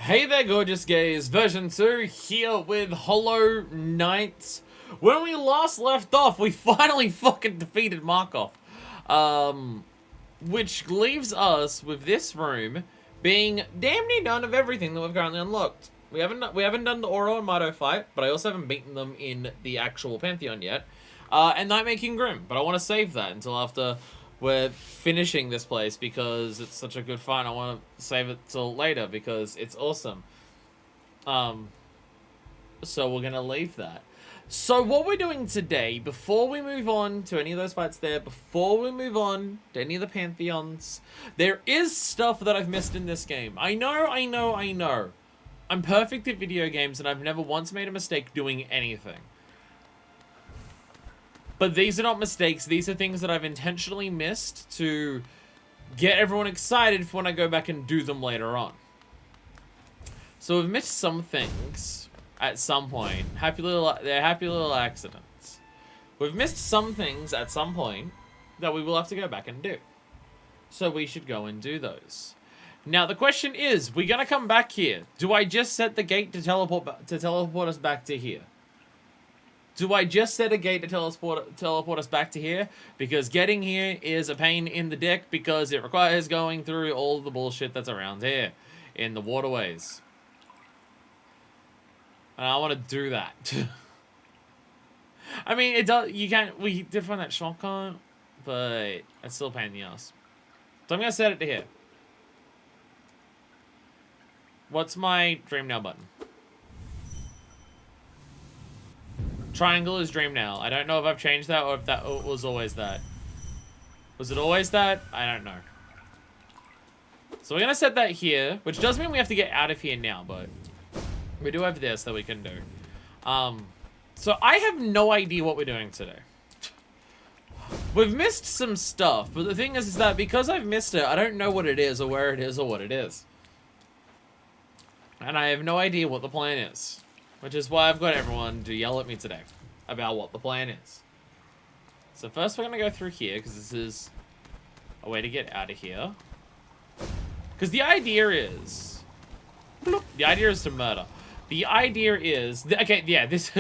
Hey there, gorgeous gays. Version 2 here with Hollow Knight. When we last left off, we finally fucking defeated Markov. Which leaves us with this room being damn near done of everything that we've currently unlocked. We haven't done the Oro and Mato fight, but I also haven't beaten them in the actual Pantheon yet. And Nightmare King Grim, but I want to save that until after we're finishing this place because it's such a good fight. I want to save it till later because it's awesome. So we're gonna leave that. So what we're doing today, before we move on to any of those fights there, before we move on to any of the Pantheons, there is stuff that I've missed in this game. I know. I'm perfect at video games and I've never once made a mistake doing anything. But these are not mistakes. These are things that I've intentionally missed to get everyone excited for when I go back and do them later on. So we've missed some things at some point. They're happy little accidents. We've missed some things at some point that we will have to go back and do. So we should go and do those. Now the question is, we're gonna come back here. Do I just set the gate to teleport us back to here? Do I just set a gate to teleport us back to here? Because getting here is a pain in the dick because it requires going through all the bullshit that's around here in the waterways. And I want to do that. I mean, it does. We did find that shotgun, but it's still a pain in the ass. So I'm gonna set it to here. What's my dream now button? Triangle is dream now. I don't know if I've changed that or if that was always that. Was it always that? I don't know. So we're gonna set that here, which does mean we have to get out of here now, but we do have this that we can do. So I have no idea what we're doing today. We've missed some stuff, but the thing is that because I've missed it, I don't know what it is or where it is or what it is. And I have no idea what the plan is. Which is why I've got everyone to yell at me today about what the plan is. So first we're going to go through here because this is a way to get out of here. Because the idea is... The idea is to murder. The idea is... Okay, yeah, this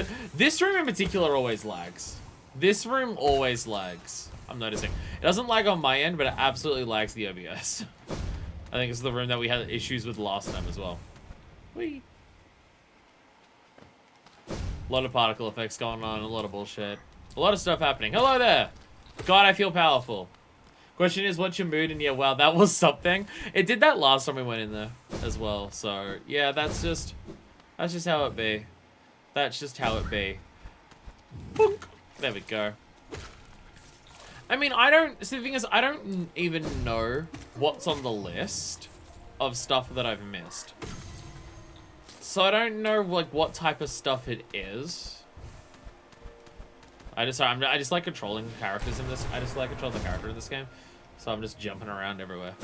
room in particular always lags. This room always lags. I'm noticing. It doesn't lag on my end, but it absolutely lags the OBS. I think it's the room that we had issues with last time as well. Whee! A lot of particle effects going on, a lot of bullshit. A lot of stuff happening. Hello there! God, I feel powerful. Question is, what's your mood? And yeah, wow, that was something. It did that last time we went in there as well. So, yeah, that's just how it be. That's just how it be. Boink. There we go. I mean, see, the thing is, I don't even know what's on the list of stuff that I've missed. So I don't know like what type of stuff it is. I just like controlling characters in this. I just like controlling the character in this game. So I'm just jumping around everywhere.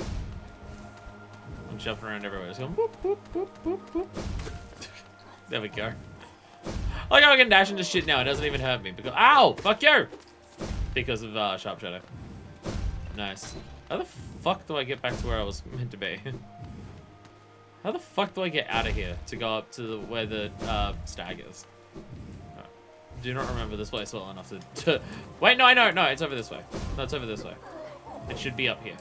I'm jumping around everywhere. Just going boop, boop, boop, boop, boop. There we go. Like I can dash into shit now. It doesn't even hurt me because ow, fuck you, because of Sharp Shadow. Nice. How the fuck do I get back to where I was meant to be? How the fuck do I get out of here to go up to where the stag is? Do not remember this place well enough to... Wait, no, I know. No, it's over this way. No, it's over this way. It should be up here.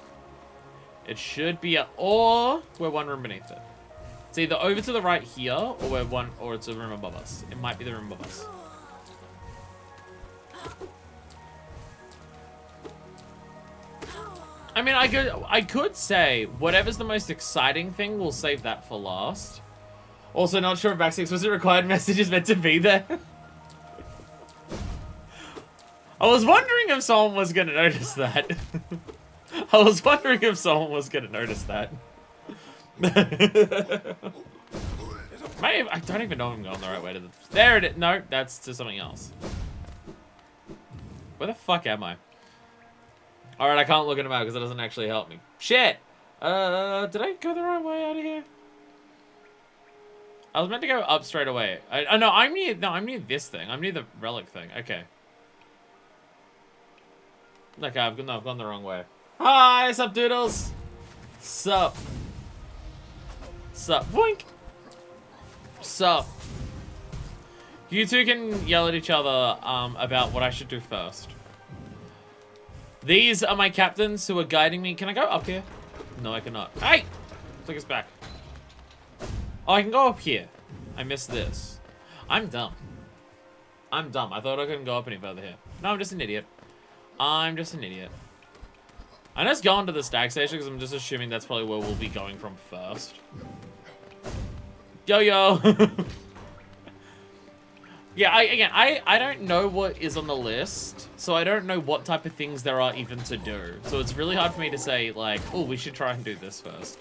It should be up... Or we're one room beneath it. It's either over to the right here, or we're one... Or it's a room above us. It might be the room above us. I mean, I could say whatever's the most exciting thing, we'll save that for last. Also, not sure if back 6 was a required message is meant to be there. I was wondering if someone was going to notice that. I was wondering if someone was going to notice that. I don't even know if I'm going the right way to the... There it is. No, that's to something else. Where the fuck am I? Alright, I can't look at a map because it doesn't actually help me. Shit! Did I go the right way out of here? I was meant to go up straight away. No, I'm near this thing. I'm near the relic thing. Okay. Okay, I've gone the wrong way. Hi, sup, doodles? Sup? Sup? Boink! So, you two can yell at each other about what I should do first. These are my captains who are guiding me. Can I go up here? No, I cannot. Hey! Take us back. Oh, I can go up here. I missed this. I'm dumb. I'm dumb. I thought I couldn't go up any further here. No, I'm just an idiot. I'm just an idiot. I'm just going to the stag station because I'm just assuming that's probably where we'll be going from first. Yo, yo. Yeah, I don't know what is on the list, so I don't know what type of things there are even to do. So it's really hard for me to say, like, oh, we should try and do this first.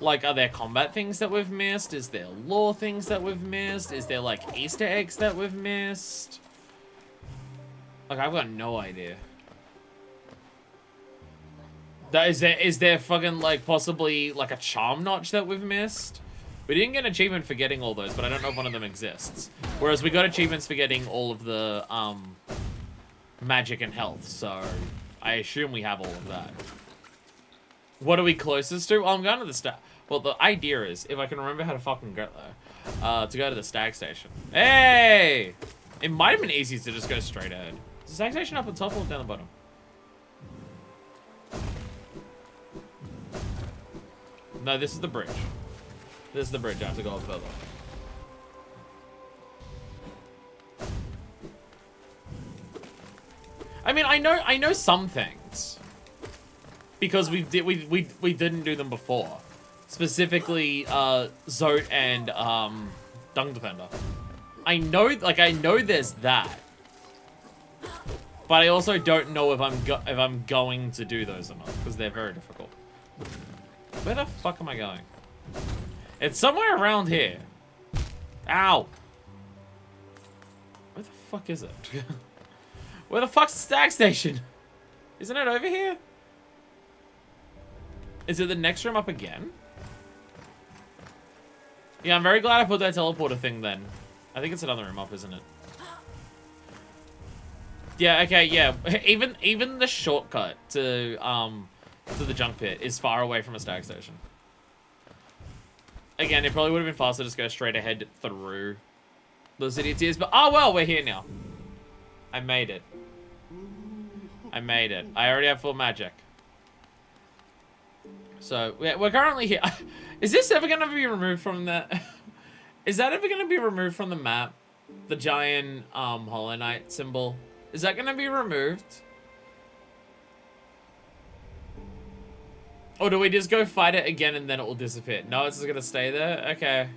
Like, are there combat things that we've missed? Is there lore things that we've missed? Is there, like, Easter eggs that we've missed? Like, I've got no idea. Is there fucking, like, possibly, like, a charm notch that we've missed? We didn't get an achievement for getting all those, but I don't know if one of them exists. Whereas we got achievements for getting all of the, magic and health, so I assume we have all of that. What are we closest to? Oh, I'm going to the stag... Well, the idea is, if I can remember how to fucking get there, to go to the stag station. Hey! It might have been easy to just go straight ahead. Is the stag station up on top or down the bottom? No, this is the bridge. This is the bridge. I have to go up further. I mean, I know some things because we didn't do them before. Specifically, Zote and Dung Defender. I know there's that, but I also don't know if I'm going to do those or not because they're very difficult. Where the fuck am I going? It's somewhere around here. Ow. Where the fuck is it? Where the fuck's the stag station? Isn't it over here? Is it the next room up again? Yeah, I'm very glad I put that teleporter thing then. I think it's another room up, isn't it? Yeah, okay, yeah. Even the shortcut to the junk pit is far away from a stag station. Again, it probably would have been faster to just go straight ahead through those idiots ears, but oh well, we're here now. I made it. I made it. I already have full magic. So, we're currently here. Is this ever going to be removed from the... Is that ever going to be removed from the map? The giant Hollow Knight symbol? Is that going to be removed? Or do we just go fight it again and then it will disappear? No, it's just gonna stay there? Okay.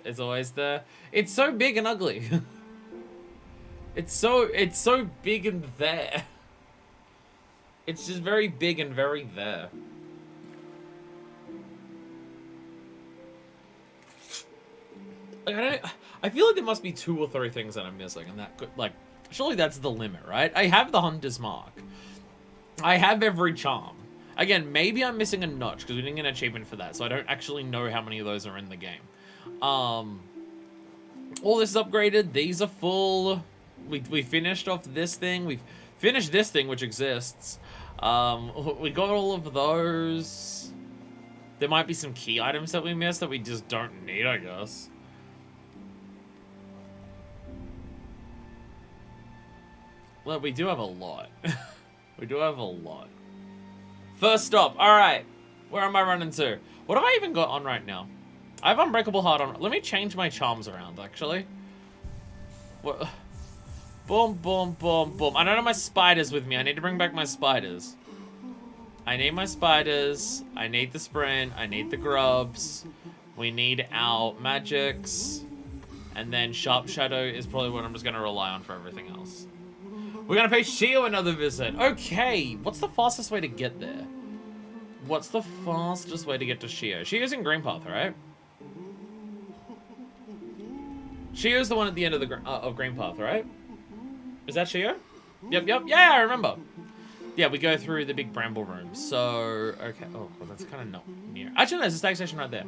It's always there. It's so big and ugly. It's so big and there. It's just very big and very there. Like, I feel like there must be 2 or 3 things that I'm missing and that could, like, surely that's the limit, right? I have the Hunter's Mark. I have every charm. Again, maybe I'm missing a notch because we didn't get an achievement for that, so I don't actually know how many of those are in the game. All this is upgraded. These are full. We finished off this thing. We've finished this thing, which exists. We got all of those. There might be some key items that we missed that we just don't need, I guess. Well, we do have a lot. We do have a lot. First stop. All right. Where am I running to? What have I even got on right now? I have Unbreakable Heart on. Let me change my charms around, actually. What? Boom, boom, boom, boom. I don't have my spiders with me. I need to bring back my spiders. I need my spiders. I need the sprint. I need the grubs. We need our magics. And then Sharp Shadow is probably what I'm just going to rely on for everything else. We're going to pay Shio another visit. Okay. What's the fastest way to get there? What's the fastest way to get to Shio? Shio's in Greenpath, right? Shio's the one at the end of the Greenpath, right? Is that Shio? Yep, yep. Yeah, I remember. Yeah, we go through the big bramble room. So, okay. Oh, well, that's kind of not near. Actually, there's a stag station right there.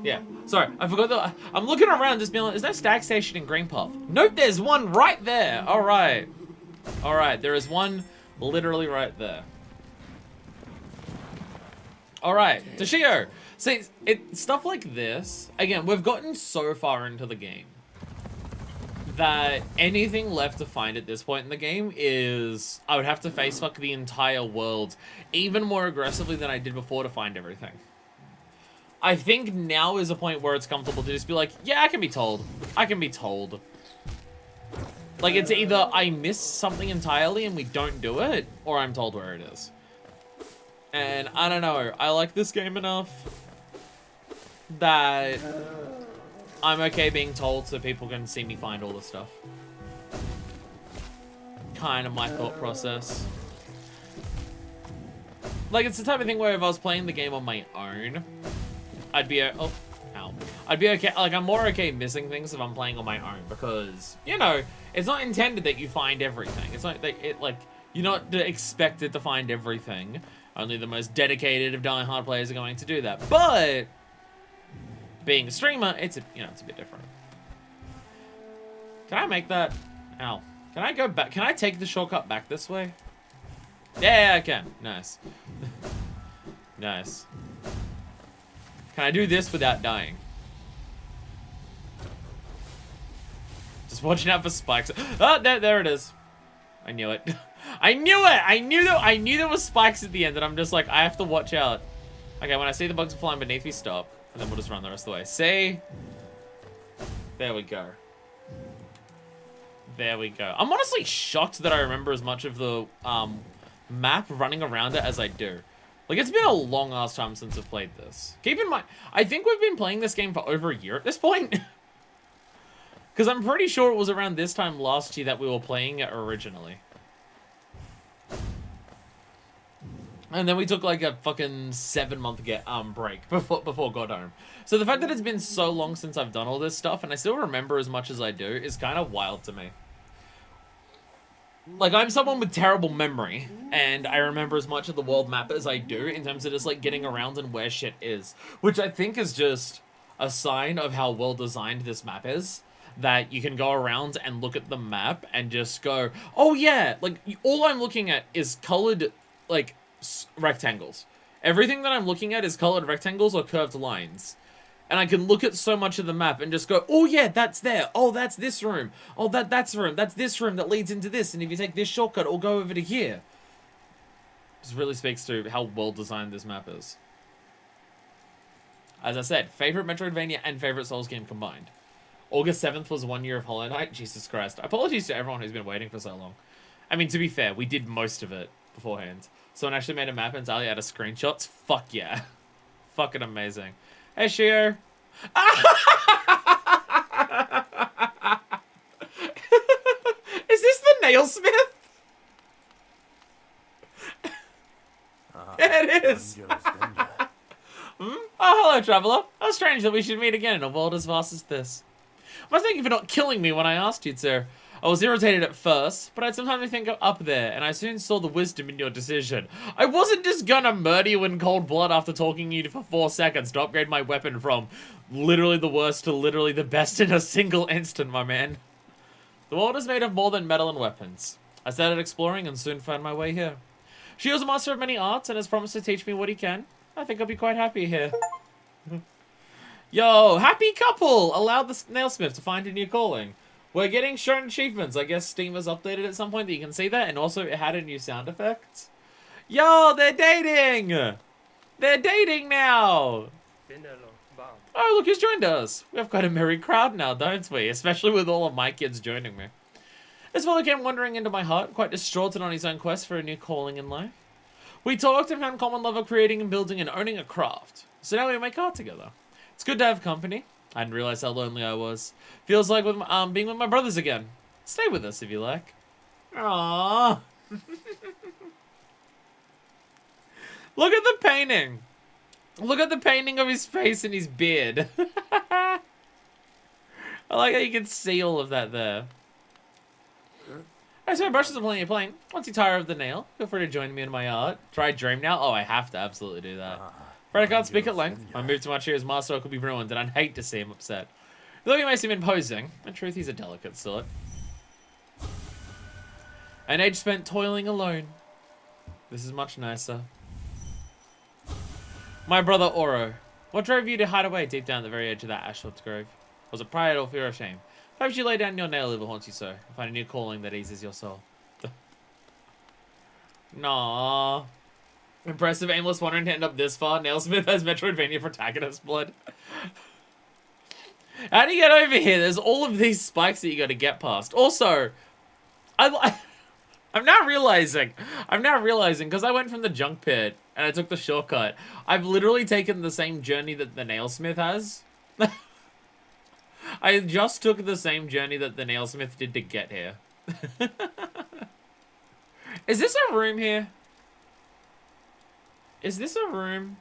Yeah. Sorry, I forgot that. I'm looking around just being like, is there a stag station in Greenpath? Nope, there's one right there. All right. All right, there is one literally right there. Alright, Toshio. See, stuff like this, again, we've gotten so far into the game that anything left to find at this point in the game is I would have to face fuck the entire world even more aggressively than I did before to find everything. I think now is a point where it's comfortable to just be like, yeah, I can be told. I can be told. Like, it's either I miss something entirely and we don't do it, or I'm told where it is. And I don't know, I like this game enough that I'm okay being told so people can see me find all the stuff. Kind of my thought process. Like, it's the type of thing where if I was playing the game on my own, I'd be I'd be okay. Like, I'm more okay missing things if I'm playing on my own because, you know, it's not intended that you find everything. It's not like you're not expected to find everything. Only the most dedicated of die-hard players are going to do that. But being a streamer, it's a bit different. Can I make that? Ow. Can I go back? Can I take the shortcut back this way? Yeah, I can. Nice. Nice. Can I do this without dying? Just watching out for spikes. Oh, there it is. I knew it. I knew it! I knew there was spikes at the end, and I'm just like, I have to watch out. Okay, when I see the bugs flying beneath me, stop. And then we'll just run the rest of the way. See? There we go. There we go. I'm honestly shocked that I remember as much of the map running around it as I do. Like, it's been a long-ass time since I've played this. Keep in mind, I think we've been playing this game for over a year at this point. Because I'm pretty sure it was around this time last year that we were playing it originally. And then we took like a fucking 7-month break before Godhome. So the fact that it's been so long since I've done all this stuff and I still remember as much as I do is kind of wild to me. Like, I'm someone with terrible memory, and I remember as much of the world map as I do in terms of just like getting around and where shit is. Which I think is just a sign of how well designed this map is. That you can go around and look at the map and just go, oh yeah, like all I'm looking at is colored, like, rectangles. Everything that I'm looking at is colored rectangles or curved lines. And I can look at so much of the map and just go, oh yeah, that's there. Oh, that's this room. Oh, that's room. That's this room that leads into this. And if you take this shortcut, it'll go over to here. This really speaks to how well designed this map is. As I said, favorite Metroidvania and favorite Souls game combined. August 7th was 1 year of Hollow Knight. Jesus Christ. Apologies to everyone who's been waiting for so long. I mean, to be fair, we did most of it beforehand. Someone actually made a map entirely out of screenshots. Fuck yeah. Fucking amazing. Hey, Shio. Is this the nailsmith? Yeah, it is. Oh, hello, traveler. How strange that we should meet again in a world as vast as this. Must thank you for not killing me when I asked you to. I was irritated at first, but I'd sometimes think up there, and I soon saw the wisdom in your decision. I wasn't just gonna murder you in cold blood after talking to you for 4 seconds to upgrade my weapon from literally the worst to literally the best in a single instant, my man. The world is made of more than metal and weapons. I started exploring and soon found my way here. She is a master of many arts and has promised to teach me what he can. I think I'll be quite happy here. Yo, happy couple! Allowed the nailsmith to find a new calling. We're getting shown achievements. I guess Steam has updated at some point that you can see that. And also it had a new sound effect. Yo, they're dating! They're dating now! Oh, look who's joined us. We have quite a merry crowd now, don't we? Especially with all of my kids joining me. This fellow came wandering into my heart, quite distraught and on his own quest for a new calling in life. We talked and found common love of creating and building and owning a craft. So now we make art together. It's good to have company. I didn't realize how lonely I was. Feels like being with my brothers again. Stay with us if you like. Aww. Look at the painting. Look at the painting of his face and his beard. I like how you can see all of that there. I swear brushes are plenty of playing. Once you tire of the nail, feel free to join me in my art. Try Dream now? Oh, I have to absolutely do that. Fred, I can't speak at length. My move to my cheer's master could be ruined, and I'd hate to see him upset. Though he may seem imposing, in truth he's a delicate sort. An age spent toiling alone. This is much nicer. My brother Oro. What drove you to hide away deep down at the very edge of that ash-swept grove? Was it pride or fear or shame? Perhaps you lay down your nail if it haunts you so, and find a new calling that eases your soul. Nah. Impressive, aimless wandering to end up this far. Nailsmith has Metroidvania protagonist blood. How do you get over here? There's all of these spikes that you got to get past. Also, I'm now realizing, because I went from the junk pit and I took the shortcut, I've literally taken the same journey that the nailsmith has. I just took the same journey that the nailsmith did to get here. Is this a room here? Is this a room?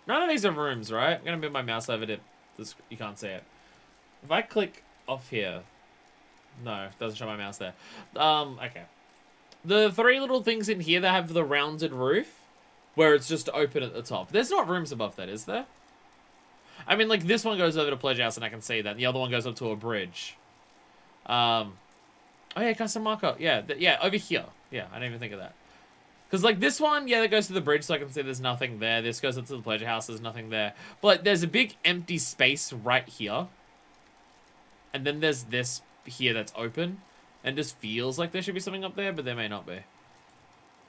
None of these are rooms, right? I'm gonna move my mouse over to this. You can't see it. If I click off here, no, it doesn't show my mouse there. Okay. The three little things in here that have the rounded roof, where it's just open at the top. There's not rooms above that, is there? I mean, like, this one goes over to Pleasure House, and I can see that. The other one goes up to a bridge. Oh, yeah, custom marker. Yeah, yeah, over here. Yeah, I didn't even think of that. Because, like, this one, yeah, that goes to the bridge, so I can see there's nothing there. This goes up to the Pleasure House, there's nothing there. But there's a big empty space right here. And then there's this here that's open. And just feels like there should be something up there, but there may not be.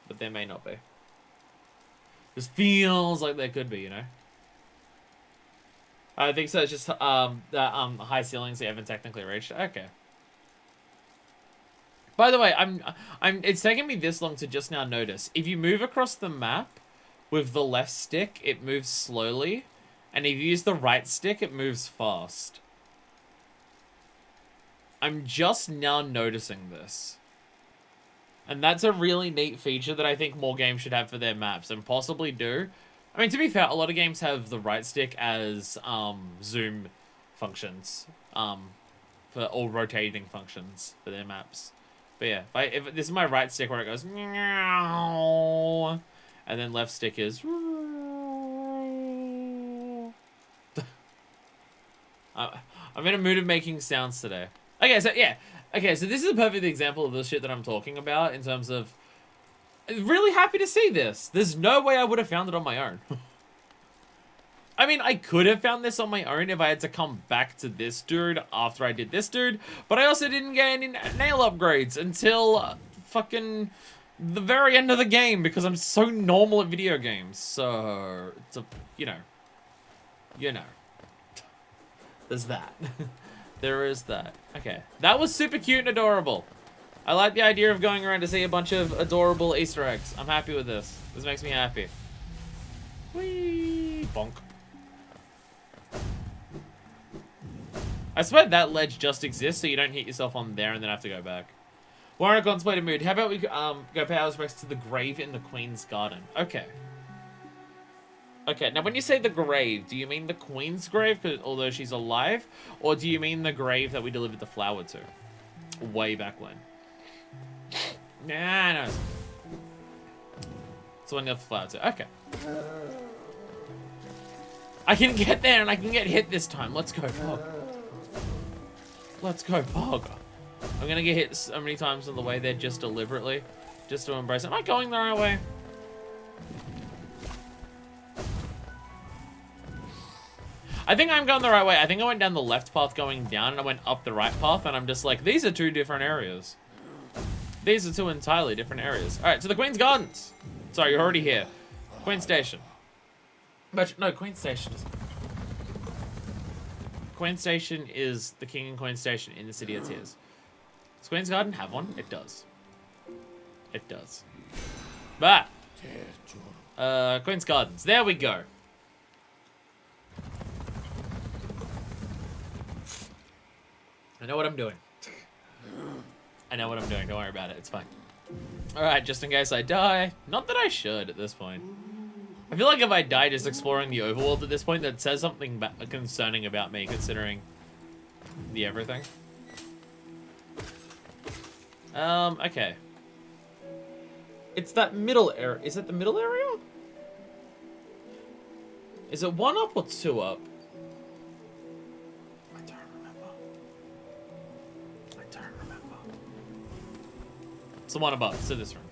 But there may not be. Just feels like there could be, you know? I think so. It's just the high ceilings you haven't technically reached. Okay. By the way, it's taken me this long to just now notice. If you move across the map with the left stick, it moves slowly, and if you use the right stick, it moves fast. I'm just now noticing this. And that's a really neat feature that I think more games should have for their maps, and possibly do. I mean, to be fair, a lot of games have the right stick as zoom functions, for all rotating functions for their maps. But yeah, if this is my right stick where it goes, and then left stick is. I'm in a mood of making sounds today. Okay, so yeah. Okay, so this is a perfect example of the shit that I'm talking about in terms of... Really happy to see this. There's no way I would have found it on my own. I mean, I could have found this on my own if I had to come back to this dude after I did this dude, but I also didn't get any nail upgrades until fucking the very end of the game because I'm so normal at video games. So, it's a, you know. There's that. There is that. Okay, that was super cute and adorable. I like the idea of going around to see a bunch of adorable Easter eggs. I'm happy with this. This makes me happy. Whee! Bonk. I swear that ledge just exists so you don't hit yourself on there and then have to go back. We're in a contemplative mood. How about we go pay our respects to the grave in the Queen's Garden? Okay. Okay, now when you say the grave, do you mean the Queen's grave, although she's alive? Or do you mean the grave that we delivered the flower to? Way back when. Nah, no. It's the one you got the flower to. Okay. I can get there and I can get hit this time. Let's go, Pog. Let's go, Pog. I'm gonna get hit so many times on the way there just deliberately. Just to embrace it. Am I going the right way? I think I'm going the right way. I think I went down the left path going down and I went up the right path and I'm just like, these are two different areas. These are two entirely different areas. Alright, to the Queen's Gardens. Sorry, you're already here. Queen Station. But, no, Queen Station is... Queen Station is the King and Queen Station in the City of Tears. Does Queen's Garden have one? It does. It does. But, Queen's Gardens. There we go. I know what I'm doing. I know what I'm doing. Don't worry about it. It's fine. Alright, just in case I die. Not that I should at this point. I feel like if I die just exploring the overworld at this point, that says something concerning about me, considering the everything. Okay. It's that middle area. Is it the middle area? Is it 1 up or 2 up? I don't remember. It's the one above. It's in this room.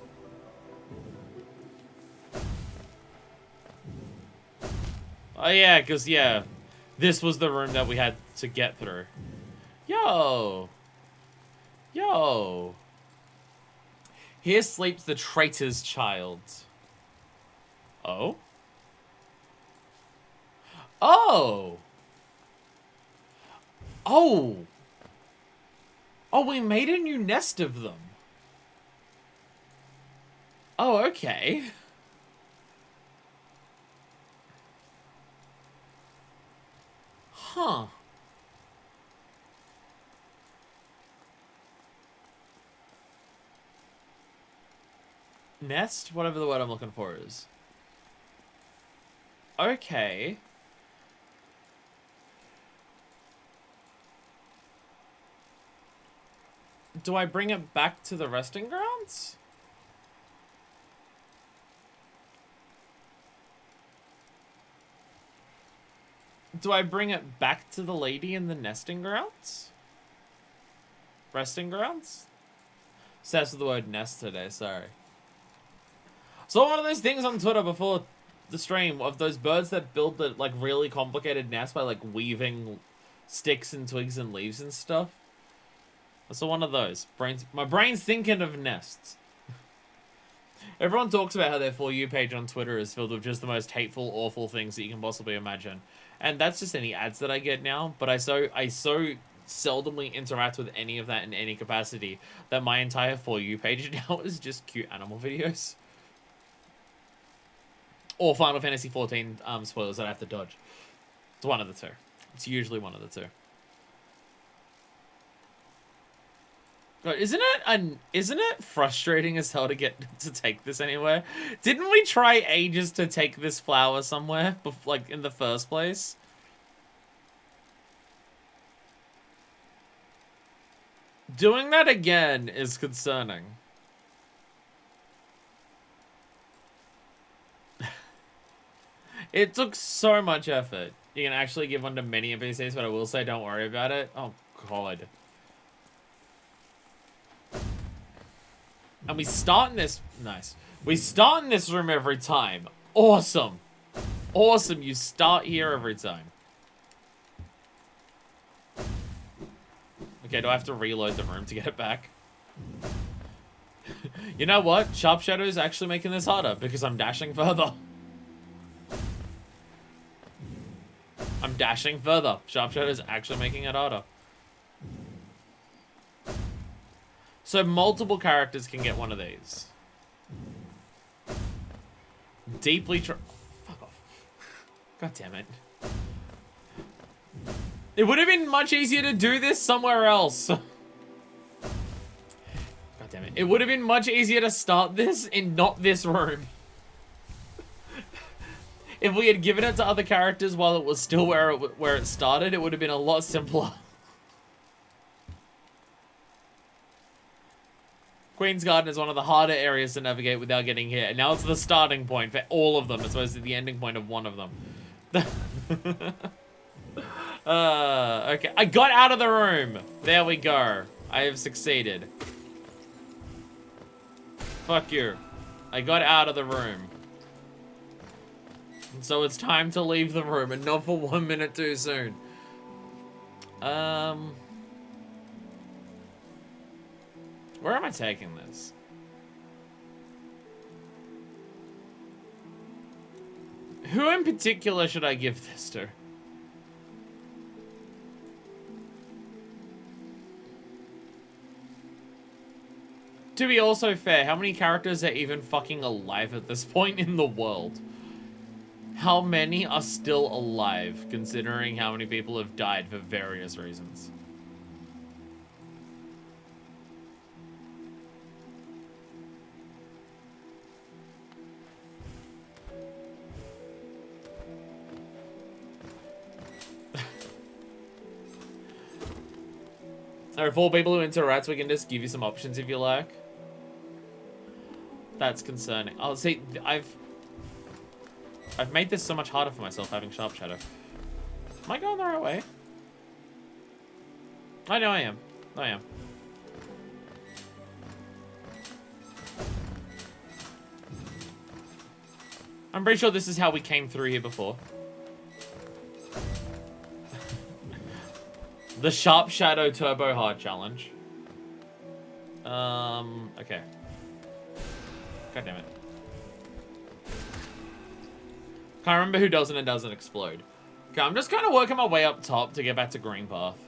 Oh, yeah, because, yeah, this was the room that we had to get through. Yo! Yo! Here sleeps the traitor's child. Oh? Oh! Oh! Oh, we made a new nest of them. Oh, okay. Huh. Nest? Whatever the word I'm looking for is. Okay. Do I bring it back to the resting grounds? Do I bring it back to the lady in the nesting grounds? Resting grounds? Says with the word nest today, sorry. So one of those things on Twitter before the stream of those birds that build the like really complicated nest by like weaving sticks and twigs and leaves and stuff. So one of those. My brain's thinking of nests. Everyone talks about how their For You page on Twitter is filled with just the most hateful, awful things that you can possibly imagine. And that's just any ads that I get now, but I so seldomly interact with any of that in any capacity that my entire For You page now is just cute animal videos. Or Final Fantasy XIV spoilers that I have to dodge. It's one of the two. It's usually one of the two. God, isn't it frustrating as hell to get to take this anywhere? Didn't we try ages to take this flower somewhere, like in the first place? Doing that again is concerning. It took so much effort. You can actually give one to many NPCs, but I will say don't worry about it. Oh, God. And we start in this... Nice. We start in this room every time. Awesome. Awesome, you start here every time. Okay, do I have to reload the room to get it back? You know what? Sharp Shadow is actually making this harder because I'm dashing further. I'm dashing further. Sharp Shadow is actually making it harder. So multiple characters can get one of these. Deeply Fuck off. God damn it. It would have been much easier to do this somewhere else. God damn it. It would have been much easier to start this in not this room. If we had given it to other characters while it was still where it started, it would have been a lot simpler. Queen's Garden is one of the harder areas to navigate without getting hit. And now it's the starting point for all of them as opposed to the ending point of one of them. Okay, I got out of the room. There we go. I have succeeded. Fuck you. I got out of the room. And so it's time to leave the room, and not for 1 minute too soon. Where am I taking this? Who in particular should I give this to? To be also fair, how many characters are even fucking alive at this point in the world? How many are still alive, considering how many people have died for various reasons? There are 4 people who interact, we can just give you some options if you like. That's concerning. Oh, see, I've made this so much harder for myself having Sharp Shadow. Am I going the right way? I know I am. I am. I'm pretty sure this is how we came through here before. The Sharp Shadow Turbo Hard Challenge. Okay. God damn it. Can't remember who doesn't and doesn't explode. Okay, I'm just kind of working my way up top to get back to Green Path.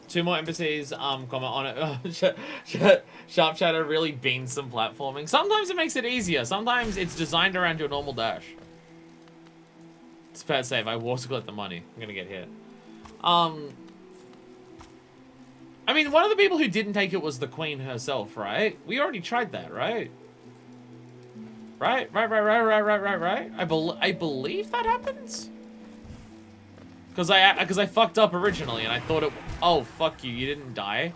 Two more NPCs, comment on it. Sharp Shadow really beans some platforming. Sometimes it makes it easier. Sometimes it's designed around your normal dash. It's fair save. I water collect the money. I'm gonna get hit. I mean, one of the people who didn't take it was the Queen herself, right? We already tried that, right? Right? I believe that happens? Because I fucked up originally and I thought it... Oh, fuck you. You didn't die?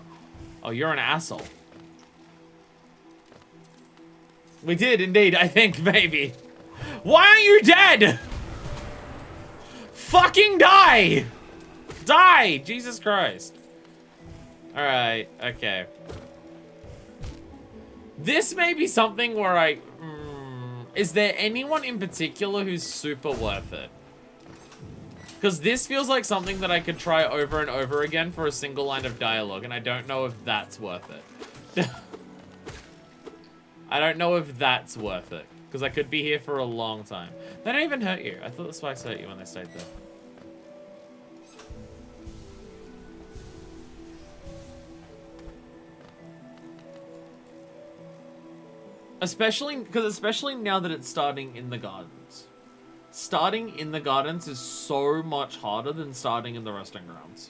Oh, you're an asshole. We did, indeed. I think, maybe. Why aren't you dead? Fucking die! Die! Jesus Christ. Alright, okay. This may be something where I... is there anyone in particular who's super worth it? Because this feels like something that I could try over and over again for a single line of dialogue, and I don't know if that's worth it. I don't know if that's worth it, because I could be here for a long time. They don't even hurt you. I thought the spikes hurt you when they stayed there. Especially now that it's starting in the gardens. Starting in the gardens is so much harder than starting in the resting grounds.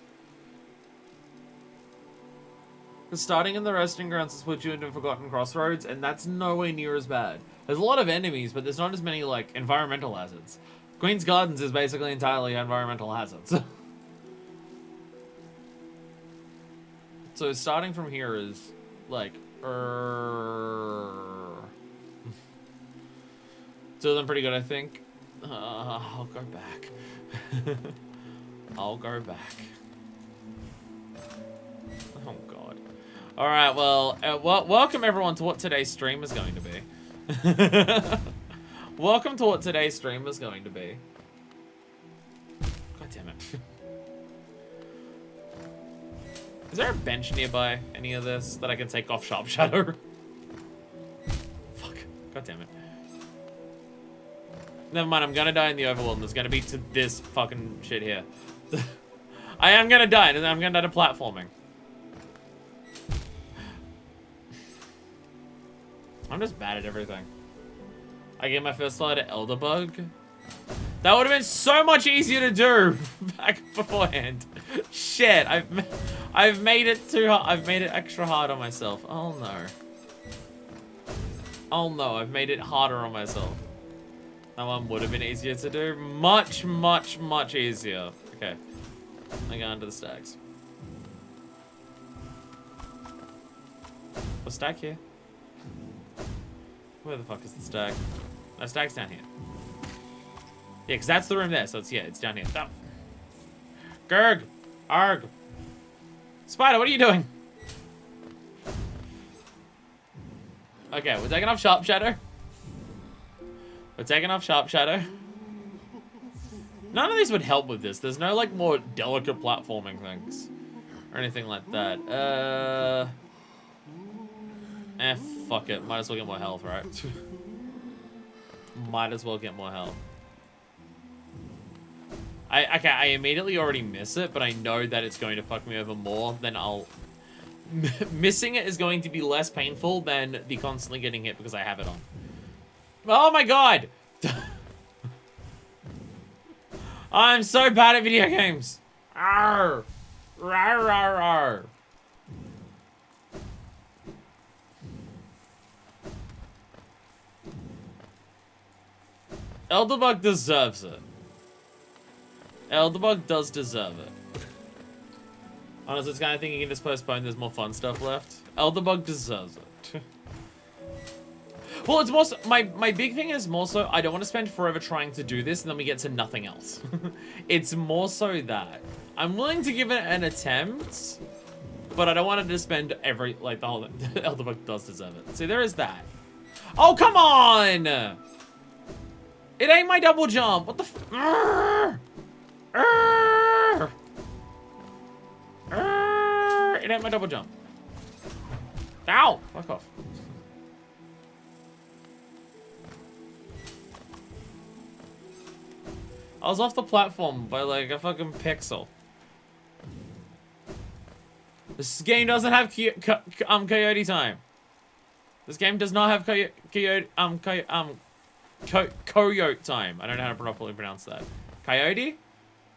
Because starting in the resting grounds has put you into Forgotten Crossroads, and that's nowhere near as bad. There's a lot of enemies, but there's not as many, like, environmental hazards. Queen's Gardens is basically entirely environmental hazards. So starting from here is, like, still done pretty good, I think. I'll go back. I'll go back. Oh, God. Alright, well, welcome everyone to what today's stream is going to be. Welcome to what today's stream is going to be. God damn it. Is there a bench nearby any of this that I can take off Sharp Shadow? Fuck. God damn it. Never mind, I'm gonna die in the overworld, and there's gonna be to this fucking shit here. I am gonna die, and I'm gonna die to platforming. I'm just bad at everything. I get my first flight at Elderbug. That would have been so much easier to do back beforehand. Shit, I've made it too hard. I've made it extra hard on myself. Oh no. Oh no, I've made it harder on myself. That one would have been easier to do. Much, much, much easier. Okay. I go under the stacks. A stack here? Where the fuck is the stack? No, stack's down here. Yeah, because that's the room there, so it's down here. Stop. Gerg! Arg! Spider, what are you doing? Okay, we're taking off Sharp Shadow. We're taking off Sharp Shadow. None of these would help with this. There's no, like, more delicate platforming things. Or anything like that. Fuck it. Might as well get more health, right? Might as well get more health. Okay, I immediately already miss it, but I know that it's going to fuck me over more than I'll... Missing it is going to be less painful than the constantly getting hit because I have it on. Oh my god! I'm so bad at video games! Arr! Rar, rar, rar. Elderbug deserves it. Elderbug does deserve it. Honestly, it's kind of thing you can just postpone. There's more fun stuff left. Elderbug deserves it. Well, it's more so, my big thing is more so I don't want to spend forever trying to do this and then we get to nothing else. It's more so that I'm willing to give it an attempt, but I don't want to just spend the whole Elderbug does deserve it. See, there is that. Oh, come on! It ain't my double jump. What the f- It ain't my double jump. Ow! Fuck off. I was off the platform by like a fucking pixel. This game doesn't have coyote time. This game does not have coyote time. I don't know how to properly pronounce that. Coyote?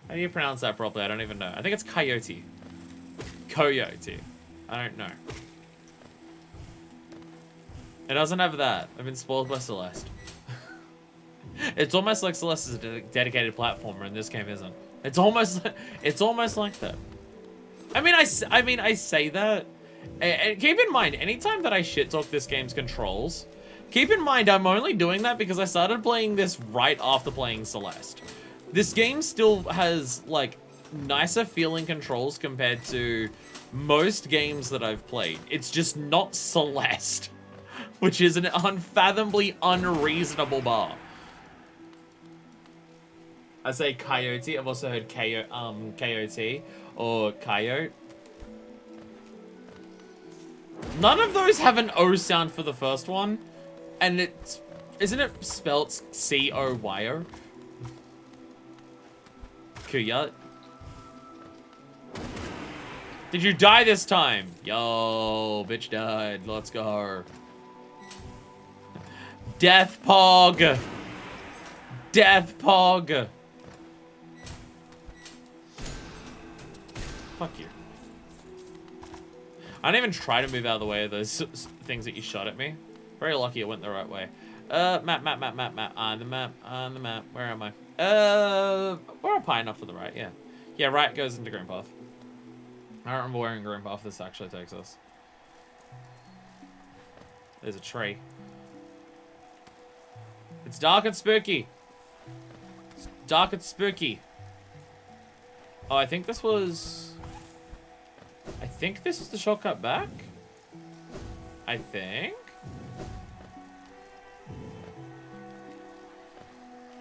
How do you pronounce that properly? I don't even know. I think it's coyote. Coyote. I don't know. It doesn't have that. I've been spoiled by Celeste. It's almost like Celeste is a dedicated platformer, and this game isn't. It's almost like that. I mean, I say that, and keep in mind, anytime that I shit talk this game's controls, keep in mind I'm only doing that because I started playing this right after playing Celeste. This game still has like nicer feeling controls compared to most games that I've played. It's just not Celeste, which is an unfathomably unreasonable bar. I say coyote. I've also heard coyote or coyote. None of those have an O sound for the first one, and isn't it spelled C-O-Y-O? Coyote. Did you die this time? Yo, bitch died. Let's go. Death Pog. Death Pog. Fuck you. I didn't even try to move out of the way of those things that you shot at me. Very lucky it went the right way. Map. On the map. Where am I? We're up high enough for the right, yeah. Yeah, right goes into Green Path. I don't remember where in Green Path this actually takes us. There's a tree. It's dark and spooky. It's dark and spooky. Oh, I think this was the shortcut back. I think.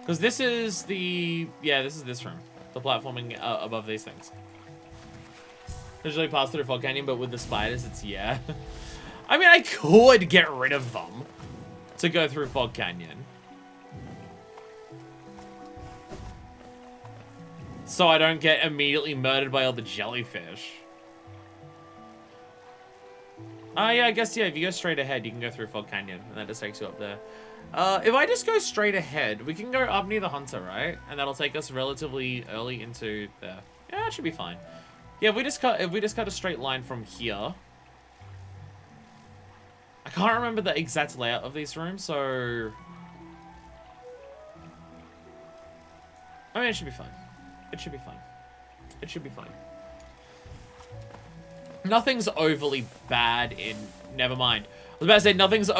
Because this is the... Yeah, this is this room. The platforming above these things. Usually pass through Fog Canyon, but with the spiders, it's... Yeah. I mean, I could get rid of them to go through Fog Canyon. So I don't get immediately murdered by all the jellyfish. Yeah, I guess, yeah, if you go straight ahead, you can go through Fog Canyon, and that just takes you up there. If I just go straight ahead, we can go up near the hunter, right? And that'll take us relatively early into there. Yeah, that should be fine. Yeah, if we just cut a straight line from here. I can't remember the exact layout of these rooms, so... I mean, it should be fine. It should be fine. It should be fine. Nothing's overly bad in... Never mind. I was about to say nothing's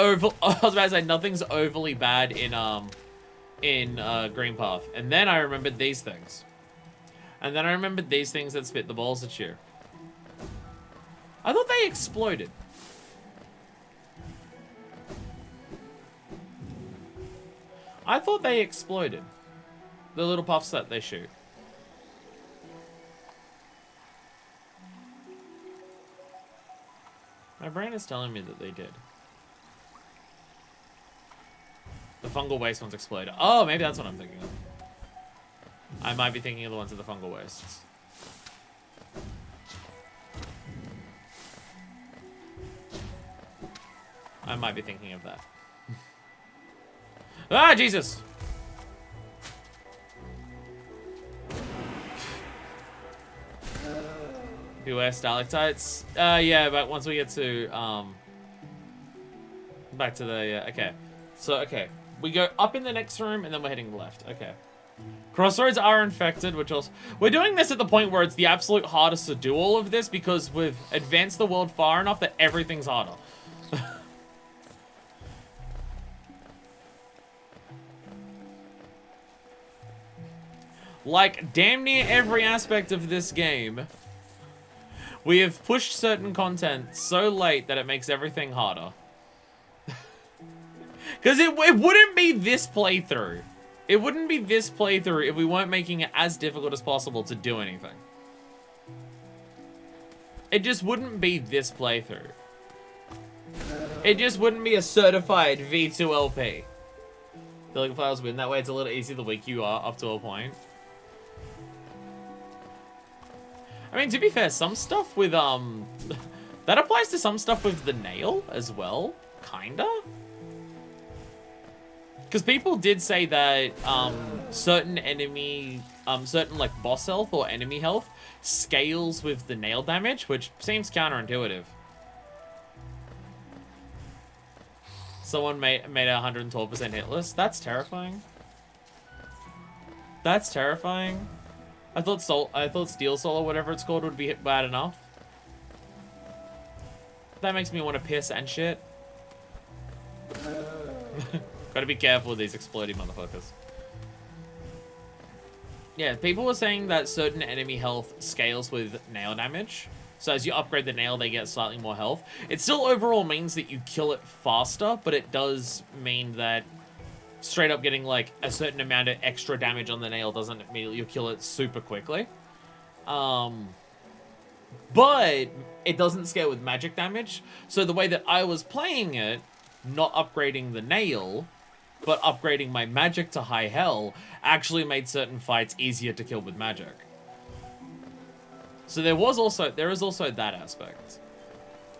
overly bad in Green Path. And then I remembered these things. And then I remembered these things that spit the balls at you. I thought they exploded. I thought they exploded. The little puffs that they shoot. My brain is telling me that they did. The fungal waste ones exploded. Oh, maybe that's what I'm thinking of. I might be thinking of the ones at the fungal wastes. I might be thinking of that. Ah, Jesus! Beware stalactites. Yeah, but once we get to, back to the, okay. So, okay. We go up in the next room, and then we're heading left. Okay. Crossroads are infected, which also... We're doing this at the point where it's the absolute hardest to do all of this, because we've advanced the world far enough that everything's harder. Like, damn near every aspect of this game, we have pushed certain content so late that it makes everything harder. Because it wouldn't be this playthrough. It wouldn't be this playthrough if we weren't making it as difficult as possible to do anything. It just wouldn't be this playthrough. It just wouldn't be a certified V2 LP. Feeling files win. That way it's a little easier the weak you are up to a point. I mean, to be fair, some stuff with, that applies to some stuff with the nail as well. Kinda. Because people did say that, certain enemy, certain, like, boss health or enemy health scales with the nail damage, which seems counterintuitive. Someone made a 112% hitless. That's terrifying. That's terrifying. I thought Steel Soul or whatever it's called would be hit bad enough. That makes me want to piss and shit. Gotta be careful with these exploding motherfuckers. Yeah, people were saying that certain enemy health scales with nail damage. So as you upgrade the nail, they get slightly more health. It still overall means that you kill it faster, but it does mean that straight up getting like a certain amount of extra damage on the nail doesn't mean you kill it super quickly. But it doesn't scale with magic damage. So the way that I was playing it, not upgrading the nail, but upgrading my magic to high hell, actually made certain fights easier to kill with magic. So there is also that aspect.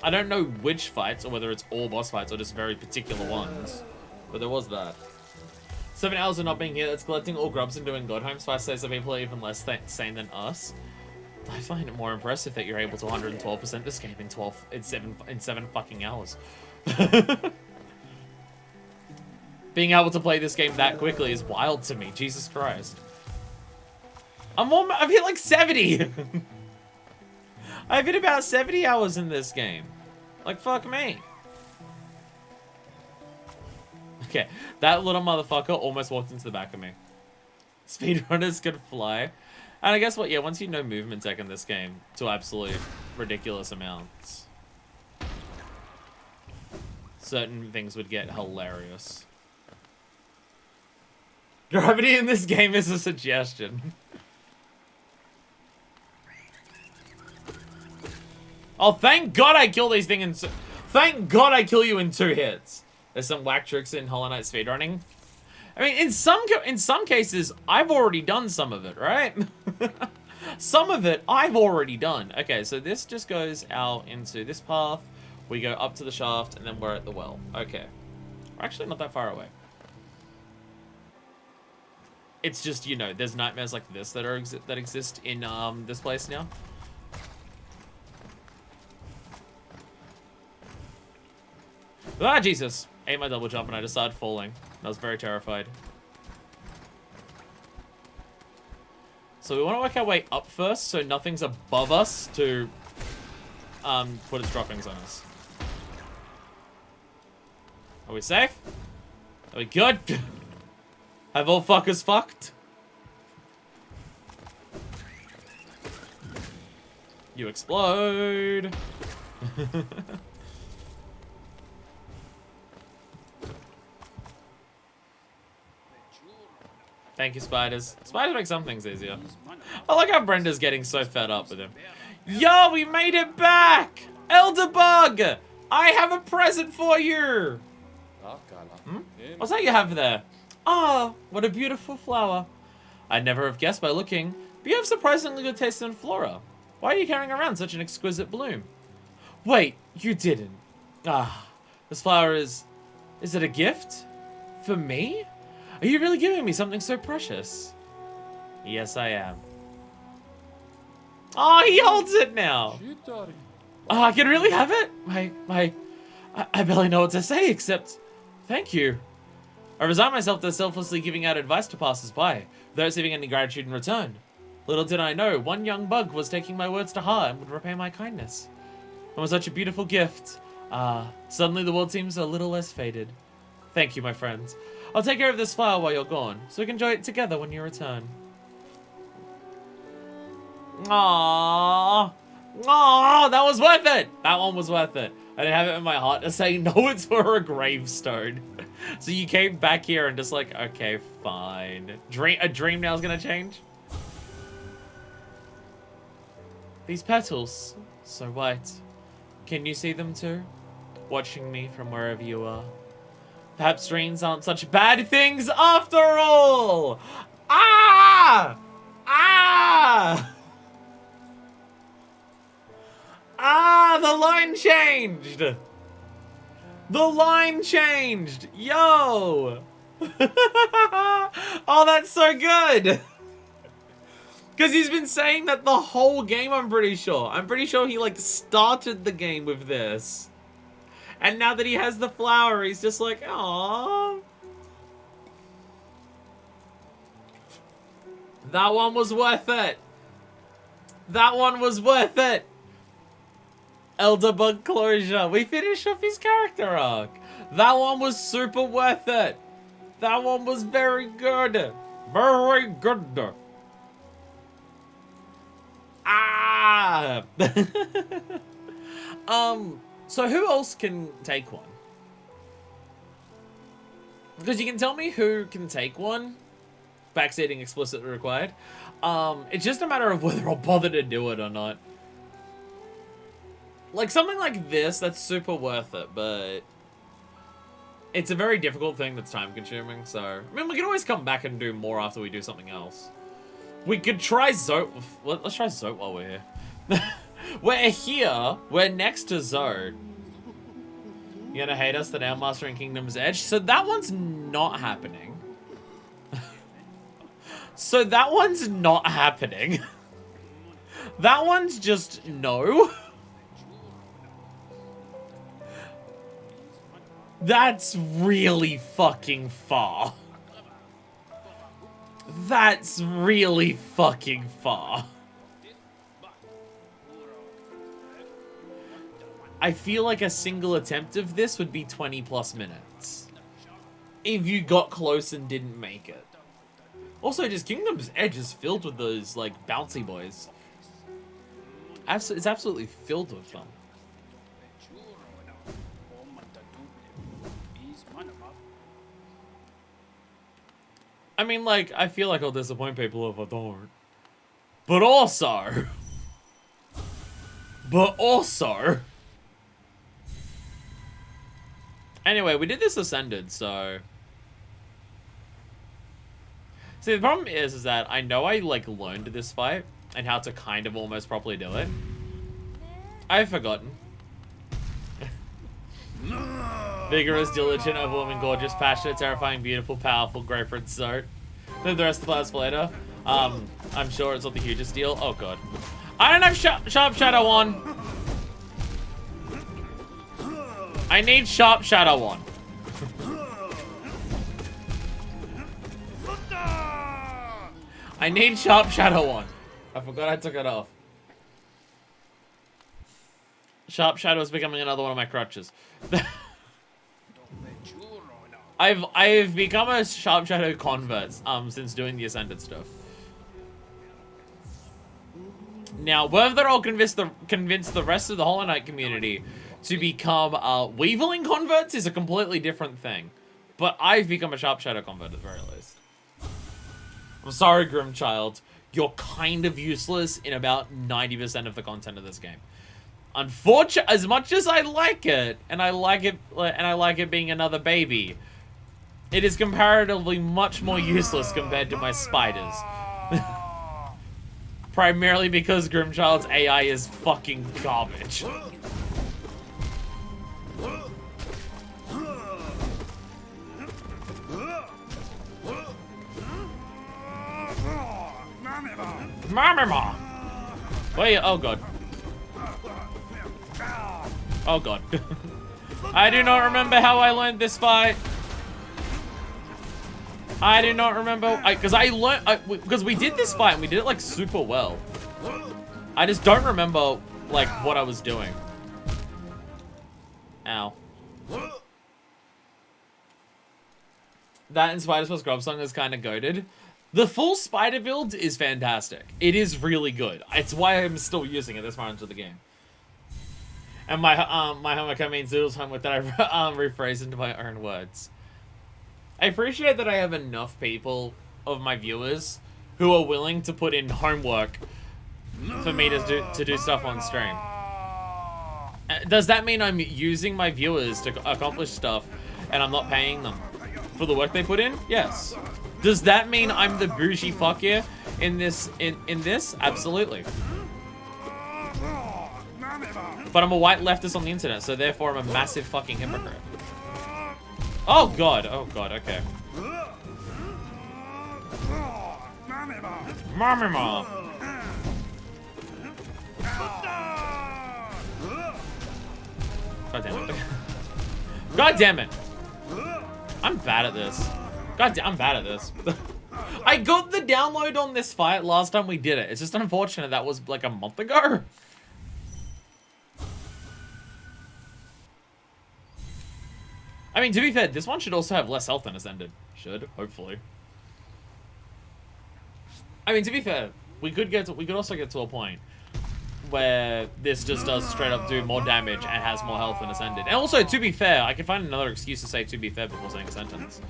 I don't know which fights, or whether it's all boss fights, or just very particular ones. But there was that. 7 hours of not being here, that's collecting all grubs and doing Godhome. Spice says that people are even less sane than us. I find it more impressive that you're able to 112% this game in seven fucking hours. Being able to play this game that quickly is wild to me. Jesus Christ. I've hit like 70. I've hit about 70 hours in this game. Like, fuck me. Okay, that little motherfucker almost walked into the back of me. Speedrunners can fly. And I guess what, yeah, once you know movement tech in this game to absolute ridiculous amounts, certain things would get hilarious. Gravity in this game is a suggestion. Oh, thank God I kill these things thank God I kill you in 2 hits. There's some whack tricks in Hollow Knight speedrunning. I mean, in some cases, I've already done some of it, right? Some of it I've already done. Okay, so this just goes out into this path. We go up to the shaft, and then we're at the well. Okay. We're actually not that far away. It's just, you know, there's nightmares like this that exist in this place now. Ah, Jesus. Ate my double jump and I just started falling. I was very terrified. So we want to work our way up first so nothing's above us to put its droppings on us. Are we safe? Are we good? Have all fuckers fucked? You explode. Thank you, spiders. Spiders make some things easier. I like how Brenda's getting so fed up with him. Yo, we made it back! Elderbug! I have a present for you! Hmm? What's that you have there? Ah, what a beautiful flower. I'd never have guessed by looking, but you have surprisingly good taste in flora. Why are you carrying around such an exquisite bloom? Wait, you didn't. Ah, this flower is it a gift? For me? Are you really giving me something so precious? Yes, I am. Oh, he holds it now. Oh, I can really have it? I barely know what to say except thank you. I resign myself to selflessly giving out advice to passers-by, without receiving any gratitude in return. Little did I know, one young bug was taking my words to heart and would repay my kindness. It was such a beautiful gift. Suddenly the world seems a little less faded. Thank you, my friends. I'll take care of this flower while you're gone, so we can enjoy it together when you return. Aww. Oh, that was worth it. That one was worth it. I didn't have it in my heart to say, no, it's for a gravestone. So you came back here and just like, okay, fine. A dream now is gonna change? These petals, so white. Can you see them too? Watching me from wherever you are. Perhaps dreams aren't such bad things after all! Ah! Ah! Ah, the line changed! The line changed! Yo! Oh, that's so good! Because he's been saying that the whole game, I'm pretty sure. I'm pretty sure he, like, started the game with this. And now that he has the flower, he's just like, aww. That one was worth it. That one was worth it. Elderbug closure. We finished off his character arc. That one was super worth it. That one was very good. Very good. Ah. So who else can take one? Because you can tell me who can take one. Backseating explicitly required. It's just a matter of whether I'll bother to do it or not. Like, something like this, that's super worth it, but it's a very difficult thing that's time-consuming, so... I mean, we can always come back and do more after we do something else. We could try Zote... Let's try Zote while we're here. We're here. We're next to Zote. You're gonna hate us, the Nail Master in Kingdom's Edge? So that one's not happening. So that one's not happening. That one's just no. That's really fucking far. That's really fucking far. I feel like a single attempt of this would be 20 plus minutes. If you got close and didn't make it. Also, just Kingdom's Edge is filled with those, like, bouncy boys. It's absolutely filled with them. I mean, like, I feel like I'll disappoint people if I don't. But also... Anyway, we did this Ascended, so... See, the problem is that I know I, like, learned this fight and how to kind of almost properly do it. I've forgotten. Vigorous, diligent, overwhelming, gorgeous, passionate, terrifying, beautiful, powerful, great for its Zote. Then the rest of the class for later. I'm sure it's not the hugest deal. Oh, God. I don't have Sharp Shadow on. I need Sharp Shadow on. I need Sharp Shadow on. I forgot I took it off. Sharp Shadow is becoming another one of my crutches. I've become a Sharp Shadow convert since doing the Ascended stuff. Now, whether I'll convince the rest of the Hollow Knight community to become Weaveling converts is a completely different thing. But I've become a Sharp Shadow convert at the very least. I'm sorry, Grimchild. You're kind of useless in about 90% of the content of this game. Unfortunately, as much as I like it, and I like it being another baby, it is comparatively much more useless compared to my spiders. Primarily because Grimchild's AI is fucking garbage. Mamma! Wait, oh god. Oh god. I do not remember how I learned this fight. I do not remember, because we did this fight and we did it like super well. I just don't remember like what I was doing. Ow. That and Spider's Plus Grub Song is kind of goated. The full spider build is fantastic. It is really good. It's why I'm still using it this far into the game. And my homework, I mean Zoodle's homework that I rephrased into my own words. I appreciate that I have enough people of my viewers who are willing to put in homework for me to do stuff on stream. Does that mean I'm using my viewers to accomplish stuff and I'm not paying them for the work they put in? Yes. Does that mean I'm the bougie fuck here in this? Absolutely. But I'm a white leftist on the internet, so therefore I'm a massive fucking hypocrite. Oh god, okay. Mamma. God damn it. God damn it. I'm bad at this. I'm bad at this. I got the download on this fight last time we did it. It's just unfortunate that was like a month ago. I mean, to be fair, this one should also have less health than Ascended. Should, hopefully. I mean, to be fair, we could also get to a point where this just does straight up do more damage and has more health than Ascended. And also, to be fair, I can find another excuse to say to be fair before saying a sentence.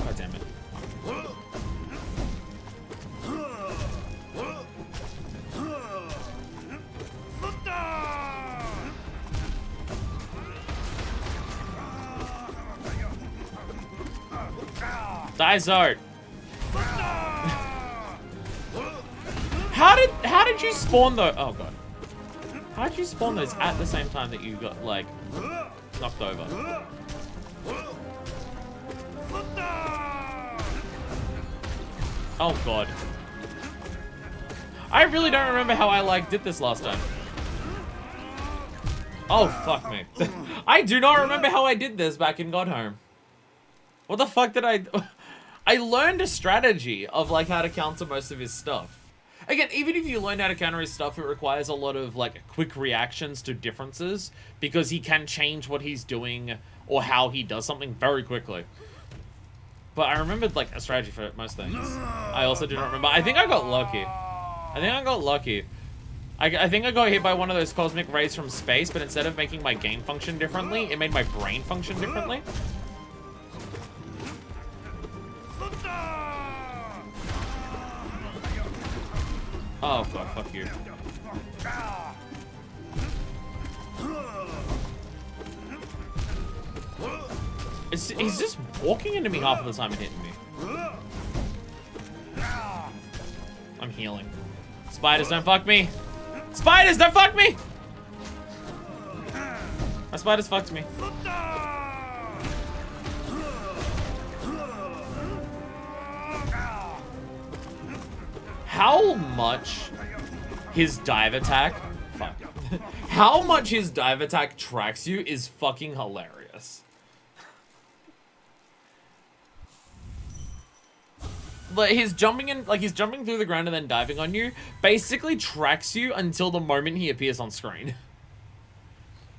God damn it. Die, Zard. How did you spawn though? Oh god. How did you spawn those at the same time that you got like knocked over? Oh god. I really don't remember how I like did this last time. Oh fuck me. I do not remember how I did this back in Godhome. What the fuck did I learned a strategy of like how to counter most of his stuff. Again, even if you learn how to counter his stuff, it requires a lot of like quick reactions to differences because he can change what he's doing or how he does something very quickly. But I remembered like a strategy for most things. I also do not remember. I think I got lucky. I think I got hit by one of those cosmic rays from space, but instead of making my game function differently, it made my brain function differently. Oh god, fuck you. He's just walking into me half of the time and hitting me. I'm healing. Spiders, don't fuck me! Spiders, don't fuck me! My spiders fucked me. How much his dive attack... Fuck. How much his dive attack tracks you is fucking hilarious. Like, he's jumping through the ground and then diving on you, basically tracks you until the moment he appears on screen.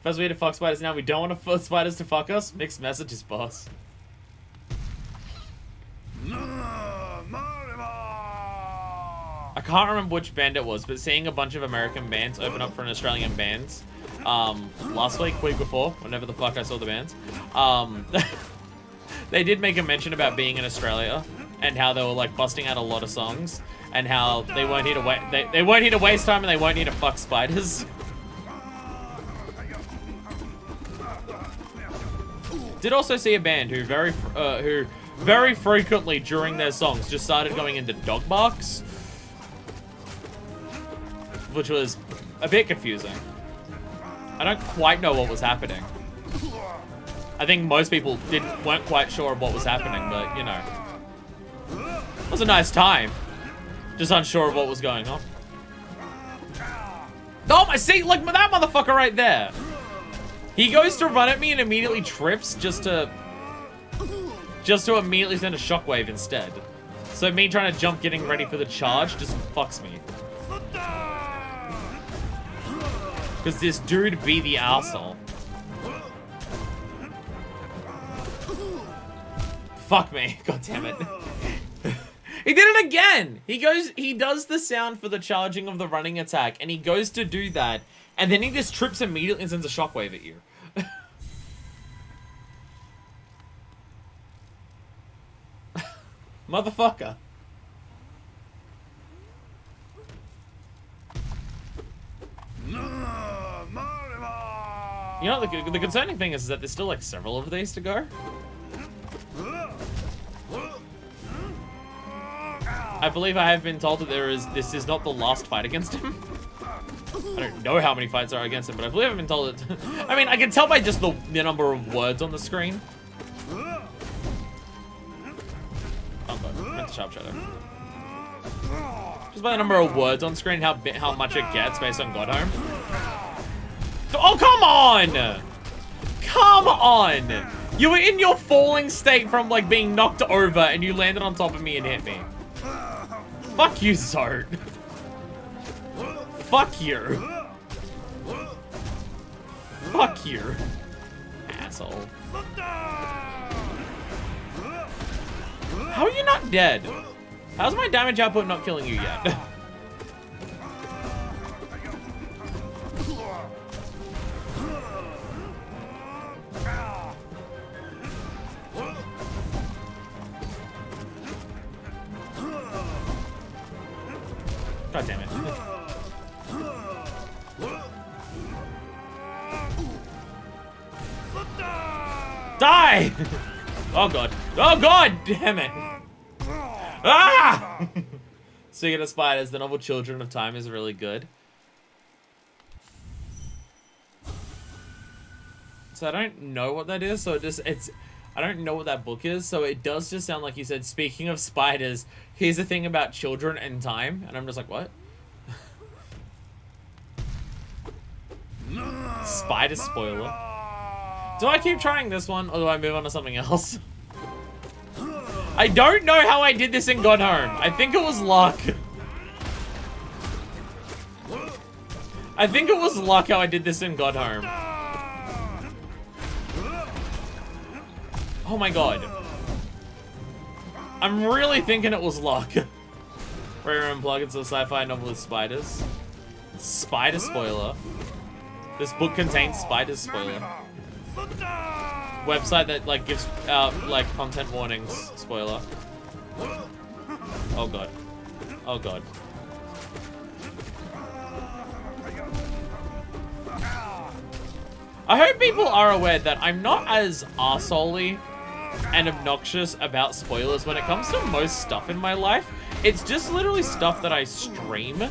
First way to fuck spiders now, we don't want to spiders to fuck us. Mixed messages, boss. I can't remember which band it was, but seeing a bunch of American bands open up for an Australian bands, last week before, whenever the fuck I saw the bands, they did make a mention about being in Australia and how they were like busting out a lot of songs and how they weren't here to they weren't here to waste time and they weren't here to fuck spiders. Did also see a band who very frequently during their songs just started going into dog barks, which was a bit confusing. I don't quite know what was happening. I think most people weren't quite sure of what was happening, but you know, it was a nice time. Just unsure of what was going on. Oh, I see, like that motherfucker right there. He goes to run at me and immediately trips just to immediately send a shockwave instead. So me trying to jump, getting ready for the charge, just fucks me. Because this dude be the arsehole. Fuck me. God damn it. He did it again! He does the sound for the charging of the running attack, and he goes to do that, and then he just trips immediately and sends a shockwave at you. Motherfucker. You know, the concerning thing is that there's still like several of these to go. I believe I have been told that this is not the last fight against him. I don't know how many fights are against him, but I believe I've been told it. I mean, I can tell by just the number of words on the screen. Oh god, I meant to sharpshooter. Just by the number of words on screen, how much it gets based on Godhome. Oh, come on! Come on! You were in your falling state from, like, being knocked over, and you landed on top of me and hit me. Fuck you, Zart. Fuck you. Fuck you. Asshole. How are you not dead? How's my damage output not killing you yet? God damn it. Die! Oh god. Oh god damn it. Ah! Speaking of spiders, the novel Children of Time is really good. So I don't know what that is, so I don't know what that book is, so it does just sound like you said, speaking of spiders, here's the thing about children and time, and I'm just like, what? Spider spoiler. Do I keep trying this one, or do I move on to something else? I don't know how I did this in Godhome. I think it was luck. I think it was luck how I did this in Godhome. Oh my god. I'm really thinking it was luck. Rare and plug into the sci-fi novel with spiders. Spider spoiler. This book contains spiders spoiler. Website that like gives out like content warnings spoiler. Oh god. Oh god. I hope people are aware that I'm not as arsehole-y and obnoxious about spoilers when it comes to most stuff in my life. It's just literally stuff that I stream,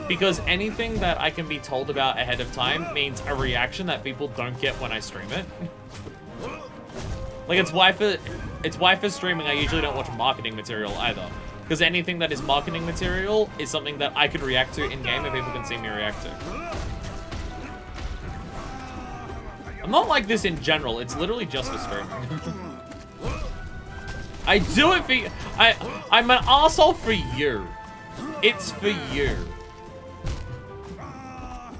because anything that I can be told about ahead of time means a reaction that people don't get when I stream it. Like, it's why for streaming I usually don't watch marketing material either, because anything that is marketing material is something that I could react to in-game and people can see me react to. I'm not like this in general, it's literally just for streaming. I do it for you. I'm an arsehole for you. It's for you.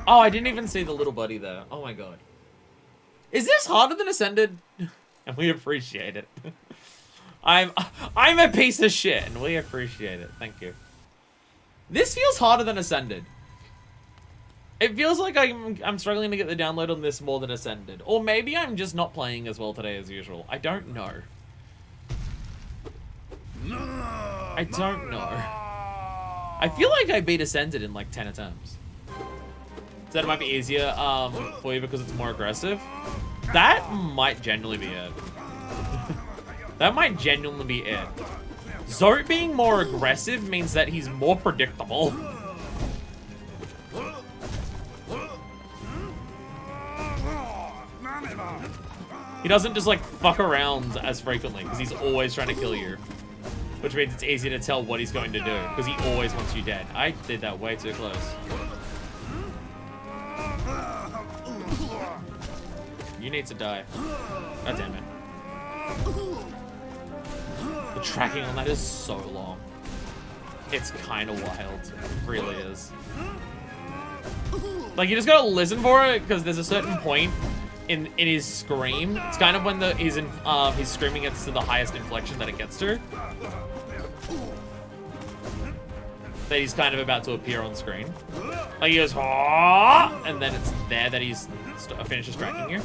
Oh, I didn't even see the little buddy there. Oh my god. Is this harder than Ascended? And we appreciate it. I'm a piece of shit, and we appreciate it. Thank you. This feels harder than Ascended. It feels like I'm struggling to get the download on this more than Ascended. Or maybe I'm just not playing as well today as usual. I don't know. I don't know. I feel like I beat Ascended in like 10 attempts. So that might be easier for you because it's more aggressive. That might genuinely be it. That might genuinely be it. Zart being more aggressive means that he's more predictable. He doesn't just like fuck around as frequently because he's always trying to kill you. Which means it's easy to tell what he's going to do because he always wants you dead. I did that way too close. You need to die. God damn it. The tracking on that is so long. It's kind of wild. It really is. Like, you just gotta listen for it because there's a certain point in his scream. It's kind of when his screaming gets to the highest inflection that it gets to. That he's kind of about to appear on screen. Like he goes, "Aah!" And then it's there that he's finishes striking you.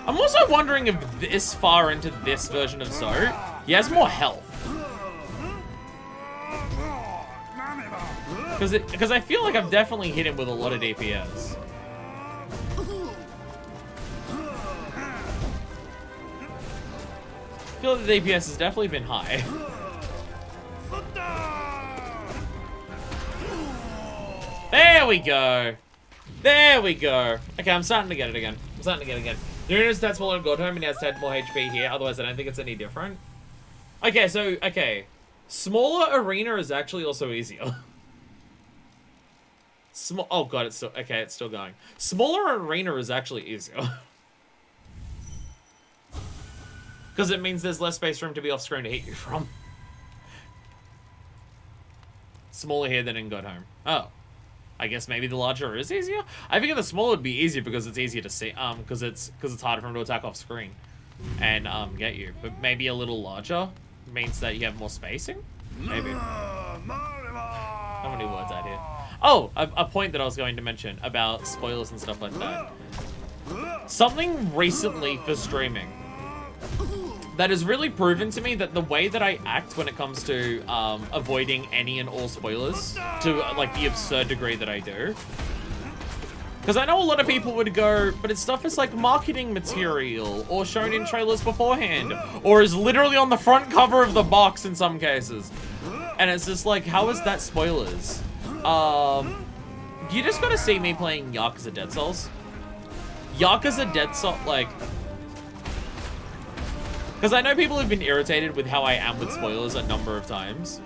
I'm also wondering if this far into this version of So, he has more health. Because I feel like I've definitely hit him with a lot of DPS. I feel like the DPS has definitely been high. There we go. There we go. Okay, I'm starting to get it again. I'm starting to get it again. The arena's stats smaller in Godhome and he has 10 more HP here. Otherwise, I don't think it's any different. Okay, so, okay. Smaller arena is actually also easier. Oh god, it's still, okay, it's still going. Smaller arena is actually easier. Because it means there's less space for him to be off screen to hit you from. Smaller here than in Godhome. Oh. I guess maybe the larger is easier? I figure the smaller would be easier because it's easier to see, because it's harder for him to attack off screen and get you. But maybe a little larger means that you have more spacing? Maybe. How many words out here? Oh, a point that I was going to mention about spoilers and stuff like that. Something recently for streaming that has really proven to me that the way that I act when it comes to avoiding any and all spoilers to like the absurd degree that I do. Because I know a lot of people would go, but it's stuff is like marketing material or shown in trailers beforehand or is literally on the front cover of the box in some cases. And it's just like, how is that spoilers? You just gotta see me playing Yakuza Dead Souls. Yakuza Dead Souls, like... Because I know people have been irritated with how I am with spoilers a number of times.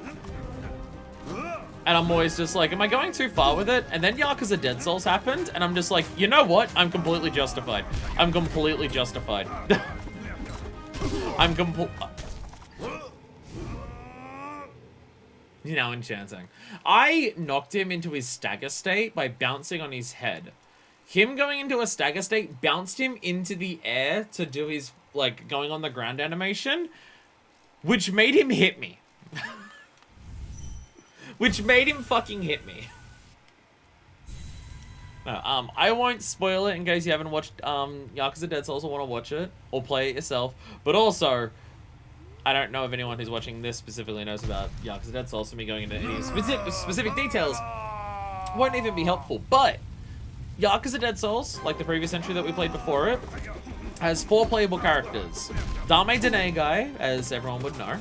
And I'm always just like, am I going too far with it? And then Yakuza Dead Souls happened, and I'm just like, you know what? I'm completely justified. I'm completely justified. I'm You know, enchanting. I knocked him into his stagger state by bouncing on his head. Him going into a stagger state bounced him into the air to do his, like, going on the ground animation, which made him hit me. Which made him fucking hit me. No, I won't spoil it in case you haven't watched Yakuza Dead Souls or want to watch it or play it yourself. But also, I don't know if anyone who's watching this specifically knows about Yakuza Dead Souls, so me going into any specific details won't even be helpful. But Yakuza Dead Souls, like the previous entry that we played before it, has 4 playable characters. Dame Denegai, as everyone would know,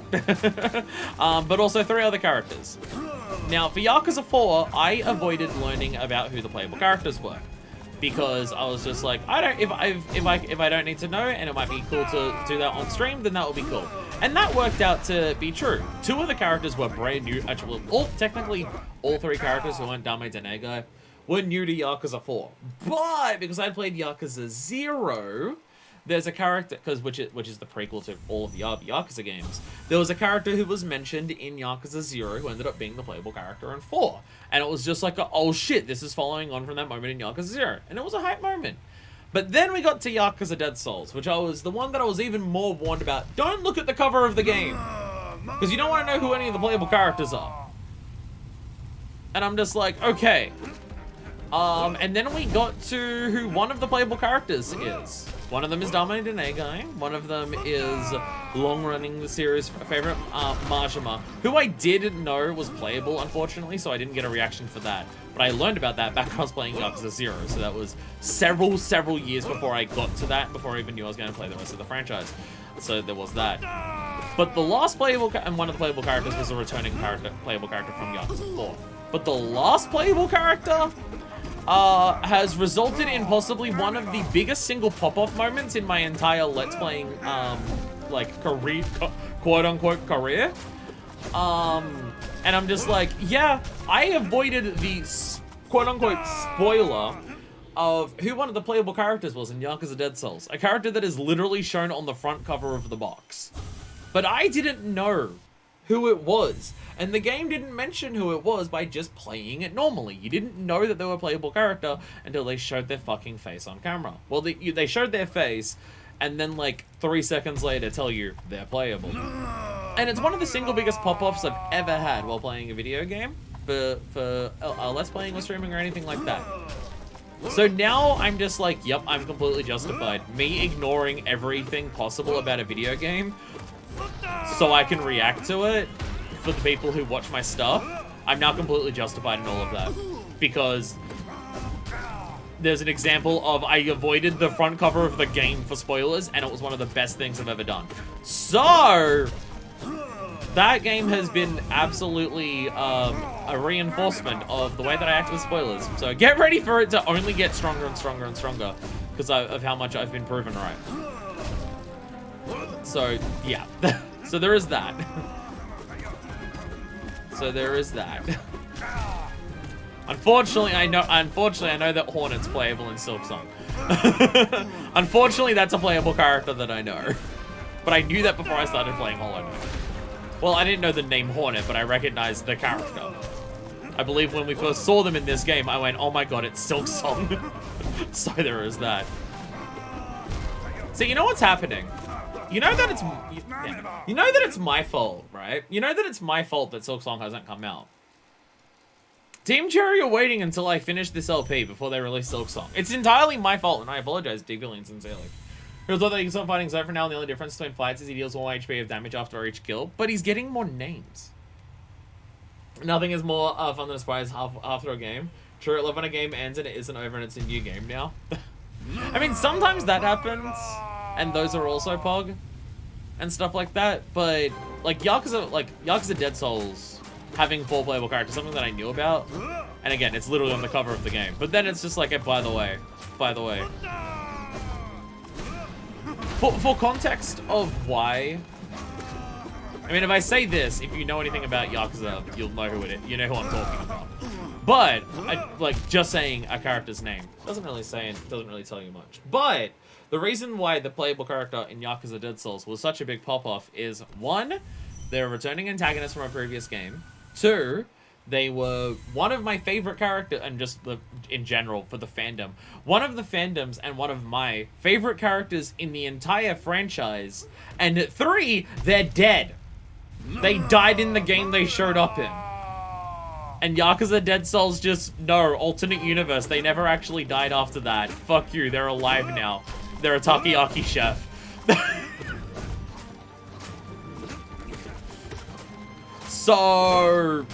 but also 3 other characters. Now, for Yakuza 4, I avoided learning about who the playable characters were, because I was just like, if I don't need to know, and it might be cool to do that on stream, then that will be cool. And that worked out to be true. 2 of the characters were brand new. Actually, technically, all 3 characters who weren't Dame Denegai were new to Yakuza 4. But because I played Yakuza 0, there's a character, which is the prequel to all of the Yakuza games. There was a character who was mentioned in Yakuza 0 who ended up being the playable character in 4. And it was just like, oh shit, this is following on from that moment in Yakuza 0. And it was a hype moment. But then we got to Yakuza Dead Souls, which was the one that I was even more warned about. Don't look at the cover of the game, because you don't want to know who any of the playable characters are. And I'm just like, okay. And then we got to who one of the playable characters is. One of them is Dame Denegai. One of them is long-running series favorite, Majima, who I didn't know was playable, unfortunately, so I didn't get a reaction for that. But I learned about that back when I was playing Yakuza 0, so that was several years before I got to that, before I even knew I was going to play the rest of the franchise. So there was that. But the last playable, and one of the playable characters was a returning playable character from Yakuza 4. But the last playable character has resulted in possibly one of the biggest single pop-off moments in my entire Let's Playing, like, career, quote-unquote career. And I'm just like, yeah, I avoided the quote-unquote spoiler of who one of the playable characters was in Yakuza Dead Souls. A character that is literally shown on the front cover of the box. But I didn't know who it was. And the game didn't mention who it was by just playing it normally. You didn't know that they were a playable character until they showed their fucking face on camera. Well, they showed their face, and then like 3 seconds later tell you they're playable. And it's one of the single biggest pop-offs I've ever had while playing a video game for Let's Playing or streaming or anything like that. So now I'm just like, yep, I'm completely justified. Me ignoring everything possible about a video game so I can react to it for the people who watch my stuff. I'm now completely justified in all of that. Because there's an example of I avoided the front cover of the game for spoilers, and it was one of the best things I've ever done. So that game has been absolutely a reinforcement of the way that I act with spoilers. So get ready for it to only get stronger and stronger and stronger because of how much I've been proven right. So, yeah. So there is that. So there is that. Unfortunately, I know that Hornet's playable in Silksong. Unfortunately, that's a playable character that I know. But I knew that before I started playing Hollow Knight. Well, I didn't know the name Hornet, but I recognized the character. I believe when we first saw them in this game, I went, oh my god, it's Silksong. So there is that. So you know what's happening? You know that it's my fault, right? You know that it's my fault that Silksong hasn't come out. Team Cherry are waiting until I finish this LP before they release Silksong. It's entirely my fault, and I apologize deeply and sincerely. He was thought that he can stop fighting so for now, and the only difference between fights is he deals more HP of damage after each kill, but he's getting more names. Nothing is more fun than a surprise after a game. True, I love when a game ends and it isn't over and it's a new game now. I mean, sometimes that happens, and those are also Pog, and stuff like that, but, like, Yakuza Dead Souls having 4 playable characters, something that I knew about, and again, it's literally on the cover of the game, but then it's just like, by the way, for context of why, I mean, if I say this, if you know anything about Yakuza, you'll know who it is, you know who I'm talking about. But, like, just saying a character's name doesn't really tell you much. But the reason why the playable character in Yakuza Dead Souls was such a big pop-off is, 1, they're a returning antagonist from a previous game. 2, they were one of my favorite characters, and just in general for the fandom, one of the fandoms and one of my favorite characters in the entire franchise. And 3, they're dead. They died in the game they showed up in. And Yakuza Dead Souls just, no, alternate universe. They never actually died after that. Fuck you, they're alive now. They're a takoyaki chef. So,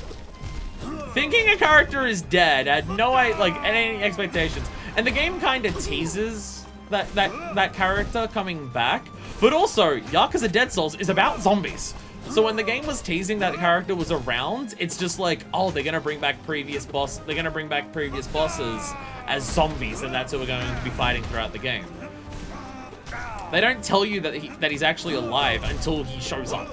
thinking a character is dead, I had no any expectations. And the game kind of teases that character coming back. But also, Yakuza Dead Souls is about zombies. So when the game was teasing that character was around, it's just like, oh, they're gonna bring back previous bosses as zombies, and that's who we're going to be fighting throughout the game. They don't tell you that he's actually alive until he shows up.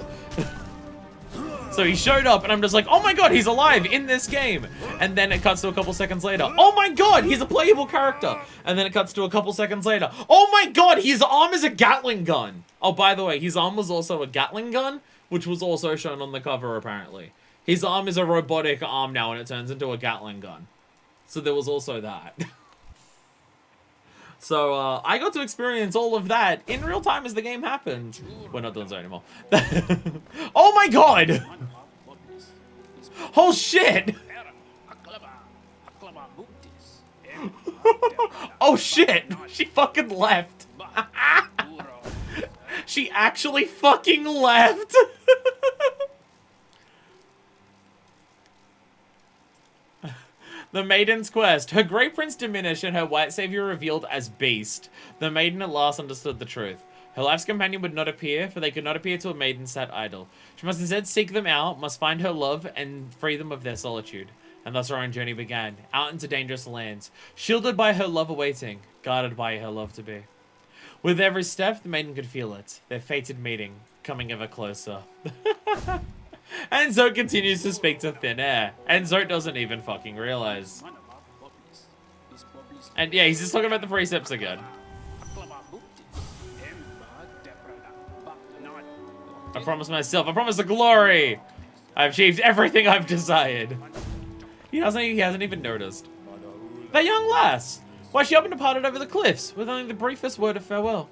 So he showed up, and I'm just like, oh my god, he's alive in this game! And then it cuts to a couple seconds later, oh my god, he's a playable character! And then it cuts to a couple seconds later, oh my god, his arm is a Gatling gun! Oh, by the way, his arm was also a Gatling gun, which was also shown on the cover, apparently. His arm is a robotic arm now, and it turns into a Gatling gun. So there was also that. So, I got to experience all of that in real time as the game happened. We're not doing so anymore. Oh my god! Oh shit! Oh shit! She fucking left! She actually fucking left! The Maiden's Quest. Her great prince diminished and her white savior revealed as Beast. The maiden at last understood the truth. Her life's companion would not appear, for they could not appear to a maiden sat idle. She must instead seek them out, must find her love, and free them of their solitude. And thus our own journey began, out into dangerous lands, shielded by her love awaiting, guarded by her love to be. With every step, the maiden could feel it, their fated meeting, coming ever closer. And Zote continues to speak to thin air, and Zote doesn't even fucking realize. And yeah, he's just talking about the precepts again. I promise myself, I promise the glory! I've achieved everything I've desired. He hasn't even noticed. That young lass! Why, she up and departed over the cliffs, with only the briefest word of farewell.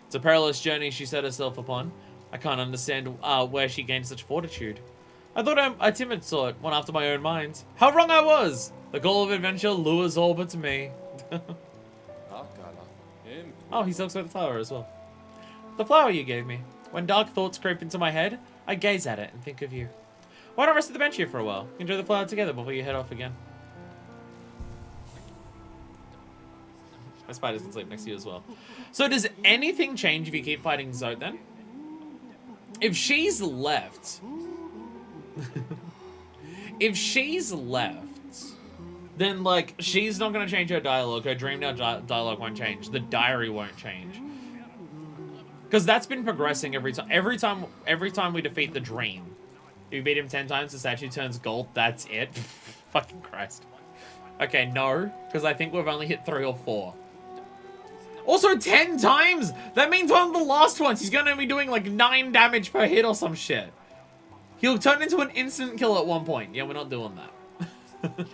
It's a perilous journey she set herself upon. I can't understand where she gained such fortitude. I thought I'm a timid sort, one after my own mind. How wrong I was! The goal of adventure lures all but me. Oh, he talks about the flower as well. The flower you gave me. When dark thoughts creep into my head, I gaze at it and think of you. Why not rest at the bench here for a while? Enjoy the flower together before you head off again. My spiders can sleep next to you as well. So does anything change if you keep fighting Zote then? If she's left... if she's left, then, like, she's not going to change her dialogue. Her dream now dialogue won't change. The diary won't change. Because that's been progressing every time. Every time we defeat the dream. If you beat him 10 times, the statue turns gold. That's it. Fucking Christ. Okay, no. Because I think we've only hit 3 or 4. Also, 10 times? That means one of the last ones. He's going to be doing, like, 9 damage per hit or some shit. He'll turn into an instant kill at one point. Yeah, we're not doing that.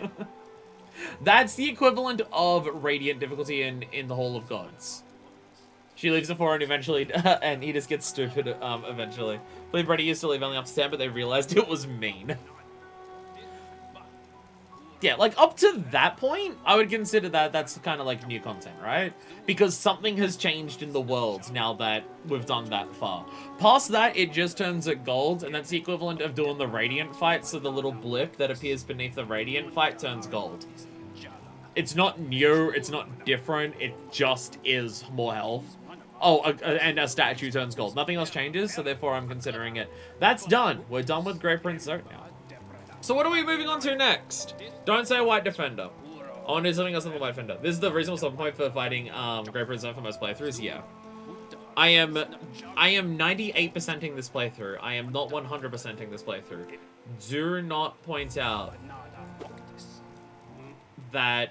That's the equivalent of Radiant difficulty in the Hall of Gods. She leaves the 4 and eventually, and he just gets stupid eventually. I believe Brady used to leave only up to 10, but they realized it was mean. Yeah, like up to that point, I would consider that's kind of like new content, right? Because something has changed in the world now that we've done that far. Past that, it just turns at gold, and that's the equivalent of doing the Radiant fight, so the little blip that appears beneath the Radiant fight turns gold. It's not new, it's not different, it just is more health. Oh, and a statue turns gold. Nothing else changes, so therefore I'm considering it. That's done. We're done with Great Prince Zote now. So what are we moving on to next? Don't say White Defender. I want to do something else on the White Defender. This is the reasonable stop point for fighting Great Prince Zote for most playthroughs, yeah. I am 98%ing this playthrough. I am not 100%ing this playthrough. Do not point out that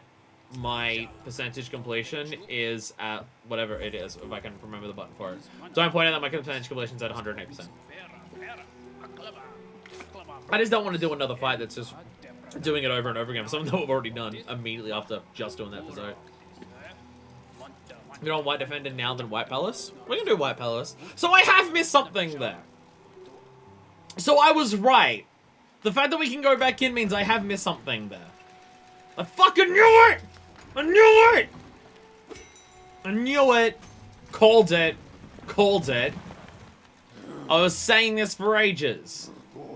my percentage completion is at whatever it is, if I can remember the button for it. Don't point out that my percentage completion is at 108%. I just don't want to do another fight that's just doing it over and over again for something that we've already done immediately after just doing that for Zote. You know, White Defender now than White Palace? We can do White Palace. So I have missed something there. So I was right. The fact that we can go back in means I have missed something there. I fucking knew it! I knew it! I knew it. Called it. Called it. I was saying this for ages.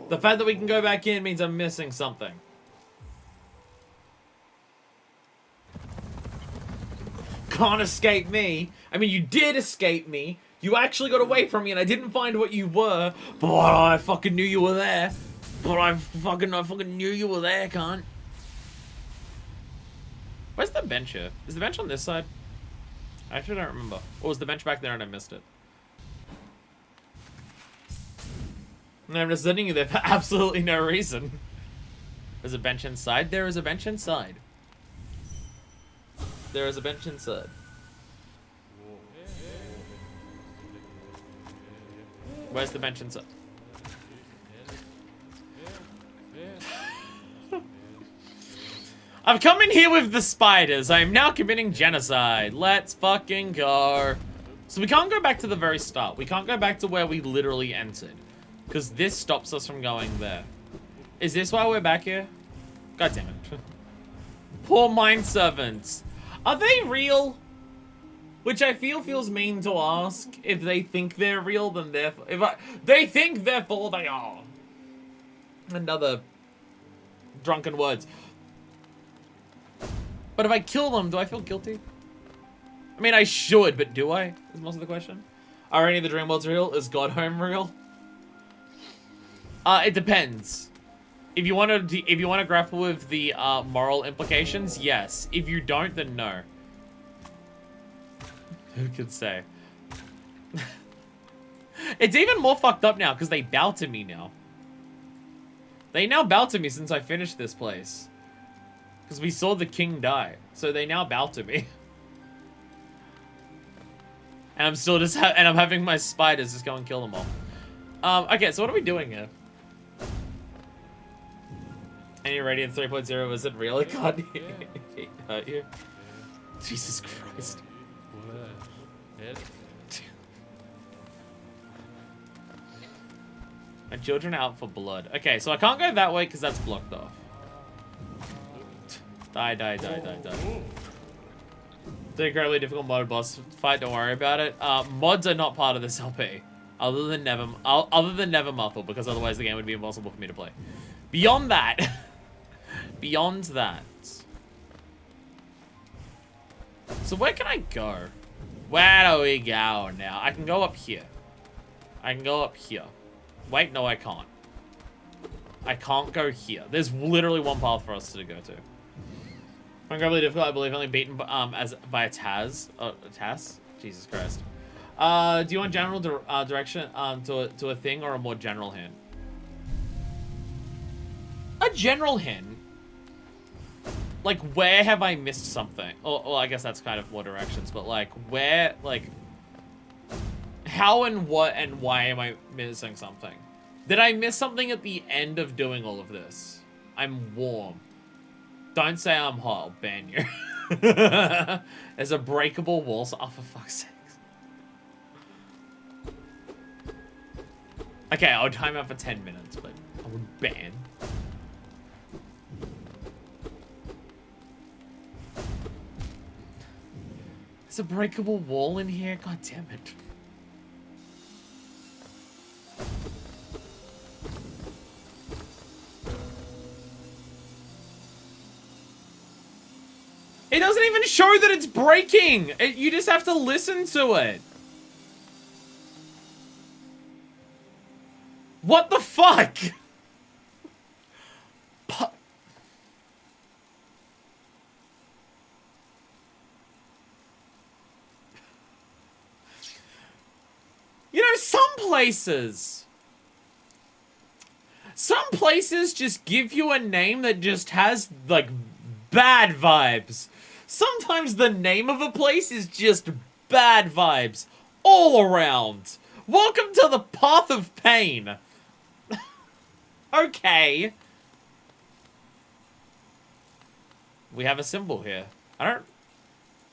The fact that we can go back in means I'm missing something. Can't escape me. I mean, you did escape me. You actually got away from me and I didn't find what you were. But I fucking knew you were there. But I fucking knew you were there, cunt. Where's the bench here? Is the bench on this side? I actually don't remember. Or was the bench back there and I missed it? And I'm just sitting there for absolutely no reason. There's a bench inside. There is a bench inside. There is a bench inside. Where's the bench inside? I've come in here with the spiders. I am now committing genocide. Let's fucking go. So we can't go back to the very start. We can't go back to where we literally entered. Because this stops us from going there. Is this why we're back here? God damn it. Poor mind servants. Are they real? Which I feel feels mean to ask. If they think they're real, then therefore... They think, therefore they are. Another drunken words. But if I kill them, do I feel guilty? I mean, I should, but do I? Is most of the question. Are any of the dream worlds real? Is Godhome real? It depends. If you want to grapple with the moral implications, yes. If you don't, then no. Who could say? It's even more fucked up now because they bow to me now. They now bow to me since I finished this place. Because we saw the king die. So they now bow to me. And I'm still just and I'm having my spiders just go and kill them all. Okay, so what are we doing here? Any Radiant 3.0 was it real? It can't hurt you. Jesus Christ. My children are out for blood. Okay, so I can't go that way because that's blocked off. Die. It's an incredibly difficult mod boss fight, don't worry about it. Mods are not part of this LP. Other than Nevermuffle, because otherwise the game would be impossible for me to play. Beyond that. Beyond that. So where can I go? Where do we go now? I can go up here. I can go up here. Wait, no I can't. I can't go here. There's literally one path for us to go to. Incredibly difficult, I believe, only beaten by a Taz. Taz? Jesus Christ. Do you want general direction to a thing or a more general hint? A general hint? Like, where have I missed something? Well, I guess that's kind of more directions, but like, where, like, how and what and why am I missing something? Did I miss something at the end of doing all of this? I'm warm. Don't say I'm hot, I'll ban you. There's a breakable wall, so, oh, for fuck's sake. Okay, I'll time out for 10 minutes, but I would ban. There's a breakable wall in here? God damn it. It doesn't even show that it's breaking! You just have to listen to it. What the fuck? You know, some places just give you a name that just has, like, bad vibes. Sometimes the name of a place is just bad vibes all around. Welcome to the Path of Pain. Okay. We have a symbol here. I don't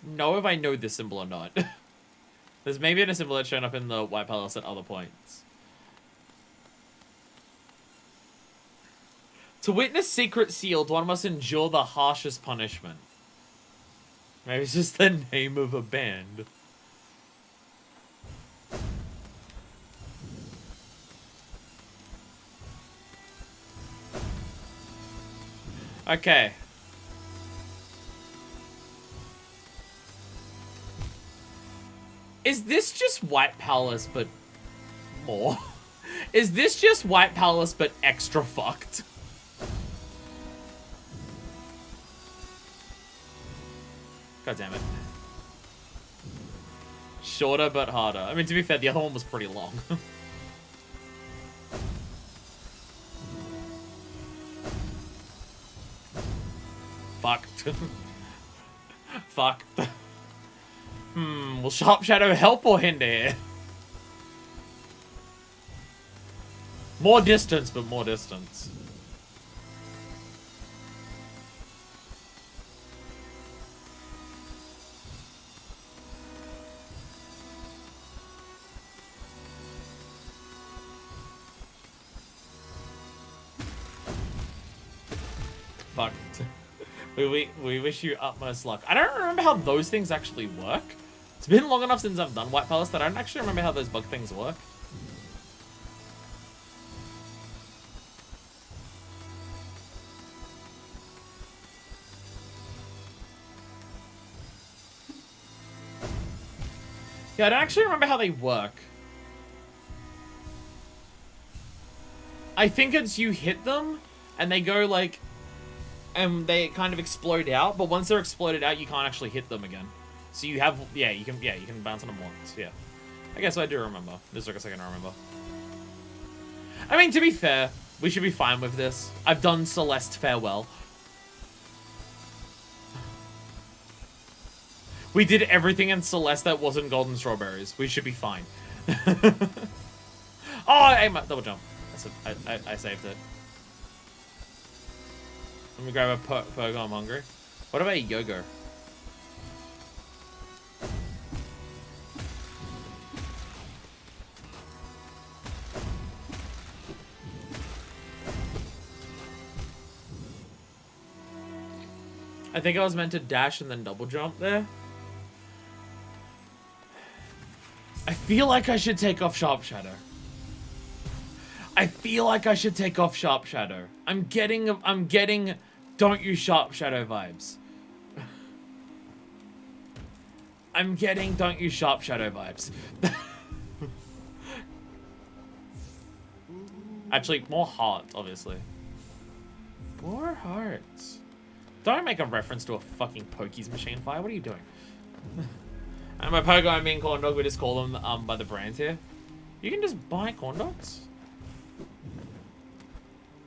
know if I know this symbol or not. There's maybe a symbol that's shown up in the White Palace at other points. To witness secret sealed, one must endure the harshest punishment. Maybe it's just the name of a band. Okay. Is this just White Palace, but more? Is this just White Palace, but extra fucked? God damn it. Shorter, but harder. I mean, to be fair, the other one was pretty long. Fucked. Fucked. Will Sharp Shadow help or hinder here? More distance, but more distance. Fuck. We wish you utmost luck. I don't remember how those things actually work. It's been long enough since I've done White Palace that I don't actually remember how those bug things work. Yeah, I don't actually remember how they work. I think it's you hit them, and they go like... and they kind of explode out, but once they're exploded out, you can't actually hit them again. So you have, you can bounce on them once, yeah. I guess I do remember. This took a second to remember. I mean, to be fair, we should be fine with this. I've done Celeste Farewell. We did everything in Celeste that wasn't Golden Strawberries. We should be fine. Oh, I double jump. I saved it. Let me grab a pogo, I'm hungry. What about a yoga? I think I was meant to dash and then double jump there. I feel like I should take off Sharp Shadow. I feel like I should take off Sharp Shadow. I'm getting don't use Sharp Shadow vibes. I'm getting don't use Sharp Shadow vibes. Actually, more hearts, obviously. More hearts. Don't make a reference to a fucking Pokies machine fire. What are you doing? And by Pogo, I mean corn dog. We just call them by the brand here. You can just buy corn dogs.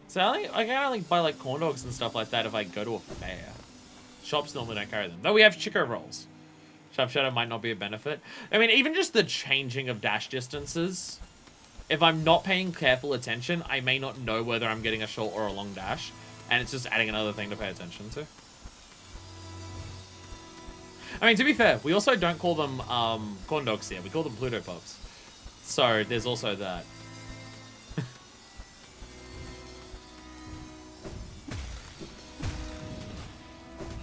So I can only buy like corn dogs and stuff like that if I go to a fair. Shops normally don't carry them. Though we have Chico rolls. Sharp Shadow might not be a benefit. I mean, even just the changing of dash distances. If I'm not paying careful attention, I may not know whether I'm getting a short or a long dash. And it's just adding another thing to pay attention to. I mean, to be fair, we also don't call them corn dogs here. We call them Pluto Pops. So, there's also that.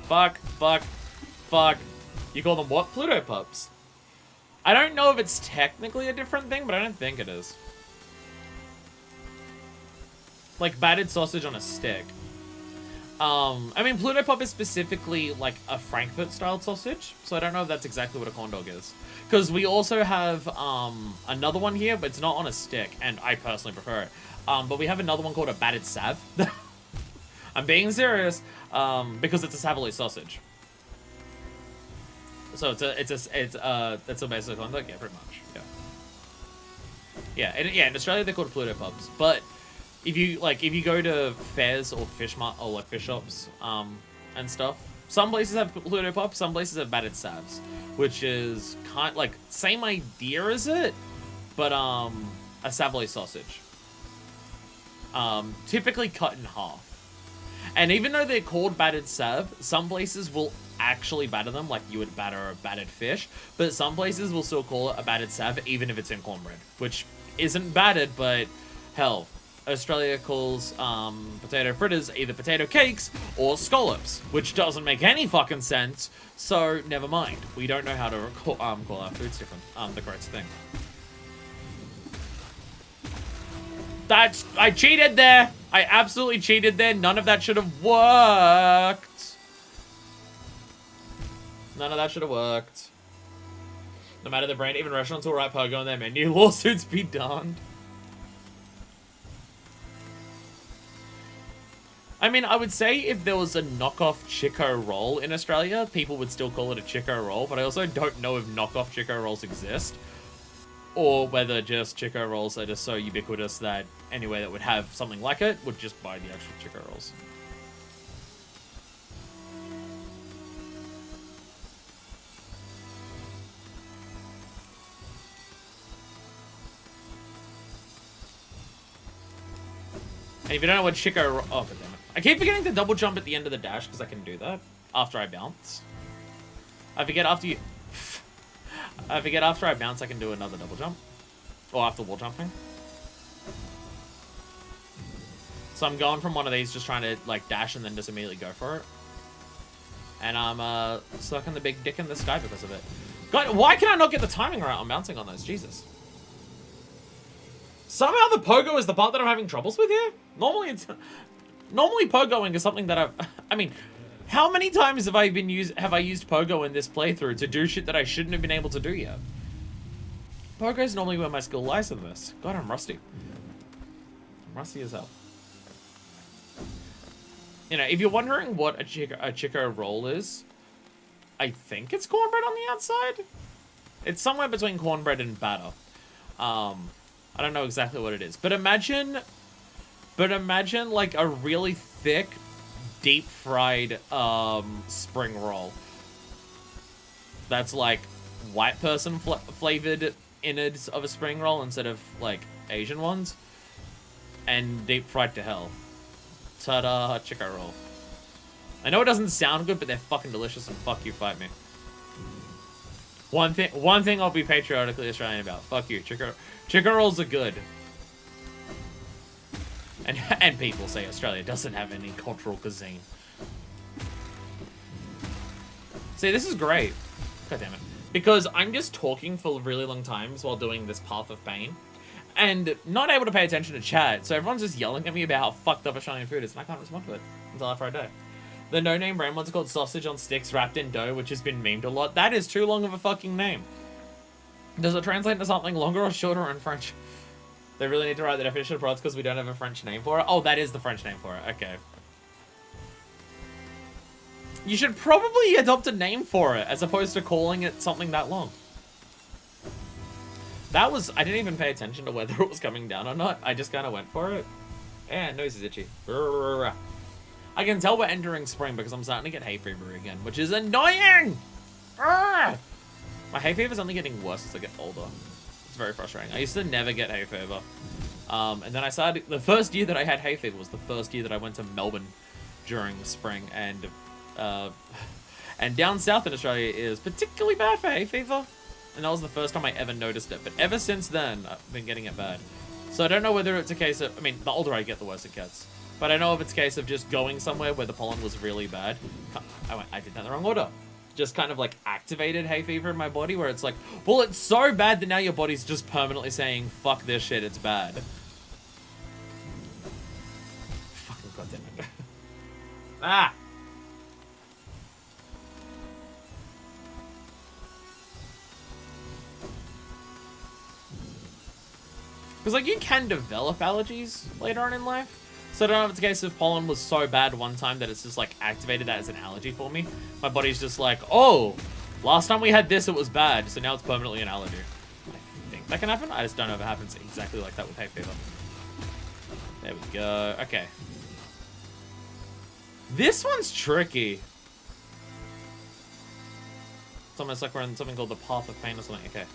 Fuck. You call them what? Pluto Pups. I don't know if it's technically a different thing, but I don't think it is. Like battered sausage on a stick. I mean, Pluto Pop is specifically like a Frankfurt-style sausage, so I don't know if that's exactly what a corn dog is. Because we also have another one here, but it's not on a stick, and I personally prefer it. But we have another one called a battered sav. I'm being serious, because it's a Savoy sausage. So that's a basic corn dog, yeah, pretty much, yeah. In Australia they're called Pluto Pops, but if you go to fairs or fish shops, and stuff, some places have Pluto Pops, some places have battered savs, which is like same idea as it, but a Savoy sausage, typically cut in half. And even though they're called battered sav, some places will actually batter them like you would batter a battered fish, but some places will still call it a battered sav even if it's in cornbread, which isn't battered, but hell, Australia calls potato fritters either potato cakes or scallops, which doesn't make any fucking sense, so never mind. We don't know how to call our foods different, the correct thing. I cheated there! I absolutely cheated there. None of that should have worked. None of that should have worked. No matter the brand, even restaurants will write Pogo on their menu. Lawsuits be darned. I mean, I would say if there was a knockoff Chico roll in Australia, people would still call it a Chico roll, but I also don't know if knockoff Chico rolls exist, or whether just Chico rolls are just so ubiquitous that anywhere that would have something like it would just buy the actual Chico rolls. And if you don't know what Chico... Oh, god damn it. I keep forgetting to double jump at the end of the dash, because I can do that after I bounce. I forget after I bounce I can do another double jump. Or after wall jumping. So I'm going from one of these, just trying to, like, dash and then just immediately go for it. And I'm, sucking the big dick in the sky because of it. God, why can I not get the timing right on bouncing on those? Jesus. Somehow the pogo is the part that I'm having troubles with here? Normally pogoing is something that I mean, how many times have I used pogo in this playthrough to do shit that I shouldn't have been able to do yet? Pogo is normally where my skill lies in this. God, I'm rusty. I'm rusty as hell. You know, if you're wondering what a Chico roll is, I think it's cornbread on the outside. It's somewhere between cornbread and batter. I don't know exactly what it is, but imagine like a really thick, deep fried spring roll. That's like white person flavored innards of a spring roll instead of like Asian ones, and deep fried to hell. Ta-da, Chico roll. I know it doesn't sound good, but they're fucking delicious, and fuck you, fight me. One thing I'll be patriotically Australian about. Fuck you, chicken rolls are good. And people say Australia doesn't have any cultural cuisine. See, this is great. God damn it. Because I'm just talking for really long times while doing this Path of Pain. And not able to pay attention to chat. So everyone's just yelling at me about how fucked up Australian food is. And I can't respond to it until after I die. The no-name brand one's called sausage on sticks wrapped in dough, which has been memed a lot. That is too long of a fucking name. Does it translate into something longer or shorter in French? They really need to write the definition of products because we don't have a French name for it. Oh, that is the French name for it. Okay. You should probably adopt a name for it, as opposed to calling it something that long. That was... I didn't even pay attention to whether it was coming down or not. I just kind of went for it. And nose is itchy. I can tell we're entering spring because I'm starting to get hay fever again, which is annoying! My hay fever is only getting worse as I get older. It's very frustrating. I used to never get hay fever. And then I started... The first year that I had hay fever was the first year that I went to Melbourne during the spring, and down south in Australia is particularly bad for hay fever. And that was the first time I ever noticed it. But ever since then, I've been getting it bad. So I don't know whether it's a case of... I mean, the older I get, the worse it gets. But I know if it's a case of just going somewhere where the pollen was really bad. I did that in the wrong order. Just kind of like activated hay fever in my body where it's like, well, it's so bad that now your body's just permanently saying, fuck this shit, it's bad. Fucking goddammit. Ah! Because, like, you can develop allergies later on in life. So I don't know if it's a case of pollen was so bad one time that it's just, like, activated that as an allergy for me. My body's just like, oh, last time we had this, it was bad, so now it's permanently an allergy. I think that can happen. I just don't know if it happens exactly like that with hay fever. There we go. Okay. This one's tricky. It's almost like we're in something called the Path of Pain or something. Okay.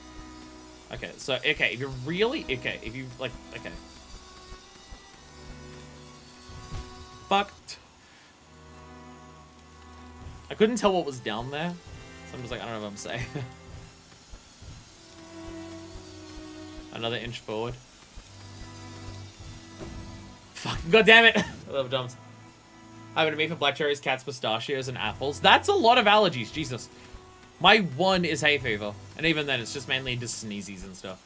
Okay, so, okay, if you're really... Okay, if you, like... Okay. Fuck. I couldn't tell what was down there. So I'm just like, I don't know what I'm saying. Another inch forward. Fuck. God damn it. I love jumps. Having to be for black cherries, cats, pistachios, and apples. That's a lot of allergies. Jesus. My one is hay fever. And even then, it's just mainly just sneezes and stuff.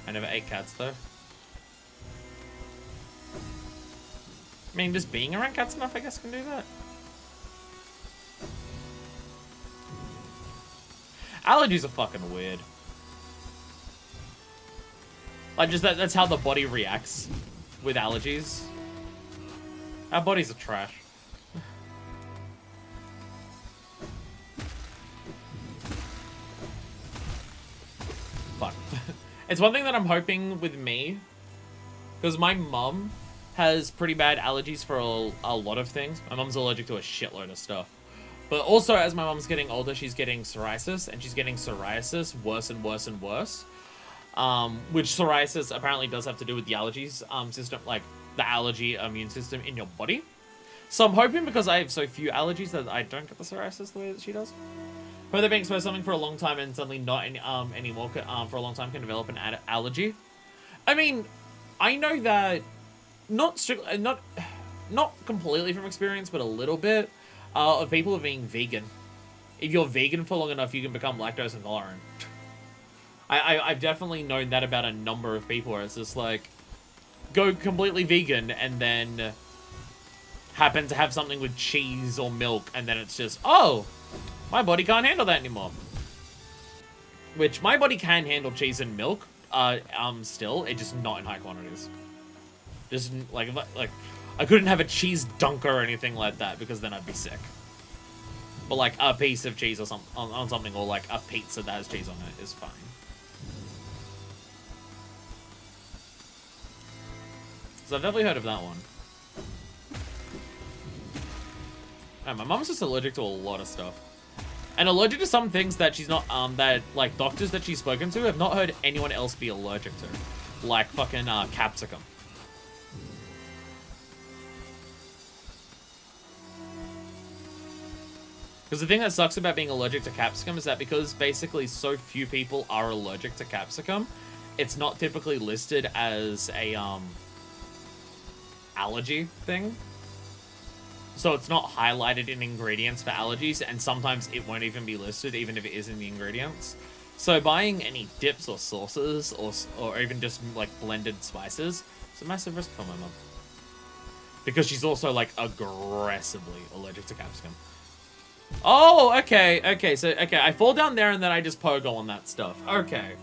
I never ate cats, though. I mean, just being around cats enough, I guess, can do that. Allergies are fucking weird. Like, just that's how the body reacts with allergies. Our bodies are trash. Fuck. It's one thing that I'm hoping with me, because my mum has pretty bad allergies for a lot of things. My mum's allergic to a shitload of stuff. But also, as my mum's getting older, she's getting psoriasis, and she's getting psoriasis worse and worse and worse. Which psoriasis apparently does have to do with the allergies system, like the allergy immune system in your body. So I'm hoping, because I have so few allergies, that I don't get the psoriasis the way that she does. Whether being exposed to something for a long time and suddenly not anymore for a long time can develop an allergy. I mean, I know that not completely from experience, but a little bit of people of being vegan. If you're vegan for long enough, you can become lactose intolerant. I've definitely known that about a number of people where it's just like, go completely vegan and then happen to have something with cheese or milk, and then it's just, oh, my body can't handle that anymore. Which, my body can handle cheese and milk, still, it's just not in high quantities. Just, like, I couldn't have a cheese dunker or anything like that, because then I'd be sick. But, like, a piece of cheese or on something, or, like, a pizza that has cheese on it is fine. So I've definitely heard of that one. Man, my mom's just allergic to a lot of stuff. And allergic to some things that she's not, that, like, doctors that she's spoken to have not heard anyone else be allergic to. Like, fucking, capsicum. Because the thing that sucks about being allergic to capsicum is that because basically so few people are allergic to capsicum, it's not typically listed as a allergy thing. So it's not highlighted in ingredients for allergies, and sometimes it won't even be listed even if it is in the ingredients. So buying any dips or sauces or even just like blended spices is a massive risk for my mum. Because she's also like aggressively allergic to capsicum. Oh, okay, so, I fall down there and then I just pogo on that stuff. Okay.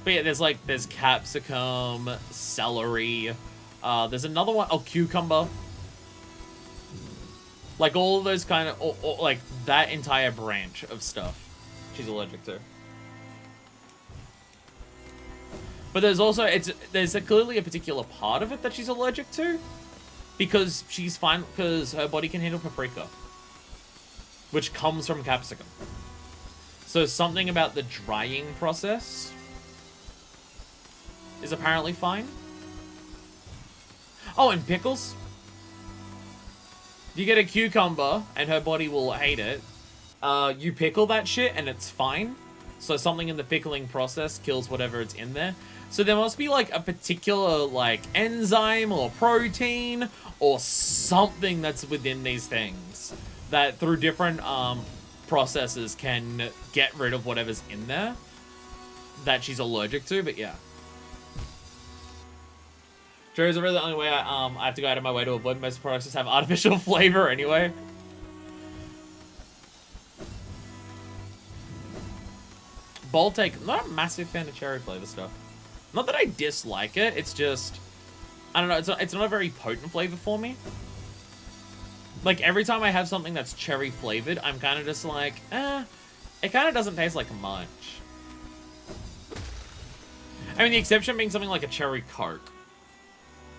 But yeah, there's capsicum, celery, there's another one, cucumber. Like, all of those kind of, like, that entire branch of stuff she's allergic to. But there's also, there's clearly a particular part of it that she's allergic to. Because she's fine, because her body can handle paprika. Which comes from capsicum. So something about the drying process is apparently fine. Oh, and pickles. You get a cucumber, and her body will hate it. You pickle that shit, and it's fine. So something in the pickling process kills whatever it's in there. So there must be, like, a particular, like, enzyme or protein or something that's within these things that through different processes can get rid of whatever's in there that she's allergic to, but yeah. Cherries are really the only way I have to go out of my way to avoid. Most products just have artificial flavor anyway. Baltic, not a massive fan of cherry flavor stuff. Not that I dislike it, it's just, I don't know, it's not a very potent flavor for me. Like, every time I have something that's cherry flavored, I'm kind of just like, it kind of doesn't taste like much. I mean, the exception being something like a cherry Coke.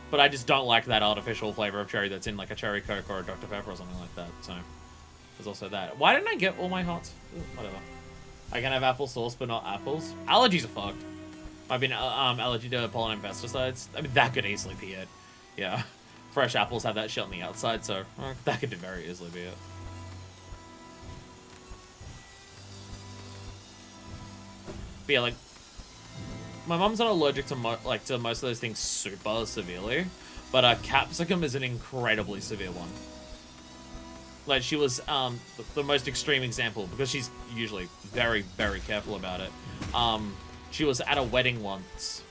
But I just don't like that artificial flavor of cherry that's in, like, a cherry Coke or a Dr. Pepper or something like that, so there's also that. Why didn't I get all my hots? Whatever. I can have applesauce, but not apples. Allergies are fucked. I've been allergic to pollen and pesticides. I mean, that could easily be it. Yeah. Fresh apples have that shit on the outside, so that could very easily be it. But yeah, like, my mom's not allergic to most of those things super severely, but capsicum is an incredibly severe one. Like, she was the most extreme example, because she's usually very, very careful about it. She was at a wedding once,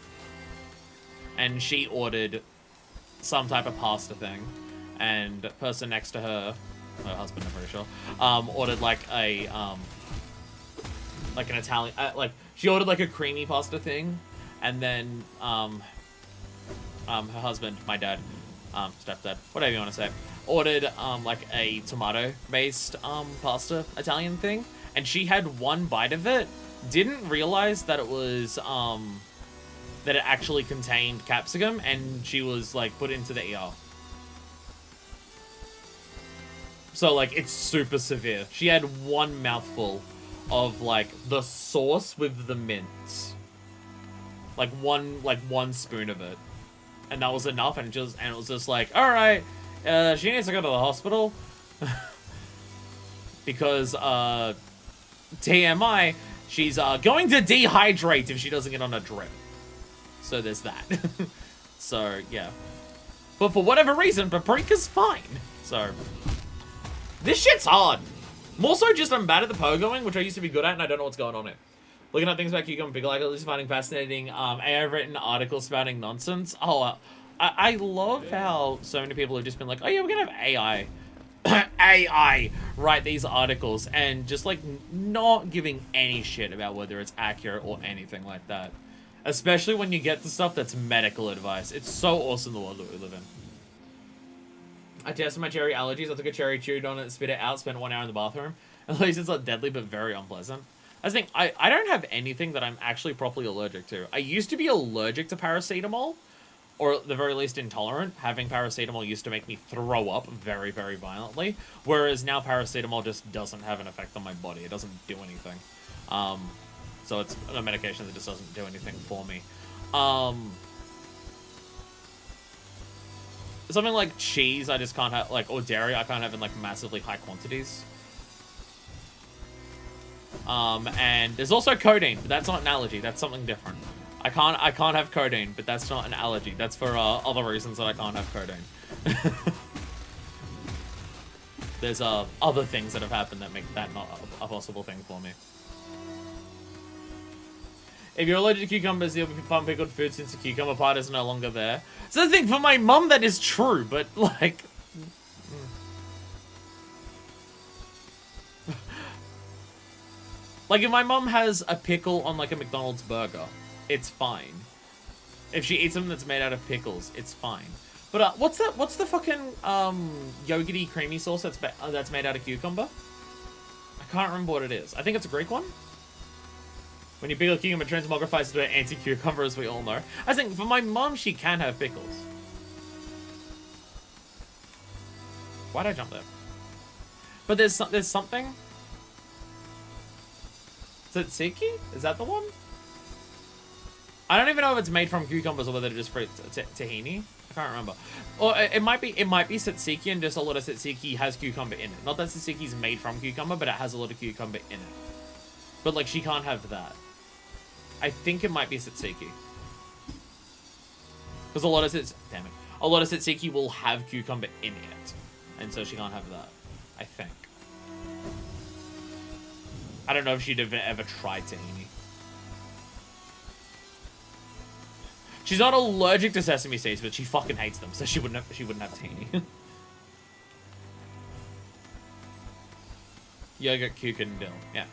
and she ordered some type of pasta thing, and the person next to her, her husband, I'm pretty sure, ordered like a, like an Italian, she ordered like a creamy pasta thing, and then, her husband, my dad, stepdad, whatever you want to say, ordered, like a tomato-based, pasta Italian thing, and she had one bite of it, didn't realize that it was, that it actually contained capsicum, and she was, like, put into the ER. So, like, it's super severe. She had one mouthful of, like, the sauce with the mince. Like, one spoon of it. And that was enough, and it was just like, alright, she needs to go to the hospital. Because, TMI, she's, going to dehydrate if she doesn't get on a drip. So there's that. So, yeah. But for whatever reason, paprika's fine. So, this shit's hard. More so just I'm bad at the pogoing, which I used to be good at, and I don't know what's going on here. Looking at things about cucumber pickle, like at least finding fascinating AI-written articles spouting nonsense. Oh, I love how so many people have just been like, oh yeah, we're gonna have AI. AI write these articles, and just like not giving any shit about whether it's accurate or anything like that. Especially when you get to stuff that's medical advice. It's so awesome the world that we live in. I tested my cherry allergies. I took a cherry, chewed on it, spit it out, spent 1 hour in the bathroom. At least it's not deadly, but very unpleasant. I think I don't have anything that I'm actually properly allergic to. I used to be allergic to paracetamol, or at the very least intolerant. Having paracetamol used to make me throw up very, very violently, whereas now paracetamol just doesn't have an effect on my body. It doesn't do anything. So it's a medication that just doesn't do anything for me. something like cheese, I just can't have, like, or dairy, I can't have in, like, massively high quantities. And there's also codeine, but that's not an allergy. That's something different. I can't have codeine, but that's not an allergy. That's for other reasons that I can't have codeine. There's other things that have happened that make that not a possible thing for me. If you're allergic to cucumbers, you'll find pickled food since the cucumber part is no longer there. So the thing, for my mum, that is true, but like... Like, if my mum has a pickle on, like, a McDonald's burger, it's fine. If she eats something that's made out of pickles, it's fine. But, what's the fucking, yogurty creamy sauce that's made out of cucumber? I can't remember what it is. I think it's a Greek one. When you pickle a cucumber, it transmogrifies into an anti-cucumber, as we all know. I think, for my mum, she can have pickles. Why'd I jump there? But there's something... Tzatziki? Is that the one? I don't even know if it's made from cucumbers or whether it's just for tahini. I can't remember. Or it might be tzatziki, and just a lot of tzatziki has cucumber in it. Not that tzatziki's made from cucumber, but it has a lot of cucumber in it. But like, she can't have that. I think it might be tzatziki. Because a lot of tzatziki will have cucumber in it, and so she can't have that. I think. I don't know if she'd have ever tried tahini. She's not allergic to sesame seeds, but she fucking hates them, so she wouldn't have tahini. Yogurt, cucumber, and dill. Yeah.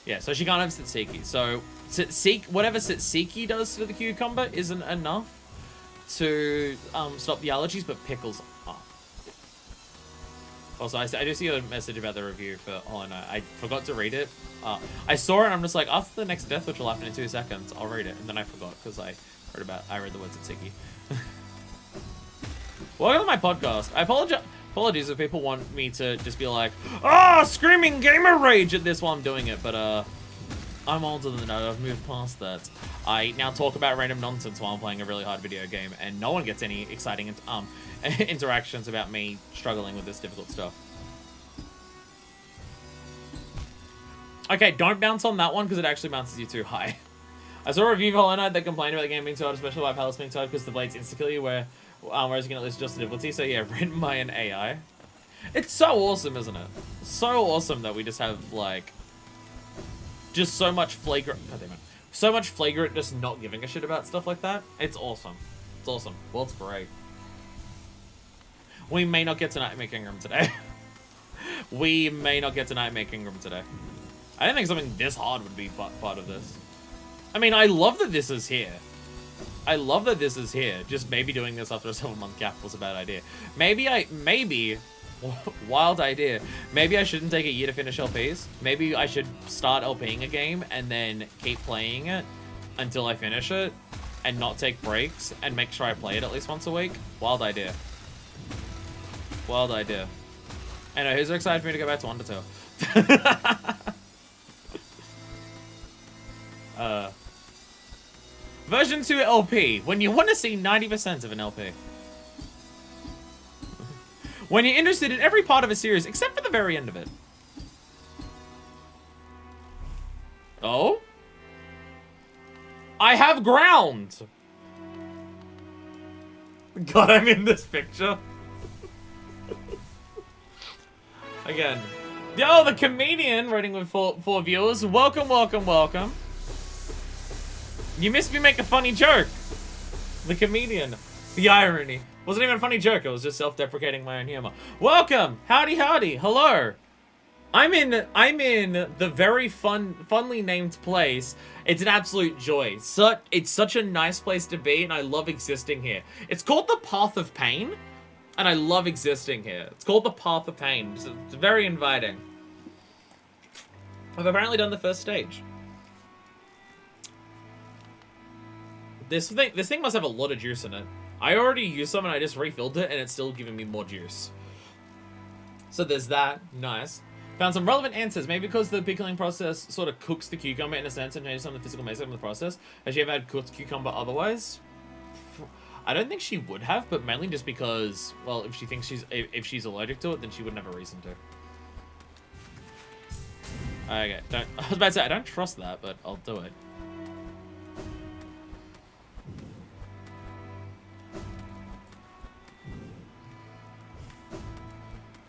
Yeah, so she can't have tzatziki. So whatever tzatziki does to the cucumber isn't enough to stop the allergies, but pickles are. Also, I do see a message about the review for Hollow Knight. I forgot to read it. I saw it and I'm just like, after the next death, which will happen in 2 seconds, I'll read it. And then I forgot because I read the words tzatziki. Welcome to my podcast. I apologies if people want me to just be like, screaming gamer rage at this while I'm doing it, but I'm older than that. I've moved past that. I now talk about random nonsense while I'm playing a really hard video game, and no one gets any exciting interactions about me struggling with this difficult stuff. Okay, don't bounce on that one because it actually bounces you too high. I saw a review of Hollow Knight that complained about the game being too hard, especially by palace being too hard because the blades insta-kill you, whereas you can at least adjust the difficulty. So yeah, written by an AI. It's so awesome, isn't it? So awesome that we just have, like, just so much flagrant... God damn it. So much flagrant just not giving a shit about stuff like that. It's awesome. It's awesome. Well, it's great. We may not get to Nightmare Kingdom today. We may not get to Nightmare Kingdom today. I didn't think something this hard would be part of this. I mean, I love that this is here. I love that this is here. Just maybe doing this after a 7-month gap was a bad idea. Maybe, wild idea. Maybe I shouldn't take a year to finish LPs. Maybe I should start LPing a game and then keep playing it until I finish it and not take breaks and make sure I play it at least once a week. Wild idea. Wild idea. Anyway, who's excited for me to go back to Undertale? Version 2 LP. When you want to see 90% of an LP. When you're interested in every part of a series, except for the very end of it. Oh? I have ground! God, I'm in this picture. Again. Yo, the comedian, writing with four viewers. Welcome, welcome, welcome. You missed me make a funny joke. The comedian. The irony. Wasn't even a funny joke. It was just self-deprecating my own humor. Welcome. Howdy, howdy. Hello. I'm in the very funly named place. It's an absolute joy. It's such a nice place to be, and I love existing here. It's called the Path of Pain, and I love existing here. It's called the Path of Pain. It's very inviting. I've apparently done the first stage. This thing must have a lot of juice in it. I already used some and I just refilled it and it's still giving me more juice. So there's that. Nice. Found some relevant answers. Maybe because the pickling process sort of cooks the cucumber in a sense and changes some of the physical makeup of the process. Has you ever had cooked cucumber otherwise? I don't think she would have, but mainly just because, well, if she thinks if she's allergic to it, then she wouldn't have a reason to. Okay, I was about to say, I don't trust that, but I'll do it.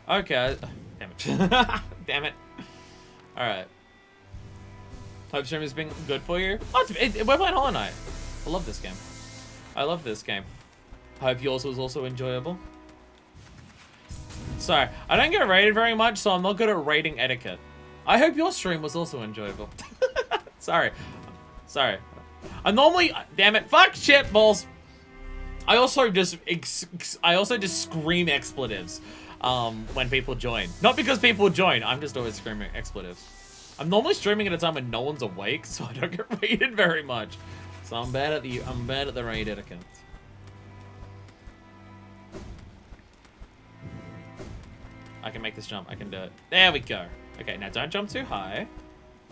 Okay. Damn it. Damn it. Alright. Hope stream has been good for you. Oh, we're playing Hollow Knight. I love this game. I love this game. Hope yours was also enjoyable. Sorry, I don't get rated very much, so I'm not good at rating etiquette. I hope your stream was also enjoyable. Sorry. Sorry. I normally... Damn it. Fuck shit balls. I also just scream expletives when people join. Not because people join. I'm just always screaming expletives. I'm normally streaming at a time when no one's awake, so I don't get rated very much. So I'm bad at the raid etiquette. I can make this jump. I can do it. There we go. Okay, now don't jump too high.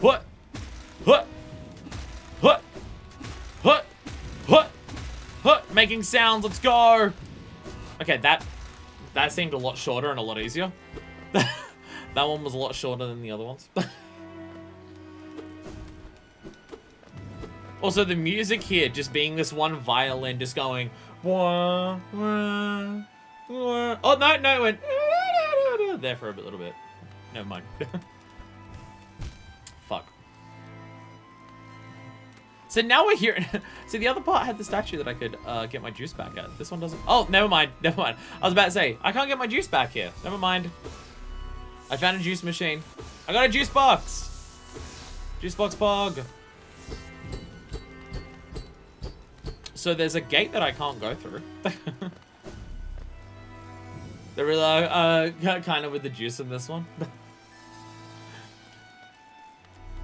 What? What? What? What? What? What? Making sounds. Let's go. Okay, that seemed a lot shorter and a lot easier. That one was a lot shorter than the other ones. Also, the music here just being this one violin just going. Wah, wah, wah. Oh no, it went there for a little bit. Never mind. Fuck. So now we're here. So the other part had the statue that I could get my juice back at. This one doesn't. Oh, never mind. Never mind. I was about to say, I can't get my juice back here. Never mind. I found a juice machine. I got a juice box. Juice box pog. So there's a gate that I can't go through. They're really kind of with the juice in this one.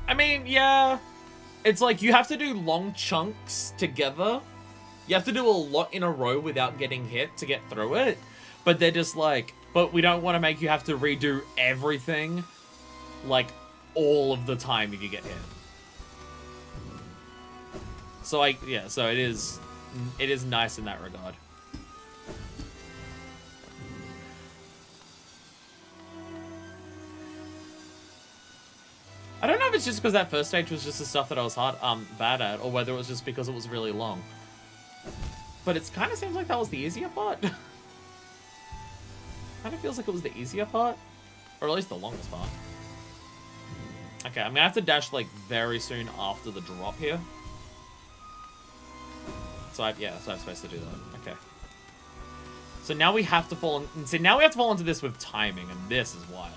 I mean, yeah. It's like you have to do long chunks together. You have to do a lot in a row without getting hit to get through it. But they're just like, but we don't want to make you have to redo everything like all of the time if you get hit. So so it is nice in that regard. I don't know if it's just because that first stage was just the stuff that I was bad at, or whether it was just because it was really long. But it kind of seems like that was the easier part. Kind of feels like it was the easier part, or at least the longest part. Okay, I'm gonna have to dash like very soon after the drop here. So I'm supposed to do that. Okay. So now we have to fall into this with timing, and this is wild.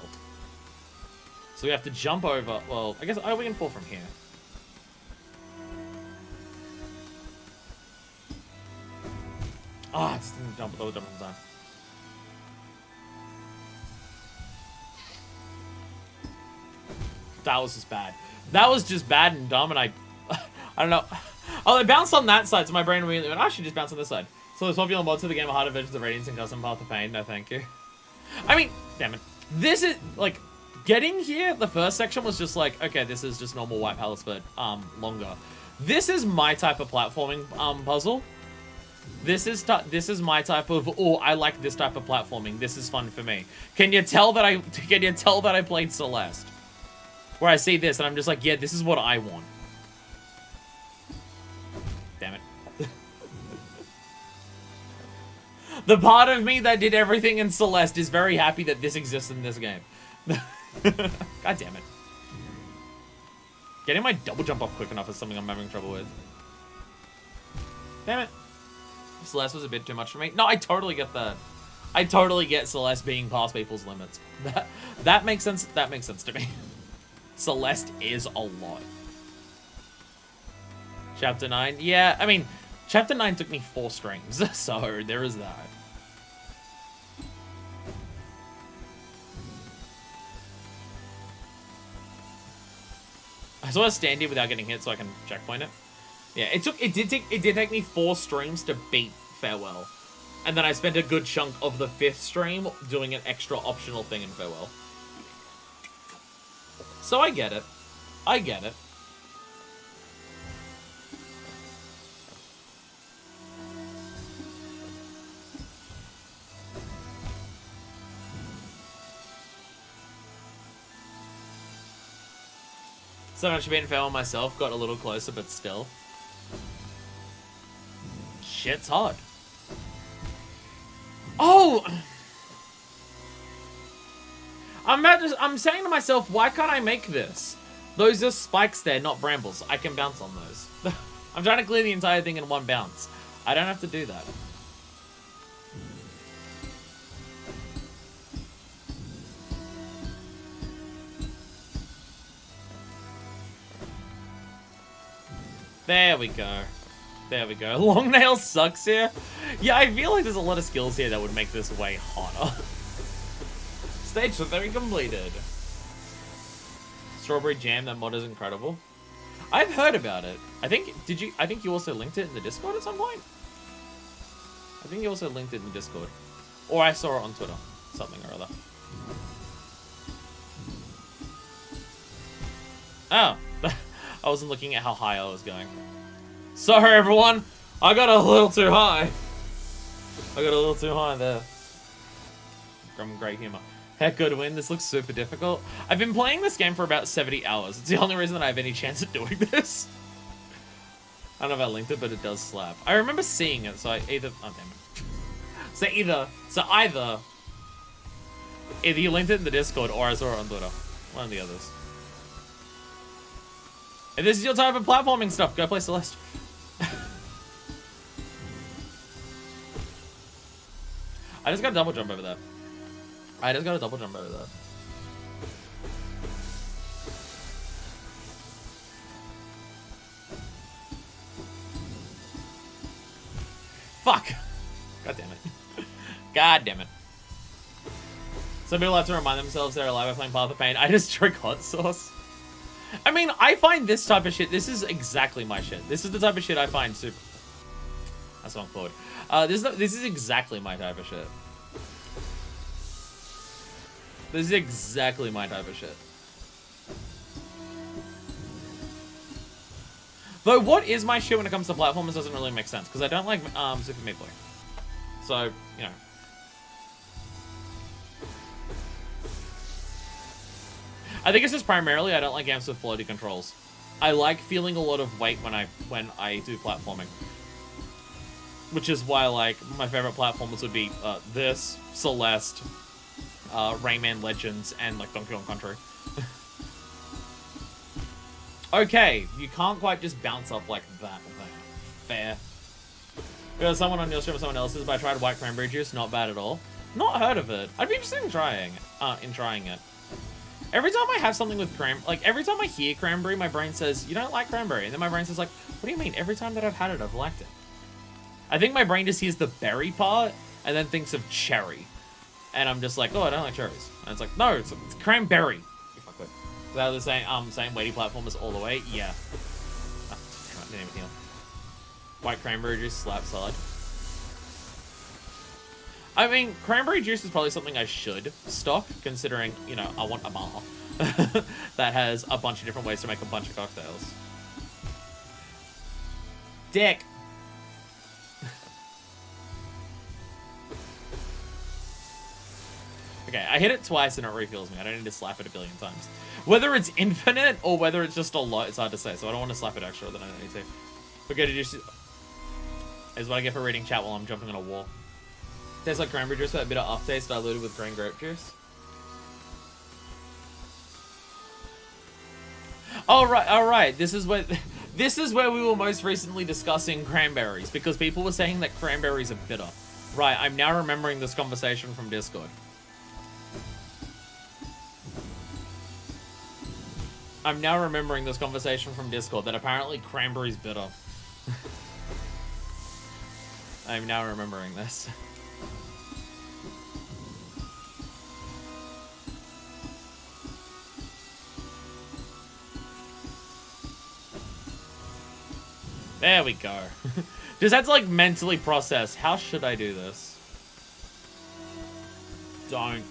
So we have to jump over. Well, I guess we can fall from here. Ah, it's didn't jump. Jump in time. That was just bad. That was just bad and dumb, and I don't know. Oh, it bounced on that side, so my brain immediately went, I should just bounce on this side. So there's popular mods to the game are harder versions of Radiance and Custom Path of Pain. No, thank you. I mean, damn it. This is, like, getting here, the first section was just like, okay, this is just normal White Palace, but longer. This is my type of platforming puzzle. This is my type of, oh, I like this type of platforming. This is fun for me. Can you tell that I played Celeste? Where I see this and I'm just like, yeah, this is what I want. Damn it. The part of me that did everything in Celeste is very happy that this exists in this game. God damn it. Getting my double jump off quick enough is something I'm having trouble with. Damn it. Celeste was a bit too much for me. No, I totally get that. I totally get Celeste being past people's limits. That makes sense. That makes sense to me. Celeste is a lot. Chapter 9. Yeah, I mean, Chapter 9 took me 4 streams, so there is that. I just want to stand here without getting hit so I can checkpoint it. Yeah, it did take me 4 streams to beat Farewell. And then I spent a good chunk of the 5th stream doing an extra optional thing in Farewell. So I get it. I get it. So much being fair on myself, got a little closer, but still. Shit's hard. Oh! I'm saying to myself, why can't I make this? Those are spikes there, not brambles. I can bounce on those. I'm trying to clear the entire thing in one bounce. I don't have to do that. There we go. There we go. Long nail sucks here. Yeah, I feel like there's a lot of skills here that would make this way harder. Stage 3 completed. Strawberry jam, that mod is incredible. I've heard about it. I think you also linked it in the Discord at some point? I think you also linked it in the Discord. Or I saw it on Twitter. Something or other. Oh. I wasn't looking at how high I was going. Sorry, everyone. I got a little too high. I got a little too high there. From great humor. Heck, good win. This looks super difficult. I've been playing this game for about 70 hours. It's the only reason that I have any chance of doing this. I don't know if I linked it, but it does slap. I remember seeing it, so I either... Oh, damn it. So either you linked it in the Discord or I saw it on Twitter. One of the others. If this is your type of platforming stuff, go play Celeste. I just got a double jump over there. Fuck. God damn it. God damn it. Some people have to remind themselves they're alive by playing Path of Pain. I just drink hot sauce. I mean, I find this type of shit, this is exactly my shit. This is the type of shit I find super... That's not forward. This is exactly my type of shit. This is exactly my type of shit. Though, what is my shit when it comes to platformers doesn't really make sense, because I don't like Super Meat Boy. So, you know. I think it's just primarily I don't like games with floaty controls. I like feeling a lot of weight when I do platforming. Which is why, like, my favorite platformers would be this, Celeste, Rayman Legends, and, like, Donkey Kong Country. Okay, you can't quite just bounce up like that. Fair. There's someone on your stream or someone else's, but I tried white cranberry juice, not bad at all. Not heard of it. I'd be interested in trying it. Every time I have something with every time I hear cranberry, my brain says, you don't like cranberry. And then my brain says, like, what do you mean? Every time that I've had it, I've liked it. I think my brain just hears the berry part and then thinks of cherry. And I'm just like, oh, I don't like cherries. And it's like, no, it's cranberry. You fuckwit. Is that the same weighty platformers all the way? Yeah. Oh, damn it, didn't even heal. White cranberry juice slaps hard. I mean, cranberry juice is probably something I should stock, considering, you know, I want a bar that has a bunch of different ways to make a bunch of cocktails. Dick! Okay, I hit it twice and it refills me. I don't need to slap it a billion times. Whether it's infinite or whether it's just a lot, it's hard to say, so I don't want to slap it extra than I need to. Okay, is what I get for reading chat while I'm jumping on a wall. Tastes like cranberry juice with a bit of aftertaste diluted with green grape juice. Alright. This is where we were most recently discussing cranberries, because people were saying that cranberries are bitter. Right, I'm now remembering this conversation from Discord. That apparently cranberry's bitter. I'm now remembering this. There we go. Just had to, like, mentally process, how should I do this? Don't.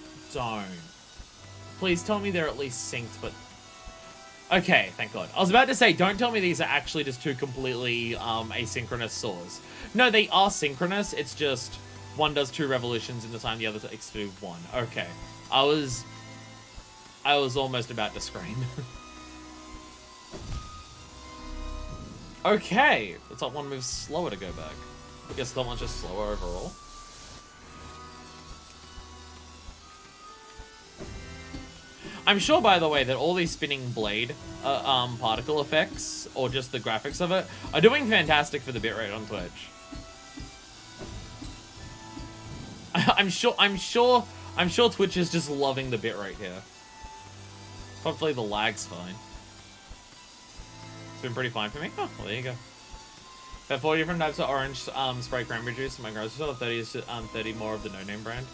Please tell me they're at least synced, but... Okay, thank God. I was about to say, don't tell me these are actually just two completely asynchronous saws. No, they are synchronous, it's just one does 2 revolutions in the time the other takes to do 1. Okay. I was almost about to scream. Okay, the top one moves slower to go back. I guess the top one's just slower overall. I'm sure, by the way, that all these spinning blade particle effects, or just the graphics of it, are doing fantastic for the bitrate on Twitch. I'm sure Twitch is just loving the bitrate here. Hopefully the lag's fine. It's been pretty fine for me. Oh, well, there you go. There are 40 different types of orange spray cranberry juice. My grocery store, 30 is 30 more of the no-name brand.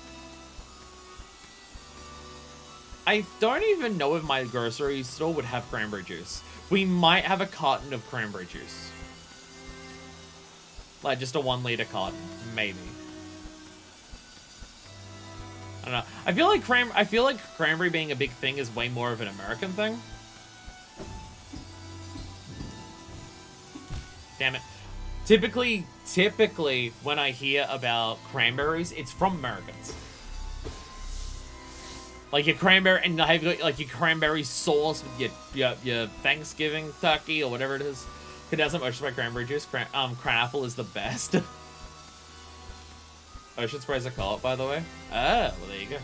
I don't even know if my grocery store would have cranberry juice. We might have a carton of cranberry juice. Like, just a 1 liter carton. Maybe. I don't know. I feel like cranberry being a big thing is way more of an American thing. Damn it. Typically, when I hear about cranberries, it's from Americans. Like your cranberry, and have like your cranberry sauce with your Thanksgiving turkey or whatever it is. It doesn't much about cranberry juice. Cran apple is the best. Ocean Spray's a call-up, by the way. Ah, well there you go.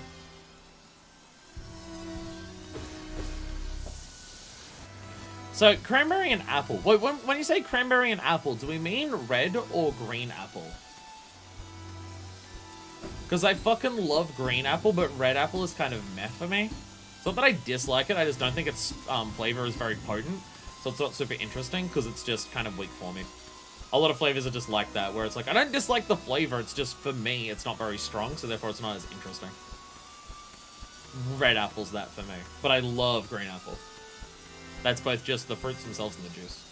So cranberry and apple. Wait, when you say cranberry and apple, do we mean red or green apple? Because I fucking love green apple, but red apple is kind of meh for me. It's not that I dislike it, I just don't think its flavor is very potent. So it's not super interesting, because it's just kind of weak for me. A lot of flavors are just like that, where it's like, I don't dislike the flavor, it's just, for me, it's not very strong, so therefore it's not as interesting. Red apple's that for me. But I love green apple. That's both just the fruits themselves and the juice.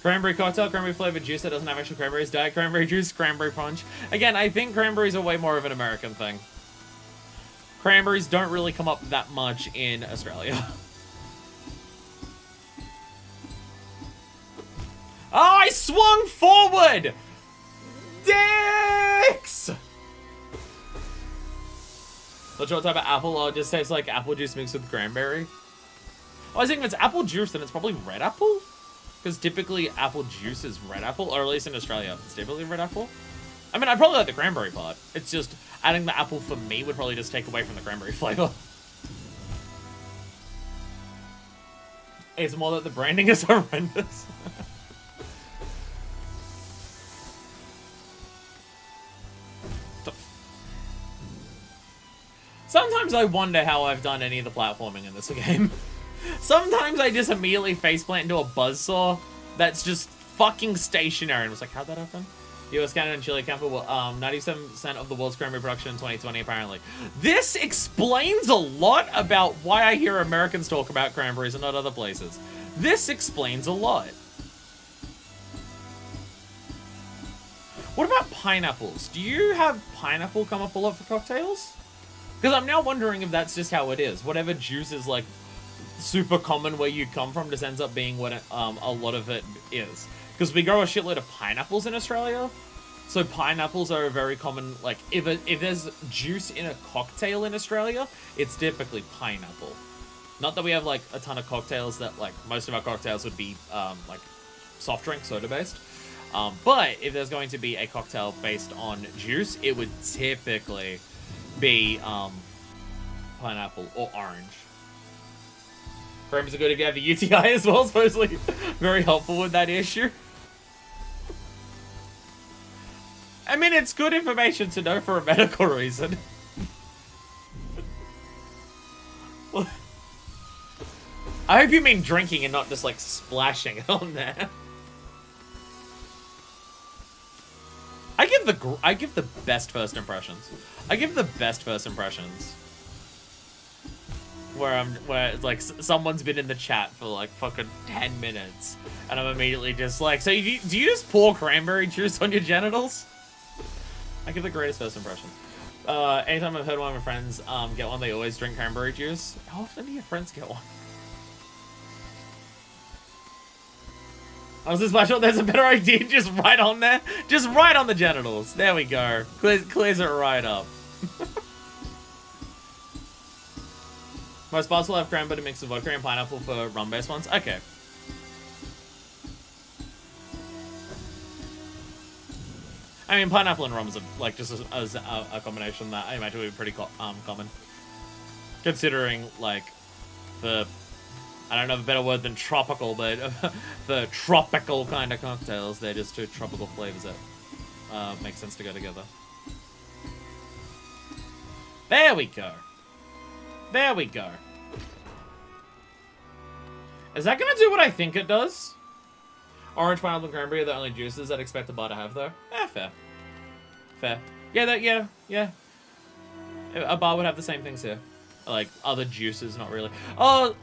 Cranberry cocktail, cranberry flavored juice that doesn't have actual cranberries, diet cranberry juice, cranberry punch. Again, I think cranberries are way more of an American thing. Cranberries don't really come up that much in Australia. Oh, I swung forward! Dicks! Not sure what type of apple, it just tastes like apple juice mixed with cranberry. Oh, I think if it's apple juice, then it's probably red apple? Because typically apple juice is red apple, or at least in Australia, it's typically red apple. I mean, I'd probably like the cranberry part. It's just, adding the apple for me would probably just take away from the cranberry flavor. It's more that the branding is horrendous. Sometimes I wonder how I've done any of the platforming in this game. Sometimes I just immediately faceplant into a buzzsaw that's just fucking stationary. And was like, how'd that happen? US, Canada, and Chile account for 97% of the world's cranberry production in 2020, apparently. This explains a lot about why I hear Americans talk about cranberries and not other places. This explains a lot. What about pineapples? Do you have pineapple come up a lot for cocktails? Because I'm now wondering if that's just how it is. Whatever juice is, like, super common where you come from just ends up being what it, a lot of it is. Because we grow a shitload of pineapples in Australia. So pineapples are a very common, like, if there's juice in a cocktail in Australia, it's typically pineapple. Not that we have, like, a ton of cocktails that, like, most of our cocktails would be, like, soft drink, soda-based. But if there's going to be a cocktail based on juice, it would typically be pineapple or orange. Cranberries are good if you have a UTI as well, supposedly very helpful with that issue. I mean, it's good information to know for a medical reason. I hope you mean drinking and not just like splashing it on there. I give the best first impressions. I give the best first impressions. Where it's like someone's been in the chat for like fucking 10 minutes, and I'm immediately just like, so do you just pour cranberry juice on your genitals? I give the greatest first impressions. Anytime I've heard one of my friends get one, they always drink cranberry juice. How often do your friends get one? I was just sure there's a better idea, just right on there. Just right on the genitals. There we go. Clears it right up. Most bars will have cranberry mixed with vodka and pineapple for rum-based ones. Okay. I mean, pineapple and rum is like just as a combination that I imagine would be pretty common, considering like the, I don't know a better word than tropical, but the tropical kind of cocktails. They're just two tropical flavors that make sense to go together. There we go. There we go. Is that gonna do what I think it does? Orange, pineapple, and cranberry are the only juices I'd expect a bar to have, though. Fair. Fair. Yeah, yeah. A bar would have the same things here. Like, other juices, not really. Oh!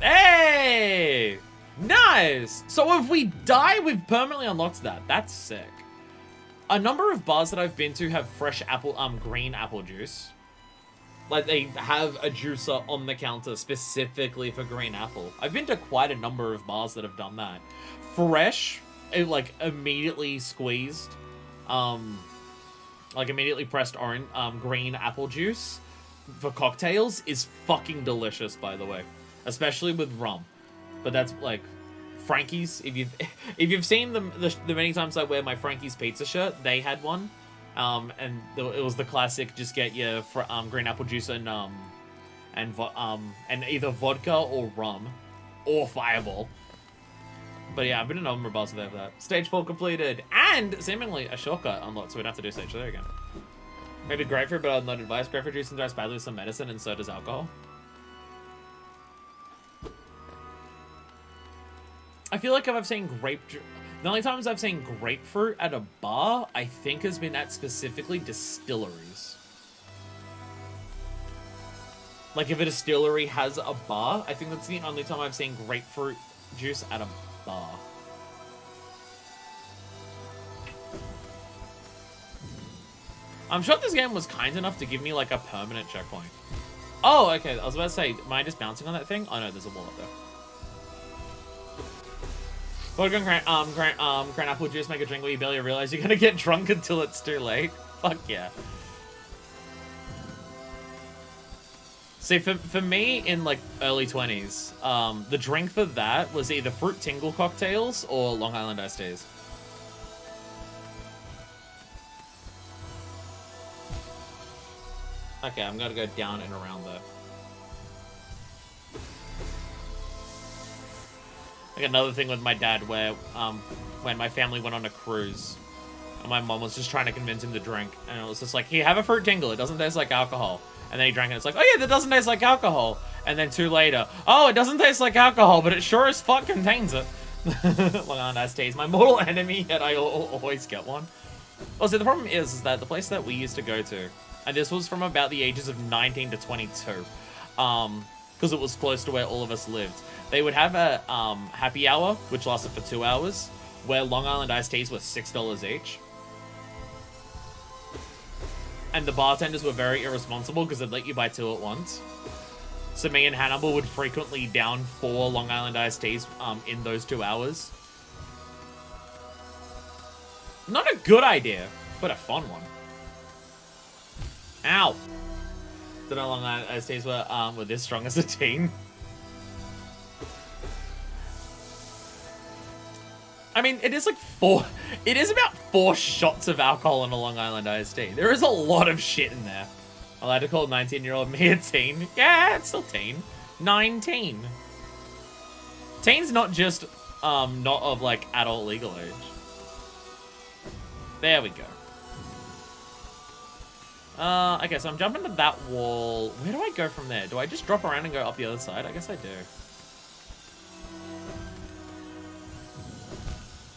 Hey! Nice! So if we die, we've permanently unlocked that. That's sick. A number of bars that I've been to have fresh apple, green apple juice. Like, they have a juicer on the counter specifically for green apple. I've been to quite a number of bars that have done that. Fresh, like, immediately squeezed, like, immediately pressed orange, green apple juice for cocktails is fucking delicious, by the way. Especially with rum. But that's, like, Frankie's. If you've seen the many times I wear my Frankie's pizza shirt, they had one. And it was the classic, just get your green apple juice and either vodka or rum or Fireball. But yeah, I've been in a number of bars with that. Stage 4 completed, and seemingly a shortcut unlocked, so we'd have to do stage 3 again. Maybe grapefruit, but I'd not advise. Grapefruit juice interacts badly with some medicine, and so does alcohol. I feel like if I've seen the only times I've seen grapefruit at a bar, I think has been at specifically distilleries. Like if a distillery has a bar, I think that's the only time I've seen grapefruit juice at a bar. I'm sure this game was kind enough to give me like a permanent checkpoint. Oh, okay. I was about to say, am I just bouncing on that thing? Oh no, there's a wall up there. Vodka and cran apple juice make a drink where you barely realize you're gonna get drunk until it's too late. Fuck yeah. See, for me in like early 20s, the drink for that was either fruit tingle cocktails or Long Island iced teas. Okay, I'm gonna go down and around there. Like another thing with my dad where, when my family went on a cruise, and my mom was just trying to convince him to drink, and it was just like, here, have a fruit tingle, it doesn't taste like alcohol. And then he drank it, and it's like, oh yeah, that doesn't taste like alcohol. And then 2 later, oh, it doesn't taste like alcohol, but it sure as fuck contains it. Long Island iced teas, my mortal enemy, yet I always get one. Also, the problem is that the place that we used to go to, and this was from about the ages of 19 to 22, because it was close to where all of us lived. They would have a happy hour, which lasted for 2 hours, where Long Island iced teas were $6 each. And the bartenders were very irresponsible because they'd let you buy 2 at once. So me and Hannibal would frequently down 4 Long Island iced teas in those 2 hours. Not a good idea, but a fun one. Ow! Don't know Long Island iced teas were this strong as a teen. I mean, it is like it is about 4 shots of alcohol in a Long Island iced tea. There is a lot of shit in there. Allowed to call 19-year-old me a teen? Yeah, it's still teen. 19. Teen's not just, not of, like, adult legal age. There we go. Okay, so I'm jumping to that wall. Where do I go from there? Do I just drop around and go up the other side? I guess I do.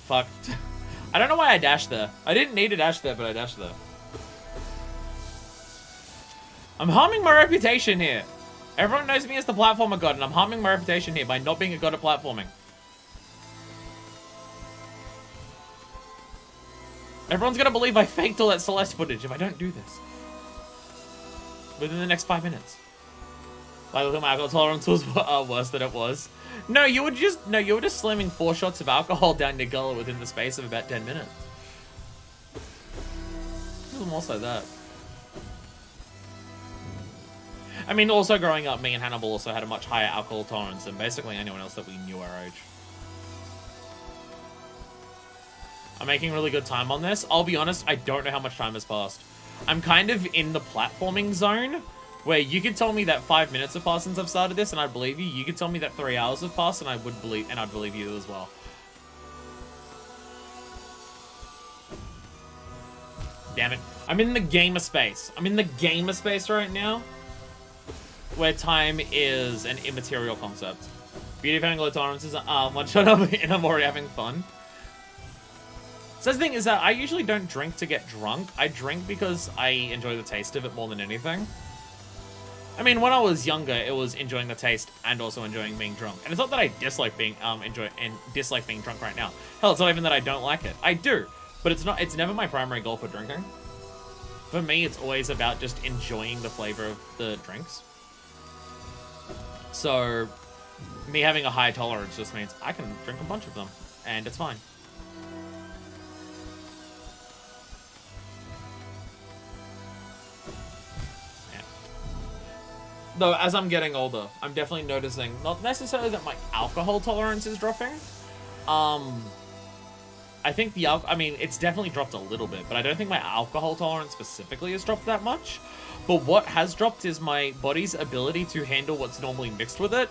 Fuck. I don't know why I dashed there. I didn't need to dash there, but I dashed there. I'm harming my reputation here. Everyone knows me as the platformer god, and I'm harming my reputation here by not being a god at platforming. Everyone's gonna believe I faked all that Celeste footage if I don't do this. Within the next 5 minutes. Like, look at my alcohol tolerance was worse than it was. No, you were just slamming 4 shots of alcohol down your gullet within the space of about 10 minutes. It was more so that. I mean, also growing up, me and Hannibal also had a much higher alcohol tolerance than basically anyone else that we knew our age. I'm making really good time on this. I'll be honest, I don't know how much time has passed. I'm kind of in the platforming zone, where you could tell me that 5 minutes have passed since I've started this, and I'd believe you. You could tell me that 3 hours have passed, and I'd believe you as well. Damn it. I'm in the gamer space. I'm in the gamer space right now, where time is an immaterial concept. Beauty of having low tolerances, one shot up, and I'm already having fun. So the thing is that I usually don't drink to get drunk. I drink because I enjoy the taste of it more than anything. I mean, when I was younger, it was enjoying the taste and also enjoying being drunk. And it's not that I dislike being dislike being drunk right now. Hell, it's not even that I don't like it. I do, but it's never my primary goal for drinking. For me, it's always about just enjoying the flavor of the drinks. So, me having a high tolerance just means I can drink a bunch of them, and it's fine. Though, as I'm getting older, I'm definitely noticing, not necessarily that my alcohol tolerance is dropping. I think I mean, it's definitely dropped a little bit, but I don't think my alcohol tolerance specifically has dropped that much. But what has dropped is my body's ability to handle what's normally mixed with it.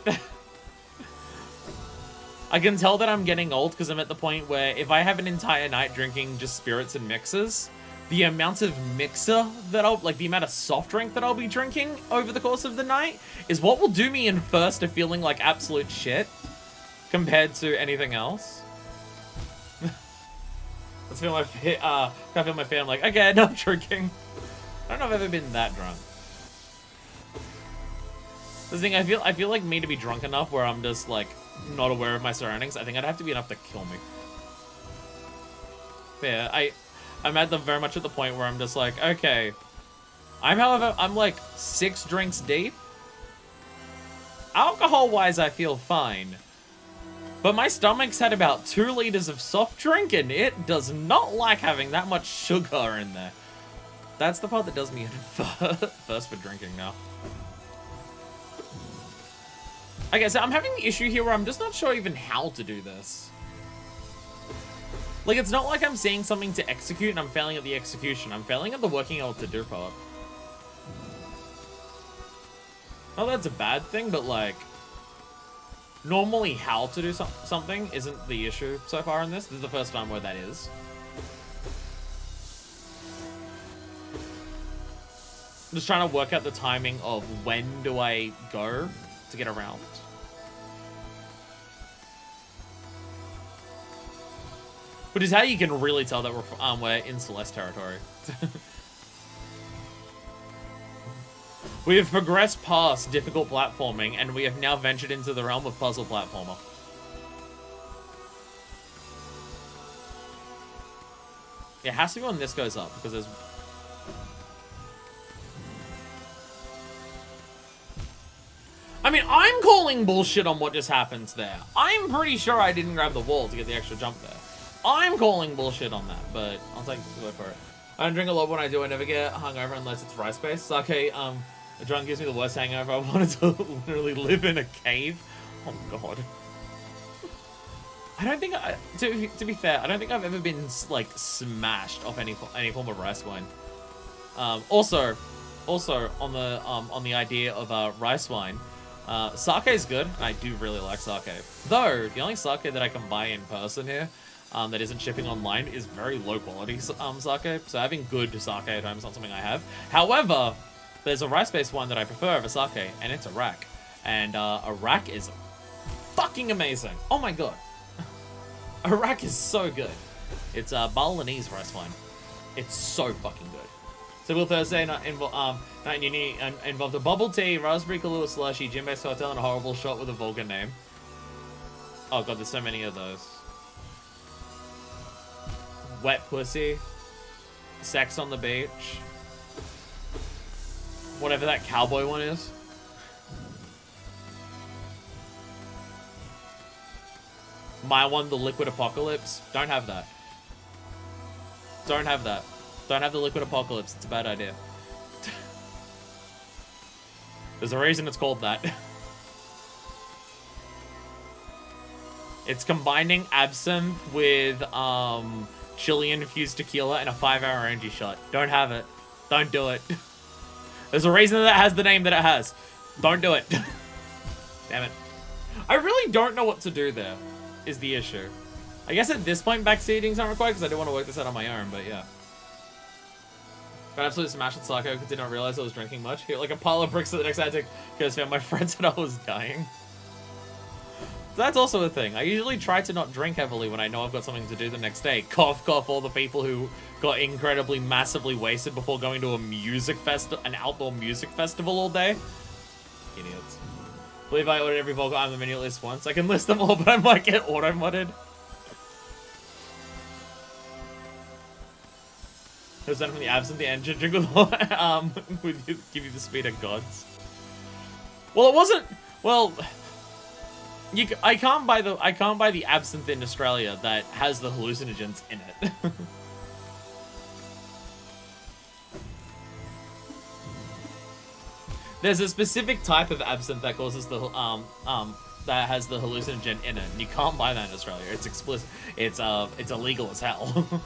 I can tell that I'm getting old because I'm at the point where if I have an entire night drinking just spirits and mixers, the amount of mixer that the amount of soft drink that I'll be drinking over the course of the night is what will do me in first to feeling like absolute shit compared to anything else. Let's feel my feet, I feel my feet, I'm like, okay, no drinking. I don't know if I've ever been that drunk. The thing, I feel like me to be drunk enough where I'm just like not aware of my surroundings, I think I'd have to be enough to kill me. But yeah, I'm very much at the point where I'm just like, okay, I'm like 6 drinks deep. Alcohol-wise, I feel fine. But my stomach's had about 2 liters of soft drink, and it does not like having that much sugar in there. That's the part that does me in first for drinking now. Okay, so I'm having the issue here where I'm just not sure even how to do this. Like, it's not like I'm seeing something to execute and I'm failing at the execution. I'm failing at the working out to do part. Not that that's a bad thing, but like, normally how to do something isn't the issue so far in this. This is the first time where that is. I'm just trying to work out the timing of when do I go to get around. Which is how you can really tell that we're in Celeste territory. We have progressed past difficult platforming, and we have now ventured into the realm of puzzle platformer. It has to be when this goes up, because there's... I mean, I'm calling bullshit on what just happens there. I'm pretty sure I didn't grab the wall to get the extra jump there. I'm calling bullshit on that, but I'll take the word for it. I don't drink a lot when I do. I never get hungover unless it's rice-based. Sake, the drunk gives me the worst hangover. I wanted to literally live in a cave. Oh, God. I don't think to be fair, I don't think I've ever been, like, smashed off any form of rice wine. Also on the idea of rice wine, sake is good. I do really like sake. Though, the only sake that I can buy in person here, that isn't shipping online, is very low quality sake. So having good sake at home is not something I have. However, there's a rice-based one that I prefer over sake, and it's a rack. And a rack is fucking amazing. Oh my God. A rack is so good. It's Balinese rice wine. It's so fucking good. Typical Thursday night night uni involved a bubble tea, raspberry Kahlua slushy, gym-based hotel, and a horrible shot with a vulgar name. Oh God, there's so many of those. Wet pussy. Sex on the beach. Whatever that cowboy one is. My one, the liquid apocalypse. Don't have that. Don't have that. Don't have the liquid apocalypse. It's a bad idea. There's a reason it's called that. It's combining absinthe with chili-infused tequila and a 5-hour energy shot. Don't have it. Don't do it. There's a reason that it has the name that it has. Don't do it. Damn it. I really don't know what to do there, is the issue. I guess at this point, backseating's not required because I do want to work this out on my own, but yeah. Got absolutely smashed at Psycho because I did not realize I was drinking much. Hit like a pile of bricks at the next I because my friend said I was dying. So that's also a thing. I usually try to not drink heavily when I know I've got something to do the next day. Cough, cough, all the people who got incredibly, massively wasted before going to an outdoor music festival all day. Idiots. I believe I ordered every Volga on the menu at least once. I can list them all, but I might get auto-modded. It was done from the absinthe engine drink with give you the speed of gods. Well, it wasn't. Well, I can't buy the absinthe in Australia that has the hallucinogens in it. There's a specific type of absinthe that causes the that has the hallucinogen in it, and you can't buy that in Australia. It's explicit. It's illegal as hell.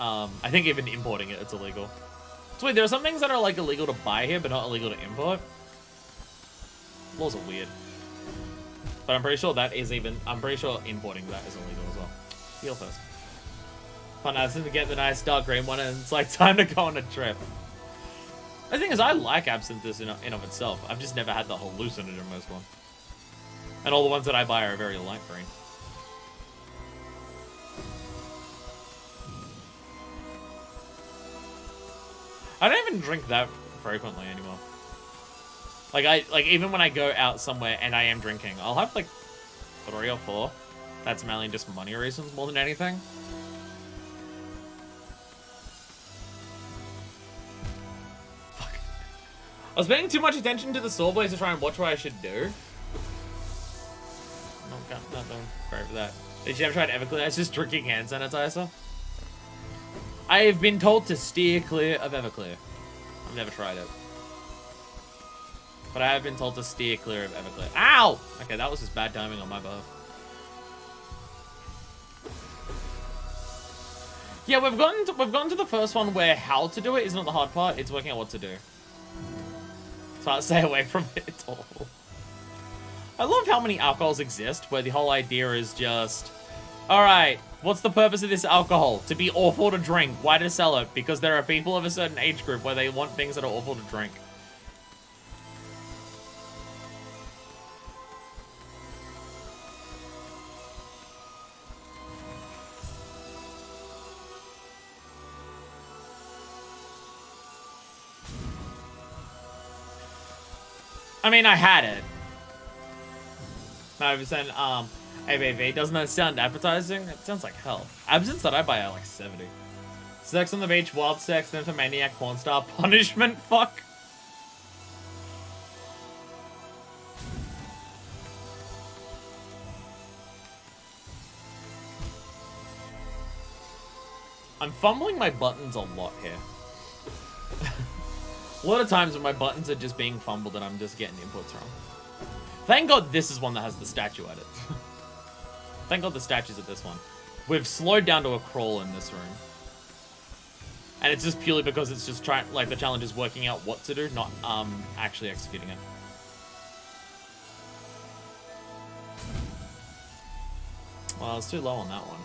I think even importing it's illegal. So wait, there are some things that are like illegal to buy here, but not illegal to import. Laws are weird. But I'm pretty sure I'm pretty sure importing that is illegal as well. Heal first. Fun absinthe to get the nice dark green one, and it's like time to go on a trip. The thing is, I like absinthe in of itself. I've just never had the hallucinogen most one. And all the ones that I buy are very light green. I don't even drink that frequently anymore. Like even when I go out somewhere and I am drinking, I'll have like 3 or 4. That's mainly just money reasons more than anything. Fuck. I was paying too much attention to the saw blades to try and watch what I should do. Not great for that. Did you ever try Everclear? It's just drinking hand sanitizer. I have been told to steer clear of Everclear. I've never tried it. But I have been told to steer clear of Everclear. Ow! Okay, that was just bad timing on my behalf. Yeah, we've gotten to the first one where how to do it is not the hard part, it's working out what to do. So I'll stay away from it. It's awful. I love how many alcohols exist, where the whole idea is just, alright, what's the purpose of this alcohol? To be awful to drink. Why to sell it? Because there are people of a certain age group where they want things that are awful to drink. I mean, I had it. 9%, ABV. Doesn't that sound appetizing? It sounds like hell. Absinthe that I buy are like 70. Sex on the beach, wild sex, nymphomaniac, porn star, punishment, fuck. I'm fumbling my buttons a lot here. A lot of times when my buttons are just being fumbled and I'm just getting inputs wrong. Thank God this is one that has the statue at it. Thank God the statue's at this one. We've slowed down to a crawl in this room. And it's just purely because it's just trying, like, the challenge is working out what to do, not actually executing it. Well, it's too low on that one.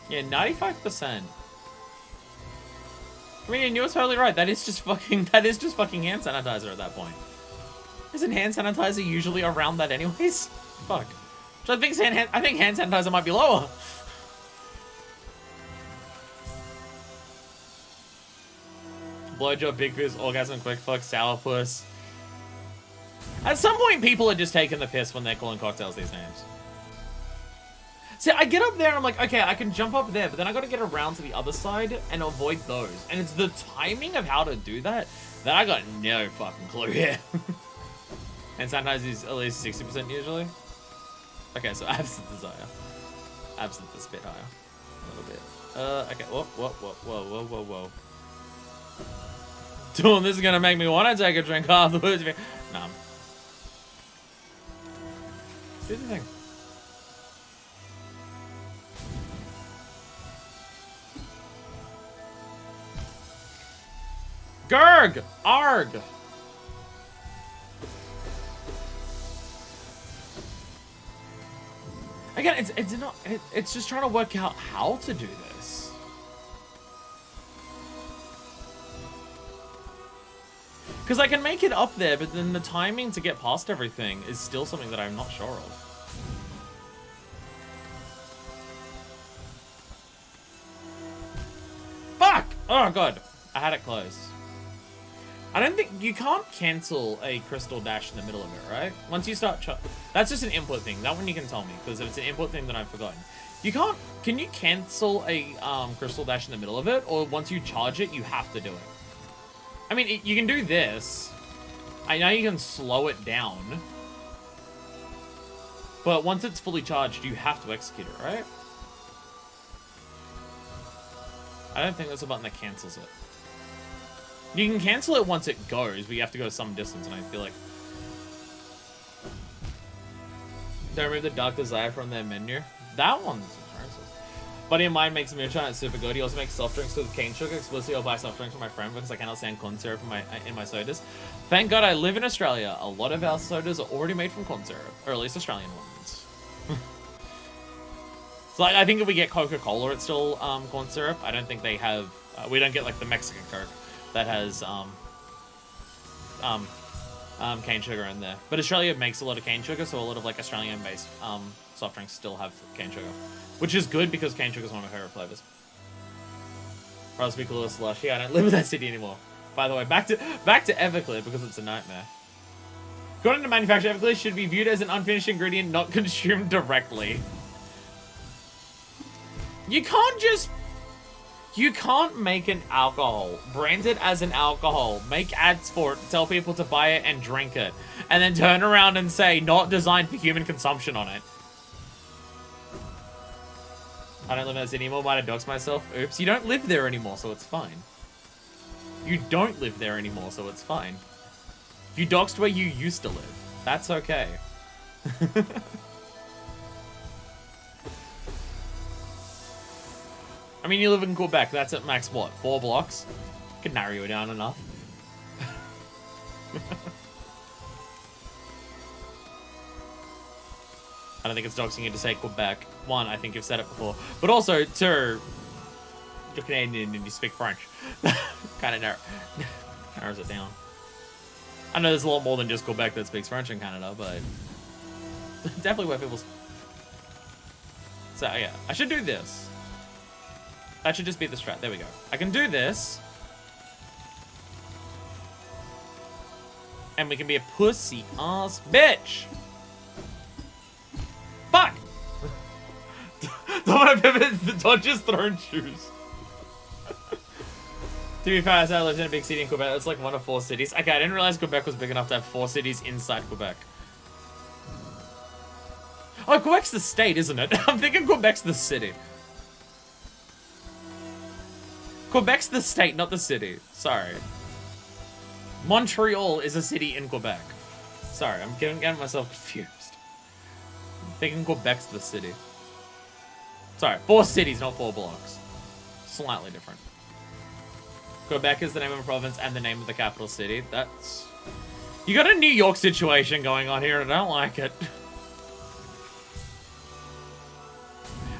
Yeah, 95%. I mean, you were totally right. That is just fucking hand sanitizer at that point. Isn't hand sanitizer usually around that anyways? Fuck. So I think hand sanitizer might be lower. Blowjob, big goose, orgasm, quick fuck, sourpuss. At some point, people are just taking the piss when they're calling cocktails these names. See, I get up there and I'm like, okay, I can jump up there, but then I gotta get around to the other side and avoid those. And it's the timing of how to do that that I got no fucking clue here. And sometimes it's at least 60% usually. Okay, so absinthe is higher. Absinthe is a bit higher. A little bit. Okay, whoa. Dude, this is gonna make me want to take a drink afterwards. Nah. Do the thing. Gurg! Arg! Again, it's just trying to work out how to do this. Because I can make it up there, but then the timing to get past everything is still something that I'm not sure of. Fuck! Oh god, I had it closed. I don't think you can't cancel a crystal dash in the middle of it, right? Once you start, that's just an input thing. That one you can tell me, because if it's an input thing, then I've forgotten. You can't. Can you cancel a crystal dash in the middle of it, or once you charge it, you have to do it? I mean, you can do this. I know you can slow it down, but once it's fully charged, you have to execute it, right? I don't think there's a button that cancels it. You can cancel it once it goes, but you have to go some distance, and I feel like... Don't remove the Dark Desire from their menu. That one's expensive. Buddy of mine makes moonshine, it's super good. He also makes soft drinks with cane sugar. Explicitly, I'll buy soft drinks for my friend because I cannot stand corn syrup in my sodas. Thank God I live in Australia. A lot of our sodas are already made from corn syrup, or at least Australian ones. So like, I think if we get Coca-Cola, it's still corn syrup. I don't think they have... we don't get like the Mexican Coke that has cane sugar in there. But Australia makes a lot of cane sugar, so a lot of like Australian-based soft drinks still have cane sugar, which is good because cane sugar is one of my favorite flavors. Rather speak a little slush. Yeah, I don't live in that city anymore. By the way, back to Everclear because it's a nightmare. According to manufacturer, Everclear should be viewed as an unfinished ingredient, not consumed directly. You can't make an alcohol, brand it as an alcohol, make ads for it, tell people to buy it and drink it, and then turn around and say, not designed for human consumption on it. I don't live in that city anymore, might have doxed myself. Oops, you don't live there anymore, so it's fine. You don't live there anymore, so it's fine. You doxed where you used to live. That's okay. I mean, you live in Quebec. That's at max, what, 4 blocks? Could narrow you down enough. I don't think it's doxing you to say Quebec. 1, I think you've said it before. But also, 2, you're Canadian and you speak French. Kind of narrows it down. I know there's a lot more than just Quebec that speaks French in Canada, but... definitely where people... So, yeah. I should do this. That should just be the strat. There we go. I can do this. And we can be a pussy ass bitch. Fuck! Don't want to pivot the Dodgers throne shoes. To be fair, I said I lived in a big city in Quebec. That's like 1 of 4 cities. Okay, I didn't realize Quebec was big enough to have 4 cities inside Quebec. Oh, Quebec's the state, isn't it? I'm thinking Quebec's the city. Quebec's the state, not the city. Sorry. Montreal is a city in Quebec. Sorry, I'm getting myself confused. I'm thinking Quebec's the city. Sorry, 4 cities, not 4 blocks. Slightly different. Quebec is the name of a province and the name of the capital city. That's... You got a New York situation going on here and I don't like it.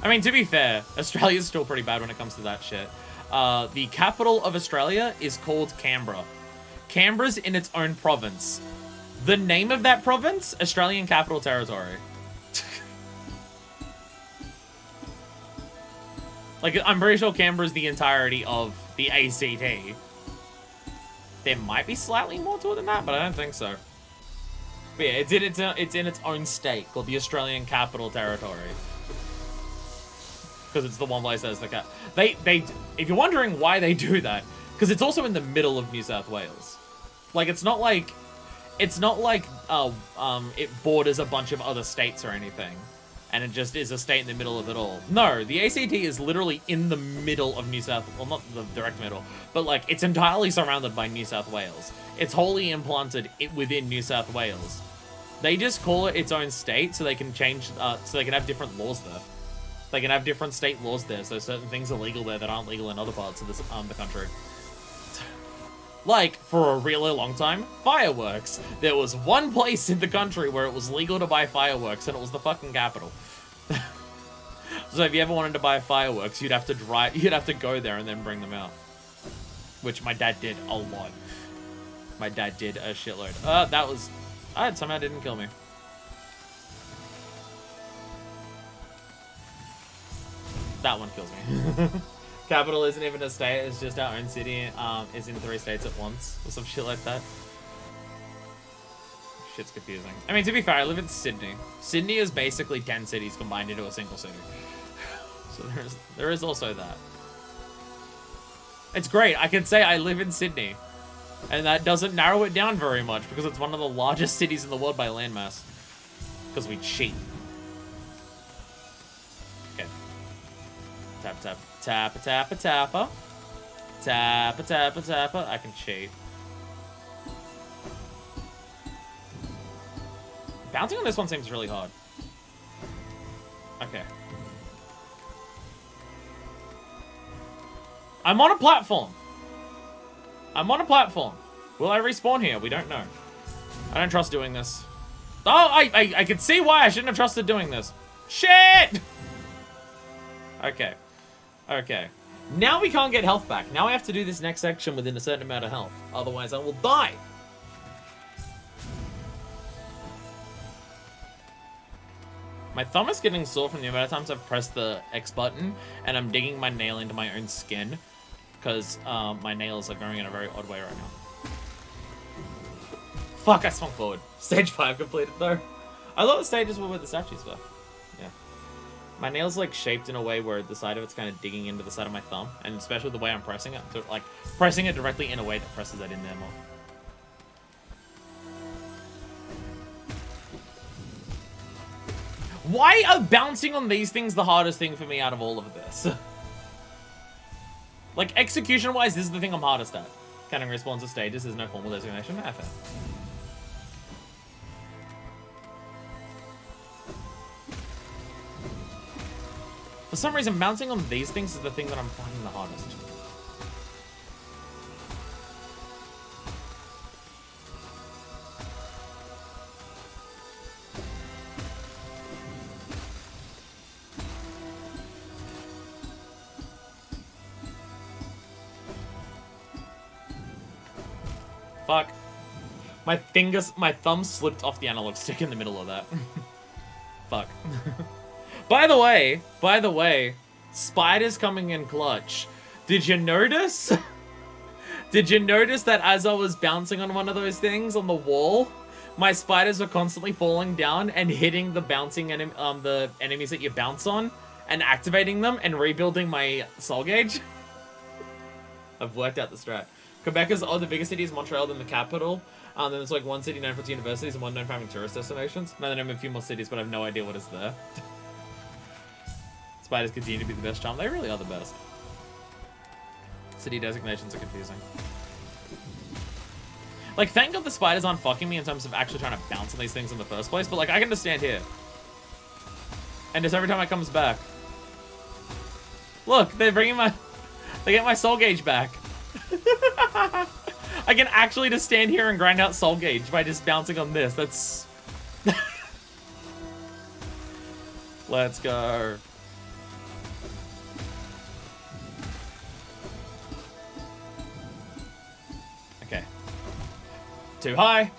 I mean, to be fair, Australia's still pretty bad when it comes to that shit. The capital of Australia is called Canberra. Canberra's in its own province. The name of that province? Australian Capital Territory. Like, I'm pretty sure Canberra's the entirety of the ACT. There might be slightly more to it than that, but I don't think so. But yeah, it's in its own state called the Australian Capital Territory. Because it's the one place that has the cap. If you're wondering why they do that, because it's also in the middle of New South Wales. Like, it's not like it borders a bunch of other states or anything, and it just is a state in the middle of it all. No, the ACT is literally in the middle of New South, well, not the direct middle, but like it's entirely surrounded by New South Wales. It's wholly implanted within New South Wales. They just call it its own state so they can change, so they can have different laws there. They can have different state laws there, so certain things are legal there that aren't legal in other parts of this, the country. Like, for a really long time, fireworks. There was one place in the country where it was legal to buy fireworks, and it was the fucking capital. So if you ever wanted to buy fireworks, you'd have to go there and then bring them out. Which my dad did a lot. My dad did a shitload. It somehow didn't kill me. That one kills me. Capital isn't even a state, it's just our own city. Is in 3 states at once, or some shit like that. Shit's confusing. I mean, to be fair, I live in Sydney. Sydney is basically 10 cities combined into a single city. So there is also that. It's great. I can say I live in Sydney. And that doesn't narrow it down very much because it's one of the largest cities in the world by landmass. Because we cheat. Okay. Tap, tap, tappa, tappa, tappa. Tappa, tappa, tappa. I can cheat. Bouncing on this one seems really hard. Okay. I'm on a platform. I'm on a platform. Will I respawn here? We don't know. I don't trust doing this. Oh, I can see why I shouldn't have trusted doing this. Shit! Okay. Okay. Now we can't get health back. Now I have to do this next section within a certain amount of health. Otherwise, I will die. My thumb is getting sore from the amount of times I've pressed the X button and I'm digging my nail into my own skin because my nails are growing in a very odd way right now. Fuck, I swung forward. Stage 5 completed though. I thought the stages were where the statues were. Yeah. My nail's like shaped in a way where the side of it's kind of digging into the side of my thumb, and especially the way I'm pressing it, so, like pressing it directly in a way that presses that in there more. Why are bouncing on these things the hardest thing for me out of all of this? Like, execution-wise, this is the thing I'm hardest at. Counting respawns of stages, there's no formal designation. Fair. For some reason, bouncing on these things is the thing that I'm finding the hardest. Fuck. My thumb slipped off the analog stick in the middle of that. Fuck. By the way, spiders coming in clutch. Did you notice? Did you notice that as I was bouncing on one of those things on the wall, my spiders were constantly falling down and hitting the bouncing the enemies that you bounce on and activating them and rebuilding my soul gauge? I've worked out the strat. Quebec is the biggest city is Montreal, then the capital. Then there's like one city known for its universities and one known for having tourist destinations. Now they know a few more cities, but I have no idea what is there. Spiders continue to be the best charm. They really are the best. City designations are confusing. Like, thank God the spiders aren't fucking me in terms of actually trying to bounce on these things in the first place, but like, I can just stand here. And just every time it comes back. Look, they're bringing they get my soul gauge back. I can actually just stand here and grind out soul gauge by just bouncing on this. That's... Let's go. Okay. Too high.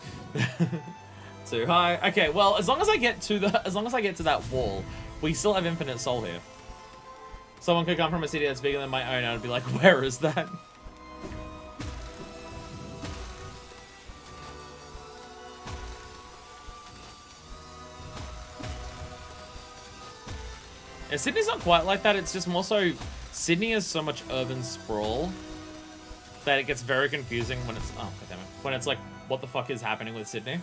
Too high. Okay, well, as long as I get to that wall, we still have infinite soul here. Someone could come from a city that's bigger than my own, and I'd be like, where is that? And Sydney's not quite like that, it's just more so... Sydney has so much urban sprawl that it gets very confusing when it's... Oh, goddammit. When it's like, what the fuck is happening with Sydney?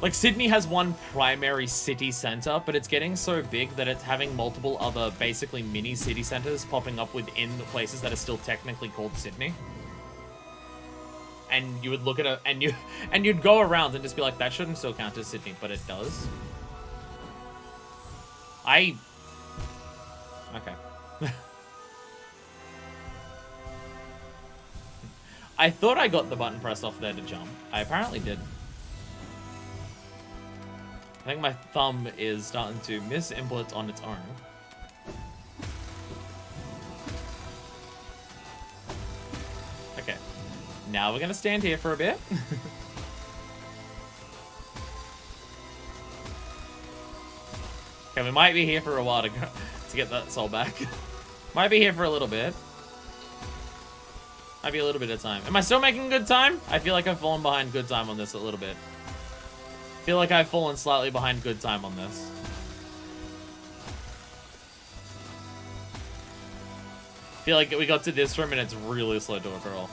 Like, Sydney has one primary city center, but it's getting so big that it's having multiple other, basically, mini city centers popping up within the places that are still technically called Sydney. and you would look at it, and you'd go around and just be like, that shouldn't still count as Sydney, but it does. Okay. I thought I got the button pressed off there to jump. I apparently did. I think my thumb is starting to miss inputs on its own. Okay. Now we're gonna stand here for a bit. Okay, we might be here for a while to get that soul back. Might be here for a little bit. Might be a little bit of time. Am I still making good time? I feel like I've fallen behind good time on this a little bit. I feel like I've fallen slightly behind good time on this. I feel like we got to this room and it's really slow to a crawl.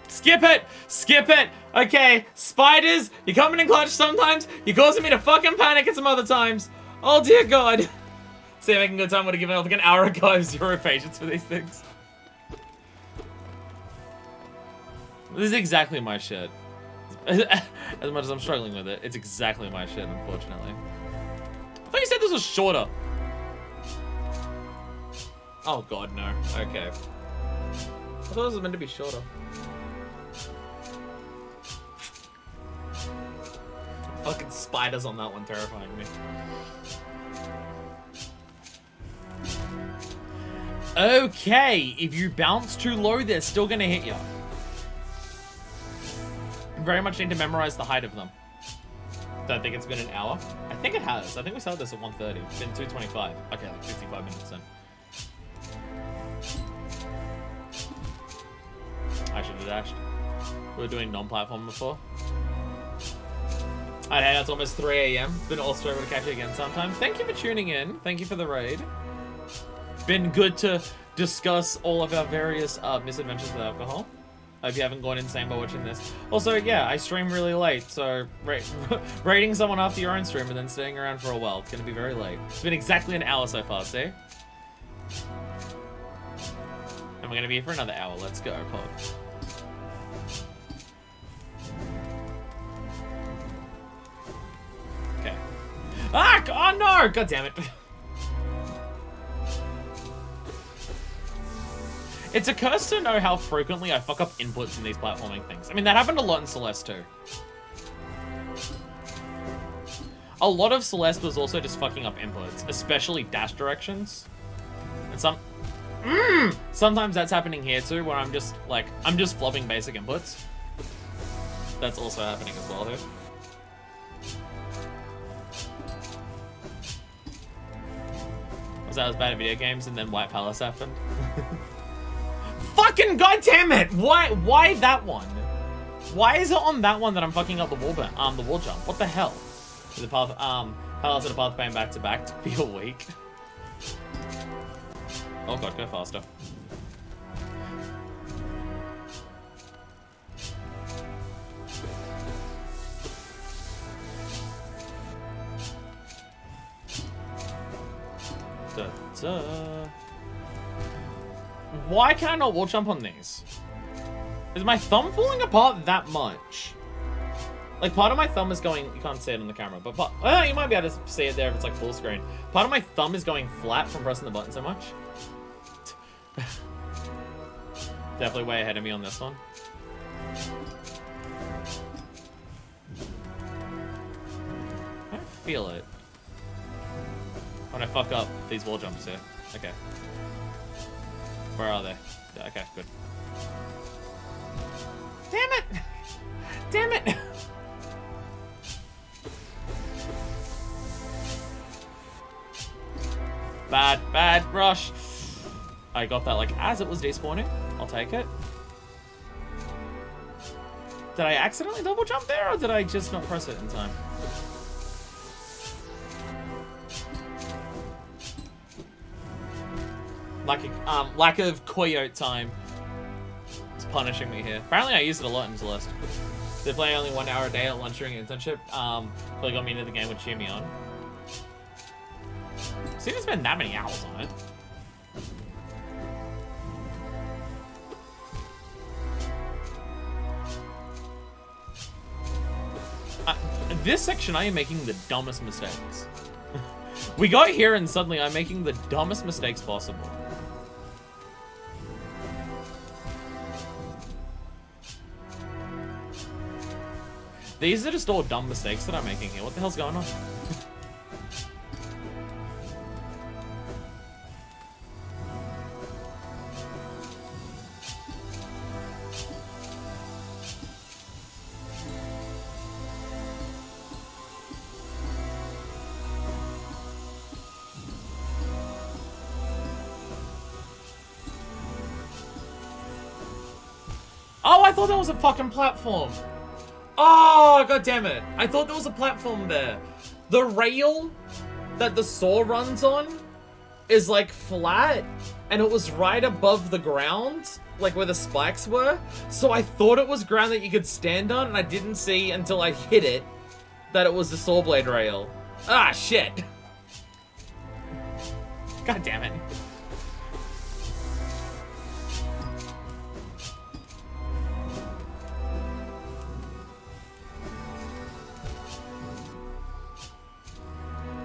Skip it! Skip it! Okay, spiders, you're coming in clutch sometimes, you're causing me to fucking panic at some other times. Oh dear God. See, making good time would have given up like an hour ago. I have zero patience for these things. This is exactly my shit. As much as I'm struggling with it, it's exactly my shit, unfortunately. I thought you said this was shorter. Oh God, no. Okay. I thought this was meant to be shorter. Fucking spiders on that one terrifying me. Okay, if you bounce too low, they're still gonna hit you. You very much need to memorize the height of them. Don't think it's been an hour. I think it has. I think we started this at 1:30. It's been 2:25. Okay, like 55 minutes then. I should have dashed. We were doing non-platform before. Hey, it's almost 3 AM. Been also able to catch you again sometime. Thank you for tuning in. Thank you for the raid. Been good to discuss all of our various misadventures with alcohol. Hope you haven't gone insane by watching this. Also, yeah, I stream really late, so raiding someone after your own stream and then staying around for a while, it's gonna be very late. It's been exactly an hour so far, see? And we're gonna be here for another hour. Let's go, pod. Okay. Ah! Oh no! God damn it. It's a curse to know how frequently I fuck up inputs in these platforming things. I mean, that happened a lot in Celeste too. A lot of Celeste was also just fucking up inputs, especially dash directions. And sometimes that's happening here too, where I'm just flopping basic inputs. That's also happening as well here. Was that as bad at video games and then White Palace happened? Fucking goddamn it! Why that one? Why is it on that one that I'm fucking up the wall jump? What the hell? The path Palace and the path paying back to back to be a week. Oh god, go faster. Why can I not wall jump on these? Is my thumb falling apart that much? Like, part of my thumb is going... You can't see it on the camera, but... you might be able to see it there if it's, like, full screen. Part of my thumb is going flat from pressing the button so much. Definitely way ahead of me on this one. I don't feel it. When I fuck up these wall jumps here. Okay. Where are they? Yeah, okay, good. Damn it! Damn it! Bad rush. I got that like as it was despawning. I'll take it. Did I accidentally double jump there or did I just not press it in time? Lack of coyote time is punishing me here. Apparently I use it a lot in Celeste. They play only 1 hour a day at lunch during internship. They got me into the game would cheer me on. So you didn't spend that many hours on it. This section I am making the dumbest mistakes. We got here and suddenly I'm making the dumbest mistakes possible. These are just all dumb mistakes that I'm making here. What the hell's going on? Oh, I thought there was a fucking platform. Oh, god damn it. I thought there was a platform there. The rail that the saw runs on is like flat and it was right above the ground, like where the spikes were. So I thought it was ground that you could stand on and I didn't see until I hit it that it was the saw blade rail. Ah, shit. God damn it.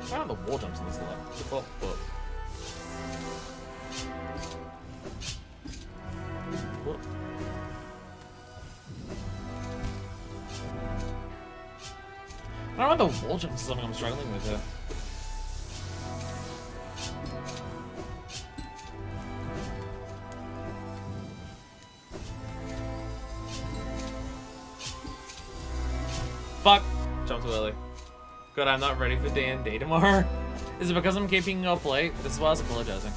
Why are the wall jumps in this lot? Oh, oh. What? I don't know why the wall jumps is something I'm struggling with here. Fuck! Jumped too early. God, I'm not ready for D&D tomorrow. Is it because I'm keeping you up late? This is why I was apologizing.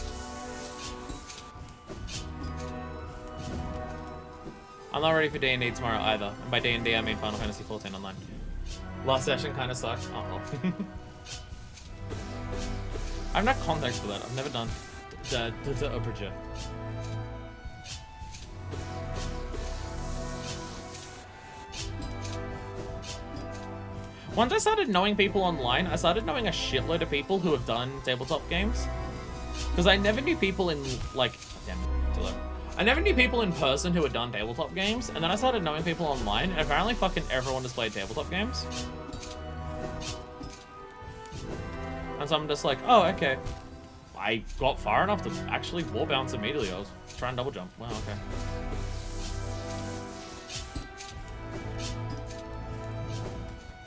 I'm not ready for D&D tomorrow either. And by D&D, I mean Final Fantasy XIV Online. Last session kind of sucked. Oh. I have no context for that. I've never done the Opera. Once I started knowing people online, I started knowing a shitload of people who have done tabletop games. Because I never knew people in, like... Damn it, too low. I never knew people in person who had done tabletop games, and then I started knowing people online, and apparently fucking everyone has played tabletop games. And so I'm just like, oh, okay. I got far enough to actually wall bounce immediately. I was trying to double jump. Wow, okay.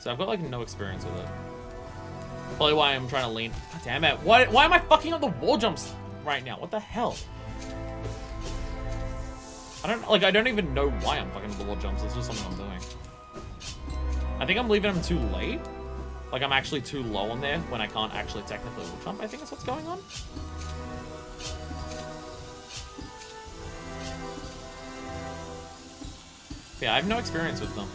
So I've got like no experience with it. Probably why I'm trying to lean. God damn it. Why am I fucking on the wall jumps right now? What the hell? I don't even know why I'm fucking on the wall jumps. It's just something I'm doing. I think I'm leaving them too late. Like I'm actually too low on there when I can't actually technically wall jump. I think that's what's going on. Yeah, I have no experience with them.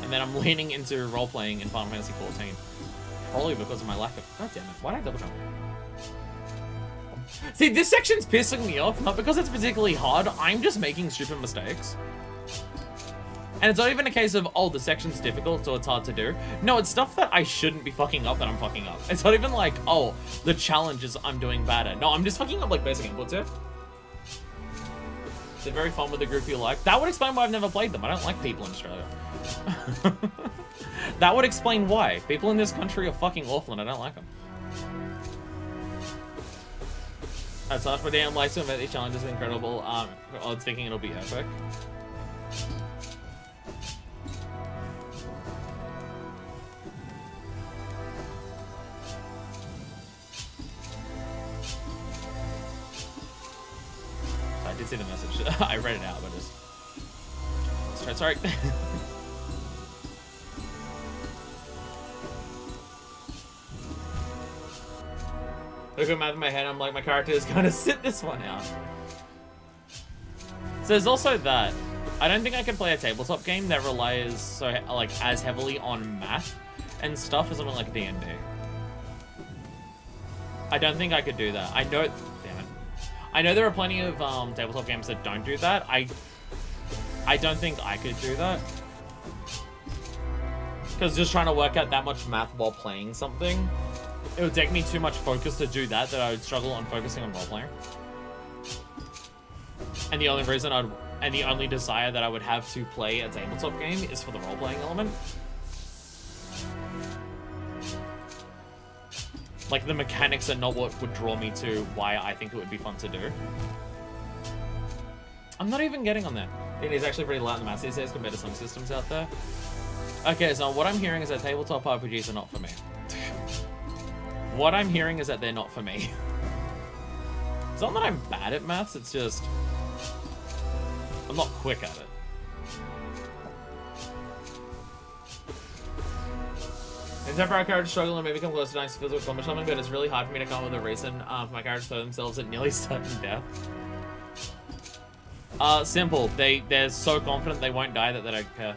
And then I'm leaning into role-playing in Final Fantasy XIV. Probably because of my lack of... God damn it, why did I double jump? See, this section's pissing me off, not because it's particularly hard, I'm just making stupid mistakes. And it's not even a case of, oh, the section's difficult, so it's hard to do. No, it's stuff that I shouldn't be fucking up that I'm fucking up. It's not even like, oh, the challenge is I'm doing better. No, I'm just fucking up like basic inputs here. They're very fun with the group you like. That would explain why I've never played them. I don't like people in Australia. That would explain why. People in this country are fucking awful and I don't like them. That's not for damn likes to admit these challenges are incredible. I was thinking it'll be epic. I did see the message. I read it out, but just... Sorry. Look at in my head, I'm like, my character is gonna sit this one out. So there's also that. I don't think I can play a tabletop game that relies so like as heavily on math and stuff as something like D&D. I don't think I could do that. I know, damn it. I know there are plenty of tabletop games that don't do that. I don't think I could do that. Because just trying to work out that much math while playing something, it would take me too much focus to do that I would struggle on focusing on role-playing. And the only reason and the only desire that I would have to play a tabletop game is for the role-playing element. Like, the mechanics are not what would draw me to why I think it would be fun to do. I'm not even getting on there. It is actually pretty light in the maths these days compared to some systems out there. Okay, so what I'm hearing is that tabletop RPGs are not for me. What I'm hearing is that they're not for me. It's not that I'm bad at maths, it's just... I'm not quick at it. In temporary characters struggle and may become close to dying to physical combat something, but it's really hard for me to come up with a reason for my characters to throw themselves at nearly certain death. Simple. They're so confident they won't die that they don't care.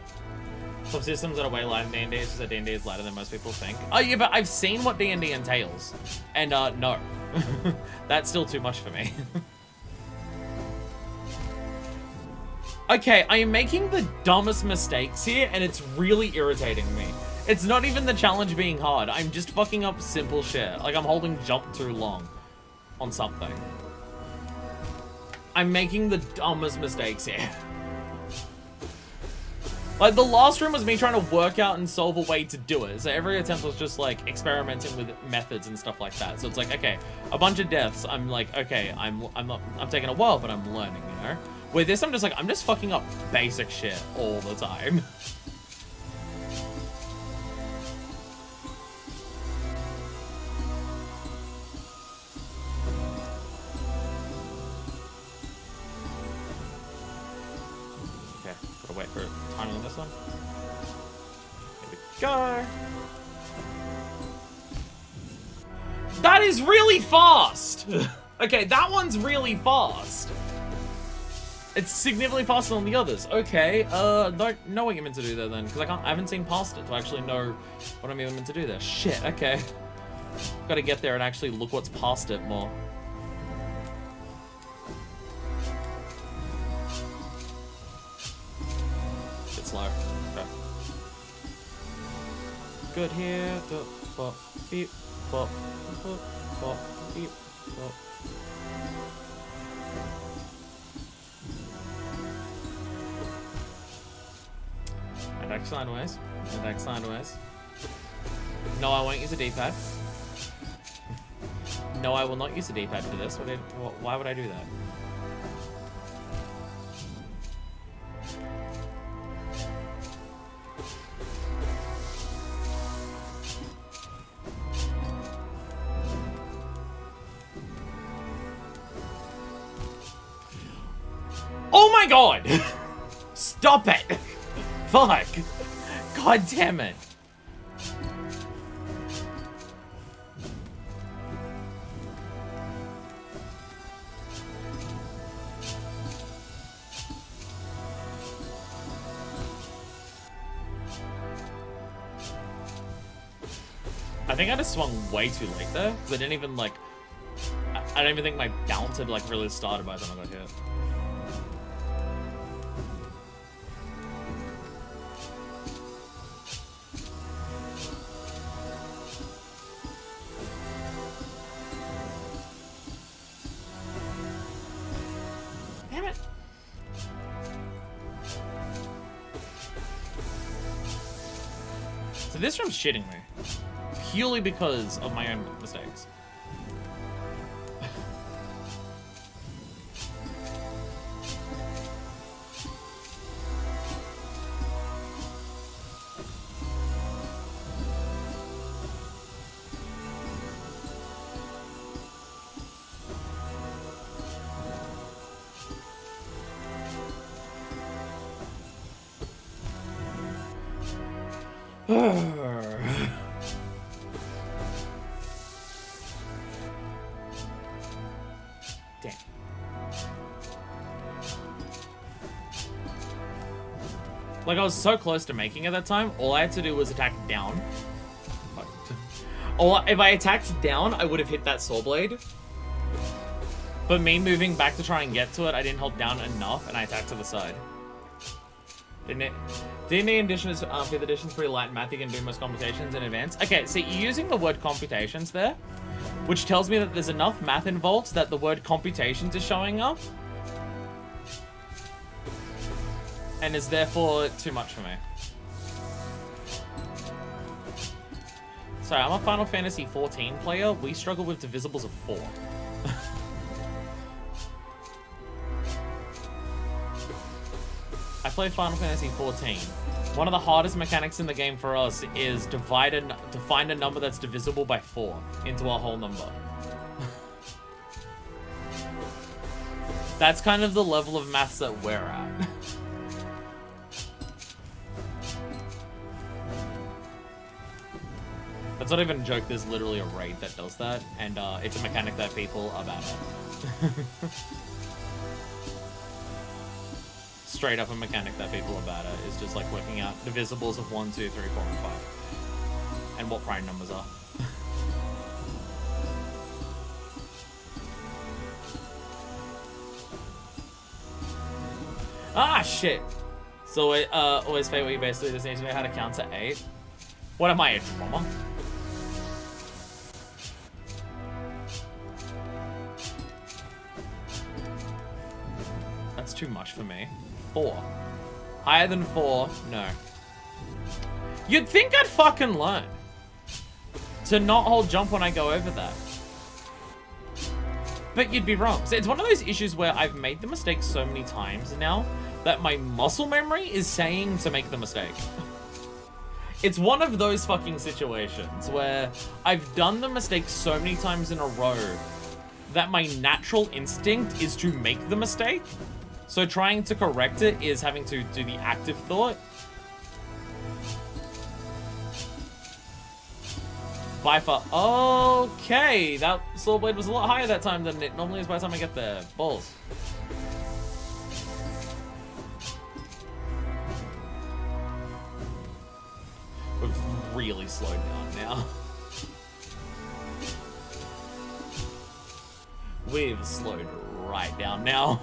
Some systems that are way lighter than D&D, it's just that D&D is lighter than most people think. Oh yeah, but I've seen what D&D entails. And no. That's still too much for me. Okay, I am making the dumbest mistakes here, and it's really irritating me. It's not even the challenge being hard. I'm just fucking up simple shit. Like, I'm holding jump too long on something. I'm making the dumbest mistakes here. Like, the last room was me trying to work out and solve a way to do it. So every attempt was just, like, experimenting with methods and stuff like that. So it's like, okay, a bunch of deaths. I'm like, okay, I'm taking a while, but I'm learning, you know? With this, I'm just fucking up basic shit all the time. Okay, gotta wait for timing on this one. Here we go. That is really fast! Okay, that one's really fast. It's significantly faster than the others. Okay, don't know what you're meant to do there then, because I haven't seen past it to actually know what I'm even meant to do there. Shit, okay. Gotta get there and actually look what's past it more. Bit slow. Okay. Good here. Bop, beep, bop, bop, bop, beep, bop. Attack sideways. Attack sideways. No, I won't use a D-pad. No, I will not use a D-pad for this. Why would I do that? Oh my god! Stop it! Fuck! God damn it! I think I just swung way too late there, because I didn't even, like... I don't even think my bounce had, like, really started by the time I got hit. Damn it! So this room's shitting me. Purely because of my own mistakes. Damn. Like, I was so close to making it that time, all I had to do was attack down. Or if I attacked down, I would have hit that saw blade. But me moving back to try and get to it, I didn't hold down enough, and I attacked to the side. D&D edition is 5th edition is pretty light in math. You can do most computations in advance. Okay, so you're using the word computations there, which tells me that there's enough math involved that the word computations is showing up, and is therefore too much for me. Sorry, I'm a Final Fantasy 14 player. We struggle with divisibles of 4. I play Final Fantasy 14. One of the hardest mechanics in the game for us is to find a number that's divisible by 4 into a whole number. That's kind of the level of maths that we're at. That's not even a joke, there's literally a raid that does that, and it's a mechanic that people are bad at. Straight up a mechanic that people are bad at is just like working out divisibles of 1, 2, 3, 4, and 5. And what prime numbers are. Ah, shit! So, always fate where you basically just need to know how to count to 8. What am I, a drummer? That's too much for me. 4. Higher than 4, no. You'd think I'd fucking learn to not hold jump when I go over that. But you'd be wrong. So it's one of those issues where I've made the mistake so many times now that my muscle memory is saying to make the mistake. It's one of those fucking situations where I've done the mistake so many times in a row that my natural instinct is to make the mistake. So trying to correct it is having to do the active thought. By far. Okay, that sword blade was a lot higher that time than it normally is by the time I get there. Balls. We've really slowed down now. We've slowed right down now.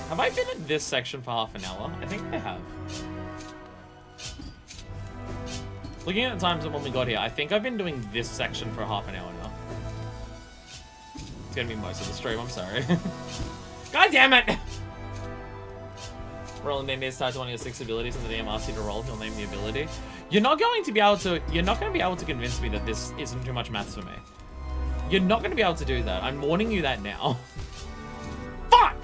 Have I been in this section for half an hour? I think I have. Looking at the times when we got here, I think I've been doing this section for half an hour now. It's gonna be most of the stream, I'm sorry. God damn it! Rolling name is tied to one of your 6 abilities and the DM asks you to roll, he'll name the ability. You're not going to be able to convince me that this isn't too much maths for me. You're not gonna be able to do that. I'm warning you that now. Fuck!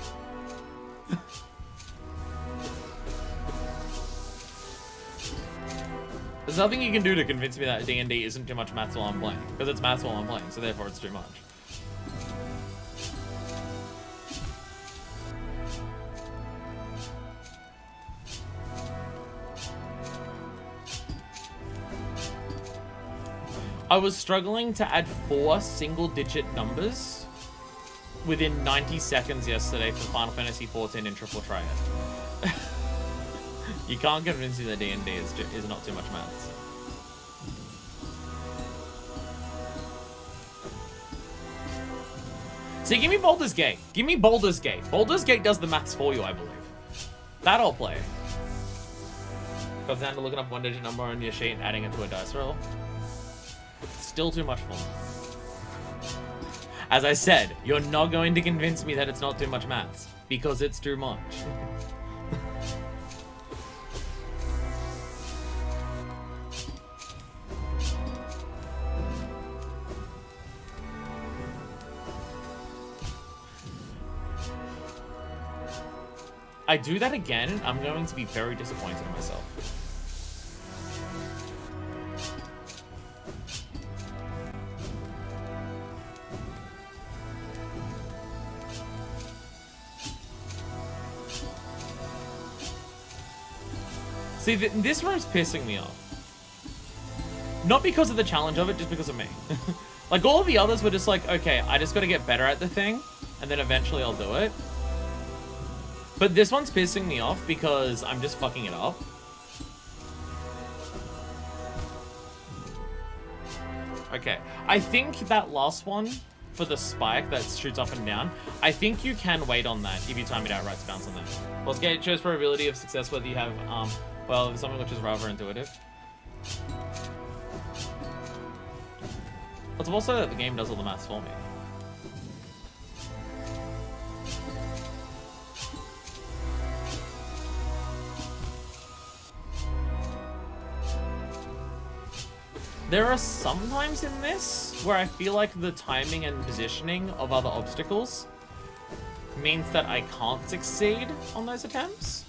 There's nothing you can do to convince me that D&D isn't too much maths while I'm playing. Because it's maths while I'm playing, so therefore it's too much. I was struggling to add 4 single-digit numbers within 90 seconds yesterday for Final Fantasy 14 in Triple Triad. You can't convince me that D&D is not too much maths. See, give me Baldur's Gate. Give me Baldur's Gate. Baldur's Gate does the maths for you, I believe. That I'll play. Comes down to looking up 1-digit number on your sheet and adding it to a dice roll. Still too much for me. As I said, you're not going to convince me that it's not too much maths. Because it's too much. I do that again, I'm going to be very disappointed in myself. See, this room's pissing me off. Not because of the challenge of it, just because of me. Like, all of the others were just like, okay, I just gotta get better at the thing, and then eventually I'll do it. But this one's pissing me off because I'm just fucking it up. Okay, I think that last one for the spike that shoots up and down, I think you can wait on that if you time it out right to bounce on that. Pulse gate shows probability of success whether you have, well, something which is rather intuitive. But also that the game does all the maths for me. There are some times in this where I feel like the timing and positioning of other obstacles means that I can't succeed on those attempts.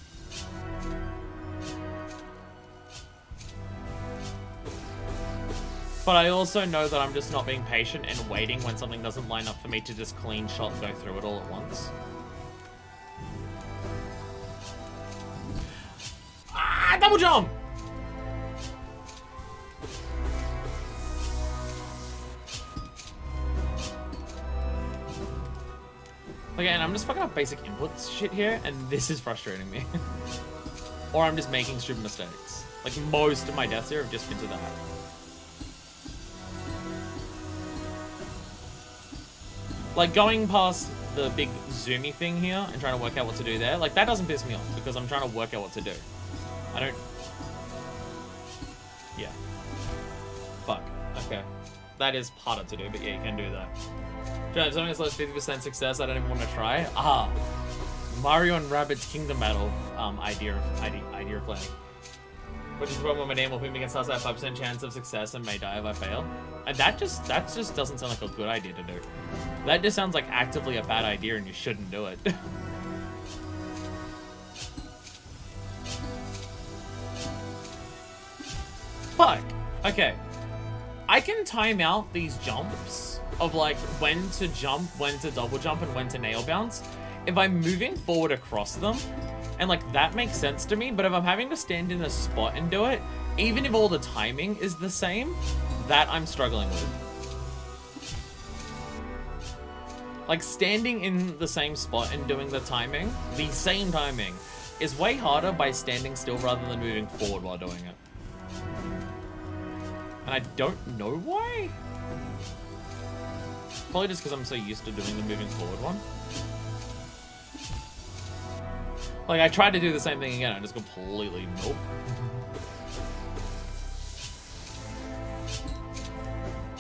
But I also know that I'm just not being patient and waiting when something doesn't line up for me to just clean shot and go through it all at once. Ah, double jump! Again, I'm just fucking up basic inputs shit here, and this is frustrating me. Or I'm just making stupid mistakes. Like, most of my deaths here have just been to that. Like, going past the big zoomy thing here and trying to work out what to do there, like, that doesn't piss me off, because I'm trying to work out what to do. I don't... Yeah. Fuck. Okay. That is harder to do, but yeah, you can do that. If something that's less 50% success, I don't even want to try. Ah, Mario and Rabbids Kingdom Battle idea of playing. Which is when my name will put me against us at 5% chance of success and may die if I fail. And that just doesn't sound like a good idea to do. That just sounds like actively a bad idea and you shouldn't do it. Fuck. Okay. I can time out these jumps of like when to jump, when to double jump, and when to nail bounce if I'm moving forward across them, and like that makes sense to me. But if I'm having to stand in a spot and do it, even if all the timing is the same, that I'm struggling with. Like standing in the same spot and doing the same timing is way harder by standing still rather than moving forward while doing it. And I don't know why. Probably just because I'm so used to doing the moving forward one. Like, I tried to do the same thing again, I just completely nope.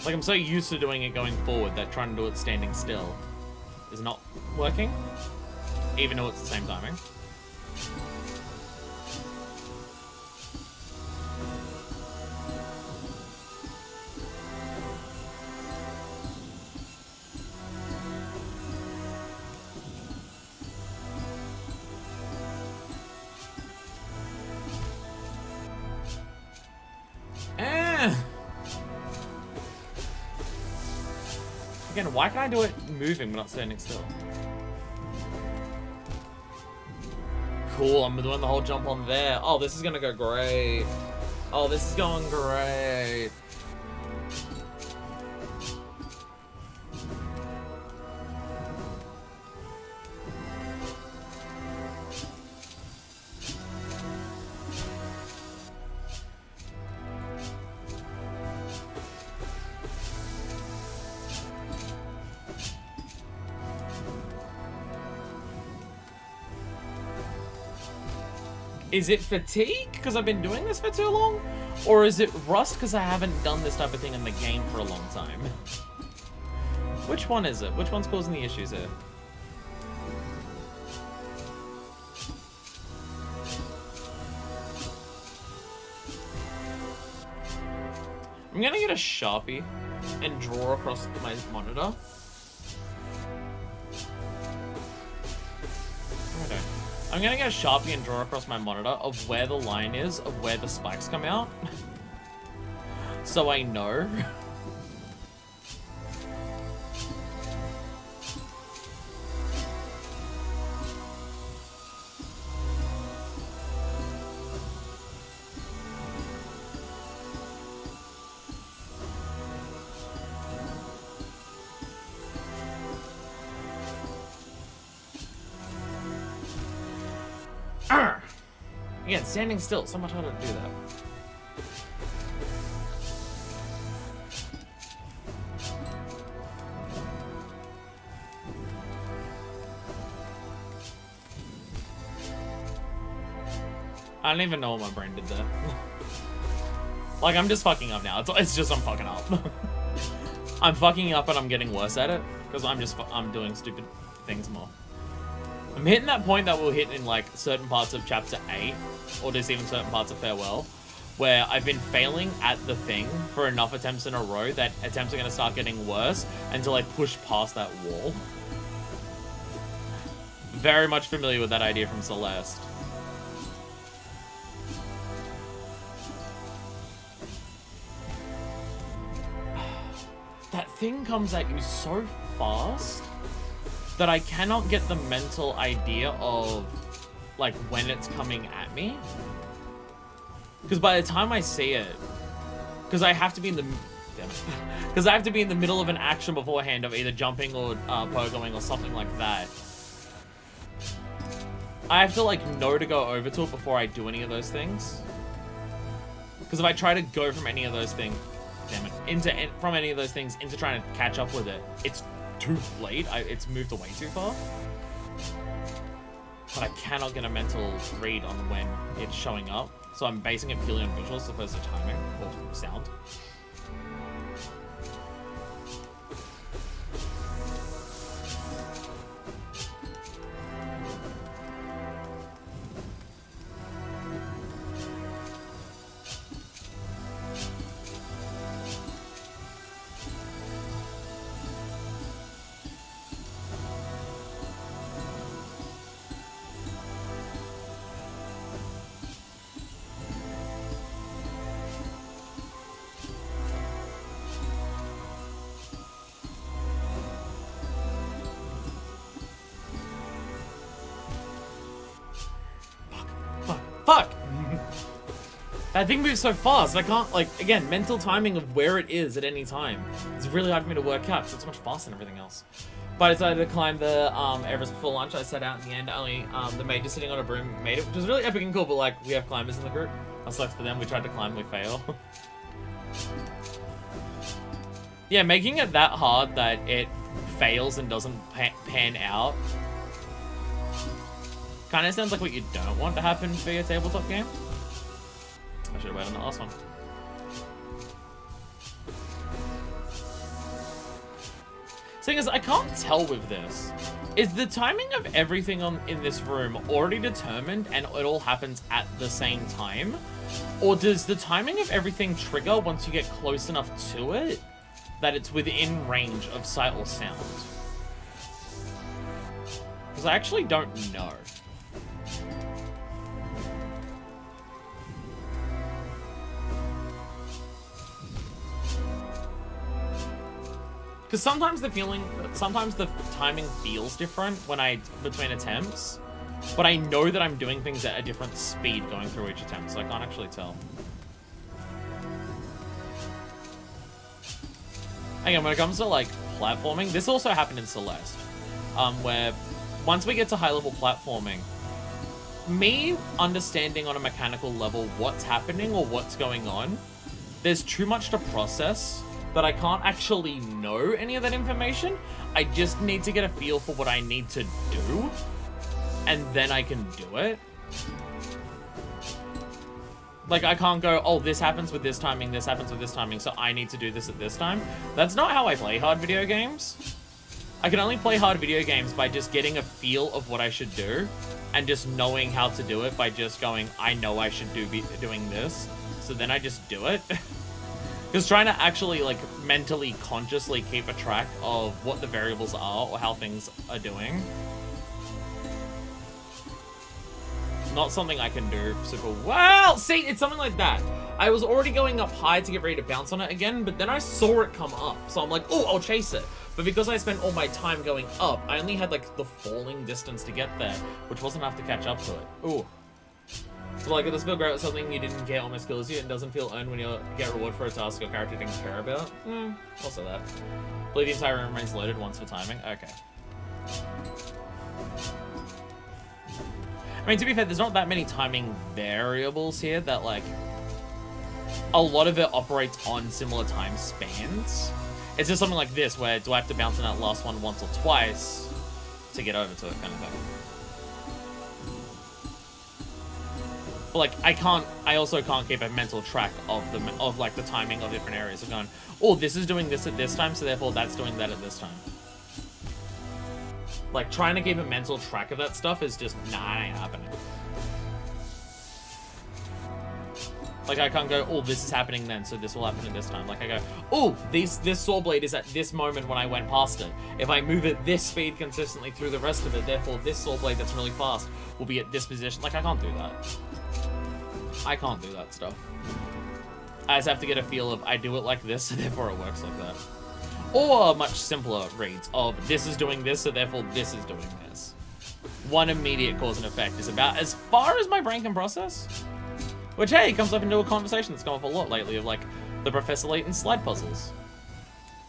Like, I'm so used to doing it going forward that trying to do it standing still is not working, even though it's the same timing. Again, why can I do it moving but not standing still? Cool, I'm doing the whole jump on there. Oh, this is gonna go great. Oh, this is going great. Is it fatigue because I've been doing this for too long? Or is it rust because I haven't done this type of thing in the game for a long time? Which one is it? Which one's causing the issues here? I'm gonna get a Sharpie and draw across my monitor. Okay. I'm gonna get a Sharpie and draw across my monitor of where the line is of where the spikes come out. So I know. Again, standing still, it's so much harder to do that. I don't even know what my brain did there. Like, I'm just fucking up now. It's just I'm fucking up. I'm fucking up and I'm getting worse at it. Because I'm doing stupid things more. I'm hitting that point that we'll hit in, like, certain parts of Chapter 8. Or just even certain parts of Farewell. Where I've been failing at the thing for enough attempts in a row that attempts are going to start getting worse until I push past that wall. Very much familiar with that idea from Celeste. That thing comes at you so fast that I cannot get the mental idea of, like, when it's coming at me. Because by the time I see it, because I have to be in the, because I have to be in the middle of an action beforehand of either jumping or pogoing or something like that. I have to, like, know to go over to it before I do any of those things. Because if I try to go from any of those things, from any of those things into trying to catch up with it, it's too late. It's moved away too far. But I cannot get a mental read on when it's showing up. So I'm basing it purely on visuals as opposed to timing or sound. Fuck! That thing moves so fast, I can't, like, again, mental timing of where it is at any time. It's really hard for me to work out, because it's so much faster than everything else. But I decided to climb the Everest before lunch. I set out in the end, only the mate just sitting on a broom made it, which was really epic and cool, but, like, we have climbers in the group. I selected for them, we tried to climb, we fail. Yeah, making it that hard that it fails and doesn't pan out kind of sounds like what you don't want to happen for your tabletop game. I should have waited on the last one. Thing is, I can't tell with this. Is the timing of everything in this room already determined and it all happens at the same time? Or does the timing of everything trigger once you get close enough to it that it's within range of sight or sound? Because I actually don't know. Because sometimes the timing feels different between attempts, but I know that I'm doing things at a different speed going through each attempt, so I can't actually tell. Again, when it comes to, like, platforming, this also happened in Celeste, where once we get to high-level platforming, me understanding on a mechanical level what's happening or what's going on, there's too much to process that I can't actually know any of that information. I just need to get a feel for what I need to do, and then I can do it. Like, I can't go, oh, this happens with this timing, this happens with this timing, so I need to do this at this time. That's not how I play hard video games. I can only play hard video games by just getting a feel of what I should do, and just knowing how to do it by just going, I know I should be doing this, so then I just do it. Because trying to actually, like, mentally, consciously keep a track of what the variables are or how things are doing, not something I can do super well. See, it's something like that. I was already going up high to get ready to bounce on it again, but then I saw it come up. So I'm like, oh, I'll chase it. But because I spent all my time going up, I only had, like, the falling distance to get there, which wasn't enough to catch up to it. Ooh. So, like, it does feel great with something you didn't get almost kills you, and doesn't feel earned when you get reward for a task your character didn't care about. Also that. I believe the entire room remains loaded once for timing. Okay. I mean, to be fair, there's not that many timing variables here that, like, a lot of it operates on similar time spans. It's just something like this, where do I have to bounce on that last one once or twice to get over to it, kind of thing. But like, I also can't keep a mental track of like the timing of different areas of going, oh, this is doing this at this time, so therefore that's doing that at this time. Like, trying to keep a mental track of that stuff is just, nah, it ain't happening. Like, I can't go, oh, this is happening then, so this will happen at this time. Like, I go, oh, this saw blade is at this moment when I went past it. If I move at this speed consistently through the rest of it, therefore this saw blade that's really fast will be at this position. Like, I can't do that. I can't do that stuff. I just have to get a feel of, I do it like this, so therefore it works like that. Or much simpler reads of, this is doing this, so therefore this is doing this. One immediate cause and effect is about as far as my brain can process. Which, hey, comes up into a conversation that's come up a lot lately of, like, the Professor Layton slide puzzles.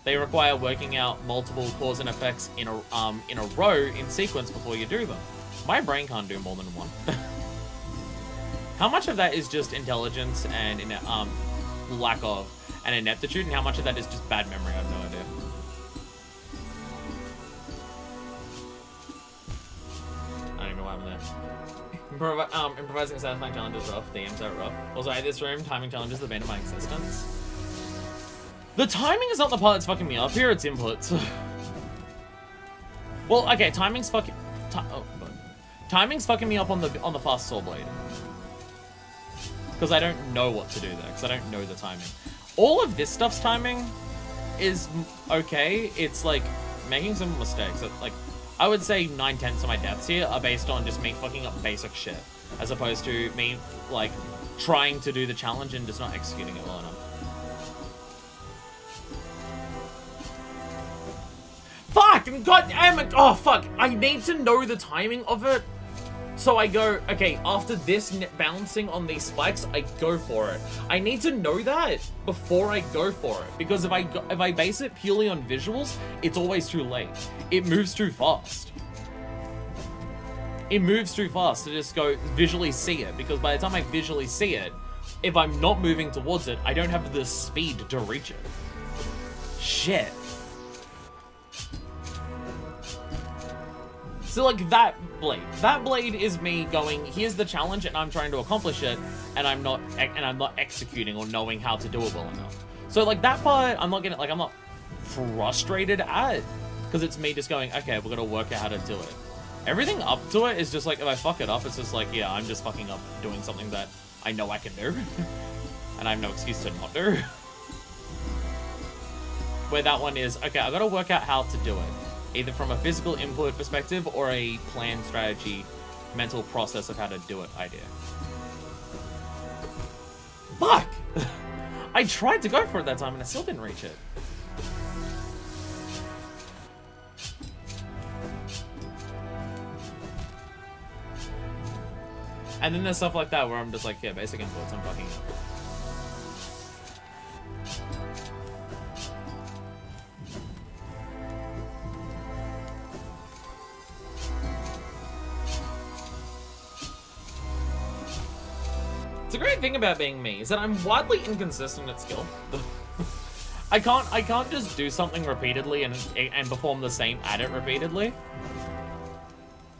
They require working out multiple cause and effects in a row in sequence before you do them. My brain can't do more than one. How much of that is just intelligence and lack of an ineptitude, and how much of that is just bad memory? I have no idea. I don't even know what happened there. Improvising and satisfying challenges rough. DMs are rough. Also, at this room, timing challenges the bane of my existence. The timing is not the part that's fucking me up here, it's inputs. Well, okay, timing's fucking... Timing's fucking me up on the fast saw blade. Because I don't know what to do there, because I don't know the timing. All of this stuff's timing is okay. It's like making some mistakes. Like, I would say 9/10 of my deaths here are based on just me fucking up basic shit, as opposed to me, like, trying to do the challenge and just not executing it well enough. Fuck! God damn it! Oh, fuck! I need to know the timing of it. So I go, okay, after this bouncing on these spikes, I go for it. I need to know that before I go for it. Because if I base it purely on visuals, it's always too late. It moves too fast. It moves too fast to just go visually see it. Because by the time I visually see it, if I'm not moving towards it, I don't have the speed to reach it. Shit. So like that blade is me going, here's the challenge and I'm trying to accomplish it, and I'm not executing or knowing how to do it well enough. So like that part, I'm not frustrated at, because it's me just going, okay, we're gonna work out how to do it. Everything up to it is just like, if I fuck it up, it's just like, yeah, I'm just fucking up doing something that I know I can do, and I have no excuse to not do. Where that one is, okay, I gotta work out how to do it. Either from a physical input perspective or a plan, strategy, mental process of how to do it idea. Fuck! I tried to go for it that time and I still didn't reach it. And then there's stuff like that where I'm just like, yeah, basic inputs, I'm fucking up. The great thing about being me is that I'm wildly inconsistent at skill. I can't just do something repeatedly and perform the same at it repeatedly.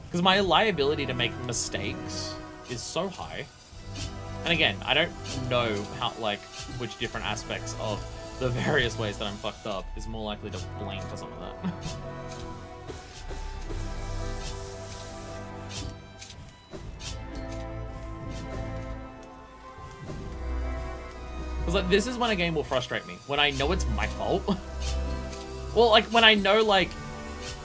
Because my liability to make mistakes is so high. And again, I don't know how, like, which different aspects of the various ways that I'm fucked up is more likely to blame for some of that. Because, like, this is when a game will frustrate me. When I know it's my fault. Well, like, when I know, like,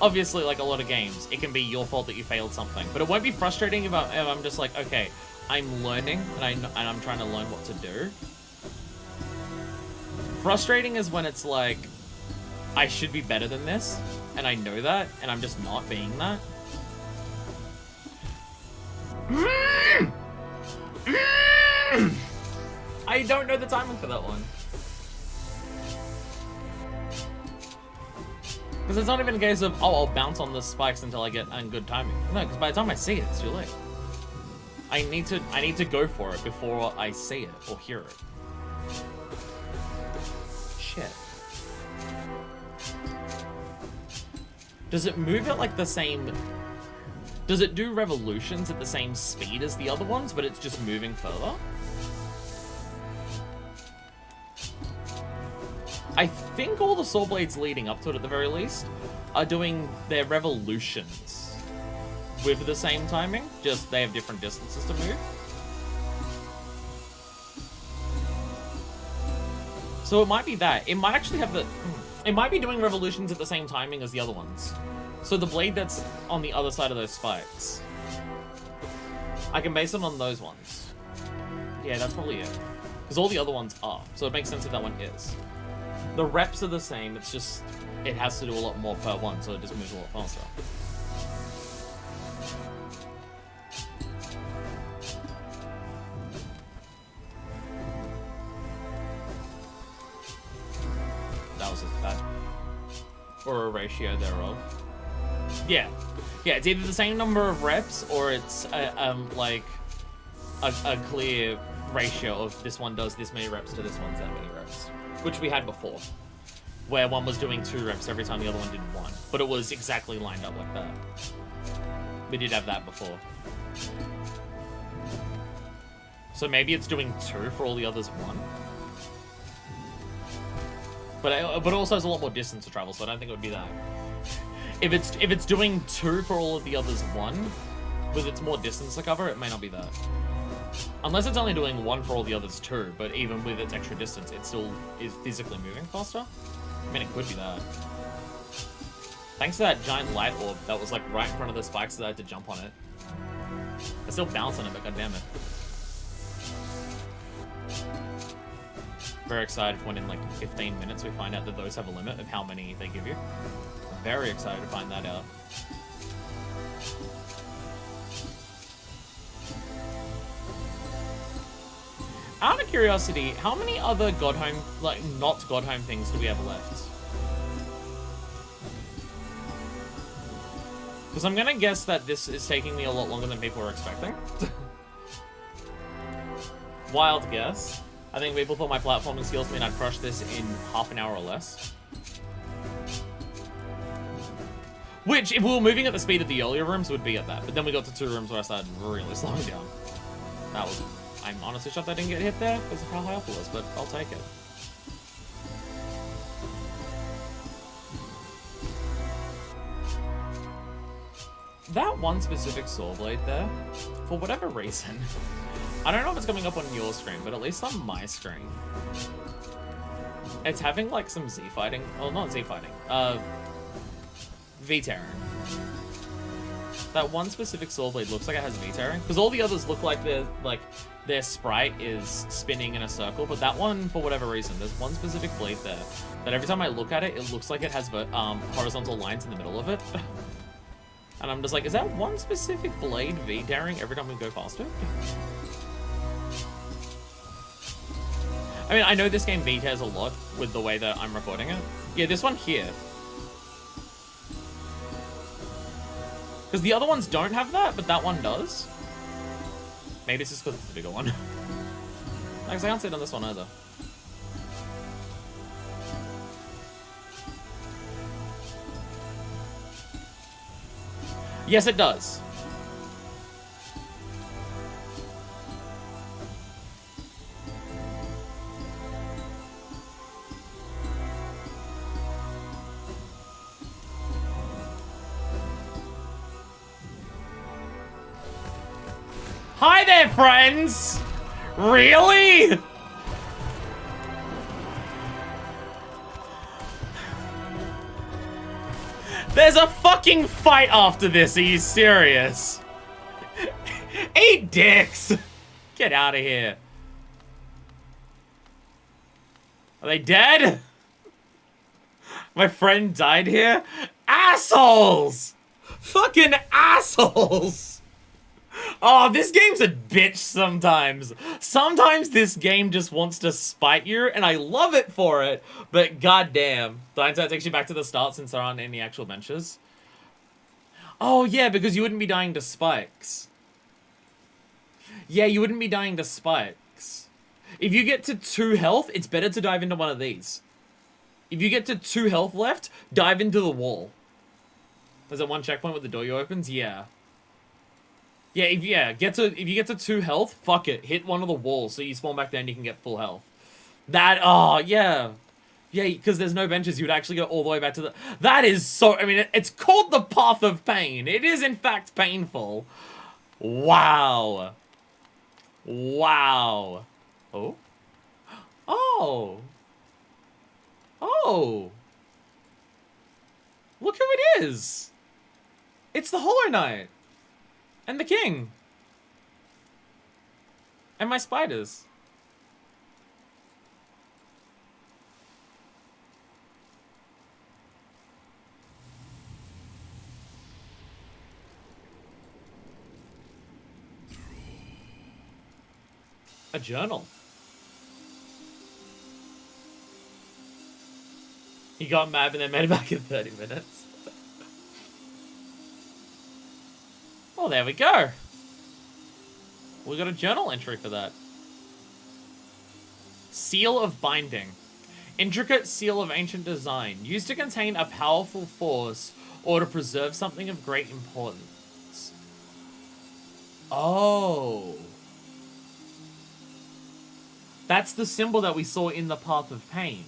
obviously, like a lot of games, it can be your fault that you failed something. But it won't be frustrating if I'm just like, okay, I'm learning, and I'm trying to learn what to do. Frustrating is when it's like, I should be better than this, and I know that, and I'm just not being that. I don't know the timing for that one. Because it's not even a case of, oh, I'll bounce on the spikes until I get good timing. No, because by the time I see it, it's too late. I need to go for it before I see it or hear it. Shit. Does it move at like the same Does it do revolutions at the same speed as the other ones, but it's just moving further? I think all the saw blades leading up to it, at the very least, are doing their revolutions with the same timing, just they have different distances to move. So it might be that. It might actually have the... It might be doing revolutions at the same timing as the other ones. So the blade that's on the other side of those spikes, I can base it on those ones. Yeah, that's probably it. Because all the other ones are. So it makes sense if that one is. The reps are the same, it's just... It has to do a lot more per one, so it just moves a lot faster. That was just bad. Or a ratio thereof. Yeah. Yeah, it's either the same number of reps, or it's like a clear ratio of this one does this many reps to this one's that many reps. Which we had before. Where one was doing 2 reps every time the other one did 1. But it was exactly lined up like that. We did have that before. So maybe it's doing 2 for all the others 1. But it also has a lot more distance to travel, so I don't think it would be that. If it's doing 2 for all of the others 1, with its more distance to cover, it may not be that. Unless it's only doing 1 for all the others 2, but even with its extra distance, it still is physically moving faster. I mean, it could be that. Thanks to that giant light orb that was like right in front of the spikes that I had to jump on it. I still bounce on it, but goddammit. Very excited when in like 15 minutes we find out that those have a limit of how many they give you. Very excited to find that out. Out of curiosity, how many other Godhome, like not Godhome things do we have left? Because I'm gonna guess that this is taking me a lot longer than people were expecting. Wild guess. I think people thought my platforming skills mean I'd crush this in half an hour or less. Which, if we were moving at the speed of the earlier rooms, would be at that. But then we got to 2 rooms where I started really slowing down. That was... I'm honestly shocked I didn't get hit there because of how high up it was, but I'll take it. That one specific saw blade there, for whatever reason, I don't know if it's coming up on your screen, but at least on my screen, it's having like some Z-fighting. Well, not Z-fighting. V-tearing. That one specific saw blade looks like it has V-tearing, because all the others look like their sprite is spinning in a circle, but that one, for whatever reason, there's one specific blade there that every time I look at it, it looks like it has horizontal lines in the middle of it. And I'm just like, is that one specific blade V-tearing every time we go faster? I mean, I know this game V-tears a lot with the way that I'm recording it. Yeah, this one here. Because the other ones don't have that, but that one does. Maybe it's just because it's the bigger one. Because I can't see it on this one either. Yes, it does. Hi there, friends! Really? There's a fucking fight after this, are you serious? Eat dicks! Get out of here. Are they dead? My friend died here? Assholes! Fucking assholes! Oh, this game's a bitch sometimes. Sometimes this game just wants to spite you, and I love it for it, but goddamn. The hindsight takes you back to the start since there aren't any actual benches. Oh, yeah, because you wouldn't be dying to spikes. Yeah, you wouldn't be dying to spikes. If you get to 2 health, it's better to dive into one of these. If you get to 2 health left, dive into the wall. There's that one checkpoint with the door you opens? Yeah. Yeah, if you get to 2 health, fuck it. Hit one of the walls so you spawn back there and you can get full health. Oh, yeah. Yeah, because there's no benches, you would actually go all the way back to the... That is so... I mean, it's called the Path of Pain. It is, in fact, painful. Wow. Wow. Oh? Oh. Oh. Look who it is. It's the Hollow Knight. And the King. And my spiders. A journal. He got mad and then made it back in 30 minutes. Well, there we go. We got a journal entry for that. Seal of Binding. Intricate seal of ancient design. Used to contain a powerful force or to preserve something of great importance. Oh. That's the symbol that we saw in the Path of Pain.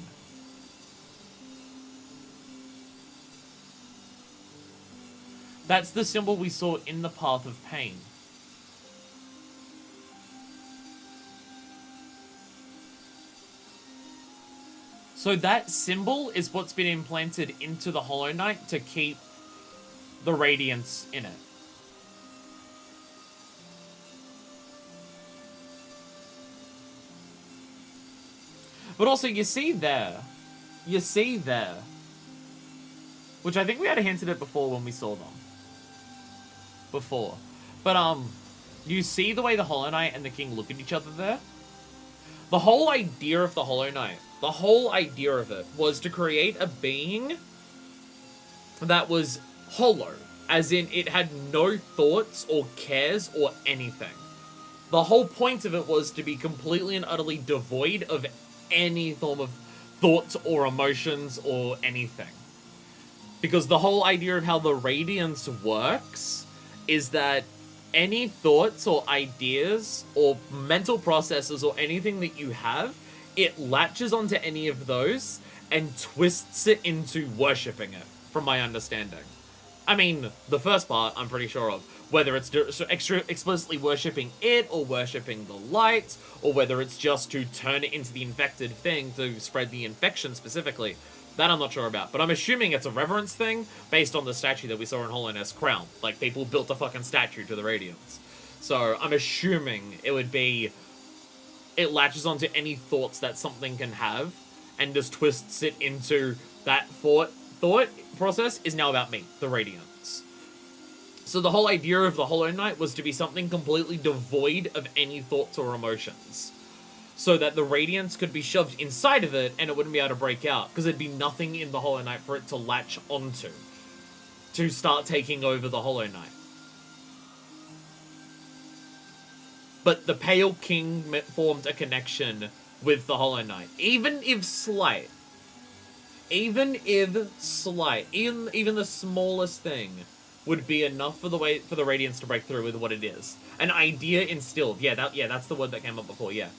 That's the symbol we saw in the Path of Pain. So that symbol is what's been implanted into the Hollow Knight to keep the radiance in it. But also, you see there, which I think we had hinted at before when we saw them. But, you see the way the Hollow Knight and the King look at each other there? The whole idea of the Hollow Knight, the whole idea of it was to create a being that was hollow, as in it had no thoughts or cares or anything. The whole point of it was to be completely and utterly devoid of any form of thoughts or emotions or anything. Because the whole idea of how the Radiance works is that any thoughts or ideas or mental processes or anything that you have, it latches onto any of those and twists it into worshipping it, from my understanding. I mean, the first part I'm pretty sure of. Whether it's extra explicitly worshipping it, or worshipping the light, or whether it's just to turn it into the infected thing to spread the infection specifically. That I'm not sure about. But I'm assuming it's a reverence thing based on the statue that we saw in Hollowness Crown. Like, people built a fucking statue to the Radiance. So I'm assuming it would be... It latches onto any thoughts that something can have, and just twists it into that thought process is now about me, the Radiance. So the whole idea of the Hollow Knight was to be something completely devoid of any thoughts or emotions. So that the Radiance could be shoved inside of it and it wouldn't be able to break out. Because there'd be nothing in the Hollow Knight for it to latch onto. To start taking over the Hollow Knight. But the Pale King formed a connection with the Hollow Knight. Even if slight. Even the smallest thing would be enough for the Radiance to break through with what it is. An idea instilled. Yeah, that's the word that came up before, yeah.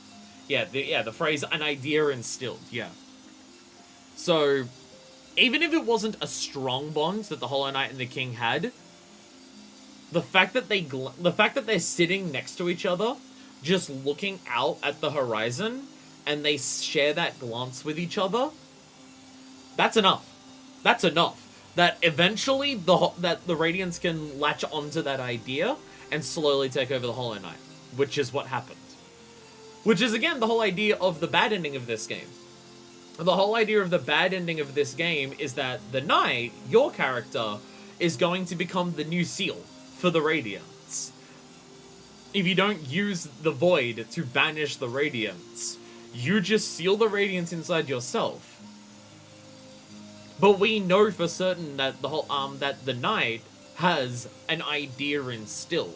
The phrase, an idea instilled, yeah. So, even if it wasn't a strong bond that the Hollow Knight and the King had, the fact that they're sitting next to each other, just looking out at the horizon, and they share that glance with each other, that's enough. That's enough. That eventually that the Radiance can latch onto that idea and slowly take over the Hollow Knight, which is what happened. Which is, again, the whole idea of the bad ending of this game. The whole idea of the bad ending of this game is that the Knight, your character, is going to become the new seal for the Radiance. If you don't use the Void to banish the Radiance, you just seal the Radiance inside yourself. But we know for certain that that the Knight has an idea instilled.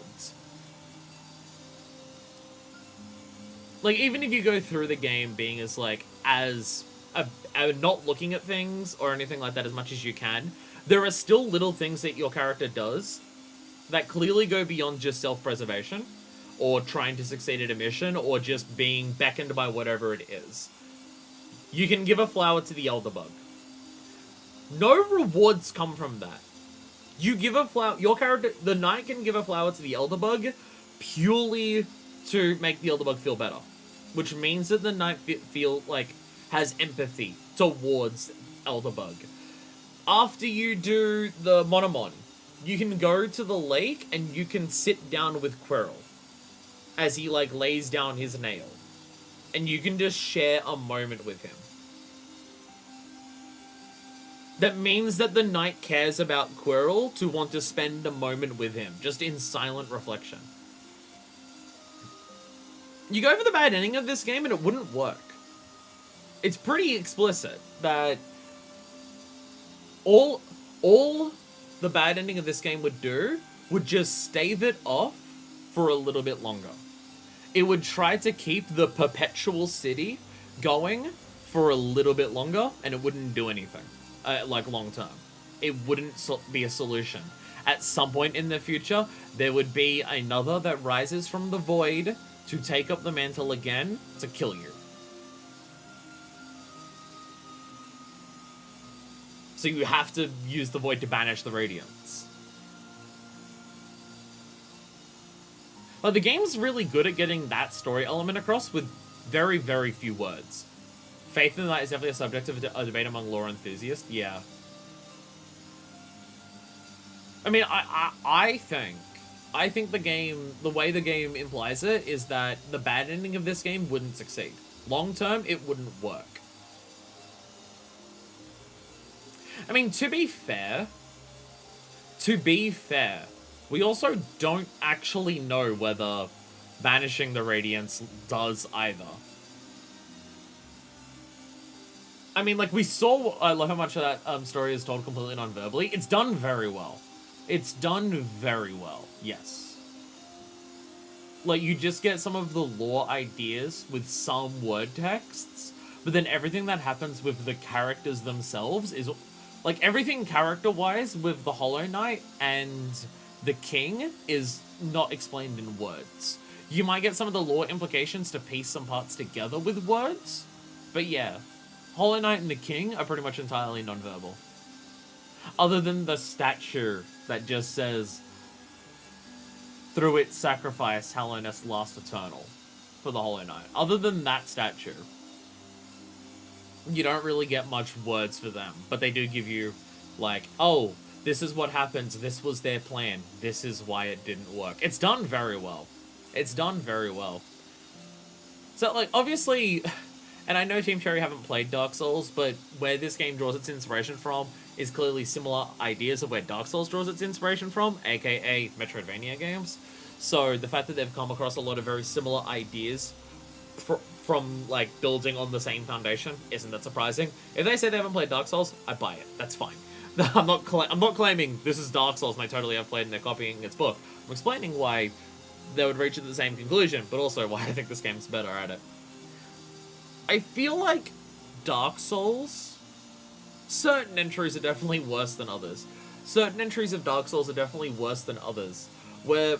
Like, even if you go through the game being not looking at things or anything like that as much as you can, there are still little things that your character does that clearly go beyond just self-preservation, or trying to succeed at a mission, or just being beckoned by whatever it is. You can give a flower to the Elderbug. No rewards come from that. You give a flower, your character, the knight can give a flower to the Elderbug purely to make the Elderbug feel better. Which means that the knight has empathy towards Elderbug. After you do the Monomon, you can go to the lake and you can sit down with Quirrell as he lays down his nail. And you can just share a moment with him. That means that the knight cares about Quirrell to want to spend a moment with him, just in silent reflection. You go for the bad ending of this game and it wouldn't work. It's pretty explicit that all the bad ending of this game would do would just stave it off for a little bit longer. It would try to keep the perpetual city going for a little bit longer, and it wouldn't do anything, long term. It wouldn't be a solution. At some point in the future, there would be another that rises from the void to take up the mantle again to kill you. So you have to use the void to banish the radiance. But the game's really good at getting that story element across with very, very few words. Faith in that is definitely a subject of a debate among lore enthusiasts, yeah. I mean, I think the way the game implies it is that the bad ending of this game wouldn't succeed. Long term, it wouldn't work. I mean, to be fair, we also don't actually know whether banishing the radiance does either. I mean, we saw, I love how much of that story is told completely non-verbally. It's done very well. It's done very well, yes. You just get some of the lore ideas with some word texts, but then everything that happens with the characters themselves is... everything character-wise with the Hollow Knight and the King is not explained in words. You might get some of the lore implications to piece some parts together with words, but yeah. Hollow Knight and the King are pretty much entirely non-verbal. Other than the statue that just says, through its sacrifice, Hallowness lasts eternal, for the Hollow Knight. Other than that statue, you don't really get much words for them, but they do give you, oh, this is what happens, this was their plan, this is why it didn't work. It's done very well. It's done very well. So, obviously, and I know Team Cherry haven't played Dark Souls, but where this game draws its inspiration from is clearly similar ideas of where Dark Souls draws its inspiration from, aka Metroidvania games. So, the fact that they've come across a lot of very similar ideas from building on the same foundation isn't that surprising. If they say they haven't played Dark Souls, I buy it. That's fine. I'm not claiming this is Dark Souls and they totally have played and they're copying its book. I'm explaining why they would reach the same conclusion, but also why I think this game's better at it. I feel like Dark Souls, certain entries are definitely worse than others. Certain entries of Dark Souls are definitely worse than others, where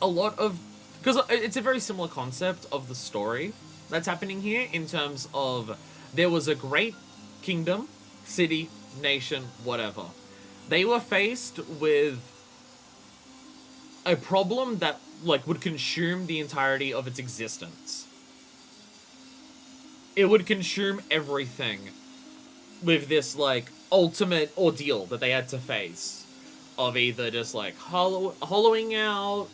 a lot of... Because it's a very similar concept of the story that's happening here in terms of there was a great kingdom, city, nation, whatever. They were faced with a problem that, would consume the entirety of its existence. It would consume everything with this, ultimate ordeal that they had to face. Of either just, hollowing out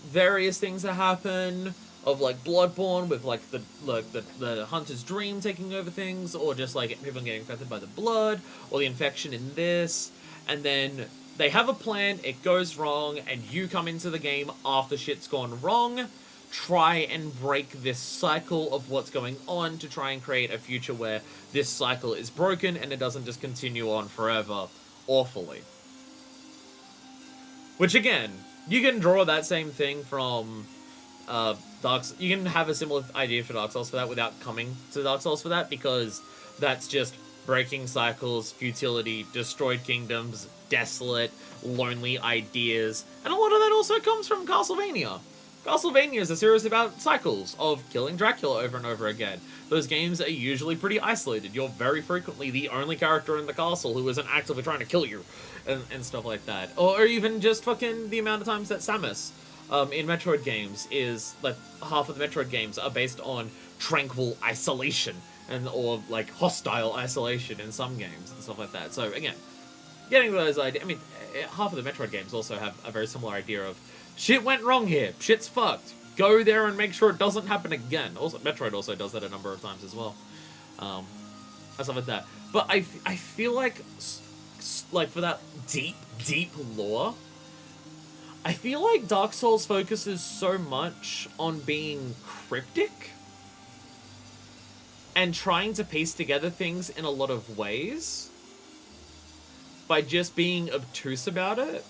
various things that happen, of Bloodborne with the hunter's dream taking over things, or just people getting affected by the blood, or the infection in this, and then they have a plan, it goes wrong, and you come into the game after shit's gone wrong, try and break this cycle of what's going on to try and create a future where this cycle is broken and it doesn't just continue on forever awfully. Which again, you can draw that same thing from Dark Souls. You can have a similar idea for Dark Souls for that without coming to Dark Souls for that, because that's just breaking cycles, futility, destroyed kingdoms, desolate, lonely ideas, and a lot of that also comes from Castlevania. Castlevania is a series about cycles of killing Dracula over and over again. Those games are usually pretty isolated. You're very frequently the only character in the castle who isn't actively trying to kill you, and stuff like that. Or even just fucking the amount of times that Samus in Metroid games is, like, half of the Metroid games are based on tranquil isolation, or like hostile isolation in some games and stuff like that. So again, getting those ideas, I mean, half of the Metroid games also have a very similar idea of, shit went wrong here, shit's fucked, go there and make sure it doesn't happen again. Also, Metroid also does that a number of times as well, and stuff like that. But I feel like for that deep lore, I feel like Dark Souls focuses so much on being cryptic and trying to piece together things in a lot of ways by just being obtuse about it.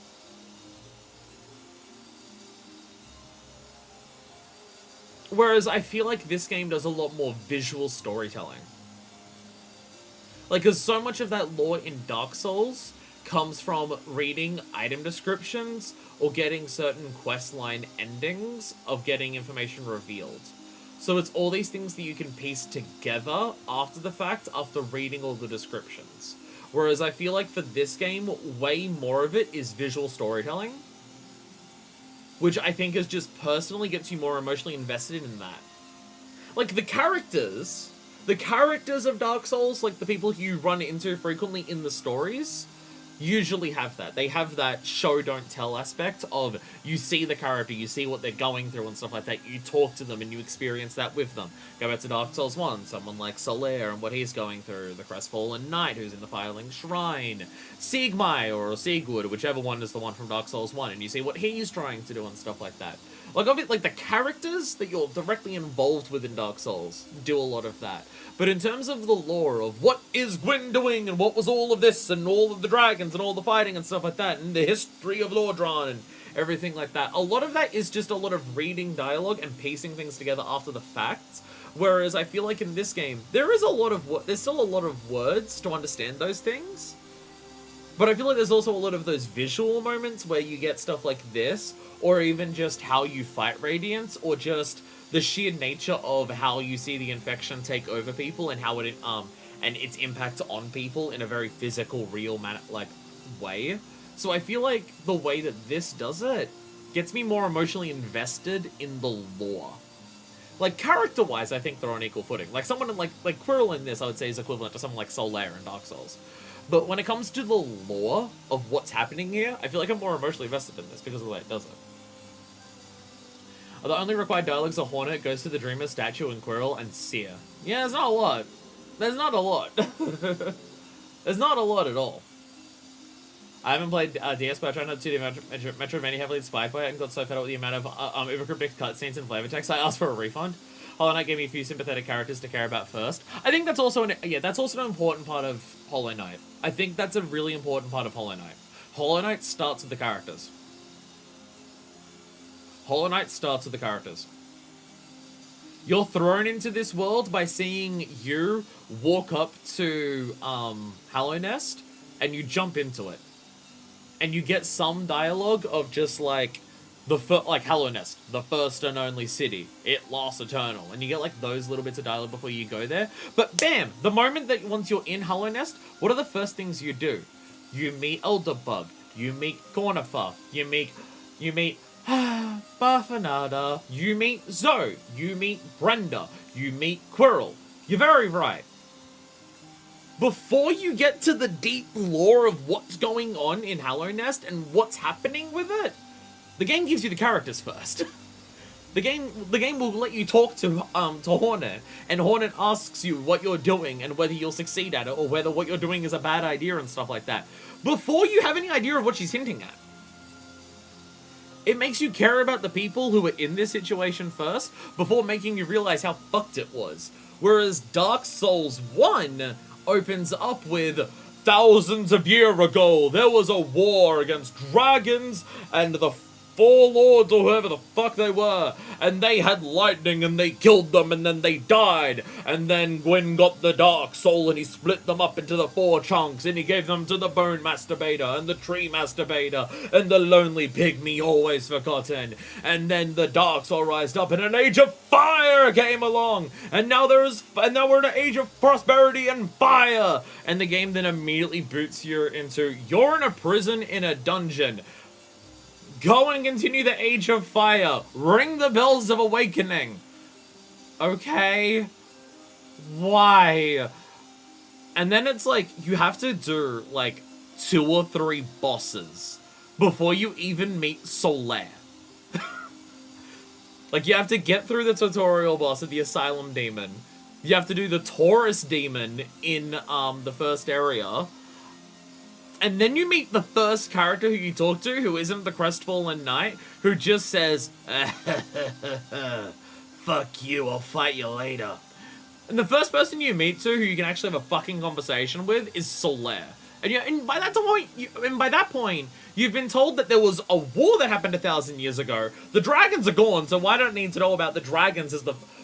Whereas I feel like this game does a lot more visual storytelling. Like, because so much of that lore in Dark Souls comes from reading item descriptions or getting certain questline endings of getting information revealed. So it's all these things that you can piece together after the fact, after reading all the descriptions. Whereas I feel like for this game, way more of it is visual storytelling, which I think is just personally gets you more emotionally invested in that. Like, the characters of Dark Souls, like the people you run into frequently in the stories, usually have that. They have that show don't tell aspect of, you see the character, you see what they're going through and stuff like that, you talk to them and you experience that with them. Go back to Dark Souls 1, someone like Solaire and what he's going through, the Crestfallen Knight who's in the Filing Shrine, Siegmai or Siegwood, whichever one is the one from Dark Souls 1, and you see what he's trying to do and stuff like that. Like, obviously, like, the characters that you're directly involved with in Dark Souls do a lot of that. But in terms of the lore of what is Gwyn doing, and what was all of this, and all of the dragons, and all the fighting and stuff like that, and the history of Lordran, and everything like that, a lot of that is just a lot of reading dialogue and piecing things together after the fact. Whereas I feel like in this game, there's still a lot of words to understand those things. But I feel like there's also a lot of those visual moments where you get stuff like this, or even just how you fight Radiance, or just the sheer nature of how you see the infection take over people and how it and its impact on people in a very physical, real way. So I feel like the way that this does it gets me more emotionally invested in the lore. Like, character-wise, I think they're on equal footing. Like, someone like Quirrell in this, I would say, is equivalent to someone like Solaire in Dark Souls. But when it comes to the lore of what's happening here, I feel like I'm more emotionally invested in this because of the way it does it. The only required dialogues are Hornet, Goes to the Dreamer, Statue, and Quirrell, and Seer. Yeah, there's not a lot. There's not a lot. There's not a lot at all. I haven't played DS, but I tried not to do Metroidvania heavily inspired by it and got so fed up with the amount of overcryptic cutscenes and flavor text, I asked for a refund. Hollow Knight gave me a few sympathetic characters to care about first. I think that's also an important part of Hollow Knight. I think that's a really important part of Hollow Knight. Hollow Knight starts with the characters. Hollow Knight starts with the characters. You're thrown into this world by seeing you walk up to Hallow Nest, and you jump into it. And you get some dialogue of just like Hallow Nest, the first and only city. It lasts eternal. And you get like those little bits of dialogue before you go there. But bam! The moment that once you're in Hallow Nest, what are the first things you do? You meet Elderbug. You meet Cornifer. You meet Bafanada. You meet Zoe. You meet Brenda. You meet Quirrell. You're very right. Before you get to the deep lore of what's going on in Hallow Nest and what's happening with it, the game gives you the characters first. The game will let you talk to Hornet, and Hornet asks you what you're doing and whether you'll succeed at it, or whether what you're doing is a bad idea and stuff like that, before you have any idea of what she's hinting at. It makes you care about the people who are in this situation first, before making you realize how fucked it was. Whereas Dark Souls 1 opens up with, thousands of years ago, there was a war against dragons and the four lords or whoever the fuck they were, and they had lightning and they killed them and then they died, and then Gwyn got the dark soul and he split them up into the four chunks and he gave them to the bone masturbator and the tree masturbator and the lonely pygmy always forgotten, and then the dark soul rised up and an age of fire came along, and now we're in an age of prosperity and fire, and the game then immediately boots you into, you're in a prison in a dungeon. Go and continue the Age of Fire. Ring the bells of awakening. Okay. Why? And then it's like, you have to do, like, 2 or 3 bosses before you even meet Solaire. Like, you have to get through the tutorial boss of the Asylum Demon. You have to do the Taurus Demon in, the first area. And then you meet the first character who you talk to, who isn't the Crestfallen Knight, who just says, fuck you, I'll fight you later. And the first person you meet to, who you can actually have a fucking conversation with, is Solaire. And by that point, you've been told that there was a war that happened 1,000 years ago. The dragons are gone, so why don't I need to know about the dragons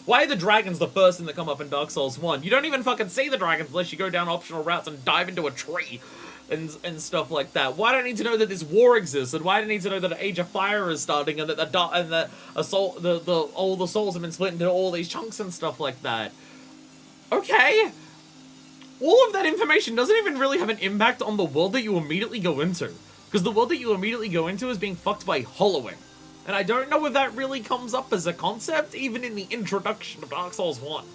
why are the dragons the first thing that come up in Dark Souls 1? You don't even fucking see the dragons unless you go down optional routes and dive into a tree. And stuff like that. Why do I need to know that this war exists? And why do I need to know that an Age of Fire is starting and that all the souls have been split into all these chunks and stuff like that? Okay. All of that information doesn't even really have an impact on the world that you immediately go into. Because the world that you immediately go into is being fucked by hollowing. And I don't know if that really comes up as a concept, even in the introduction of Dark Souls 1.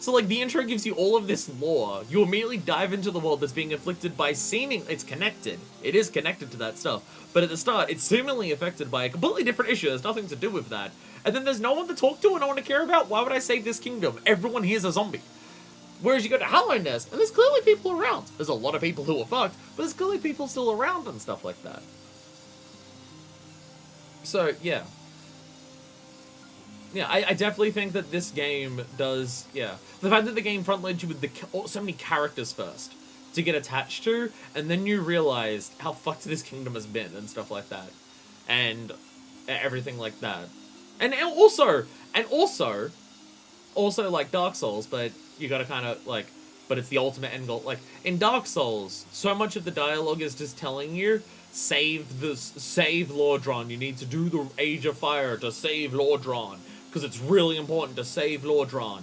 So, like, the intro gives you all of this lore. You immediately dive into the world that's being afflicted by it's connected. It is connected to that stuff. But at the start, it's seemingly affected by a completely different issue. There's nothing to do with that. And then there's no one to talk to and no one to care about. Why would I save this kingdom? Everyone here's a zombie. Whereas you go to Hallownest, and there's clearly people around. There's a lot of people who are fucked, but there's clearly people still around and stuff like that. So, yeah. Yeah, I definitely think that this game does, yeah. The fact that the game front-loads you with so many characters first to get attached to, and then you realize how fucked this kingdom has been and stuff like that. And everything like that. And also, like Dark Souls, but you gotta kind of, like, but it's the ultimate end goal. Like, in Dark Souls, so much of the dialogue is just telling you, save Lordran, you need to do the Age of Fire to save Lordran. Because it's really important to save Lordran.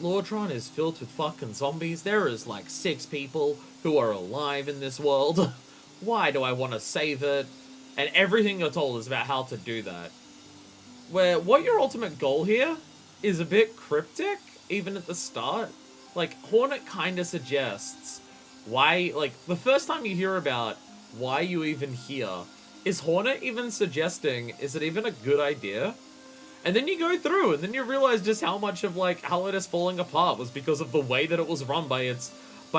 Lordran is filled with fucking zombies. There is like 6 people who are alive in this world. Why do I want to save it? And everything you're told is about how to do that. Where what your ultimate goal here is a bit cryptic, even at the start. Like, Hornet kind of suggests why, like, the first time you hear about why you even here, is Hornet even suggesting, is it even a good idea? And then you go through, and then you realize just how much of, like, how it is falling apart was because of the way that it was run by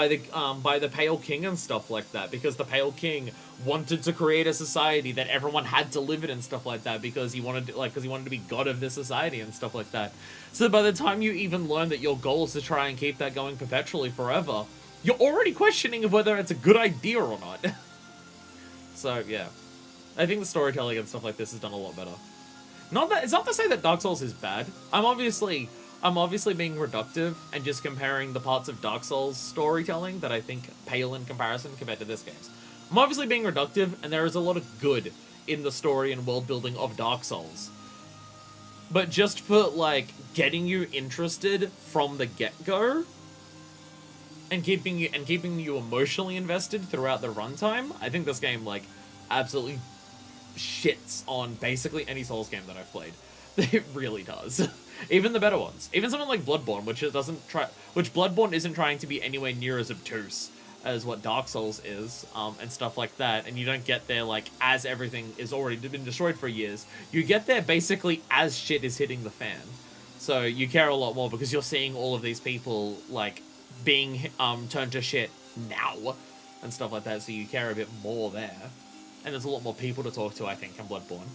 the Pale King and stuff like that. Because the Pale King wanted to create a society that everyone had to live in and stuff like that, because he wanted to be god of this society and stuff like that. So by the time you even learn that your goal is to try and keep that going perpetually forever, you're already questioning whether it's a good idea or not. So, yeah. I think the storytelling and stuff like this is done a lot better. It's not to say that Dark Souls is bad. I'm obviously being reductive and just comparing the parts of Dark Souls storytelling that I think pale in comparison compared to this game's. I'm obviously being reductive, and there is a lot of good in the story and world building of Dark Souls. But just for, like, getting you interested from the get-go, and keeping you emotionally invested throughout the runtime, I think this game, like, absolutely shits on basically any Souls game that I've played. It really does. Even the better ones. Even something like Bloodborne, which Bloodborne isn't trying to be anywhere near as obtuse as what Dark Souls is, and stuff like that, and you don't get there, like, as everything is already been destroyed for years. You get there basically as shit is hitting the fan. So you care a lot more because you're seeing all of these people, like, being turned to shit now, and stuff like that, so you care a bit more there. And there's a lot more people to talk to, I think, in Bloodborne.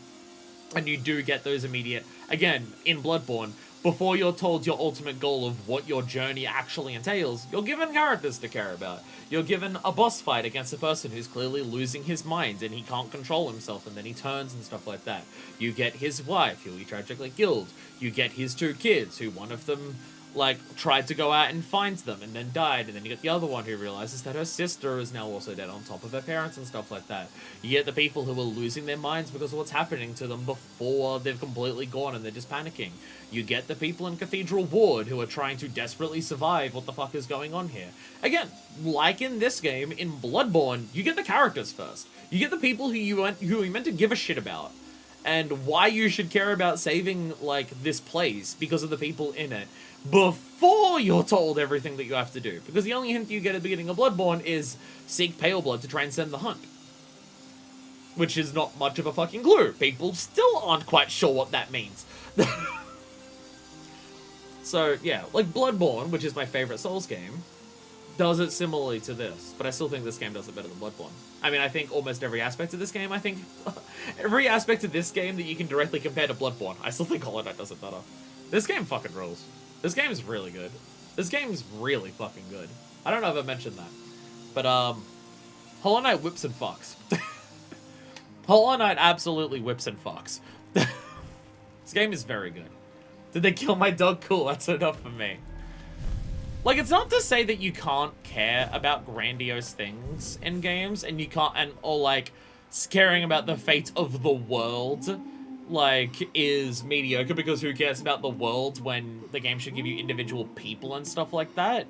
And you do get those immediate, again, in Bloodborne, before you're told your ultimate goal of what your journey actually entails, you're given characters to care about. You're given a boss fight against a person who's clearly losing his mind and he can't control himself and then he turns and stuff like that. You get his wife, who he tragically killed. You get his 2 kids, who one of them, like, tried to go out and find them and then died, and then you get the other one who realizes that her sister is now also dead on top of her parents and stuff like that. You get the people who are losing their minds because of what's happening to them before they've completely gone and they're just panicking. You get the people in Cathedral Ward who are trying to desperately survive what the fuck is going on here. Again, like in this game, in Bloodborne, you get the characters first. You get the people who you meant to give a shit about. And why you should care about saving, like, this place because of the people in it before you're told everything that you have to do. Because the only hint you get at the beginning of Bloodborne is seek Pale Blood to transcend the hunt. Which is not much of a fucking clue. People still aren't quite sure what that means. So, yeah, like Bloodborne, which is my favorite Souls game, does it similarly to this, but I still think this game does it better than Bloodborne. I mean, I think almost every aspect of this game, every aspect of this game that you can directly compare to Bloodborne, I still think Hollow Knight does it better. This game fucking rules. This game is really good. This game is really fucking good. I don't know if I mentioned that, but, Hollow Knight whips and fucks. Hollow Knight absolutely whips and fucks. This game is very good. Did they kill my dog? Cool, that's enough for me. Like, it's not to say that you can't care about grandiose things in games, and you can't, or like, caring about the fate of the world, like, is mediocre, because who cares about the world when the game should give you individual people and stuff like that?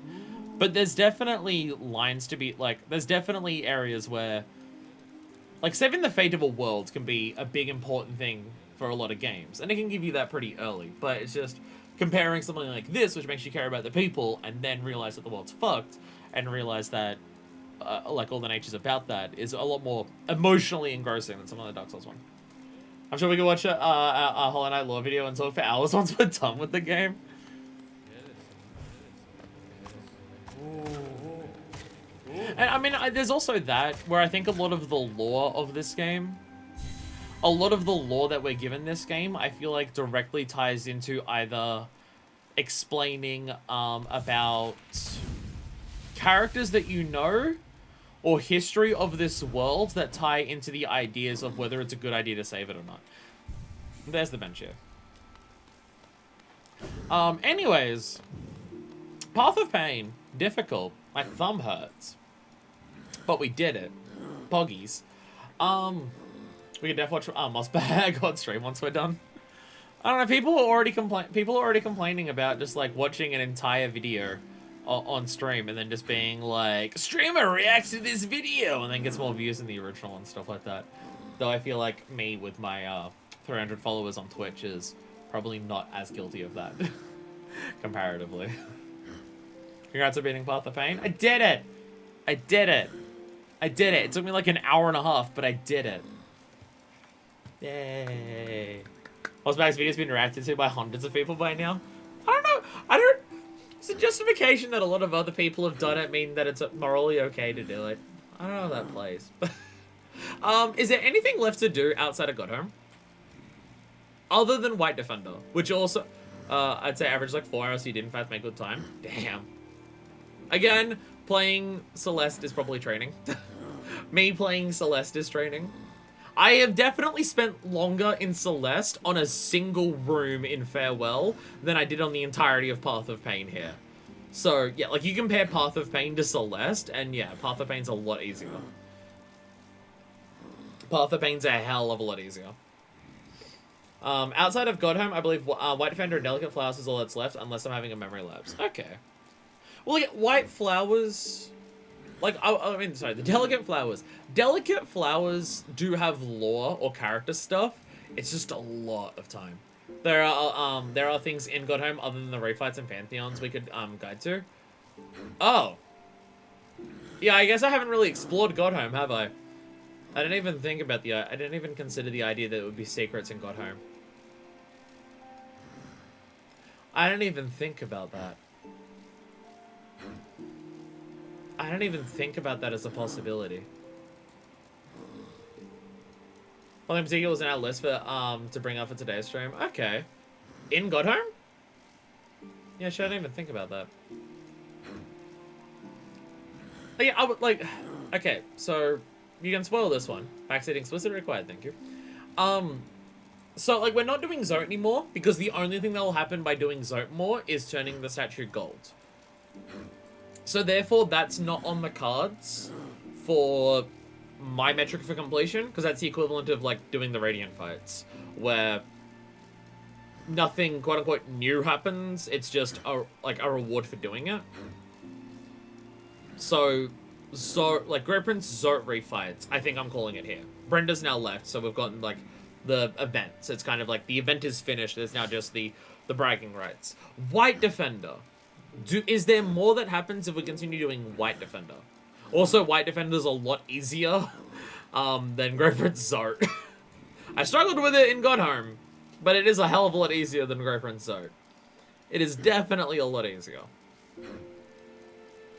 But there's definitely lines to be, like, there's definitely areas where, like, saving the fate of a world can be a big important thing for a lot of games, and it can give you that pretty early, but it's just comparing something like this, which makes you care about the people, and then realize that the world's fucked, and realize that, like, all the nature's about that, is a lot more emotionally engrossing than some of the Dark Souls one. I'm sure we can watch a Hollow Knight lore video and talk for hours once we're done with the game. And, I mean, there's also that, where I think a lot of the lore of this game, a lot of the lore that we're given this game, I feel like directly ties into either explaining about characters that you know, or history of this world that tie into the ideas of whether it's a good idea to save it or not. There's the bench here. Anyways, Path of Pain, difficult. My thumb hurts. But we did it. Poggies. We can definitely watch Moss Bag on stream once we're done. I don't know, people are already complaining about just, like, watching an entire video on stream and then just being like, streamer reacts to this video, and then gets more views than the original and stuff like that. Though I feel like me with my 300 followers on Twitch is probably not as guilty of that, comparatively. Congrats on beating Path of Pain. I did it! I did it! I did it! It took me like an hour and a half, but I did it. Yay. Osbag's video's been reacted to by hundreds of people by now. I don't know. It's a justification that a lot of other people have done it mean that it's morally okay to do it. I don't know how that plays. Is there anything left to do outside of Godhome? Other than White Defender, which also, I'd say average like 4 hours, so you did in fact make good time. Damn. Again, playing Celeste is probably training. Me playing Celeste is training. I have definitely spent longer in Celeste on a single room in Farewell than I did on the entirety of Path of Pain here. So, yeah, like, you compare Path of Pain to Celeste, and yeah, Path of Pain's a lot easier. Path of Pain's a hell of a lot easier. Outside of Godhome, I believe White Defender and Delicate Flowers is all that's left, unless I'm having a memory lapse. Okay. Well, yeah, White Flowers... Like, I mean, sorry, the Delicate Flowers. Delicate Flowers do have lore or character stuff. It's just a lot of time. There are things in Godhome other than the raid fights and pantheons we could guide to. Oh. Yeah, I guess I haven't really explored Godhome, have I? I didn't even think about I didn't even consider the idea that it would be secrets in Godhome. I didn't even think about that. I don't even think about that as a possibility. Something particular was in our list for to bring up for today's stream. Okay. In Godhome? Yeah, shit, I didn't even think about that. Yeah, I would like. Okay, so you can spoil this one. Backseat explicit required. Thank you. So like we're not doing Zote anymore because the only thing that will happen by doing Zote more is turning the statue gold. So therefore, that's not on the cards for my metric for completion because that's the equivalent of like doing the Radiant fights where nothing quote unquote new happens. It's just a reward for doing it. So like Grey Prince Zote refights, I think I'm calling it here. Brenda's now left, so we've gotten like the event. So it's kind of like the event is finished. There's now just the bragging rights. White Defender. Is there more that happens if we continue doing White Defender? Also, White Defender's a lot easier than Grey Prince Zote. I struggled with it in Godhome, but it is a hell of a lot easier than Grey Prince Zote. It is definitely a lot easier.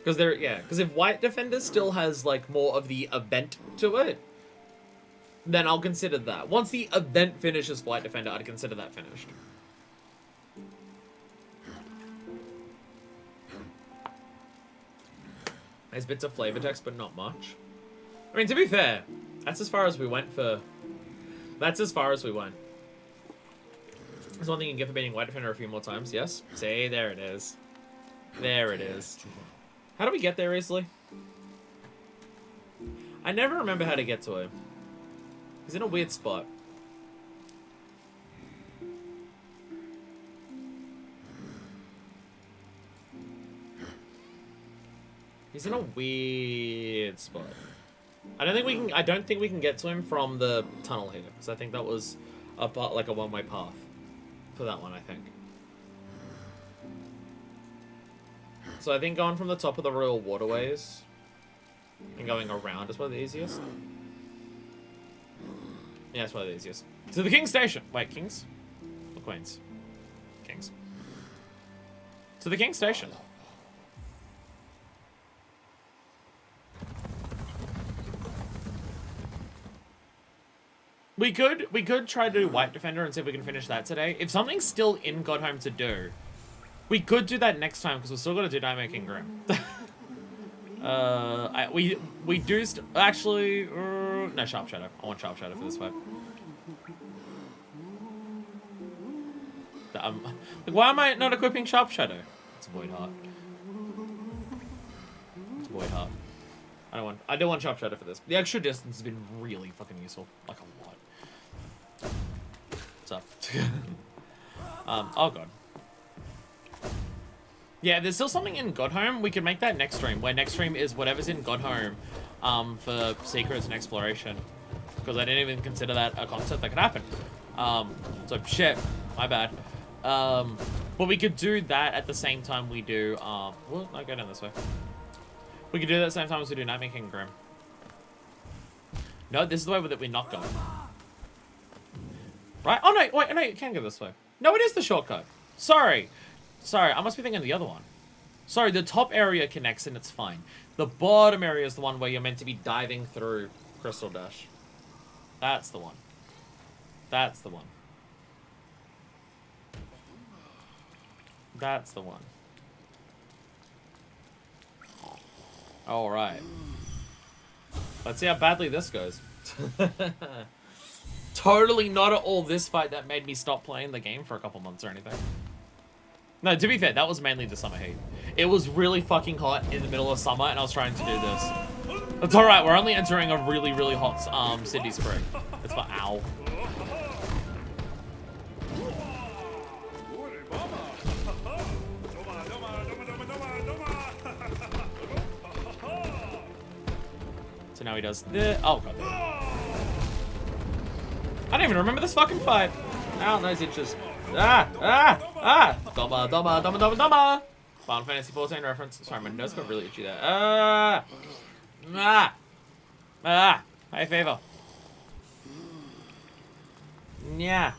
Because if White Defender still has like more of the event to it, then I'll consider that. Once the event finishes White Defender, I'd consider that finished. There's bits of flavor text, but not much. I mean, to be fair, that's as far as we went for... That's as far as we went. There's one thing you can get for beating White Defender a few more times, yes? See, there it is. There it is. How do we get there easily? I never remember how to get to him. He's in a weird spot. He's in a weird spot. I don't think we can get to him from the tunnel here, because I think that was a one-way path for that one, I think. So I think going from the top of the Royal Waterways and going around is probably the easiest. Yeah, it's probably the easiest. To the King's Station. Wait, Kings? Or Queens? Kings. To the King's Station. We could try to do White Defender and see if we can finish that today. If something's still in Godhome to do, we could do that next time because we're still got to do Nightmare King Grim. We do actually no Sharp Shadow. I want Sharp Shadow for this fight. Like, why am I not equipping Sharp Shadow? It's Void Heart. It's Void Heart. I do want Sharp Shadow for this. The extra distance has been really fucking useful, like a lot. What's up? Oh god. Yeah, there's still something in Godhome. We could make that next stream, where next stream is whatever's in Godhome for secrets and exploration. Because I didn't even consider that a concept that could happen. So shit, my bad. But we could do that at the same time we do, well, I go down this way. We could do that at the same time as we do Nightmare King Grim. No, this is the way that we're not going. Right? Oh no, wait, no, you can go this way. No, it is the shortcut. Sorry, I must be thinking of the other one. Sorry, the top area connects and it's fine. The bottom area is the one where you're meant to be diving through Crystal Dash. That's the one. That's the one. That's the one. Alright. Let's see how badly this goes. Totally not at all this fight that made me stop playing the game for a couple months or anything. No, to be fair, that was mainly the summer heat. It was really fucking hot in the middle of summer and I was trying to do this. It's alright, we're only entering a really, really hot Sydney spring. It's for ow. So now he does this. Oh god. I don't even remember this fucking fight. Ow, nose itches. Doma. Final Fantasy 14 reference. Sorry, my nose got really itchy there. High fever. Yeah.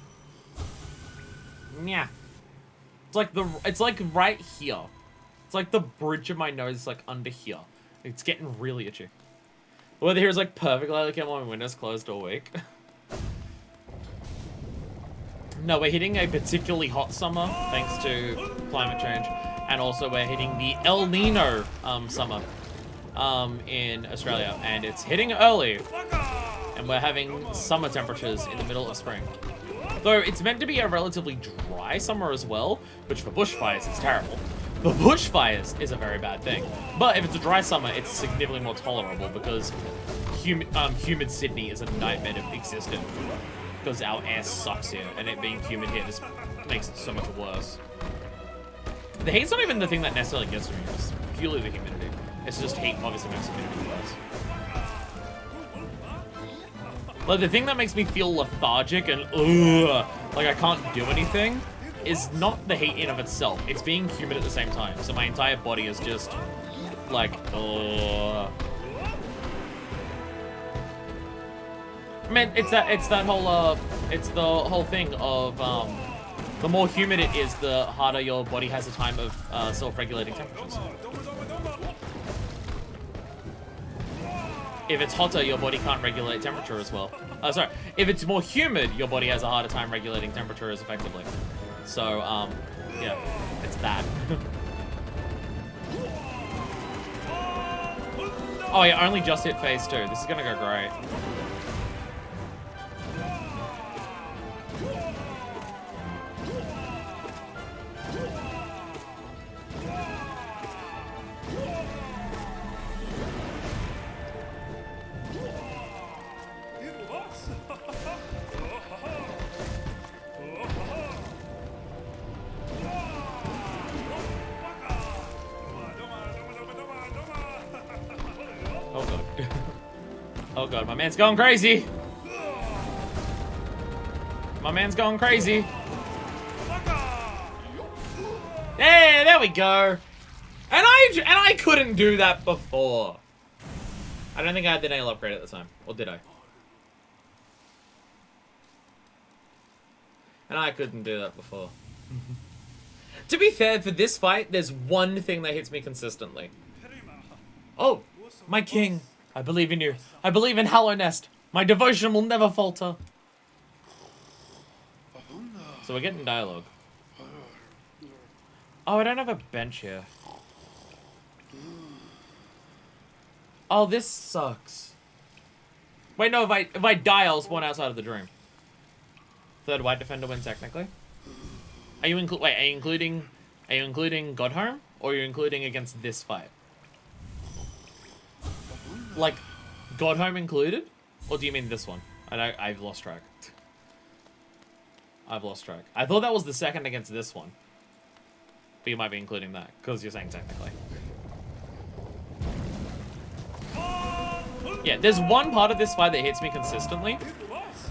It's like right here. It's like the bridge of my nose is like under here. It's getting really itchy. The weather here is like perfect. Like I'm on windows closed all week. No, we're hitting a particularly hot summer thanks to climate change, and also we're hitting the El Nino summer in Australia, and it's hitting early, and we're having summer temperatures in the middle of spring. Though it's meant to be a relatively dry summer as well, which for bushfires is terrible. For bushfires is a very bad thing. But if it's a dry summer, it's significantly more tolerable because humid Sydney is a nightmare to exist in. Because our air sucks here, and it being humid here just makes it so much worse. The heat's not even the thing that necessarily gets to me, it's purely the humidity. It's just heat obviously makes humidity worse. Like, the thing that makes me feel lethargic and like I can't do anything is not the heat in of itself. It's being humid at the same time. So my entire body is just like, I mean, it's the whole thing of the more humid it is, the harder your body has a time of self-regulating temperatures. If it's hotter, your body can't regulate temperature as well. Sorry, if it's more humid, your body has a harder time regulating temperature as effectively. So, yeah, it's that. Oh yeah, only just hit phase 2. This is gonna go great. Oh god, my man's going crazy! My man's going crazy! Hey, there we go! And I couldn't do that before! I don't think I had the nail upgrade at the time. Or did I? And I couldn't do that before. To be fair, for this fight, there's one thing that hits me consistently. Oh, my king. I believe in you. I believe in Hallow Nest. My devotion will never falter. So we're getting dialogue. Oh, I don't have a bench here. Oh, this sucks. Wait, no, if I die, I'll spawn outside of the dream. Third white defender win technically. Are you including Godhome, or are you including against this fight? Like, Godhome included? Or do you mean this one? I've lost track. I've lost track. I thought that was the second against this one. But you might be including that, because you're saying technically. Yeah, there's one part of this fight that hits me consistently.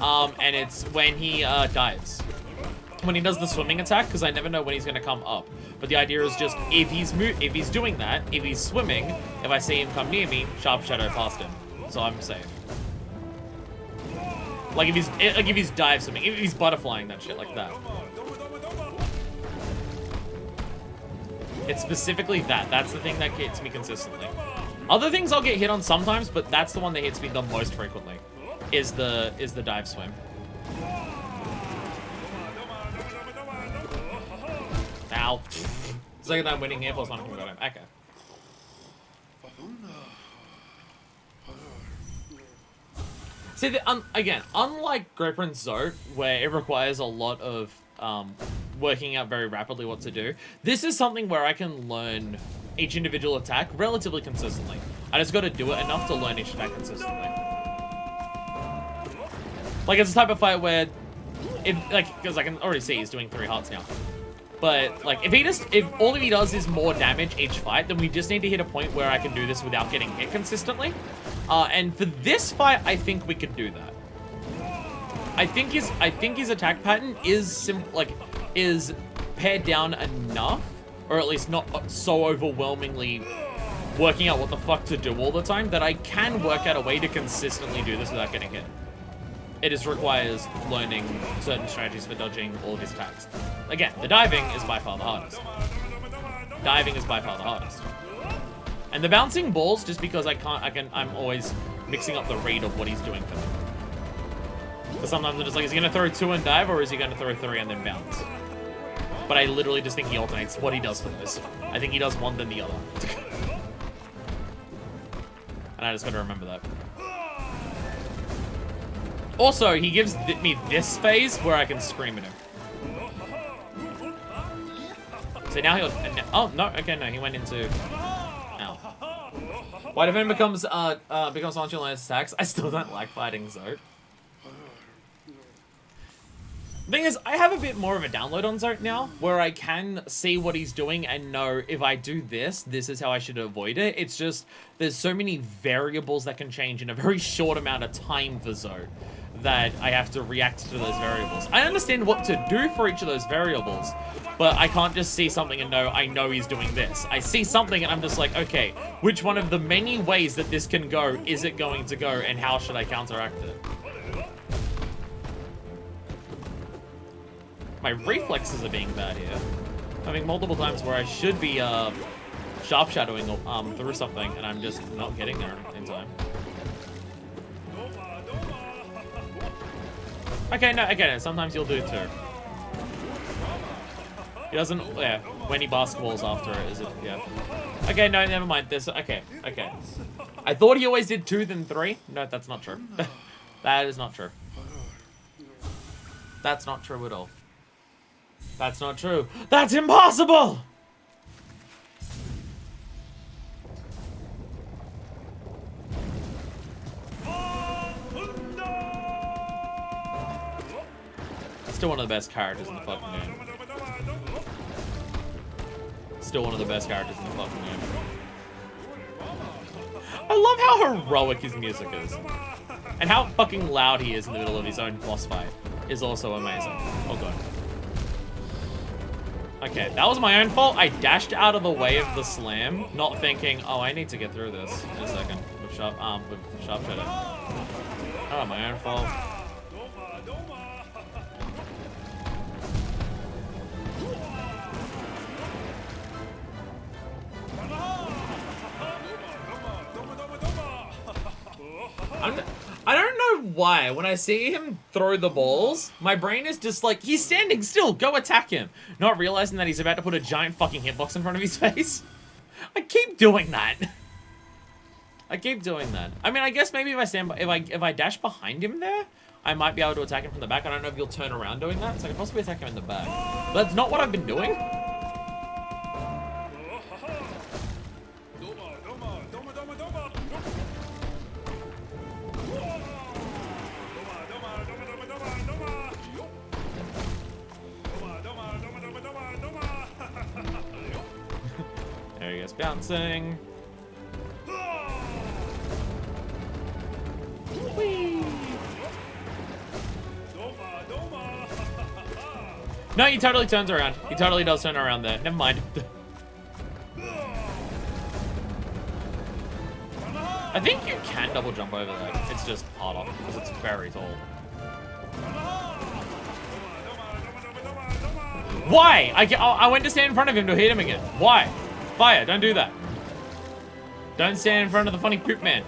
And it's when he dives. When he does the swimming attack, because I never know when he's going to come up. But the idea is just, if he's doing that, if he's swimming, if I see him come near me, sharp shadow past him. So I'm safe. Like if he's dive swimming, if he's butterflying that shit like that. It's specifically that. That's the thing that hits me consistently. Other things I'll get hit on sometimes, but that's the one that hits me the most frequently. Is the dive swim. Ow. Second time winning here, plus one from Godhome. Okay. See, again, unlike Great Prince Zote, where it requires a lot of working out very rapidly what to do, this is something where I can learn each individual attack relatively consistently. I just got to do it enough to learn each attack consistently. Like, it's a type of fight where, because I can already see he's doing 3 hearts now. But, like, if all he does is more damage each fight, then we just need to hit a point where I can do this without getting hit consistently. And for this fight, I think we could do that. I think his attack pattern is pared down enough, or at least not so overwhelmingly working out what the fuck to do all the time, that I can work out a way to consistently do this without getting hit. It just requires learning certain strategies for dodging all of his attacks. Again, the diving is by far the hardest. Diving is by far the hardest. And the bouncing balls, just because I'm always mixing up the read of what he's doing for them. Because sometimes I'm just like, is he going to throw 2 and dive, or is he going to throw 3 and then bounce? But I literally just think he alternates what he does for this. I think he does one then the other. And I just got to remember that. Also, he gives me this phase where I can scream at him. So now he'll... Oh, no. Okay, no. He went into... Ow. White event becomes nonchalant and attacks. I still don't like fighting Zote. The thing is, I have a bit more of a download on Zote now, where I can see what he's doing and know if I do this, this is how I should avoid it. It's just, there's so many variables that can change in a very short amount of time for Zote that I have to react to those variables. I understand what to do for each of those variables, but I can't just see something and know, I know he's doing this. I see something and I'm just like, okay, which one of the many ways that this can go is it going to go, and how should I counteract it? My reflexes are being bad here. I think multiple times where I should be sharp shadowing through something, and I'm just not getting there in time. Okay, no, okay, sometimes you'll do it too. He doesn't, yeah, when he basketballs after it, is it, yeah. Okay, no, never mind, there's, okay. I thought he always did 2 then 3. No, that's not true. That is not true. That's not true at all. That's not true. That's impossible! Still one of the best characters in the fucking game. Still one of the best characters in the fucking game. I love how heroic his music is. And how fucking loud he is in the middle of his own boss fight is also amazing. Oh god. Okay, that was my own fault. I dashed out of the way of the slam, not thinking, oh, I need to get through this in a second with sharp shadow. Oh, my own fault. I don't know why, when I see him throw the balls, my brain is just like, he's standing still, go attack him. Not realizing that he's about to put a giant fucking hitbox in front of his face. I keep doing that. I keep doing that. I mean, I guess maybe if I stand, if I dash behind him there, I might be able to attack him from the back. I don't know if you'll turn around doing that, so I can possibly attack him in the back. But that's not what I've been doing. There he goes, bouncing. Whee! No, he totally turns around. He totally does turn around there. Never mind. I think you can double jump over that. It's just harder because it's very tall. Why? I went to stand in front of him to hit him again. Why? Fire, don't do that. Don't stand in front of the funny poop man.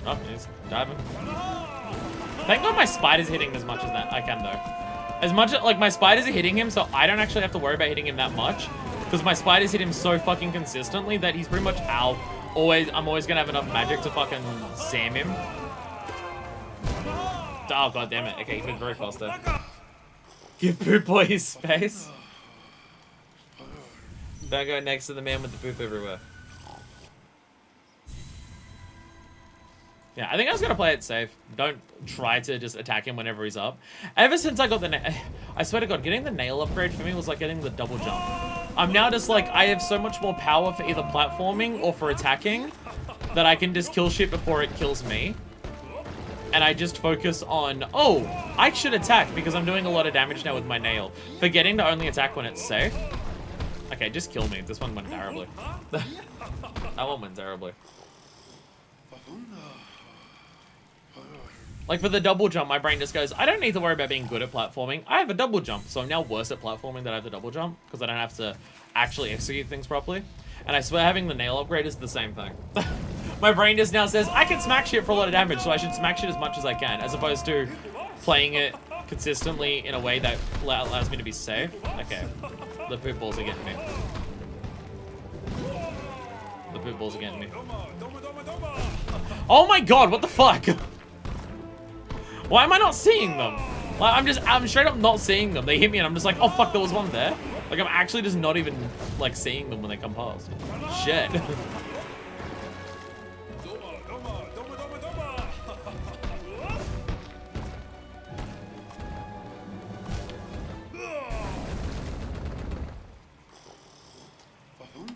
Oh, he's diving. Thank God my spider's hitting as much as that I can though. As much as, like, my spiders are hitting him, so I don't actually have to worry about hitting him that much. Because my spiders hit him so fucking consistently that he's pretty much out. I'm always gonna have enough magic to fucking zam him. Oh, god damn it. Okay, he moved very fast there. Give Poop Boy his space. Don't go next to the man with the poop everywhere. Yeah, I think I was gonna play it safe. Don't try to just attack him whenever he's up. Ever since I got the I swear to God, getting the nail upgrade for me was like getting the double jump. I'm now just like, I have so much more power for either platforming or for attacking that I can just kill shit before it kills me. And I just focus on, oh, I should attack because I'm doing a lot of damage now with my nail. Forgetting to only attack when it's safe. Okay, just kill me. This one went terribly. That one went terribly. Like, for the double jump, my brain just goes, I don't need to worry about being good at platforming. I have a double jump, so I'm now worse at platforming than I have the double jump, because I don't have to actually execute things properly. And I swear having the nail upgrade is the same thing. My brain just now says, I can smack shit for a lot of damage, so I should smack shit as much as I can, as opposed to playing it consistently in a way that allows me to be safe. Okay, the poop balls are getting me. The poop balls are getting me. Oh my god, what the fuck? Why am I not seeing them? Like, I'm straight up not seeing them. They hit me and I'm just like, oh fuck, there was one there. Like, I'm actually just not even, like, seeing them when they come past. Shit.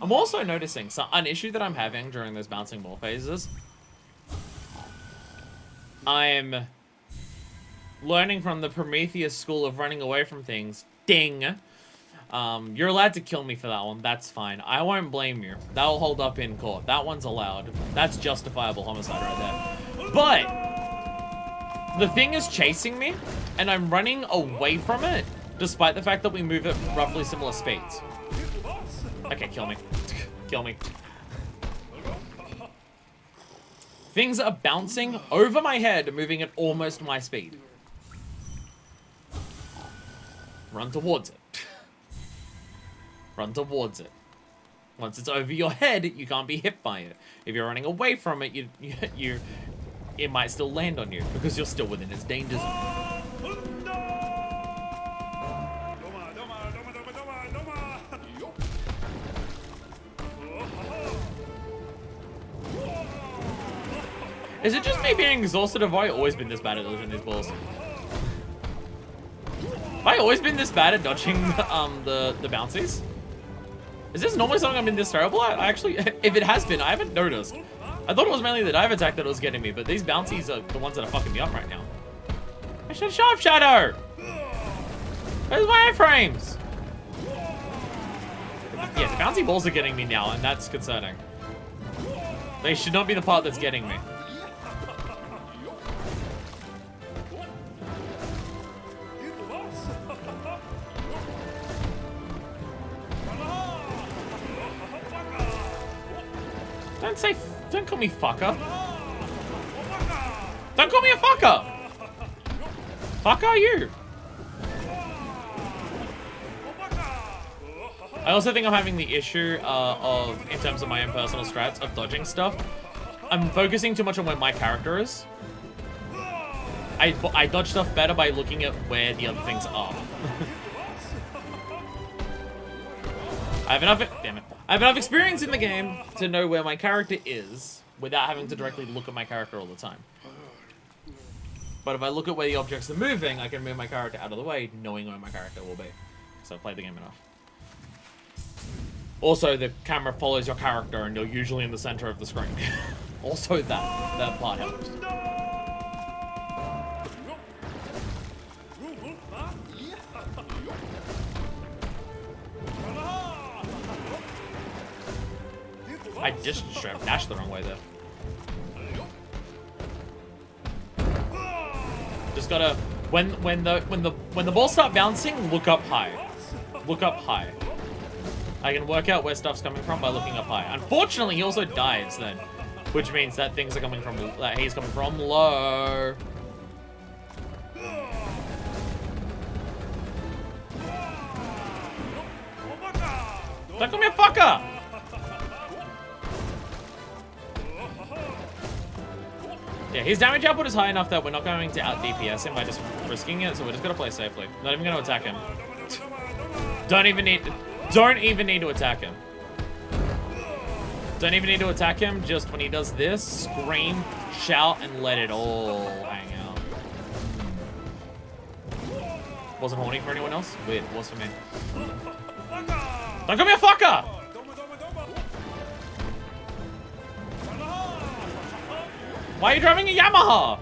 I'm also noticing an issue that I'm having during those bouncing ball phases. I'm learning from the Prometheus school of running away from things. Ding. You're allowed to kill me for that one. That's fine. I won't blame you. That'll hold up in court. That one's allowed. That's justifiable homicide right there. But the thing is chasing me, and I'm running away from it, despite the fact that we move at roughly similar speeds. Okay, kill me. Kill me. Things are bouncing over my head, moving at almost my speed. Run towards it. Run towards it. Once it's over your head, you can't be hit by it. If you're running away from it, it might still land on you because you're still within its danger zone. Is it just me being exhausted, or have I always been this bad at dodging these balls? Have I always been this bad at dodging the bouncies? Is this normally something I've been this terrible at? I actually, if it has been, I haven't noticed. I thought it was mainly the dive attack that was getting me, but these bouncies are the ones that are fucking me up right now. I should sharp shadow! Where's my iframes? Yeah, the bouncy balls are getting me now, and that's concerning. They should not be the part that's getting me. Don't call me fucker. Don't call me a fucker. Fuck are you? I also think I'm having the issue of, in terms of my own personal strats, of dodging stuff. I'm focusing too much on where my character is. I dodge stuff better by looking at where the other things are. I have enough experience in the game to know where my character is without having to directly look at my character all the time. But if I look at where the objects are moving, I can move my character out of the way, knowing where my character will be. So I've played the game enough. Also, the camera follows your character and you're usually in the center of the screen. Also that part helps. I just straight up dashed the wrong way there. Just gotta when the balls start bouncing, look up high. Look up high. I can work out where stuff's coming from by looking up high. Unfortunately, he also dives then, which means that things are coming from that he's coming from low. Don't call me a fucker! Yeah, his damage output is high enough that we're not going to out DPS him by just risking it, so we're just gonna play safely. Not even gonna attack him. Don't even need to attack him. Don't even need to attack him, just when he does this, scream, shout, and let it all hang out. Wasn't horny for anyone else? Weird, was for me. Don't call me a fucker! Why are you driving a Yamaha?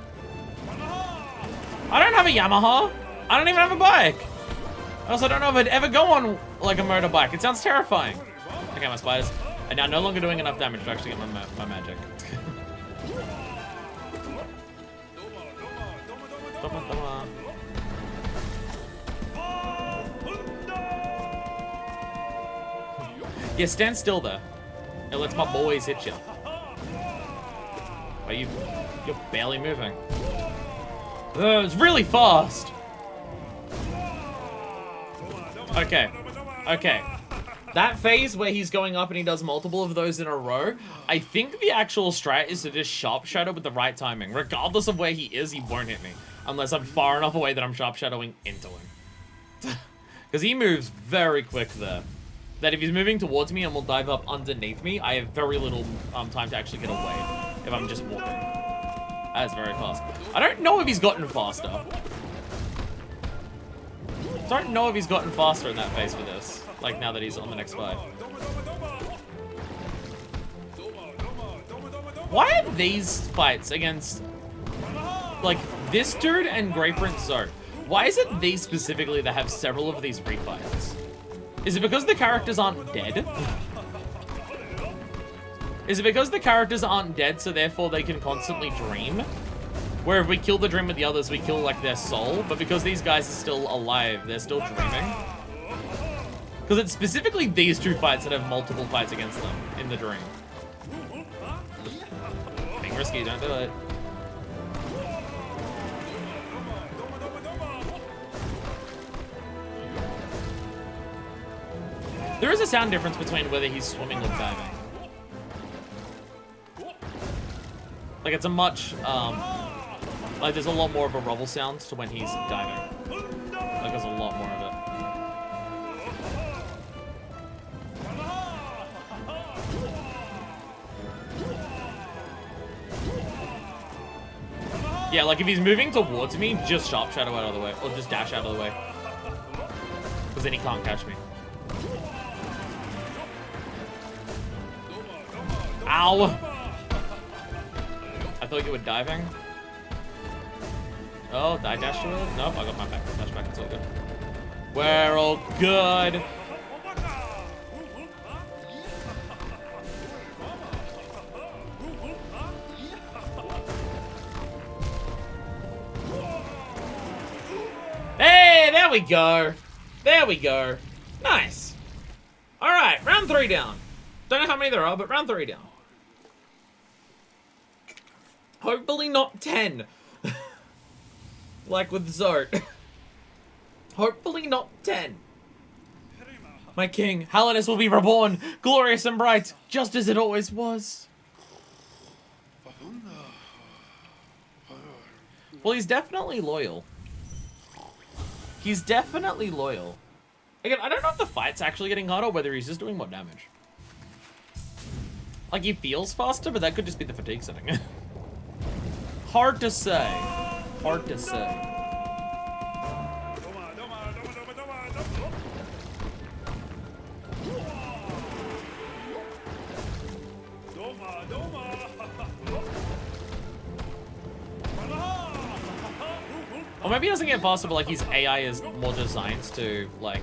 I don't have a Yamaha. I don't even have a bike. I also don't know if I'd ever go on like a motorbike. It sounds terrifying. Okay, my spiders are now no longer doing enough damage to actually get my magic. Yeah, stand still there. It lets my boys hit you. Are you're barely moving. It's really fast. Okay. Okay. That phase where he's going up and he does multiple of those in a row, I think the actual strat is to just sharp shadow with the right timing. Regardless of where he is, he won't hit me. Unless I'm far enough away that I'm sharp shadowing into him. Because he moves very quick there. That if he's moving towards me and will dive up underneath me, I have very little time to actually get away if I'm just walking. That's very fast. I don't know if he's gotten faster. Don't know if he's gotten faster in that phase for this. Like, now that he's on the next fight. Why are these fights against, like, this dude and Grey Prince Zoe? Why is it these specifically that have several of these refights? Is it because the characters aren't dead? Is it because the characters aren't dead, so therefore they can constantly dream? Where if we kill the dream with the others, we kill, like, their soul, but because these guys are still alive, they're still dreaming? Because it's specifically these two fights that have multiple fights against them in the dream. Being risky, don't do it. There is a sound difference between whether he's swimming or diving. Like, it's a much, like, there's a lot more of a rubble sound to when he's diving. Like, there's a lot more of it. Yeah, like, if he's moving towards me, just sharp shadow out of the way. Or just dash out of the way. Because then he can't catch me. Ow! I thought you were diving. Oh, did I dash to it? Nope, I got my back. Dash back, it's all good. We're all good. Hey, there we go. There we go. Nice. All right, round 3 down. Don't know how many there are, but round 3 down. Hopefully not 10. Like with Zart. Hopefully not 10. My king, Hallinus will be reborn, glorious and bright, just as it always was. Well, he's definitely loyal. He's definitely loyal. Again, I don't know if the fight's actually getting harder or whether he's just doing more damage. Like, he feels faster, but that could just be the fatigue setting. Hard to say. Hard to say. Or maybe he doesn't get faster, but like his AI is more designed to like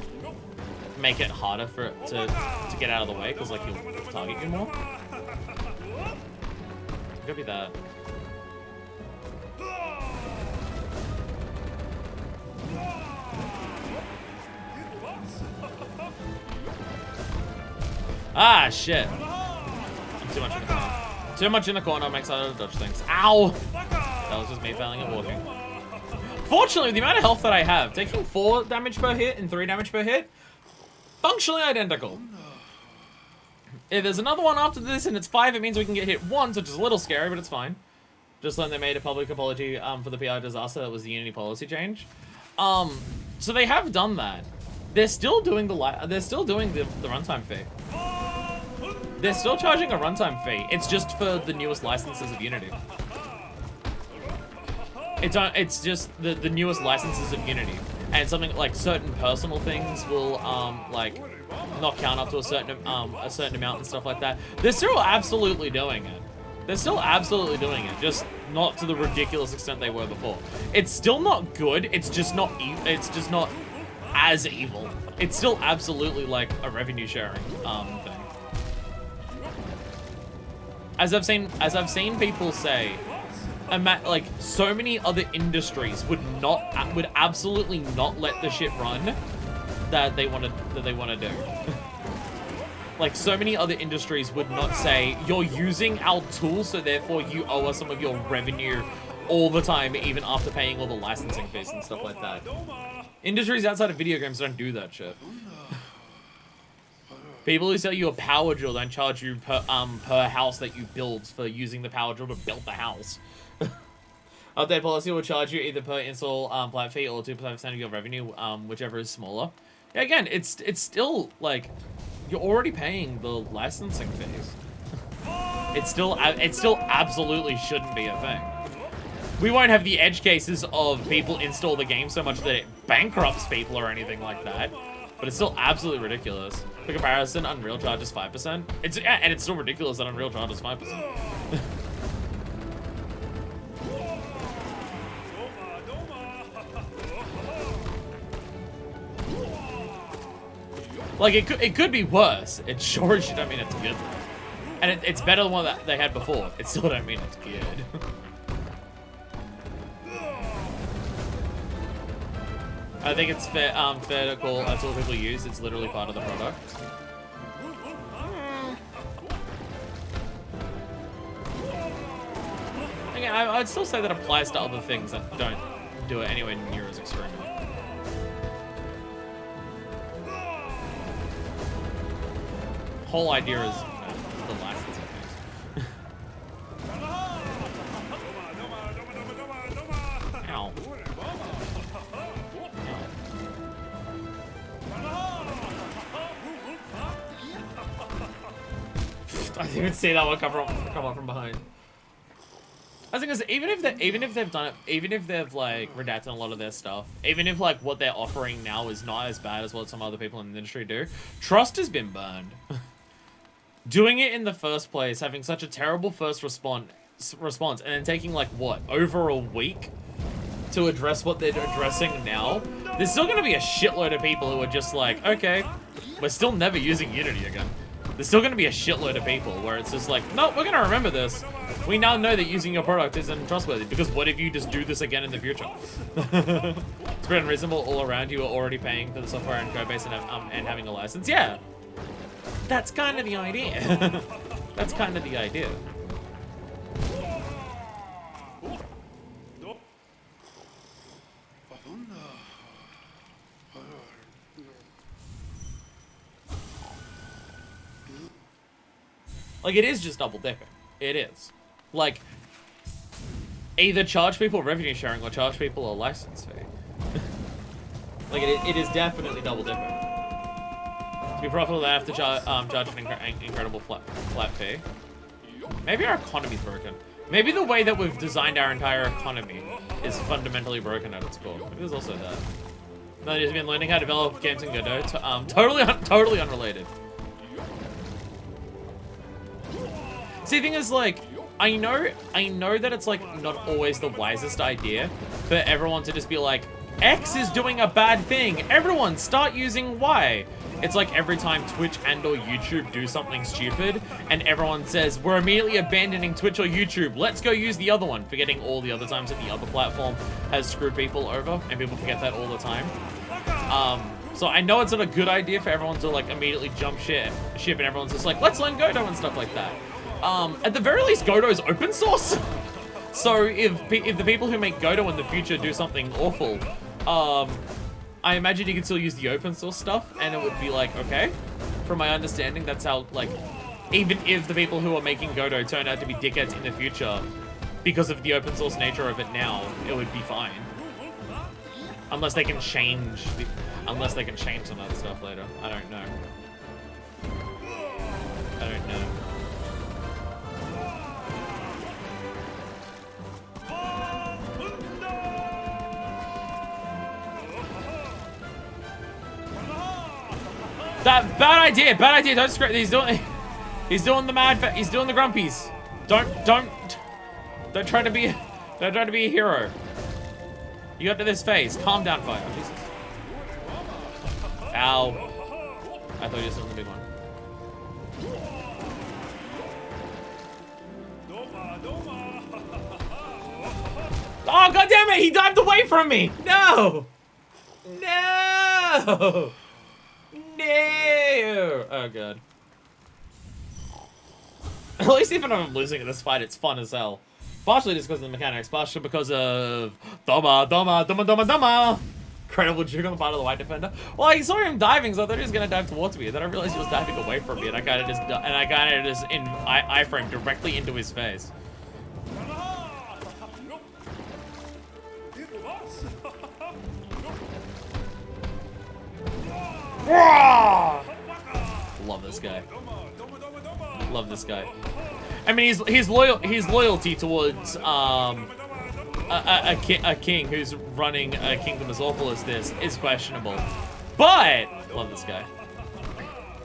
make it harder for it to get out of the way, because like he'll target you more. It could be that. Ah, shit. I'm too much in the corner. Too much in the corner makes I dodge things. Ow! That was just me failing at walking. Fortunately, the amount of health that I have, taking 4 damage per hit and 3 damage per hit, functionally identical. If there's another one after this and it's 5, it means we can get hit once, which is a little scary, but it's fine. Just learned they made a public apology for the PR disaster that was the Unity policy change. So they have done that. They're still doing the runtime fee. They're still charging a runtime fee. It's just for the newest licenses of Unity. It's just the newest licenses of Unity, and something like certain personal things will like not count up to a certain amount and stuff like that. They're still absolutely doing it. They're still absolutely doing it, just not to the ridiculous extent they were before. It's still not good. It's just not. It's just not as evil. It's still absolutely like a revenue sharing thing. As I've seen people say, like so many other industries would absolutely not let the shit run that they want to do. Like so many other industries would not say you're using our tool, so therefore you owe us some of your revenue all the time, even after paying all the licensing fees and stuff like that. Industries outside of video games don't do that shit. People who sell you a power drill don't charge you per house that you build for using the power drill to build the house. Update policy will charge you either per install flat fee or 2% of your revenue, whichever is smaller. Yeah, again, it's still like you're already paying the licensing fees. It still absolutely shouldn't be a thing. We won't have the edge cases of people install the game so much that it bankrupts people or anything like that, but it's still absolutely ridiculous. For comparison, Unreal charges 5%. And it's still ridiculous that Unreal charges 5%. Like, it could be worse. It sure should. I mean, it's good. And it's better than one that they had before. It still don't mean it's good. I think it's fair to call that's all people use. It's literally part of the product. Again, I'd still say that applies to other things that don't do it anywhere near as extreme. Whole idea is the licensing fees. Ow. I didn't even see that one come up from behind. I think is even if they've done it, even if they've like redacted a lot of their stuff, even if like what they're offering now is not as bad as what some other people in the industry do, trust has been burned. Doing it in the first place, having such a terrible first response, and then taking like what, over a week to address what they're addressing now, there's still gonna be a shitload of people who are just like, okay, we're still never using Unity again. There's still gonna be a shitload of people where it's just like, no, we're gonna remember this. We now know that using your product isn't trustworthy, because what if you just do this again in the future? It's pretty unreasonable all around you are already paying for the software and code base and having a license. Yeah. That's kind of the idea. That's kind of the idea. Like, it is just double dipping. It is. Like, either charge people revenue sharing or charge people a license fee. Like, it is definitely double dipping. To be profitable, they have to charge an incredible flat fee. Maybe our economy's broken. Maybe the way that we've designed our entire economy is fundamentally broken at its core. Maybe there's also that. No, he's been learning how to develop games in Godot. Totally unrelated. See, the thing is, like, I know that it's, like, not always the wisest idea for everyone to just be like, X is doing a bad thing. Everyone, start using Y. It's like every time Twitch and or YouTube do something stupid, and everyone says, we're immediately abandoning Twitch or YouTube. Let's go use the other one, forgetting all the other times that the other platform has screwed people over, and people forget that all the time. So I know it's not a good idea for everyone to, like, immediately jump ship, and everyone's just like, let's learn Godot and stuff like that. At the very least, Godot is open source. So if the people who make Godot in the future do something awful, I imagine you can still use the open source stuff, and it would be like, okay. From my understanding, that's how, like, even if the people who are making Godot turn out to be dickheads in the future, because of the open source nature of it now, it would be fine. Unless they can change some other stuff later. I don't know. I don't know. That bad idea, don't screw. He's doing the he's doing the grumpies. Don't try to be a hero. You got to this phase. Calm down, fire. Oh, Jesus. Ow. I thought you were still the big one. Oh, god damn it! He dived away from me! No! No! No! Oh, god. At least even if I'm losing in this fight, it's fun as hell. Partially just because of the mechanics, partially because of... Doma! Incredible juke on the part of the white defender. Well, I saw him diving, so I thought he was gonna dive towards me. Then I realized he was diving away from me, and I kind of just iframed directly into his face. Love this guy. Love this guy. I mean, his loyalty towards a king who's running a kingdom as awful as this is questionable. But love this guy.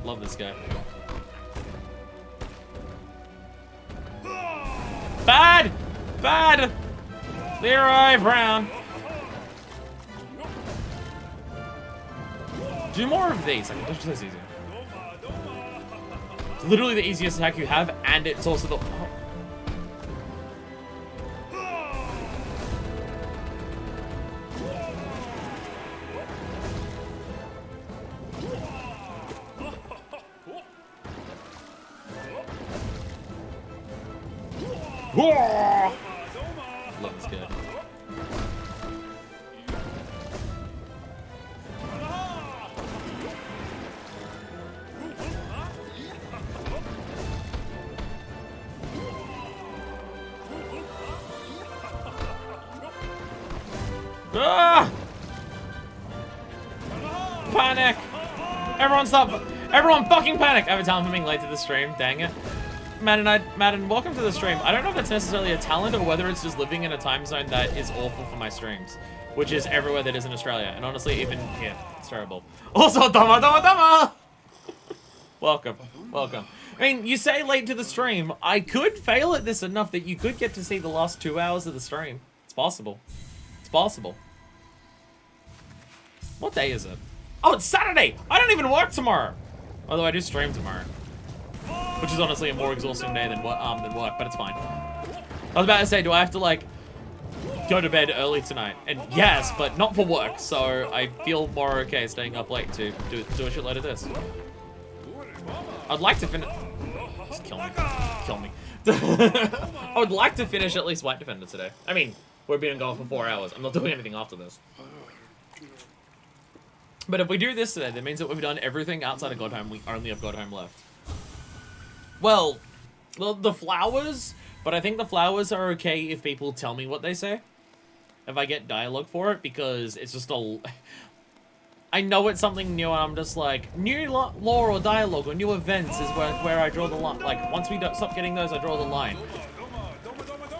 Love this guy. Bad! Bad! Leroy Brown. Do more of these. I can touch this easier. It's literally the easiest attack you have, and it's also the... Love this guy. Ah! Panic! Everyone stop! Everyone fucking panic! I have a talent for being late to the stream, dang it. Madden, welcome to the stream. I don't know if that's necessarily a talent or whether it's just living in a time zone that is awful for my streams, which is everywhere that isn't Australia. And honestly, even here, it's terrible. Also, Doma! Welcome, welcome. I mean, you say late to the stream. I could fail at this enough that you could get to see the last 2 hours of the stream. It's possible. It's possible. What day is it? Oh, it's Saturday! I don't even work tomorrow! Although I do stream tomorrow. Which is honestly a more exhausting day than work, but it's fine. I was about to say, do I have to, like, go to bed early tonight? And yes, but not for work, so I feel more okay staying up late to do a shitload of this. I'd like to finish... Just kill me. Kill me. I would like to finish at least White Defender today. I mean, we've been going for 4 hours. I'm not doing anything after this. But if we do this today, that means that we've done everything outside of Godhome. We only have Godhome left. Well, the flowers, but I think the flowers are okay if people tell me what they say. If I get dialogue for it, because it's just a... I know it's something new, and I'm just like, new lore or dialogue or new events is where I draw the line. Like, once we don't stop getting those, I draw the line.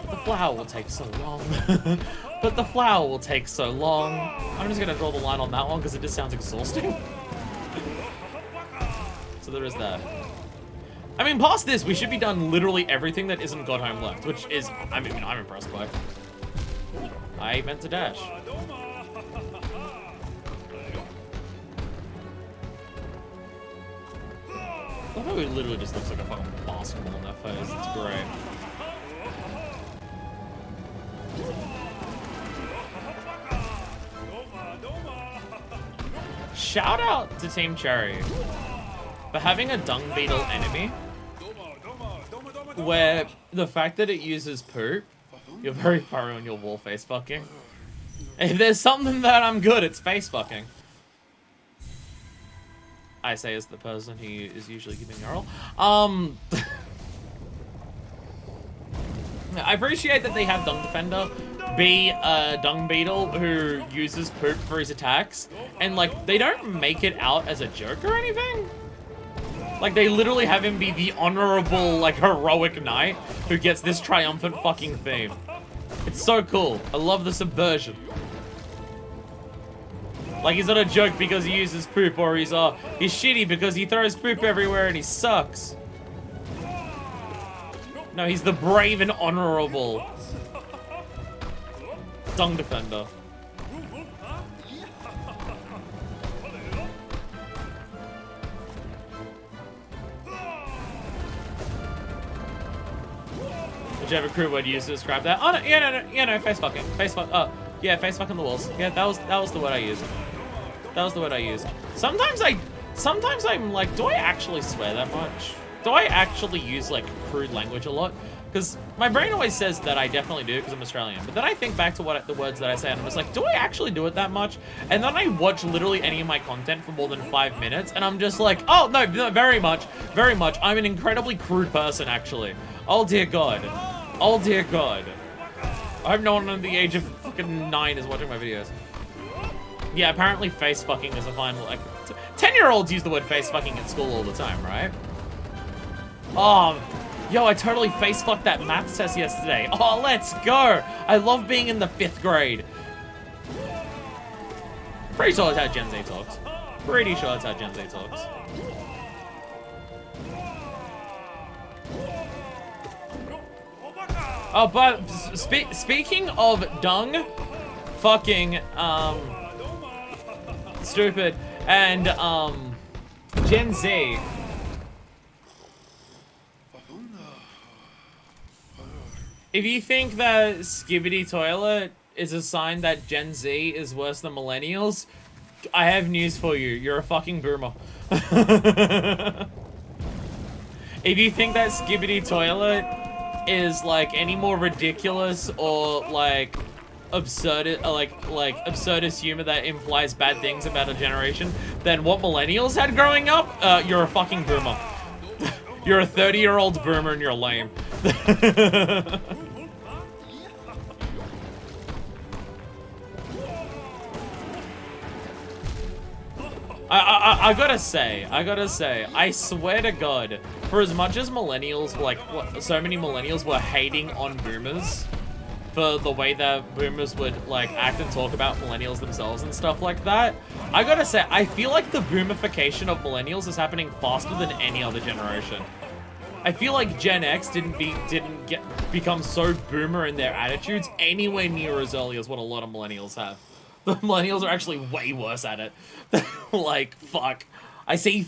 But the flower will take so long. But the flower will take so long. I'm just gonna draw the line on that one, because it just sounds exhausting. So there is that. I mean, past this, we should be done literally everything that isn't Godhome left, which is, I mean, I'm impressed by. I meant to dash. I love how it literally just looks like a fucking basketball in their face. It's great. Shout out to Team Cherry for having a dung beetle enemy where the fact that it uses poop, you're very thorough on your wall face fucking. If there's something that I'm good, it's face fucking. I say as the person who is usually giving oral. I appreciate that they have Dung Defender be a dung beetle who uses poop for his attacks, and like they don't make it out as a joke or anything. Like they literally have him be the honorable, like heroic knight who gets this triumphant fucking theme. It's so cool. I love the subversion. Like he's not a joke because he uses poop, or he's shitty because he throws poop everywhere and he sucks. No, he's the brave and honorable Dung Defender. Whichever crude word you used to describe that. Oh no, no, face fucking. Face fuck. Oh, yeah, face fucking the walls. Yeah, that was the word I used. That was the word I used. Sometimes I'm like, do I actually swear that much? Do I actually use like crude language a lot? Because my brain always says that I definitely do because I'm Australian. But then I think back to the words that I say and I'm just like, do I actually do it that much? And then I watch literally any of my content for more than 5 minutes and I'm just like, oh no, very much. I'm an incredibly crude person actually. Oh dear God. Oh dear God. I hope no one under the age of fucking 9 is watching my videos. Yeah, apparently face fucking is a fine, like, 10-year-olds use the word face fucking at school all the time, right? Oh, yo, I totally face fucked that maths test yesterday. Oh, let's go. I love being in the 5th grade. Pretty sure it's how Gen Z talks. Pretty sure it's how Gen Z talks. Oh, but speaking of dung, fucking, stupid, and, Gen Z. If you think that Skibbity Toilet is a sign that Gen Z is worse than millennials, I have news for you. You're a fucking boomer. If you think that Skibbity Toilet is like any more ridiculous or like absurd, like absurdist humor that implies bad things about a generation than what millennials had growing up, you're a fucking boomer. You're a 30-year-old boomer and you're lame. I gotta say, I swear to God, for as much as millennials, like, so many millennials were hating on boomers for the way that boomers would, like, act and talk about millennials themselves and stuff like that, I gotta say, I feel like the boomification of millennials is happening faster than any other generation. I feel like Gen X didn't become so boomer in their attitudes anywhere near as early as what a lot of millennials have. The millennials are actually way worse at it. Like, fuck. I see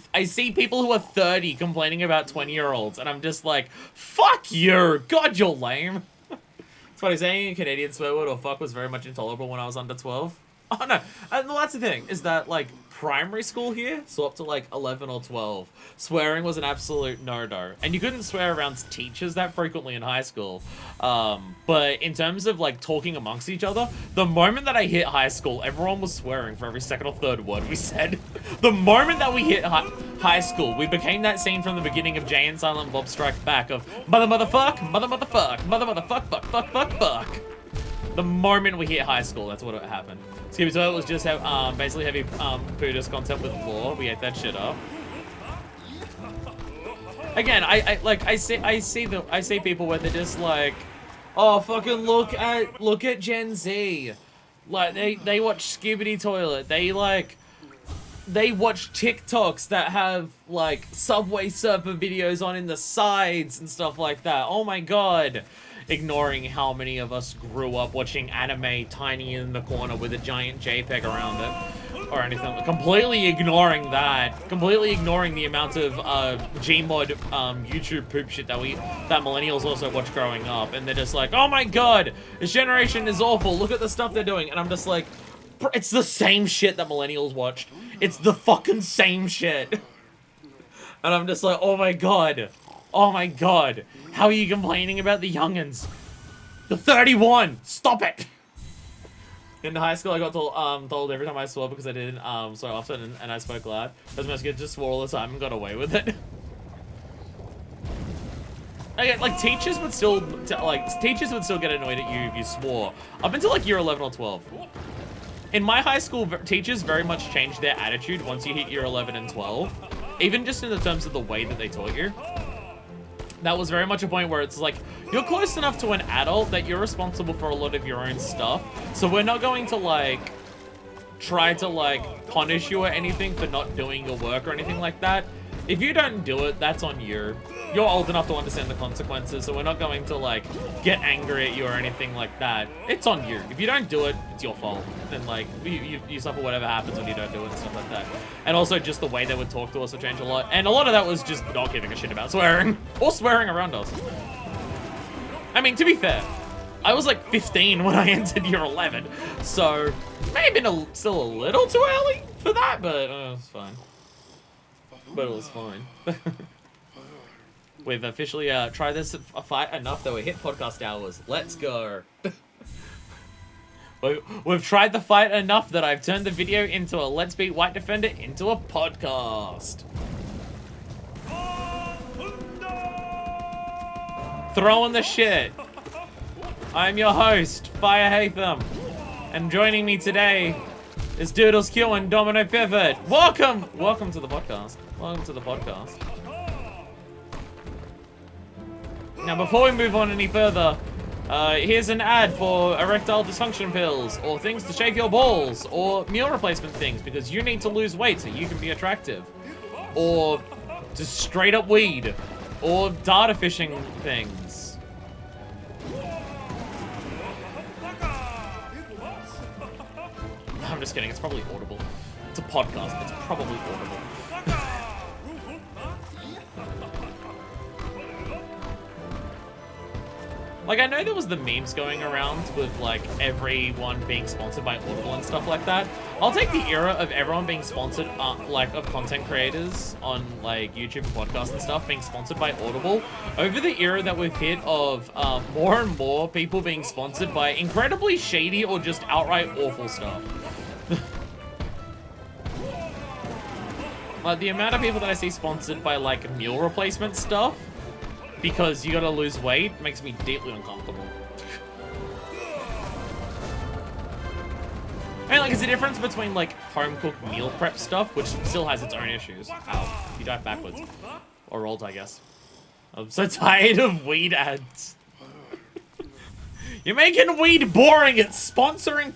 people who are 30 complaining about 20-year-olds, and I'm just like, fuck you! God, you're lame. That's what I'm saying. A Canadian swear word or fuck was very much intolerable when I was under 12. Oh, no. And that's the thing, is that, like, primary school here, so up to, like, 11 or 12, swearing was an absolute no-no. And you couldn't swear around teachers that frequently in high school. But in terms of, like, talking amongst each other, the moment that I hit high school, everyone was swearing for every second or third word we said. The moment that we hit high school, we became that scene from the beginning of Jay and Silent Bob Strike Back of motherfuck, motherfuck, fuck. The moment we hit high school, that's what happened. Skippy Toilet was just basically heavy Buddhist content with lore. We ate that shit up. Again, I see people where they're just like, oh, fucking look at Gen Z. Like they watch Skibbity Toilet. They watch TikToks that have like Subway Surfer videos on in the sides and stuff like that. Oh my God. Ignoring how many of us grew up watching anime tiny in the corner with a giant JPEG around it or anything. Completely ignoring that. Completely ignoring the amount of Gmod YouTube poop shit that millennials also watch growing up. And they're just like, oh my God, this generation is awful. Look at the stuff they're doing. And I'm just like, it's the same shit that millennials watched. It's the fucking same shit. And I'm just like, oh my God. Oh my God. How are you complaining about the youngins? You're 31! Stop it! In high school, I got told every time I swore because I didn't so often and I spoke loud. Because most kids just swore all the time and got away with it. Again, like, teachers would still get annoyed at you if you swore. Up until, like, year 11 or 12. In my high school, teachers very much changed their attitude once you hit year 11 and 12. Even just in the terms of the way that they taught you. That was very much a point where it's like, you're close enough to an adult that you're responsible for a lot of your own stuff. So we're not going to, like, try to, like, punish you or anything for not doing your work or anything like that. If you don't do it, that's on you. You're old enough to understand the consequences, so we're not going to, like, get angry at you or anything like that. It's on you. If you don't do it, it's your fault. And, like, you suffer whatever happens when you don't do it and stuff like that. And also, just the way they would talk to us would change a lot. And a lot of that was just not giving a shit about swearing. Or swearing around us. I mean, to be fair, I was like 15 when I entered year 11, so may have been still a little too early for that, but it was fine. But it was fine. We've officially tried this fight enough that we hit podcast hours. Let's go. We've tried the fight enough that I've turned the video into a Let's Beat White Defender into a podcast. Throwing the shit. I'm your host, Fire Hatham. And joining me today is Doodles Q and Domino Pivot. Welcome to the podcast. Welcome to the podcast. Now, before we move on any further, here's an ad for erectile dysfunction pills, or things to shave your balls, or meal replacement things, because you need to lose weight so you can be attractive. Or just straight up weed. Or data fishing things. I'm just kidding, it's probably audible. It's a podcast, it's probably audible. Like, I know there was the memes going around with, like, everyone being sponsored by Audible and stuff like that. I'll take the era of everyone being sponsored, like, of content creators on, like, YouTube and podcasts and stuff being sponsored by Audible over the era that we've hit of more and more people being sponsored by incredibly shady or just outright awful stuff. Like, the amount of people that I see sponsored by, like, meal replacement stuff because you gotta lose weight makes me deeply uncomfortable. I mean, like, it's a difference between, like, home-cooked meal prep stuff, which still has its own issues. Ow, you dive backwards. Or rolled, I guess. I'm so tired of weed ads. You're making weed boring. It's sponsoring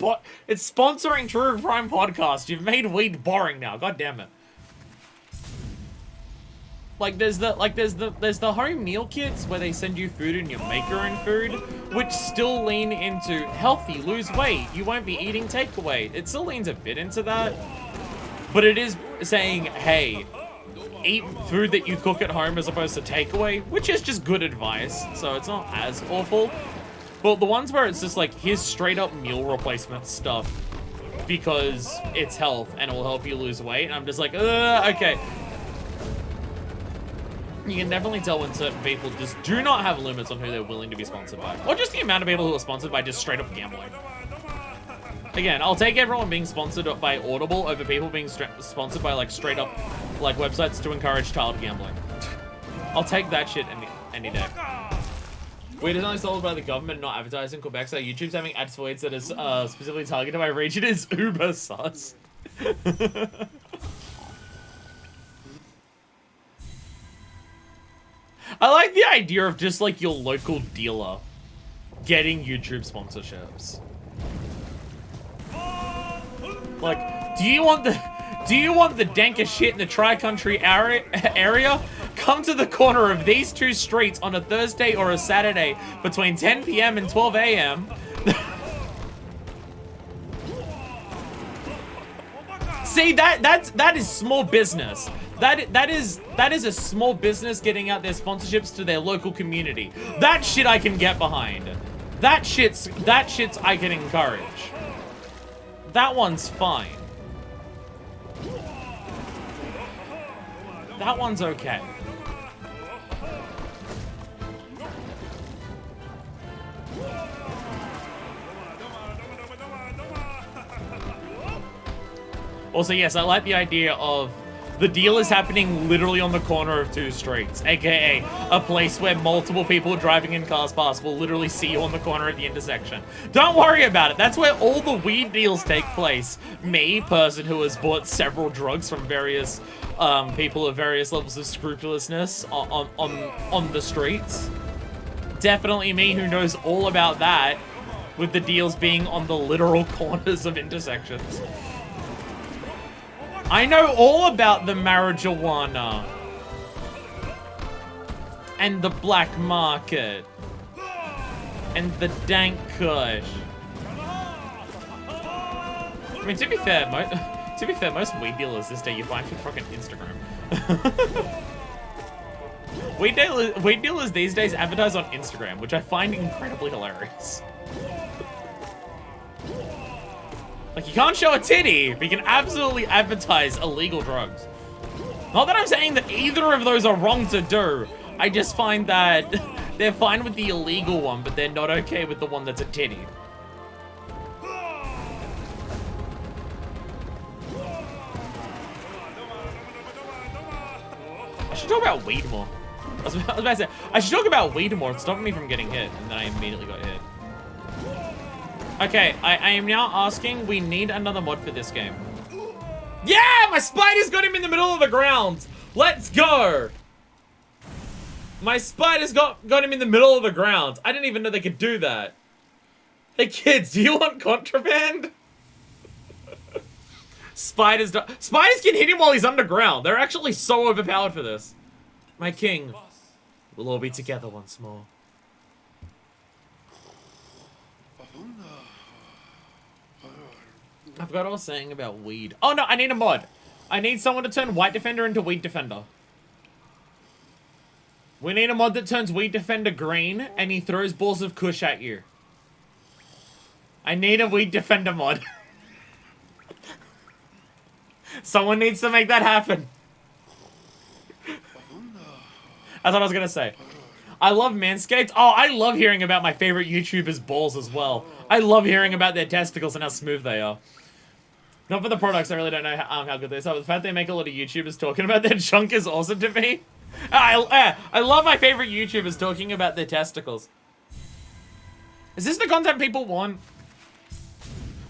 True Crime Podcast. You've made weed boring now. God damn it. Like, there's the home meal kits where they send you food and you make your own food, which still lean into healthy, lose weight, you won't be eating takeaway. It still leans a bit into that, but it is saying, hey, eat food that you cook at home as opposed to takeaway, which is just good advice, so it's not as awful. But the ones where it's just like, here's straight up meal replacement stuff because it's health and it will help you lose weight, and I'm just like, okay. You can definitely tell when certain people just do not have limits on who they're willing to be sponsored by. Or just the amount of people who are sponsored by just straight up gambling. Again, I'll take everyone being sponsored by Audible over people being sponsored by, like, straight up, like, websites to encourage child gambling. I'll take that shit any day. Weed is only sold by the government, not advertised in Quebec, so YouTube's having ads for weeds that is specifically targeted by region is uber sus. I like the idea of just, like, your local dealer getting YouTube sponsorships. Like, do you want the dankest shit in the Tri-Country area? Come to the corner of these two streets on a Thursday or a Saturday between 10 p.m. and 12 a.m. See, that is small business. That is a small business getting out their sponsorships to their local community. That shit I can get behind. That shit's I can encourage. That one's fine. That one's okay. Also, yes, I like the idea of the deal is happening literally on the corner of two streets, aka a place where multiple people driving in cars past will literally see you on the corner at the intersection. Don't worry about it. That's where all the weed deals take place. Me, person who has bought several drugs from various people of various levels of scrupulousness on the streets. Definitely me who knows all about that, with the deals being on the literal corners of intersections. I know all about the marijuana and the black market and the dank kush. I mean, to be fair, most weed dealers this day you find through fucking Instagram. Weed dealers these days advertise on Instagram, which I find incredibly hilarious. Like, you can't show a titty, but you can absolutely advertise illegal drugs. Not that I'm saying that either of those are wrong to do. I just find that they're fine with the illegal one, but they're not okay with the one that's a titty. I should talk about weed more. I was about to say, I should talk about weed more. It's stopping me from getting hit, and then I immediately got hit. Okay, I am now asking, we need another mod for this game. Yeah, my spiders got him in the middle of the ground. Let's go. My spiders got him in the middle of the ground. I didn't even know they could do that. Hey kids, do you want contraband? Spiders can hit him while he's underground. They're actually so overpowered for this. My king, we'll all be together once more. I forgot what I was saying about weed. Oh no, I need a mod. I need someone to turn White Defender into Weed Defender. We need a mod that turns Weed Defender green and he throws balls of kush at you. I need a Weed Defender mod. Someone needs to make that happen. That's what I was gonna say. I love Manscaped. Oh, I love hearing about my favorite YouTubers' balls as well. I love hearing about their testicles and how smooth they are. Not for the products, I really don't know how good they are. The fact they make a lot of YouTubers talking about their junk is awesome to me. I love my favorite YouTubers talking about their testicles. Is this the content people want?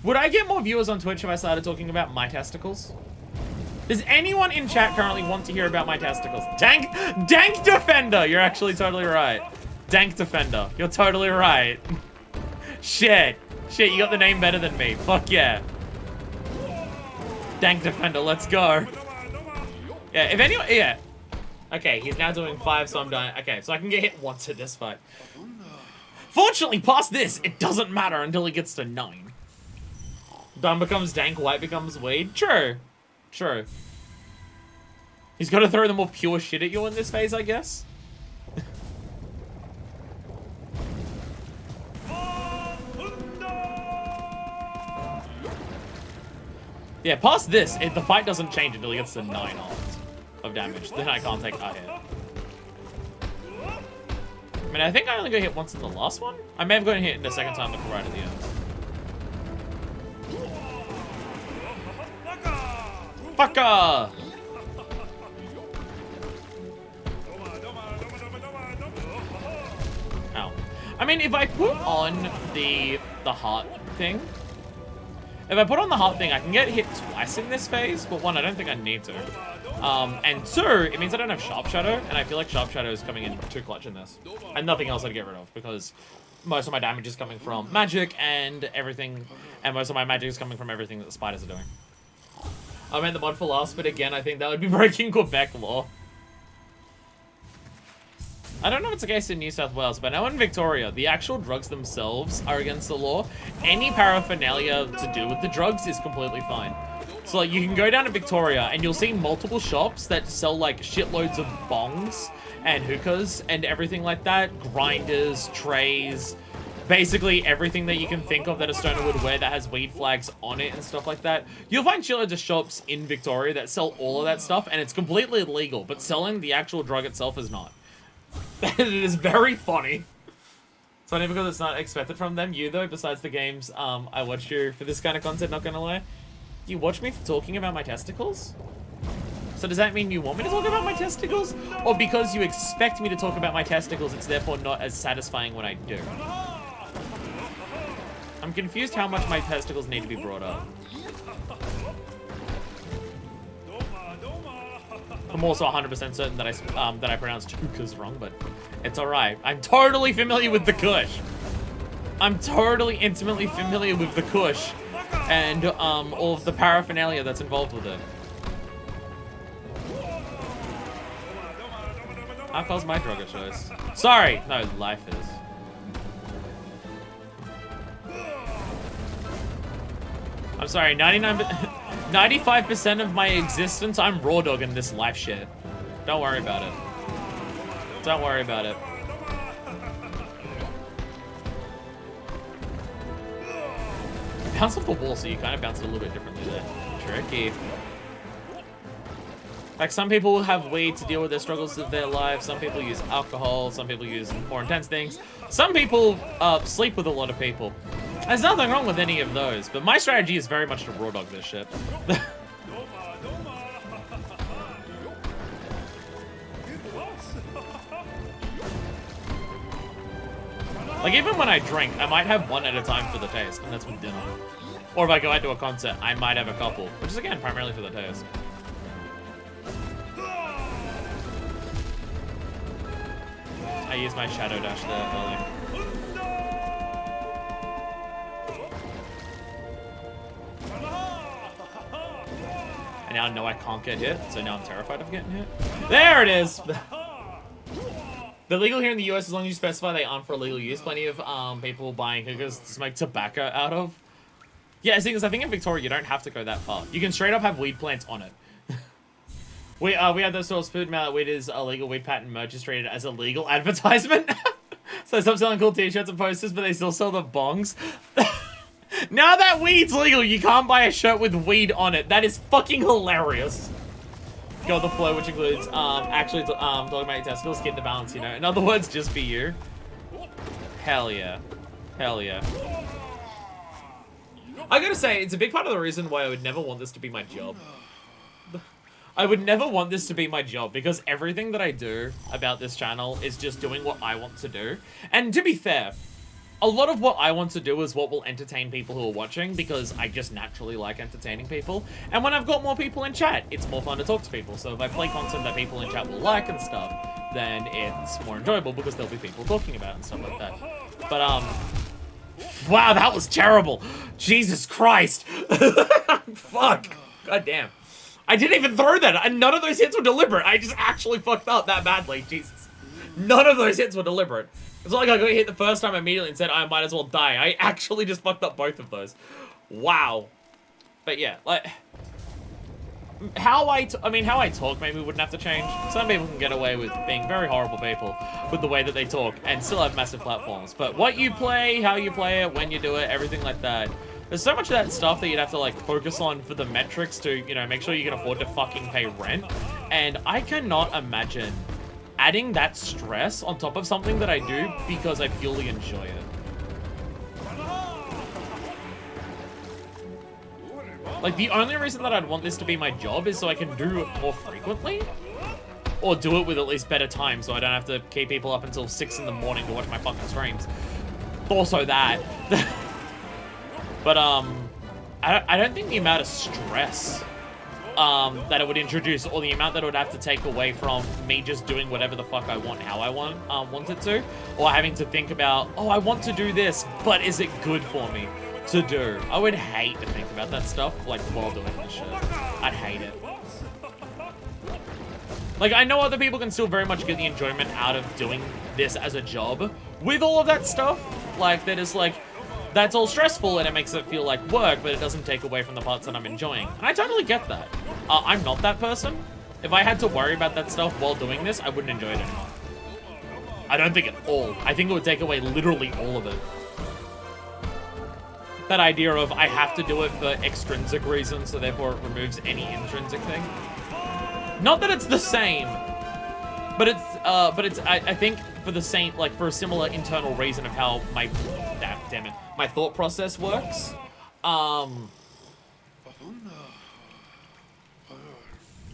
Would I get more viewers on Twitch if I started talking about my testicles? Does anyone in chat currently want to hear about my testicles? Dank Defender! You're actually totally right. Dank Defender. You're totally right. Shit, you got the name better than me. Fuck yeah. Dank Defender, let's go. Yeah, if anyone, yeah. Okay, he's now doing 5, so I'm done. Okay, so I can get hit once at this fight. Fortunately, past this, it doesn't matter until he gets to 9. Done becomes dank, white becomes weed. True. True. He's got to throw the more pure shit at you in this phase, I guess. Yeah, past this, the fight doesn't change until he gets to 9 of damage. Then I can't take that hit. I mean, I think I only got hit once in the last one. I may have gotten hit in the second time, looking right at the end. Fucker! Ow. I mean, if I put on the heart thing, I can get hit twice in this phase, but 1, I don't think I need to. And 2, it means I don't have Sharp Shadow, and I feel like Sharp Shadow is coming in too clutch in this. And nothing else I'd get rid of, because most of my damage is coming from magic and everything, and most of my magic is coming from everything that the spiders are doing. I meant the mod for last, but again, I think that would be breaking Quebec law. I don't know if it's the case in New South Wales, but now in Victoria, the actual drugs themselves are against the law. Any paraphernalia to do with the drugs is completely fine. So like, you can go down to Victoria and you'll see multiple shops that sell like shitloads of bongs and hookahs and everything like that. Grinders, trays, basically everything that you can think of that a stoner would wear that has weed flags on it and stuff like that. You'll find shitloads of shops in Victoria that sell all of that stuff, and it's completely illegal, but selling the actual drug itself is not. It is very funny. It's funny because it's not expected from them. You though, besides the games, I watch you for this kind of content, not gonna lie. You watch me for talking about my testicles? So does that mean you want me to talk about my testicles? Or because you expect me to talk about my testicles, it's therefore not as satisfying when I do? I'm confused how much my testicles need to be brought up. I'm also 100% certain that I pronounced hookahs wrong, but it's alright. I'm totally familiar with the kush. I'm totally intimately familiar with the kush and all of the paraphernalia that's involved with it. Alcohol's my drug of choice. Sorry! No, life is. I'm sorry, 95% of my existence, I'm raw dogging this life shit. Don't worry about it. Don't worry about it. Bounce off the wall, so you kind of bounce it a little bit differently there. Tricky. Like, some people have weed to deal with their struggles of their lives. Some people use alcohol. Some people use more intense things. Some people sleep with a lot of people. There's nothing wrong with any of those, but my strategy is very much to raw dog this shit. Like, even when I drink, I might have one at a time for the taste, and that's with dinner. Or if I go out to a concert, I might have a couple, which is, again, primarily for the taste. I used my shadow dash there early. And now I know I can't get hit, so now I'm terrified of getting hit. There it is! They're legal here in the US as long as you specify they aren't for illegal use. Plenty of people buying hookahs to make tobacco out of. Yeah, the thing is, I think in Victoria you don't have to go that far. You can straight up have weed plants on it. we had those sorts of food now that weed is illegal. Weed patent merch is treated as a legal advertisement. So they stop selling cool t-shirts and posters, but they still sell the bongs. Now that weed's legal, you can't buy a shirt with weed on it. That is fucking hilarious. Go with the flow, which includes actually talking about your testicles, get the balance, you know. In other words, just be you. Hell yeah. Hell yeah. I gotta say, it's a big part of the reason why I would never want this to be my job. I would never want this to be my job, because everything that I do about this channel is just doing what I want to do. And to be fair, a lot of what I want to do is what will entertain people who are watching, because I just naturally like entertaining people. And when I've got more people in chat, it's more fun to talk to people. So if I play content that people in chat will like and stuff, then it's more enjoyable because there'll be people talking about it and stuff like that. But, wow, that was terrible. Jesus Christ. Fuck. God damn. I didn't even throw that. And none of those hits were deliberate. I just actually fucked up that badly. Jesus. None of those hits were deliberate. It's not like I got hit the first time immediately and said I might as well die. I actually just fucked up both of those. Wow. But yeah, like, how I talk maybe wouldn't have to change. Some people can get away with being very horrible people with the way that they talk and still have massive platforms. But what you play, how you play it, when you do it, everything like that. There's so much of that stuff that you'd have to, like, focus on for the metrics to, you know, make sure you can afford to fucking pay rent. And I cannot imagine adding that stress on top of something that I do because I purely enjoy it. Like, the only reason that I'd want this to be my job is so I can do it more frequently. Or do it with at least better time so I don't have to keep people up until 6 in the morning to watch my fucking streams. Also that. But, I don't think the amount of stress that it would introduce, or the amount that it would have to take away from me just doing whatever the fuck I want, how I want it to, or having to think about, oh, I want to do this, but is it good for me to do? I would hate to think about that stuff, like, while doing this shit. I'd hate it. Like, I know other people can still very much get the enjoyment out of doing this as a job with all of that stuff, like, that is, like, that's all stressful and it makes it feel like work, but it doesn't take away from the parts that I'm enjoying. And I totally get that. I'm not that person. If I had to worry about that stuff while doing this, I wouldn't enjoy it anymore. I don't think at all. I think it would take away literally all of it. That idea of I have to do it for extrinsic reasons, so therefore it removes any intrinsic thing. Not that it's the same, but it's I think for the same, like, for a similar internal reason of how my, damn it, my thought process works.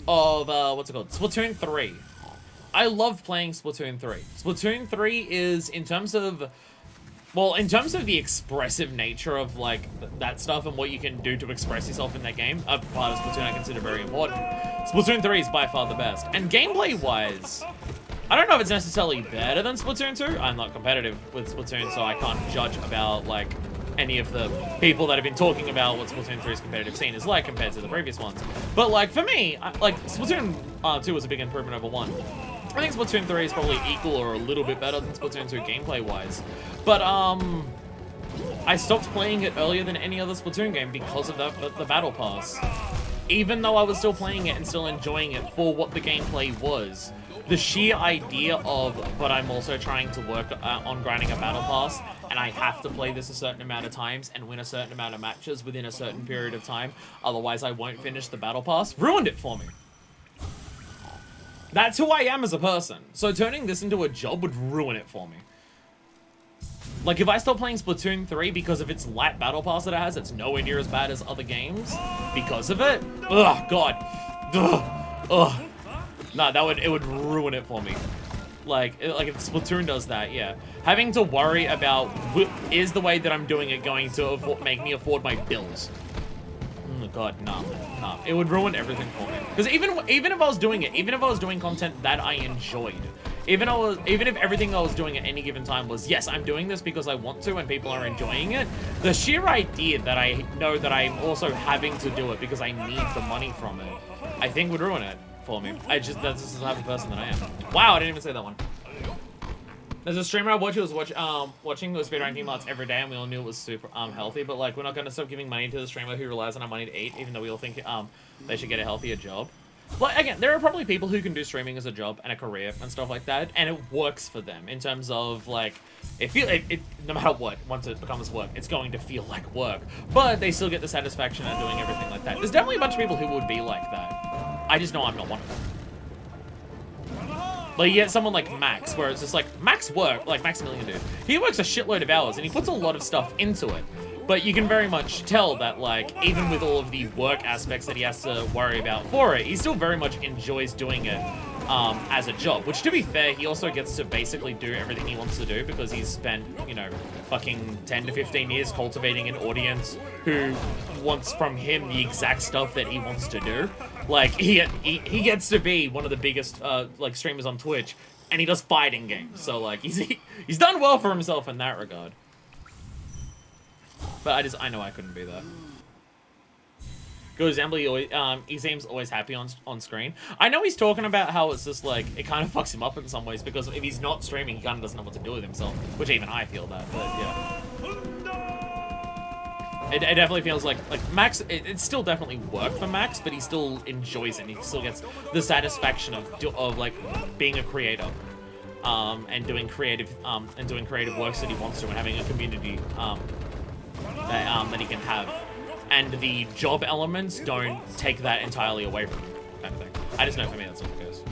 What's it called? Splatoon 3. I love playing Splatoon 3. Splatoon 3 is, in terms of the expressive nature of, like, that stuff and what you can do to express yourself in that game, a part of Splatoon I consider very important. Splatoon 3 is by far the best. And gameplay-wise, I don't know if it's necessarily better than Splatoon 2. I'm not competitive with Splatoon, so I can't judge about, like, any of the people that have been talking about what Splatoon 3's competitive scene is like compared to the previous ones. But, like, for me, like, Splatoon 2 was a big improvement over 1. I think Splatoon 3 is probably equal or a little bit better than Splatoon 2 gameplay-wise. But, I stopped playing it earlier than any other Splatoon game because of the Battle Pass. Even though I was still playing it and still enjoying it for what the gameplay was. the sheer idea of, but I'm also trying to work on grinding a battle pass, and I have to play this a certain amount of times and win a certain amount of matches within a certain period of time, otherwise I won't finish the battle pass, ruined it for me. That's who I am as a person. So turning this into a job would ruin it for me. Like, if I stop playing Splatoon 3 because of its light battle pass that it has, it's nowhere near as bad as other games because of it. Ugh, God. Ugh. Ugh. No, it would ruin it for me. Like if Splatoon does that, yeah. Having to worry about, is the way that I'm doing it going to make me afford my bills? Oh God, no. It would ruin everything for me. Because even if I was doing it, even if I was doing content that I enjoyed, even if everything I was doing at any given time was, yes, I'm doing this because I want to and people are enjoying it, the sheer idea that I know that I'm also having to do it because I need the money from it, I think would ruin it for me. That's just the type of person that I am. Wow, I didn't even say that one. There's a streamer I watch who was watching those speedrunning mods every day, and we all knew it was super healthy, but like, we're not gonna stop giving money to the streamer who relies on our money to eat, even though we all think they should get a healthier job. But again, there are probably people who can do streaming as a job and a career and stuff like that, and it works for them in terms of like, no matter what, once it becomes work, it's going to feel like work, but they still get the satisfaction of doing everything like that. There's definitely a bunch of people who would be like that. I just know I'm not one of them. Like, you get someone like Max, where it's just like, Maximilian dude, he works a shitload of hours and he puts a lot of stuff into it. But you can very much tell that, like, even with all of the work aspects that he has to worry about for it, he still very much enjoys doing it as a job. Which, to be fair, he also gets to basically do everything he wants to do because he's spent, you know, fucking 10 to 15 years cultivating an audience who wants from him the exact stuff that he wants to do. Like, he gets to be one of the biggest, like, streamers on Twitch, and he does fighting games. So, like, he's done well for himself in that regard. But I know I couldn't be that. Godhome, he seems always happy on screen. I know he's talking about how it's just like, it kind of fucks him up in some ways, because if he's not streaming, he kind of doesn't know what to do with himself, which even I feel that, but yeah. It definitely feels like Max, it's still definitely work for Max, but he still enjoys it, and he still gets the satisfaction of like, being a creator. And doing creative works that he wants to, and having a community, that he can have, and the job elements don't take that entirely away from him, kind of thing. I just know for me that's what it goes.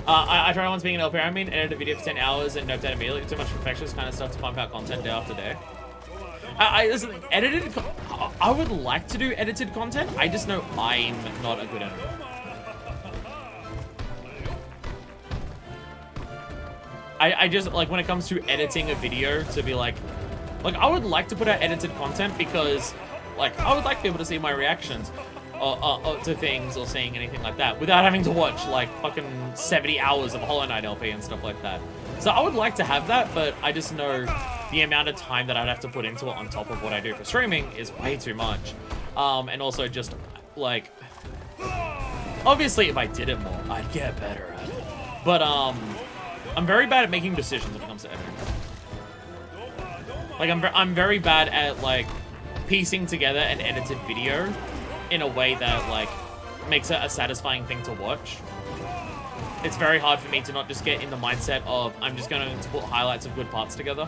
I tried once being an LP admin, edited a video for 10 hours and noped out immediately. Too much perfectionist kind of stuff to pump out content day after day. Listen, I would like to do edited content. I just know I'm not a good editor. I just, like, when it comes to editing a video, to be like, I would like to put out edited content because, like, I would like to be able to see my reactions to things or seeing anything like that without having to watch, like, fucking 70 hours of Hollow Knight LP and stuff like that. So I would like to have that, but I just know the amount of time that I'd have to put into it on top of what I do for streaming is way too much. And also just, like, obviously if I did it more, I'd get better at it. But, I'm very bad at making decisions when it comes to editing. Like, I'm very bad at, like, piecing together an edited video in a way that, like, makes it a satisfying thing to watch. It's very hard for me to not just get in the mindset of, I'm just going to put highlights of good parts together.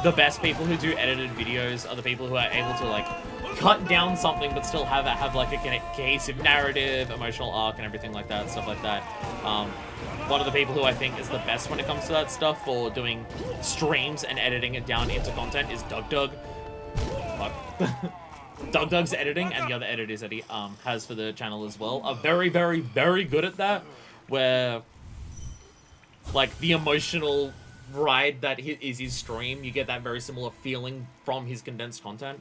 The best people who do edited videos are the people who are able to, like, cut down something but still have like, a cohesive narrative, emotional arc, and everything like that, stuff like that. One of the people who I think is the best when it comes to that stuff for doing streams and editing it down into content is Doug. Fuck. Doug's editing, and the other editors that he has for the channel as well, are very, very, very good at that, where, like, the emotional ride that is his stream, you get that very similar feeling from his condensed content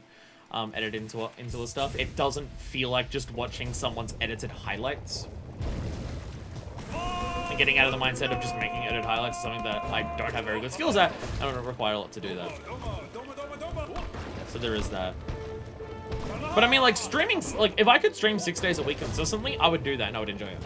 edited into his stuff. It doesn't feel like just watching someone's edited highlights. And getting out of the mindset of just making edited highlights is something that I don't have very good skills at, and I don't require a lot to do that. So there is that. But I mean, like, streaming, like, if I could stream 6 days a week consistently, I would do that and I would enjoy it.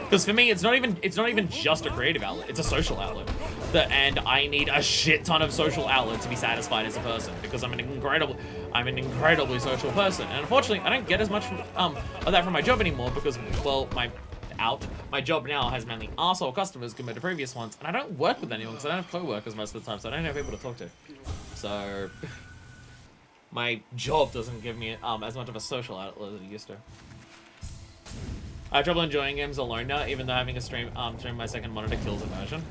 Because for me, it's not even just a creative outlet, it's a social outlet. And I need a shit ton of social outlet to be satisfied as a person, because I'm an incredibly social person. And unfortunately, I don't get as much of that from my job anymore because, well, my out. My job now has mainly arsehole customers compared to previous ones, and I don't work with anyone because I don't have co-workers most of the time, so I don't have people to talk to. So my job doesn't give me as much of a social outlet as it used to. I have trouble enjoying games alone now, even though having a stream my second monitor kills immersion.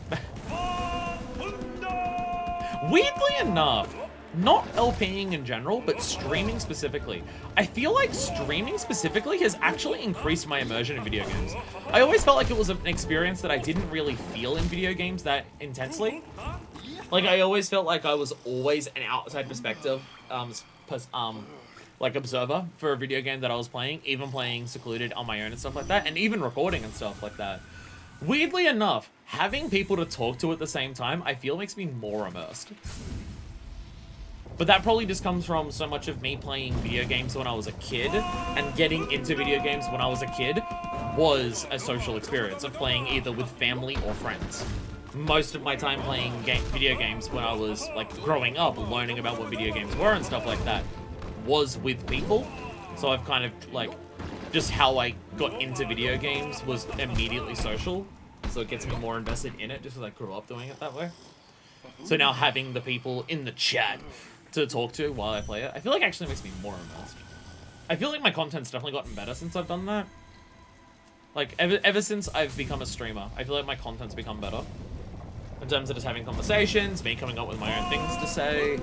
Weirdly enough, not LPing in general, but streaming specifically. I feel like streaming specifically has actually increased my immersion in video games. I always felt like it was an experience that I didn't really feel in video games that intensely. Like, I always felt like I was always an outside perspective, like, observer for a video game that I was playing, even playing secluded on my own and stuff like that, and even recording and stuff like that. Weirdly enough, having people to talk to at the same time, I feel makes me more immersed. But that probably just comes from so much of me playing video games when I was a kid, and getting into video games when I was a kid was a social experience of playing either with family or friends. Most of my time playing video games when I was, like, growing up, learning about what video games were and stuff like that, was with people. So I've kind of, like, just how I got into video games was immediately social. So it gets me more invested in it just because I grew up doing it that way. So now having the people in the chat to talk to while I play it, I feel like actually makes me more immersed. I feel like my content's definitely gotten better since I've done that. Like, ever since I've become a streamer, I feel like my content's become better. In terms of just having conversations, me coming up with my own things to say,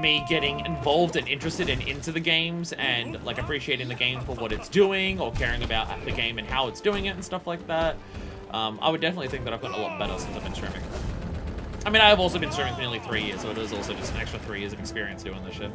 me getting involved and interested and into the games and, like, appreciating the game for what it's doing or caring about the game and how it's doing it and stuff like that. I would definitely think that I've gotten a lot better since I've been streaming. I mean, I've also been streaming for nearly 3 years, so it is also just an extra 3 years of experience doing this shit.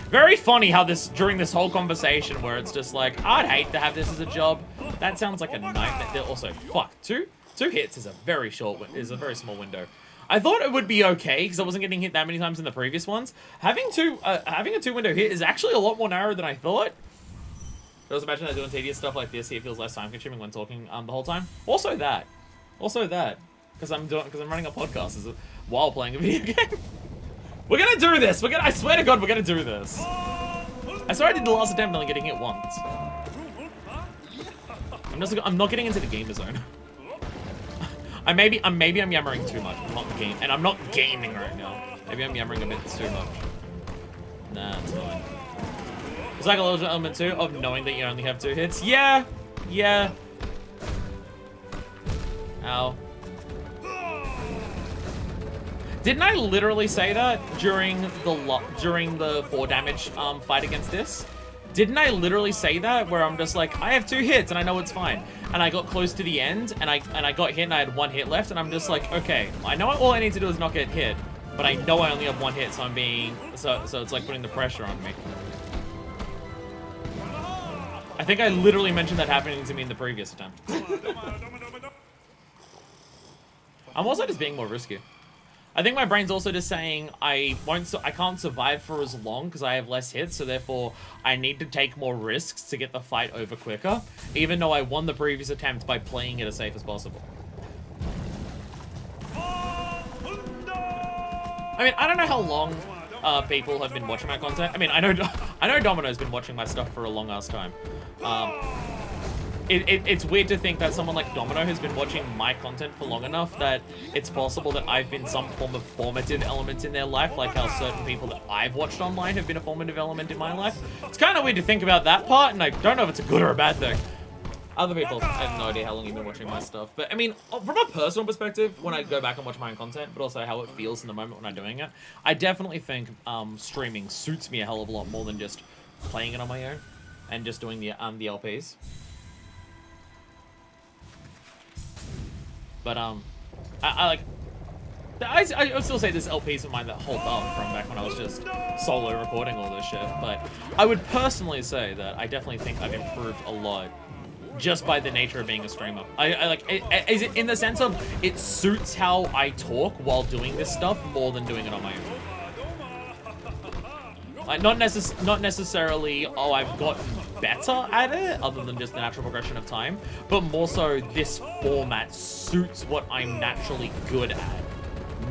Very funny how during this whole conversation where it's just like, I'd hate to have this as a job. That sounds like a nightmare. Also, fuck, two hits is a very small window. I thought it would be okay because I wasn't getting hit that many times in the previous ones. Having a 2-window hit is actually a lot more narrow than I thought. I was imagine that doing tedious stuff like this, it feels less time consuming when talking the whole time. Also that, because I'm running a podcast while playing a video game. We're gonna do this. I swear to God, we're gonna do this. I swear I did the last attempt, only getting hit once. I'm not getting into the gamer zone. Maybe I'm yammering too much. I'm not gaming right now. Maybe I'm yammering a bit too much. Nah, it's fine. It's like a little element too of knowing that you only have 2 hits. Yeah. Ow. Didn't I literally say that during the 4 damage fight against this? Didn't I literally say that where I'm just like, I have 2 hits and I know it's fine, and I got close to the end and I got hit and I had 1 hit left and I'm just like, okay, I know all I need to do is not get hit, but I know I only have 1 hit, so so it's like putting the pressure on me. I think I literally mentioned that happening to me in the previous attempt. I'm also just being more risky. I think my brain's also just saying I can't survive for as long because I have less hits, so therefore I need to take more risks to get the fight over quicker, even though I won the previous attempt by playing it as safe as possible. I mean, I don't know how long people have been watching my content. I mean, I know Domino's been watching my stuff for a long ass time. It's weird to think that someone like Domino has been watching my content for long enough that it's possible that I've been some form of formative element in their life, like how certain people that I've watched online have been a formative element in my life. It's kind of weird to think about that part, and I don't know if it's a good or a bad thing. Other people, I have no idea how long you've been watching my stuff. But, I mean, from a personal perspective, when I go back and watch my own content, but also how it feels in the moment when I'm doing it, I definitely think streaming suits me a hell of a lot more than just playing it on my own and just doing the LPs. But, I still say there's LPs of mine that hold up from back when I was just solo recording all this shit. But I would personally say that I definitely think I've improved a lot just by the nature of being a streamer. I like it, is it in the sense of it suits how I talk while doing this stuff more than doing it on my own. Like, not necessarily, oh, I've gotten better at it, other than just the natural progression of time, but more so this format suits what I'm naturally good at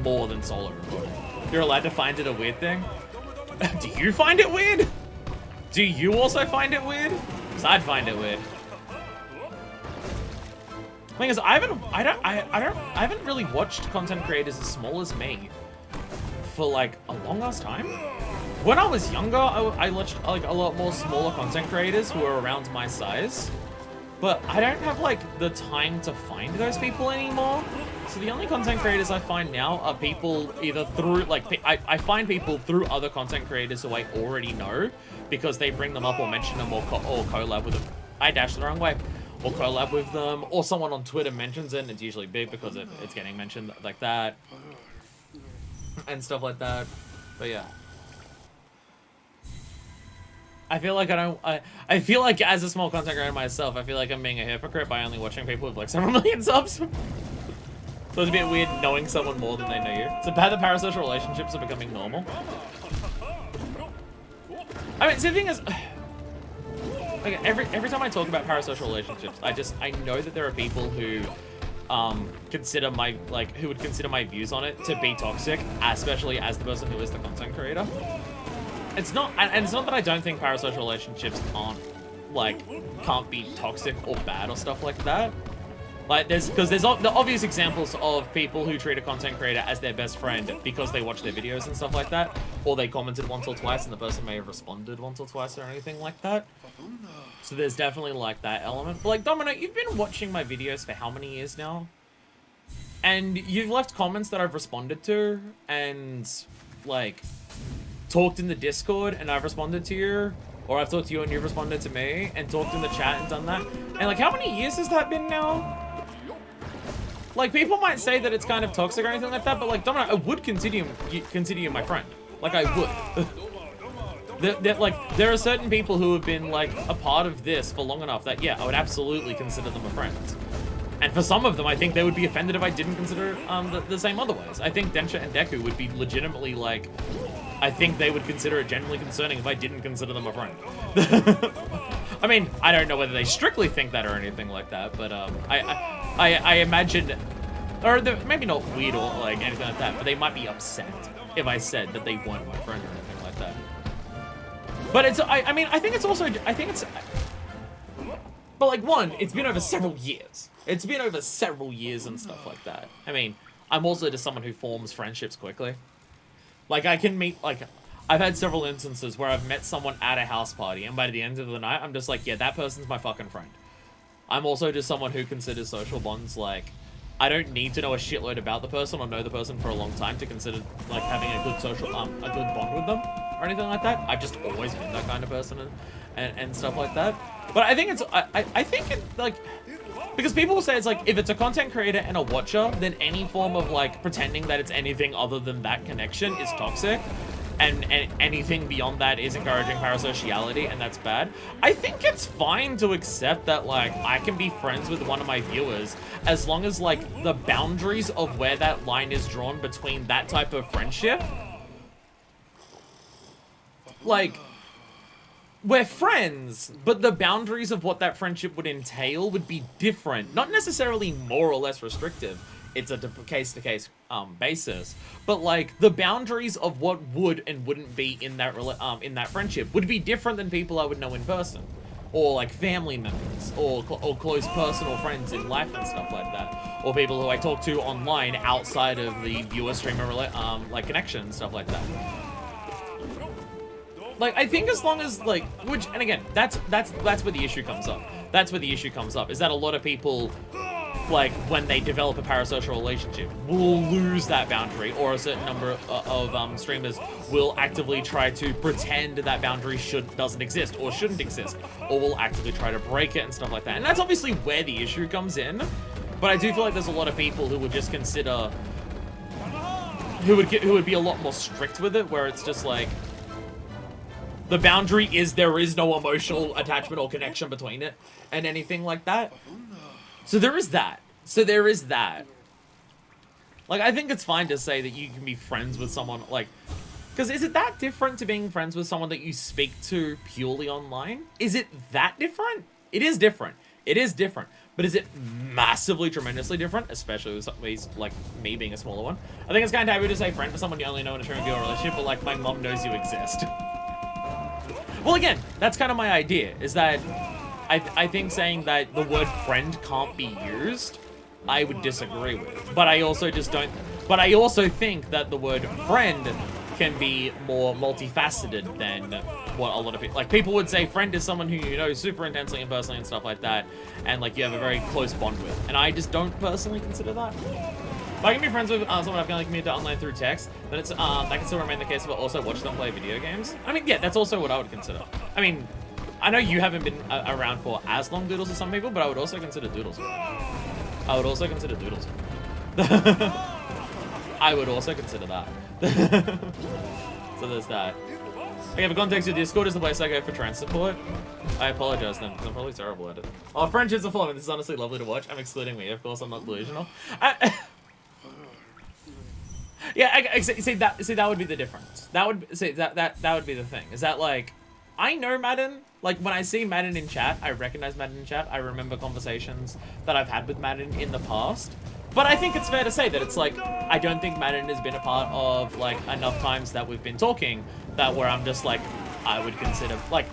more than solo recording. You're allowed to find it a weird thing? Do you find it weird? Do you also find it weird? Because I'd find it weird. Thing is, I haven't really watched content creators as small as me for like a long ass time. When I was younger, I watched like a lot more smaller content creators who were around my size, but I don't have like the time to find those people anymore. So the only content creators I find now are people either through like I find people through other content creators who I already know because they bring them up or mention them or collab with them. I dashed the wrong way. Or collab with them, or someone on Twitter mentions it, and it's usually big because it's getting mentioned like that, and stuff like that. But yeah, I feel like I feel like as a small content creator myself, I feel like I'm being a hypocrite by only watching people with like several million subs. So it's a bit weird knowing someone more than they know you. It's bad that parasocial relationships are becoming normal. I mean, see, the thing is. Like every time I talk about parasocial relationships, I know that there are people who consider my who would consider my views on it to be toxic, especially as the person who is the content creator. It's not, and it's not that I don't think parasocial relationships can't be toxic or bad or stuff like that. Like there's the obvious examples of people who treat a content creator as their best friend because they watch their videos and stuff like that, or they commented once or twice and the person may have responded once or twice or anything like that. So there's definitely like that element. But like Domino, you've been watching my videos for how many years now? And you've left comments that I've responded to and like talked in the Discord and I've responded to you, or I've talked to you and you've responded to me and talked in the chat and done that. And like how many years has that been now? Like, people might say that it's kind of toxic or anything like that, but like, Domino, I would consider you my friend. Like, I would. There are certain people who have been, like, a part of this for long enough that, yeah, I would absolutely consider them a friend. And for some of them, I think they would be offended if I didn't consider the same otherwise. I think Densha and Deku would be legitimately, like, I think they would consider it genuinely concerning if I didn't consider them a friend. I mean, I don't know whether they strictly think that or anything like that, but I imagine, or maybe not weird or like anything like that, but they might be upset if I said that they weren't my friend or anything like that. But it's, I mean, I think it's also, but like one, it's been over several years. It's been over several years and stuff like that. I mean, I'm also just someone who forms friendships quickly. Like I can meet, like, I've had several instances where I've met someone at a house party, and by the end of the night, I'm just like, yeah, that person's my fucking friend. I'm also just someone who considers social bonds, like, I don't need to know a shitload about the person or know the person for a long time to consider, like, having a good social, a good bond with them or anything like that. I've just always been that kind of person and stuff like that. But I think it's, I think it, like, because people will say it's like, if it's a content creator and a watcher, then any form of, like, pretending that it's anything other than that connection is toxic. And anything beyond that is encouraging parasociality, and that's bad. I think it's fine to accept that, like, I can be friends with one of my viewers as long as, like, the boundaries of where that line is drawn between that type of friendship. Like, we're friends, but the boundaries of what that friendship would entail would be different. Not necessarily more or less restrictive. It's a case-to-case basis, but like the boundaries of what would and wouldn't be in that friendship would be different than people I would know in person, or like family members, or close personal friends in life and stuff like that, or people who I talk to online outside of the viewer-streamer like connection and stuff like that. Like, I think as long as, like, which, and again, that's where the issue comes up. That's where the issue comes up, is that a lot of people, like, when they develop a parasocial relationship, will lose that boundary, or a certain number of streamers will actively try to pretend that boundary doesn't exist, or shouldn't exist, or will actively try to break it and stuff like that. And that's obviously where the issue comes in, but I do feel like there's a lot of people who would just consider, who would be a lot more strict with it, where it's just like, the boundary is there is no emotional attachment or connection between it and anything like that. So there is that. Like, I think it's fine to say that you can be friends with someone, like, because is it that different to being friends with someone that you speak to purely online? Is it that different? It is different. It is different. But is it massively, tremendously different? Especially with ways like me being a smaller one. I think it's kind of taboo to say friend for someone you only know in a trivial relationship, but like, my mom knows you exist. Well, again, that's kind of my idea, is that I think saying that the word friend can't be used, I would disagree with. But I also just don't... But I also think that the word friend can be more multifaceted than what a lot of people... Like, people would say friend is someone who you know super intensely and personally and stuff like that, and, like, you have a very close bond with. And I just don't personally consider that. If I can be friends with someone I've been communicated online through text, then it's that can still remain the case, but also watch them play video games. I mean, yeah, that's also what I would consider. I mean, I know you haven't been around for as long, Doodles, as some people, but I would also consider Doodles. I would also consider Doodles. I would also consider that. So there's that. Okay, for context, your Discord is the place I go for trans support. I apologize then, because I'm probably terrible at it. Oh, friendships are fun, and this is honestly lovely to watch. I'm excluding me, of course, I'm not delusional. Yeah, see that would be the difference. That would be the thing. Is that, like, I know Madden. Like, when I see Madden in chat, I recognize Madden in chat. I remember conversations that I've had with Madden in the past. But I think it's fair to say that it's like, I don't think Madden has been a part of, like, enough times that we've been talking that where I'm just like, I would consider, like,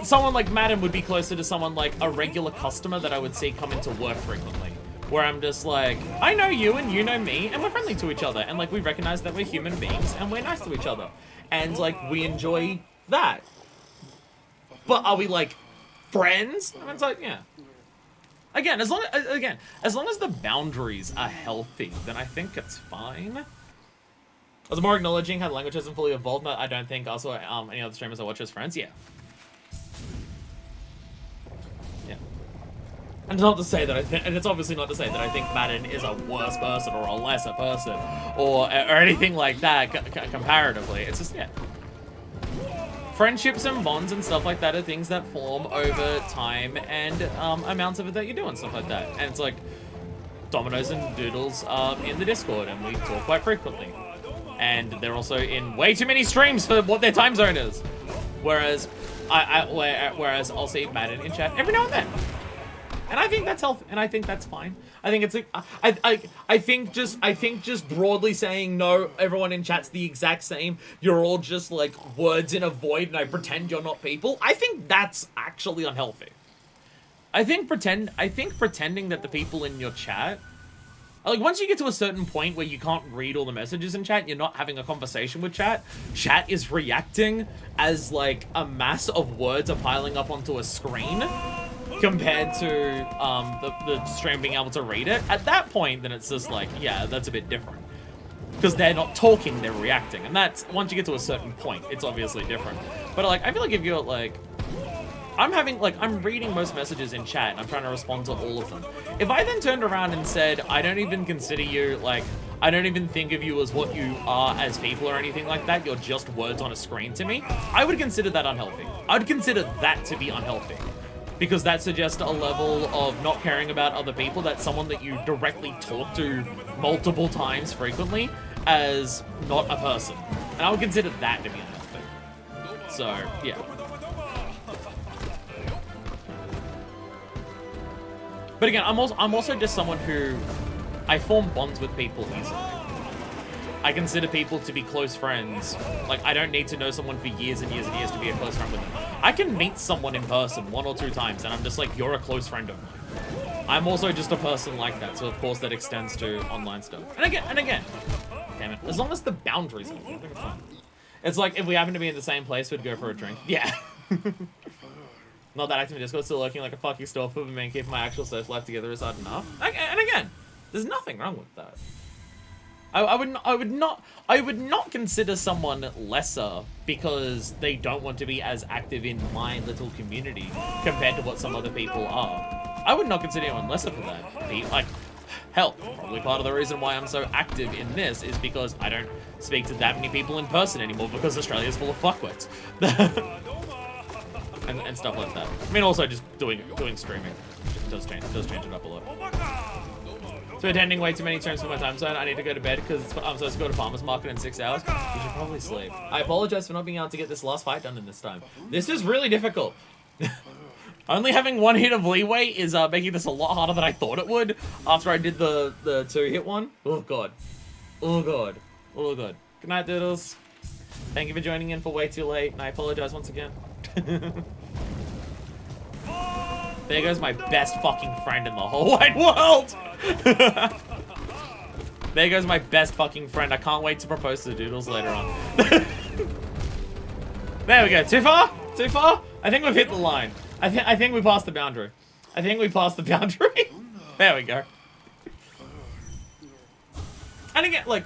someone like Madden would be closer to someone like a regular customer that I would see come into work frequently. Where I'm just like, I know you and you know me, and we're friendly to each other. And, like, we recognize that we're human beings and we're nice to each other. And, like, we enjoy that. But are we, like, friends? And it's like, yeah. Again, as long as the boundaries are healthy, then I think it's fine. I was more acknowledging how the language hasn't fully evolved. I don't think also any other streamers I watch as friends. Yeah. Yeah. And not to say that and it's obviously not to say that I think Madden is a worse person or a lesser person or anything like that comparatively. It's just, yeah. Friendships and bonds and stuff like that are things that form over time and amounts of it that you do and stuff like that. And it's like, Dominoes and Doodles are in the Discord and we talk quite frequently. And they're also in way too many streams for what their time zone is. Whereas whereas I'll see Madden in chat every now and then. And I think that's healthy, and I think that's fine. I think it's I think just broadly saying no, everyone in chat's the exact same. You're all just like words in a void, and I pretend you're not people. I think that's actually unhealthy. I think pretending that the people in your chat, like, once you get to a certain point where you can't read all the messages in chat, you're not having a conversation with chat. Chat is reacting as like a mass of words are piling up onto a screen. Compared to the stream being able to read it, at that point, then it's just like, yeah, that's a bit different. Because they're not talking, they're reacting. And that's, once you get to a certain point, it's obviously different. But, like, I feel like if you're, like, I'm reading most messages in chat, and I'm trying to respond to all of them. If I then turned around and said, I don't even consider you, like, I don't even think of you as what you are as people or anything like that, you're just words on a screen to me, I would consider that unhealthy. I would consider that to be unhealthy. Because that suggests a level of not caring about other people. That's someone that you directly talk to multiple times frequently as not a person. And I would consider that to be unhealthy. So, yeah. But again, I'm also just someone who, I form bonds with people easily. I consider people to be close friends. Like, I don't need to know someone for years and years and years to be a close friend with them. I can meet someone in person 1 or 2 times, and I'm just like, you're a close friend of mine. I'm also just a person like that, so of course that extends to online stuff. And again, damn it, as long as the boundaries are, I think it's fine. It's like, if we happen to be in the same place, we'd go for a drink. Yeah. Not that active in Discord, still lurking like a fucking store, but me keeping my actual social life together is hard enough. And again, there's nothing wrong with that. I would not consider someone lesser because they don't want to be as active in my little community compared to what some other people are. I would not consider anyone lesser for that. Like, hell, probably part of the reason why I'm so active in this is because I don't speak to that many people in person anymore because Australia's full of fuckwits. and stuff like that. I mean, also just doing streaming does change it up a lot. So attending way too many times for my time zone. I need to go to bed because I'm supposed to go to farmer's market in 6 hours. You should probably sleep. I apologize for not being able to get this last fight done in this time. This is really difficult. Only having 1 hit of leeway is making this a lot harder than I thought it would after I did the 2-hit one. Oh god. Oh god. Oh god. Good night, Doodles. Thank you for joining in for way too late, and I apologize once again. There goes my best fucking friend in the whole wide world! There goes my best fucking friend. I can't wait to propose to Doodles later on. There we go. Too far? Too far? I think we've hit the line. I think we passed the boundary. I think we passed the boundary. There we go. And again, like,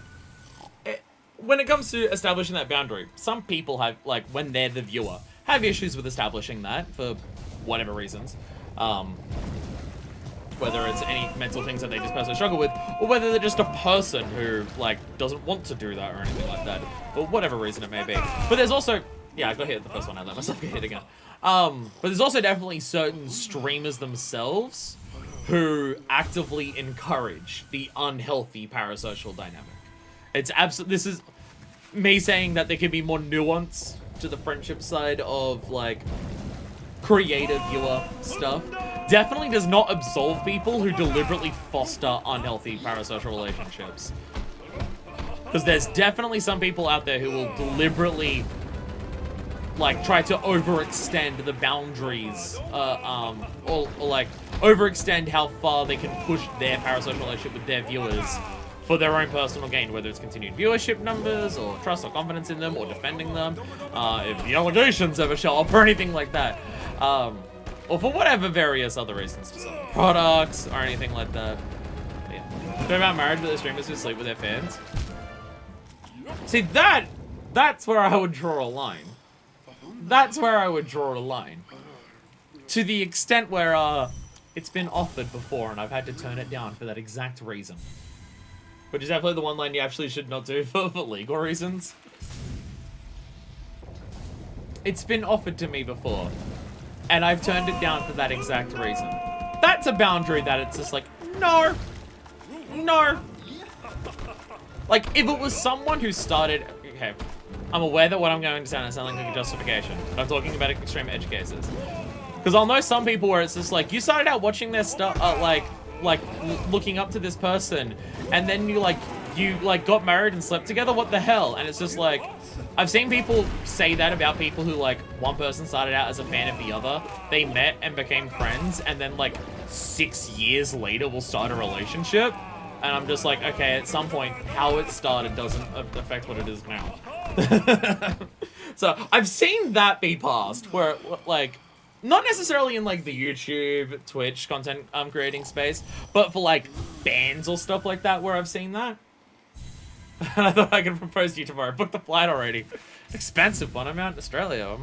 when it comes to establishing that boundary, some people have, like, when they're the viewer, have issues with establishing that for whatever reasons. Whether it's any mental things that they just personally struggle with, or whether they're just a person who, like, doesn't want to do that or anything like that, for whatever reason it may be. But there's also, yeah, I got hit the first one, I let myself get hit again. But there's also definitely certain streamers themselves who actively encourage the unhealthy parasocial dynamic. It's this is me saying that there could be more nuance to the friendship side of, like, creative viewer stuff. Definitely does not absolve people who deliberately foster unhealthy parasocial relationships. Because there's definitely some people out there who will deliberately, like, try to overextend the boundaries, or like, overextend how far they can push their parasocial relationship with their viewers for their own personal gain, whether it's continued viewership numbers, or trust or confidence in them, or defending them, if the allegations ever show up, or anything like that. Or for whatever various other reasons, to sell products, or anything like that. But yeah. Talking about marriage with the streamers who sleep with their fans. See, that's where I would draw a line. That's where I would draw a line. To the extent where, it's been offered before, and I've had to turn it down for that exact reason. Which is definitely the one line you actually should not do for legal reasons. It's been offered to me before, and I've turned it down for that exact reason. That's a boundary that it's just like, no, no. Like, if it was someone who started, okay, I'm aware that what I'm going to sound like a justification. I'm talking about extreme edge cases. Because I'll know some people where it's just like, you started out watching their stuff, looking up to this person, and then you got married and slept together, what the hell? And it's just like, I've seen people say that about people who, like, one person started out as a fan of the other, they met and became friends, and then, like, 6 years later will start a relationship. And I'm just like, okay, at some point, how it started doesn't affect what it is now. So, I've seen that be passed, where, like, not necessarily in, like, the YouTube, Twitch content creating space, but for, like, bands or stuff like that where I've seen that. And I thought I could propose to you tomorrow. Book the flight already. Expensive one. I'm out in Australia.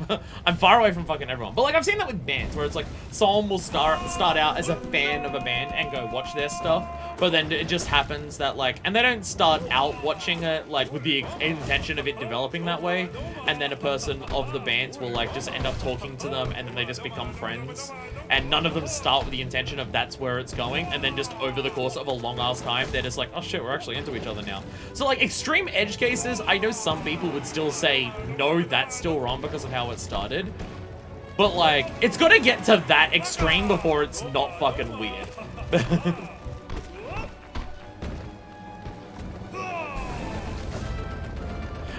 I'm far away from fucking everyone. But, like, I've seen that with bands where it's like someone will start out as a fan of a band and go watch their stuff, but then it just happens that, like, and they don't start out watching it, like, with the intention of it developing that way, and then a person of the bands will, like, just end up talking to them, and then they just become friends, and none of them start with the intention of that's where it's going, and then just over the course of a long-ass time, they're just like, oh shit, we're actually into each other now. So, like, extreme edge cases, I know some people would still say, no, that's still wrong because of how it started. But, like, it's gotta get to that extreme before it's not fucking weird.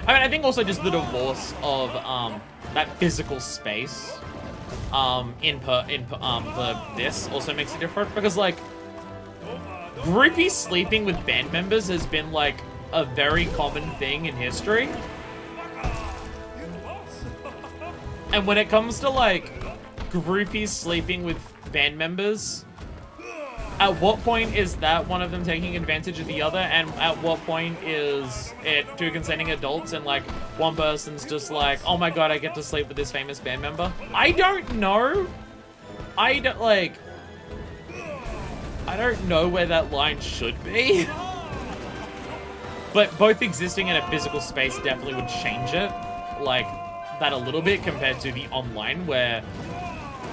I mean, I think also just the divorce of, that physical space, for this also makes it different. Because, like, groupies sleeping with band members has been, like, a very common thing in history. And when it comes to, like, groupies sleeping with band members, at what point is that one of them taking advantage of the other? And at what point is it two consenting adults and, like, one person's just like, oh my god, I get to sleep with this famous band member? I don't know. I don't know where that line should be. But both existing in a physical space definitely would change it. Like, that a little bit compared to the online, where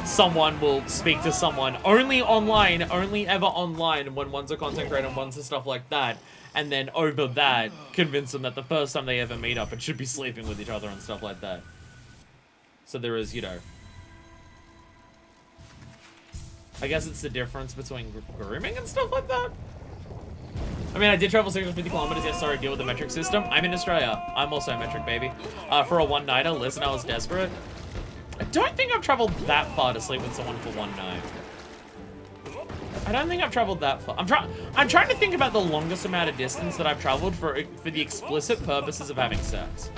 someone will speak to someone only online, only ever online, when one's a content creator and one's and stuff like that, and then over that, convince them that the first time they ever meet up, it should be sleeping with each other and stuff like that. So there is, you know, I guess it's the difference between grooming and stuff like that. I mean, I did travel 650 kilometers. Yes, sorry, deal with the metric system. I'm in Australia. I'm also a metric, baby. For a one-nighter, listen, I was desperate. I don't think I've traveled that far to sleep with someone for one night. I don't think I've traveled that far. I'm trying to think about the longest amount of distance that I've traveled for the explicit purposes of having sex.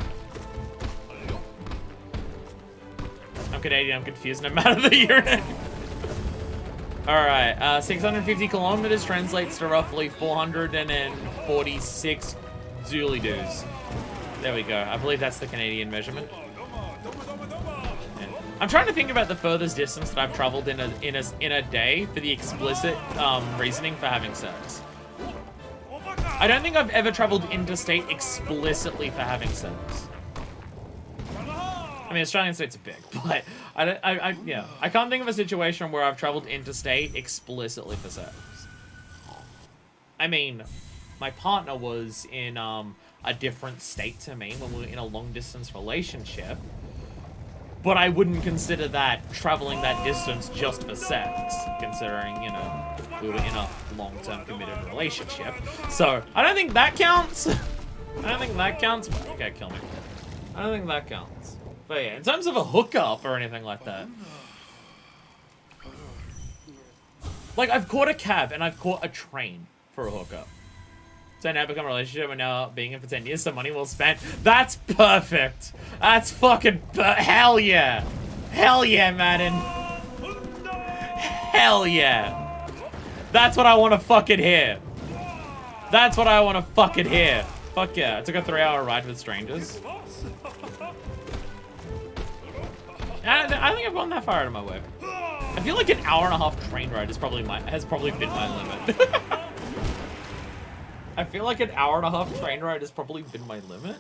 I'm Canadian, I'm confused no matter the unit. Alright, 650 kilometers translates to roughly 446 Zuli dues. There we go. I believe that's the Canadian measurement. Yeah. I'm trying to think about the furthest distance that I've traveled in a day for the explicit reasoning for having sex. I don't think I've ever traveled interstate explicitly for having sex. I mean, Australian states are big, but yeah, I can't think of a situation where I've traveled interstate explicitly for sex. I mean, my partner was in a different state to me when we were in a long-distance relationship, but I wouldn't consider that traveling that distance just for sex, considering, you know, we were in a long-term committed relationship. So, I don't think that counts. I don't think that counts. Okay, kill me. I don't think that counts. But yeah, in terms of a hookup or anything like that. Like, I've caught a cab and I've caught a train for a hookup. So now become a relationship and now being in for 10 years, so money well spent. That's perfect. That's fucking hell yeah. Hell yeah, Madden. Hell yeah. That's what I want to fucking hear. That's what I want to fucking hear. Fuck yeah. I took a 3-hour ride with strangers. I think I've gone that far out of my way. I feel like an hour and a half train ride has probably been my limit. I feel like an hour and a half train ride has probably been my limit.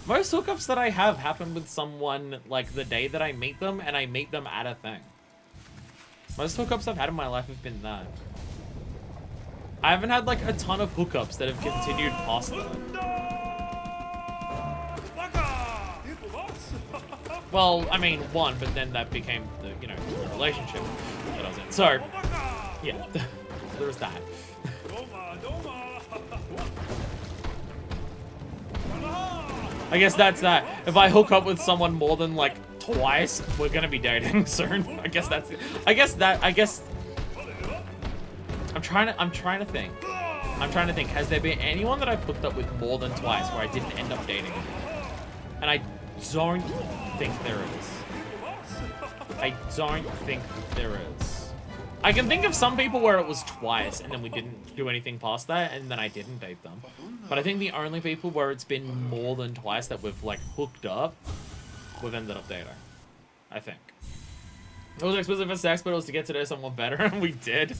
Most hookups that I have happen with someone like the day that I meet them and I meet them at a thing. Most hookups I've had in my life have been that. I haven't had like a ton of hookups that have continued past that. Well, I mean, one, but then that became the, you know, the relationship that I was in. So, yeah, there was that. I guess that's that. If I hook up with someone more than, like, twice, we're gonna be dating soon. I guess that's it. I guess I'm trying to think. Has there been anyone that I've hooked up with more than twice where I didn't end up dating? And I don't think there is. I don't think there is. I can think of some people where it was twice and then we didn't do anything past that and then I didn't date them. But I think the only people where it's been more than twice that we've like hooked up, we've ended up dating. I think. It was explicit for sex, but it was to get to know someone better, and we did.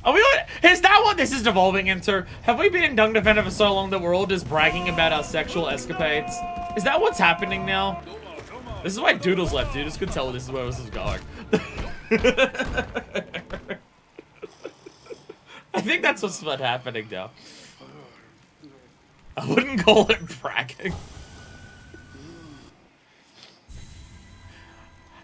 Are we? Is that what this is devolving into? Have we been in Dung Defender for so long that we're all just bragging about our sexual escapades? Is that what's happening now? This is why Doodles left. Doodles could tell this is where this is going. I think that's what's happening now. I wouldn't call it bragging.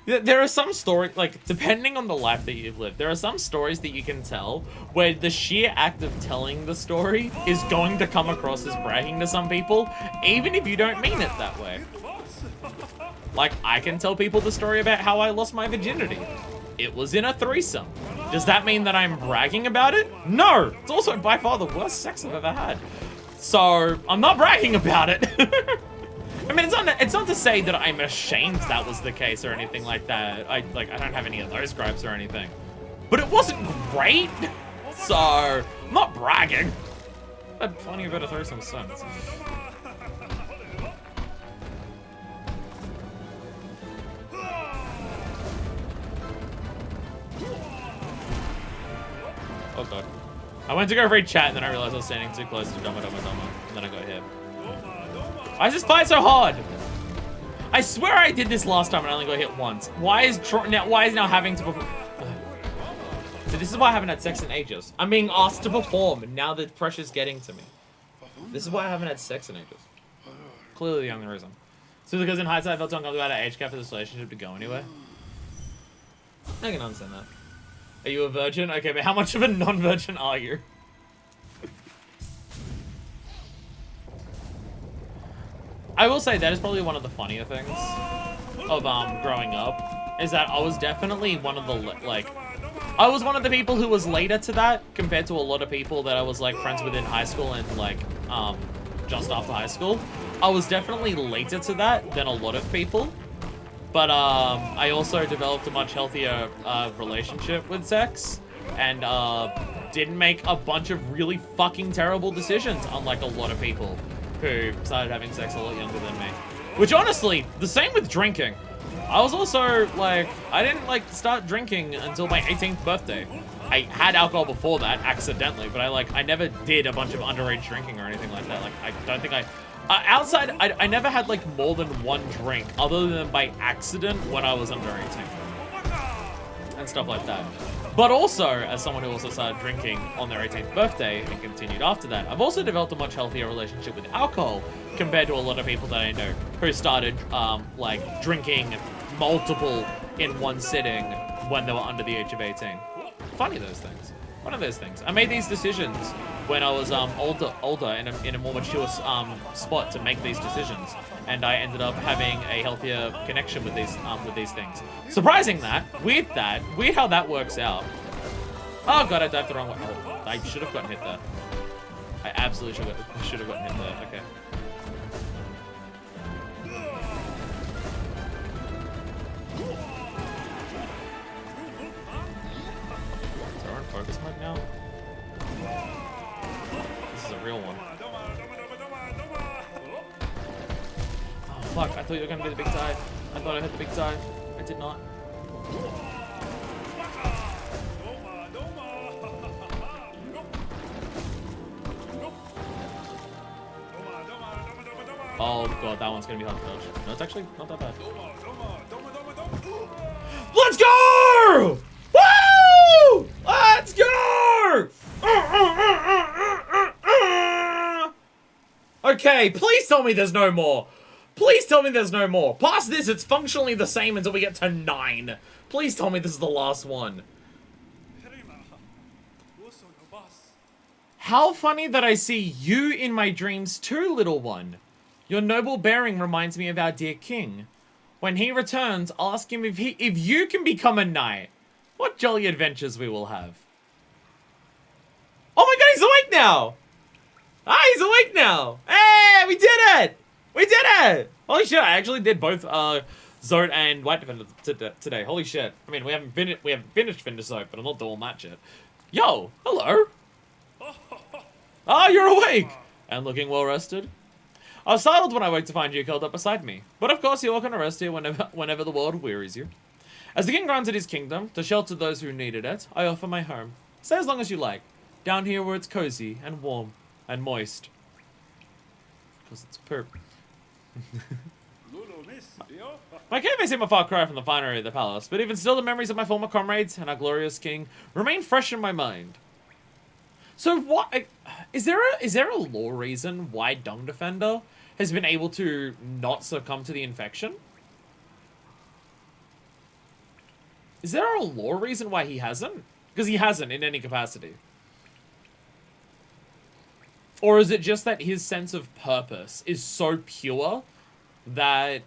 There are some stories, like, depending on the life that you've lived, there are some stories that you can tell where the sheer act of telling the story is going to come across as bragging to some people, even if you don't mean it that way. Like, I can tell people the story about how I lost my virginity. It was in a threesome. Does that mean that I'm bragging about it? No! It's also by far the worst sex I've ever had. So, I'm not bragging about it. I mean, it's not to say that I'm ashamed that was the case or anything like that. I don't have any of those gripes or anything. But it wasn't great, so I'm not bragging. I had plenty of better threesomes since. Oh god. I went to go read chat and then I realized I was standing too close to Doma. And then I got hit. Why is this fight so hard? I swear I did this last time and I only got hit once. Why is now having to perform? So this is why I haven't had sex in ages. I'm being asked to perform and now the pressure's getting to me. This is why I haven't had sex in ages. Clearly the only reason. So because in hindsight I felt uncomfortable about our age gap for this relationship to go anywhere. I can understand that. Are you a virgin? Okay, but how much of a non-virgin are you? I will say that is probably one of the funnier things of growing up, is that I was definitely one of the I was one of the people who was later to that compared to a lot of people that I was like friends with in high school and like just after high school. I was definitely later to that than a lot of people, but I also developed a much healthier relationship with sex and didn't make a bunch of really fucking terrible decisions, unlike a lot of people who started having sex a lot younger than me. Which honestly, the same with drinking. I was also like, I didn't like start drinking until my 18th birthday. I had alcohol before that, accidentally, but I never did a bunch of underage drinking or anything like that. Like, I don't think I never had like more than one drink other than by accident when I was under 18. And stuff like that. But also, as someone who also started drinking on their 18th birthday and continued after that, I've also developed a much healthier relationship with alcohol compared to a lot of people that I know who started like drinking multiple in one sitting when they were under the age of 18. Funny those things. One of those things. I made these decisions when I was older in a more mature spot to make these decisions, and I ended up having a healthier connection with these things. Surprising weird how that works out. Oh god, I dived the wrong way. Oh, I should have gotten hit there. I absolutely should have gotten hit there. Okay. So we're in focus mode now. This is a real one. Oh fuck, I thought you were gonna do the big dive. I thought I hit the big dive. I did not. Oh god, that one's gonna be hard to dodge. No, it's actually not that bad. Let's go! Woo! Let's go! Okay, please tell me there's no more. Please tell me there's no more. Past this, it's functionally the same until we get to 9. Please tell me this is the last one. How funny that I see you in my dreams too, little one. Your noble bearing reminds me of our dear king. When he returns, ask him if you can become a knight. What jolly adventures we will have. Oh my god, he's awake now! Ah, he's awake now! Hey, we did it! We did it! Holy shit, I actually did both Zode and White Defender today. Holy shit. I mean, we haven't finished Zode, but I'm not doing that shit. Yo, hello! Ah, you're awake! And looking well rested? I was startled when I woke to find you curled up beside me. But of course, you all can rest here whenever the world wearies you. As the king granted his kingdom, to shelter those who needed it, I offer my home. Stay as long as you like. Down here where it's cozy and warm and moist. Because it's poop. My cave may seem a far cry from the finery of the palace, but even still the memories of my former comrades and our glorious king remain fresh in my mind. So what is there a lore reason why Dung Defender has been able to not succumb to the infection? Is there a lore reason why he hasn't? Because he hasn't in any capacity. Or is it just that his sense of purpose is so pure that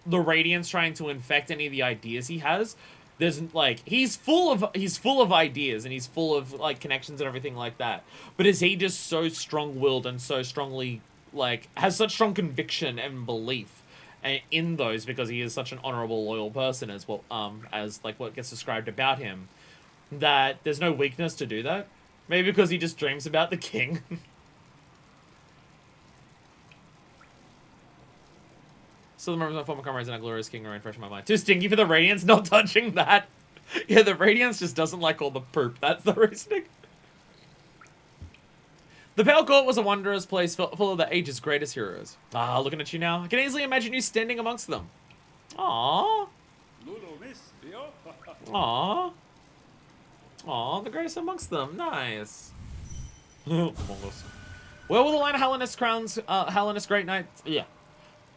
the Radiant's trying to infect any of the ideas he has? There's like he's full of ideas and he's full of like connections and everything like that. But is he just so strong-willed and so strongly like has such strong conviction and belief in those because he is such an honorable, loyal person as well as like what gets described about him, that there's no weakness to do that? Maybe because he just dreams about the king. Still the memories of my former comrades and our glorious king remain fresh in my mind. Too stinky for the Radiance, not touching that. Yeah, the Radiance just doesn't like all the poop. That's the reasoning. The Pale Court was a wondrous place full of the age's greatest heroes. Ah, looking at you now, I can easily imagine you standing amongst them. Aww. Aww. Aww, the greatest amongst them. Nice. Where will the line of Hallownest crowns, Hallownest Great Knights... Yeah.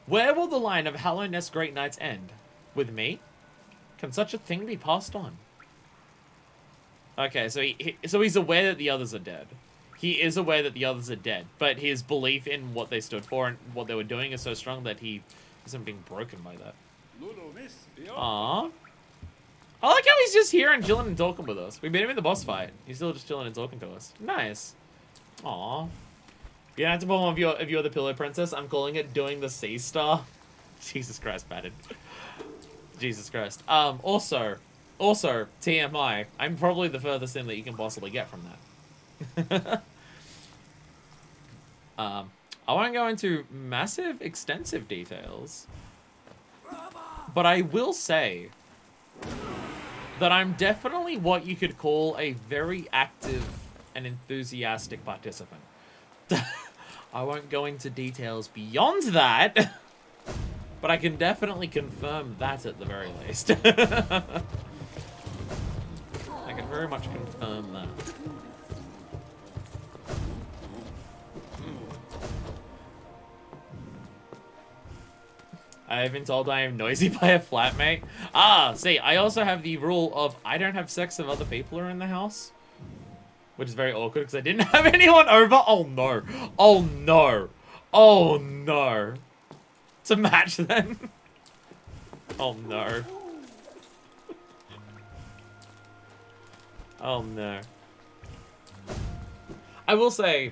Where will the line of Hallownest Great Knights end? With me? Can such a thing be passed on? Okay, so he's aware that the others are dead. He is aware that the others are dead, but his belief in what they stood for and what they were doing is so strong that he isn't being broken by that. Aww. I like how he's just here and chilling and talking with us. We beat him in the boss fight. He's still just chilling and talking to us. Nice. Aww. You don't have to pull one if you're the Pillow Princess. I'm calling it doing the sea star. Jesus Christ, batted. Jesus Christ. Also, TMI, I'm probably the furthest thing that you can possibly get from that. I won't go into massive, extensive details, but I will say that I'm definitely what you could call a very active and enthusiastic participant. I won't go into details beyond that, but I can definitely confirm that at the very least. I can very much confirm that. I have been told I am noisy by a flatmate. Ah, see, I also have the rule of I don't have sex if other people are in the house. Which is very awkward because I didn't have anyone over. Oh no. Oh no. Oh no. It's a match then. Oh no. Oh no. I will say,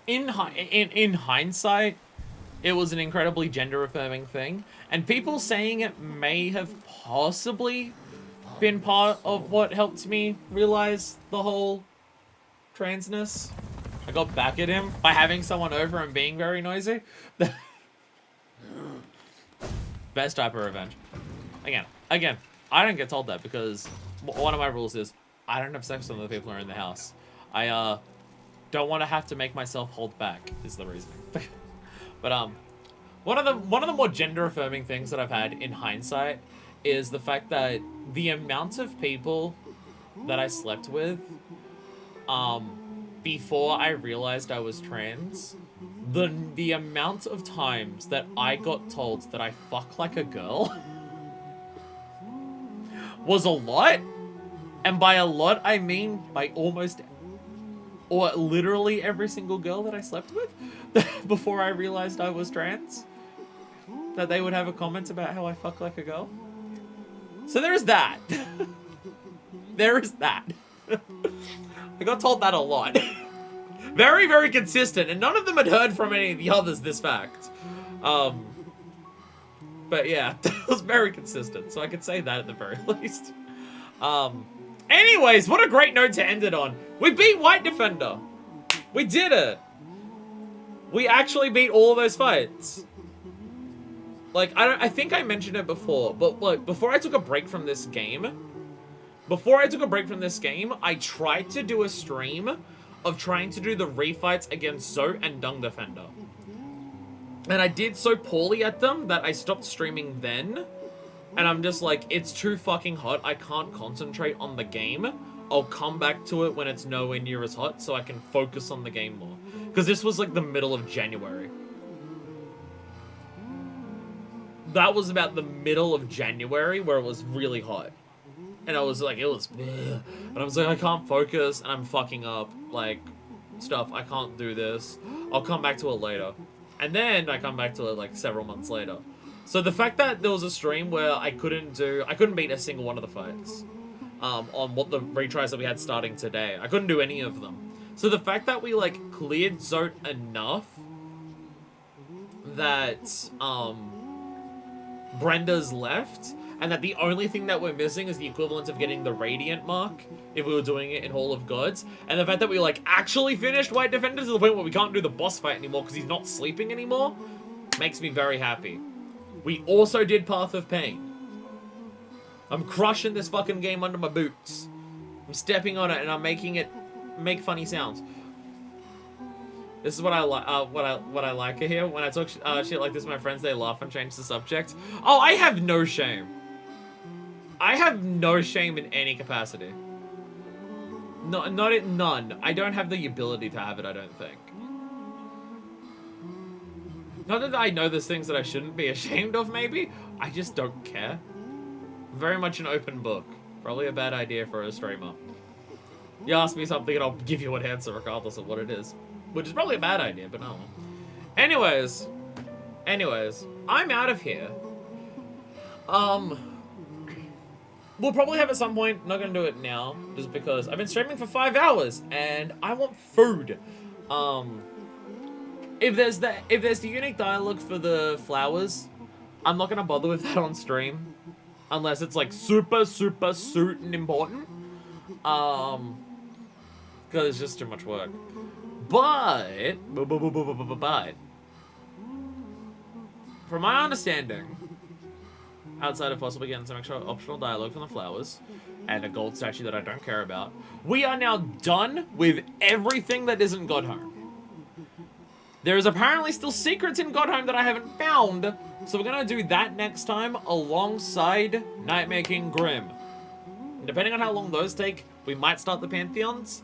in hindsight, it was an incredibly gender-affirming thing, and people saying it may have possibly been part of what helped me realize the whole transness. I got back at him by having someone over and being very noisy. Best type of revenge. Again, I don't get told that because one of my rules is I don't have sex with other people who are in the house. I don't want to have to make myself hold back is the reasoning. But one of the more gender affirming things that I've had in hindsight is the fact that the amount of people that I slept with before I realized I was trans, the amount of times that I got told that I fuck like a girl was a lot. And by a lot, I mean by almost or literally every single girl that I slept with before I realized I was trans. That they would have a comment about how I fuck like a girl. So there's that. There is that. I got told that a lot. Very, very consistent, and none of them had heard from any of the others this fact. But yeah, that was very consistent, so I could say that at the very least. Anyways, what a great note to end it on. We beat White Defender. We did it. We actually beat all of those fights. Like, I think I mentioned it before, but look, before I took a break from this game, I tried to do a stream of trying to do the refights against Zote and Dung Defender. And I did so poorly at them that I stopped streaming then. And I'm just like, it's too fucking hot. I can't concentrate on the game. I'll come back to it when it's nowhere near as hot so I can focus on the game more. Because this was like the middle of January. That was about the middle of January where it was really hot. And I was like, and I was like, I can't focus and I'm fucking up, like, stuff. I can't do this. I'll come back to it later. And then I come back to it like several months later. So the fact that there was a stream where I couldn't beat a single one of the fights on what the retries that we had starting today. I couldn't do any of them. So the fact that we like cleared Zote enough that Brenda's left, and that the only thing that we're missing is the equivalent of getting the Radiant mark if we were doing it in Hall of Gods, and the fact that we like actually finished White Defender to the point where we can't do the boss fight anymore because he's not sleeping anymore, makes me very happy. We also did Path of Pain. I'm crushing this fucking game under my boots. I'm stepping on it and I'm making it make funny sounds. This is what I like. What I like here. When I talk shit like this, my friends they laugh and change the subject. Oh, I have no shame. I have no shame in any capacity. No, none. I don't have the ability to have it. I don't think. Not that I know there's things that I shouldn't be ashamed of. Maybe I just don't care. Very much an open book. Probably a bad idea for a streamer. You ask me something and I'll give you an answer regardless of what it is. Which is probably a bad idea, but no. Anyways, I'm out of here. We'll probably have at some point, not gonna do it now, just because I've been streaming for 5 hours and I want food. If there's the unique dialogue for the flowers, I'm not gonna bother with that on stream. Unless it's like super and important. Because it's just too much work. But from my understanding, outside of possibly getting some extra optional dialogue from the flowers and a gold statue that I don't care about, we are now done with everything that isn't Godhome. There is apparently still secrets in Godhome that I haven't found, so we're gonna do that next time alongside Nightmare King Grim. And depending on how long those take, we might start the Pantheons.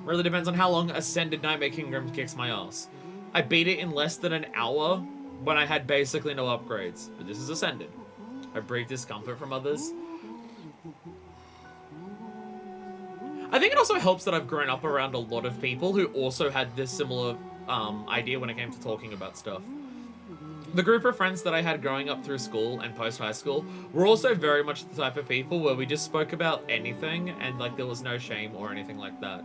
Really depends on how long Ascended Nightmare King Grim kicks my ass. I beat it in less than an hour when I had basically no upgrades, but this is Ascended. I breathe discomfort from others. I think it also helps that I've grown up around a lot of people who also had this similar idea when it came to talking about stuff. The group of friends that I had growing up through school and post-high school were also very much the type of people where we just spoke about anything and like there was no shame or anything like that.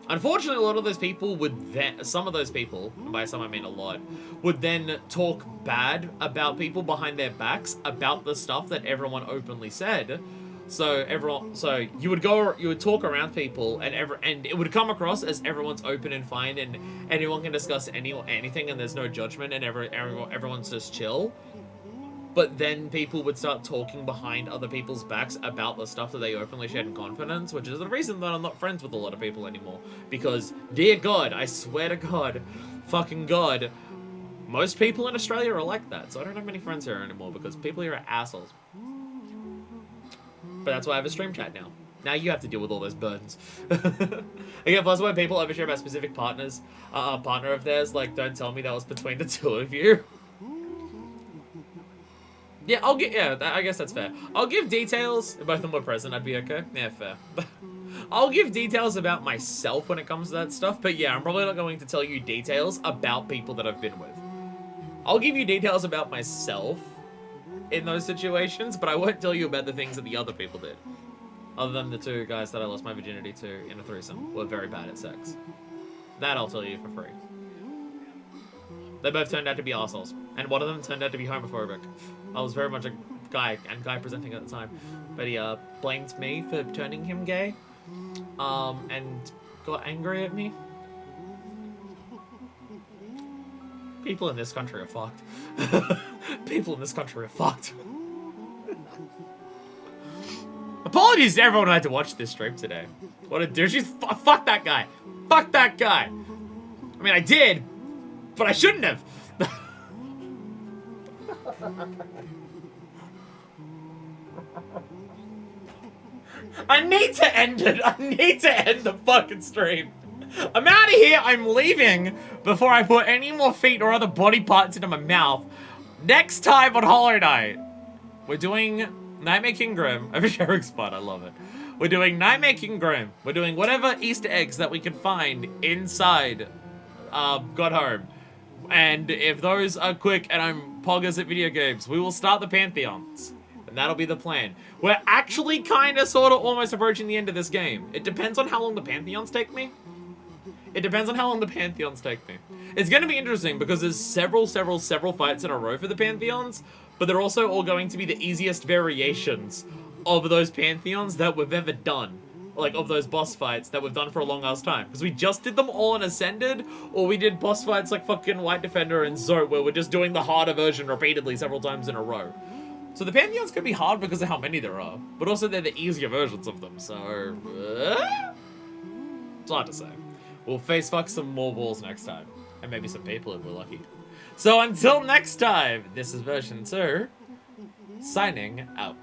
Unfortunately, a lot of those people would then, some of those people, and by some I mean a lot, would then talk bad about people behind their backs about the stuff that everyone openly said. So you would talk around people and it would come across as everyone's open and fine and anyone can discuss anything and there's no judgment and everyone's just chill. But then people would start talking behind other people's backs about the stuff that they openly shared in confidence, which is the reason that I'm not friends with a lot of people anymore. Because, dear God, I swear to God, fucking God, most people in Australia are like that. So I don't have many friends here anymore because people here are assholes. But that's why I have a stream chat now. Now you have to deal with all those burdens. Again, plus when people overshare about specific partners, partner of theirs, like, don't tell me that was between the two of you. Yeah, I guess that's fair. I'll give details. If both of them were present, I'd be okay. Yeah, fair. I'll give details about myself when it comes to that stuff, but yeah, I'm probably not going to tell you details about people that I've been with. I'll give you details about myself in those situations, but I won't tell you about the things that the other people did. Other than the two guys that I lost my virginity to in a threesome were very bad at sex. That I'll tell you for free. They both turned out to be assholes, and one of them turned out to be homophobic. I was very much a guy presenting at the time, but he blamed me for turning him gay, and got angry at me. People in this country are fucked. People in this country are fucked. Apologies to everyone who had to watch this stream today. What a douche. Fuck that guy. Fuck that guy. I mean, I did, but I shouldn't have. I need to end it. I need to end the fucking stream. I'm out of here. I'm leaving before I put any more feet or other body parts into my mouth. Next time on Hollow Knight, we're doing Nightmare King Grim. I have a sharing spot. I love it. We're doing Nightmare King Grim. We're doing whatever Easter eggs that we can find inside Godhome. And if those are quick and I'm poggers at video games, we will start the Pantheons. And that'll be the plan. We're actually kind of, sort of, almost approaching the end of this game. It depends on how long the Pantheons take me. It depends on how long the Pantheons take me. It's going to be interesting because there's several fights in a row for the Pantheons, but they're also all going to be the easiest variations of those Pantheons that we've ever done. Like, of those boss fights that we've done for a long ass time. Because we just did them all in Ascended, or we did boss fights like fucking White Defender and Zote, where we're just doing the harder version repeatedly several times in a row. So the Pantheons could be hard because of how many there are, but also they're the easier versions of them, so... it's hard to say. We'll face fuck some more walls next time. And maybe some people if we're lucky. So until next time, this is version 2, signing out.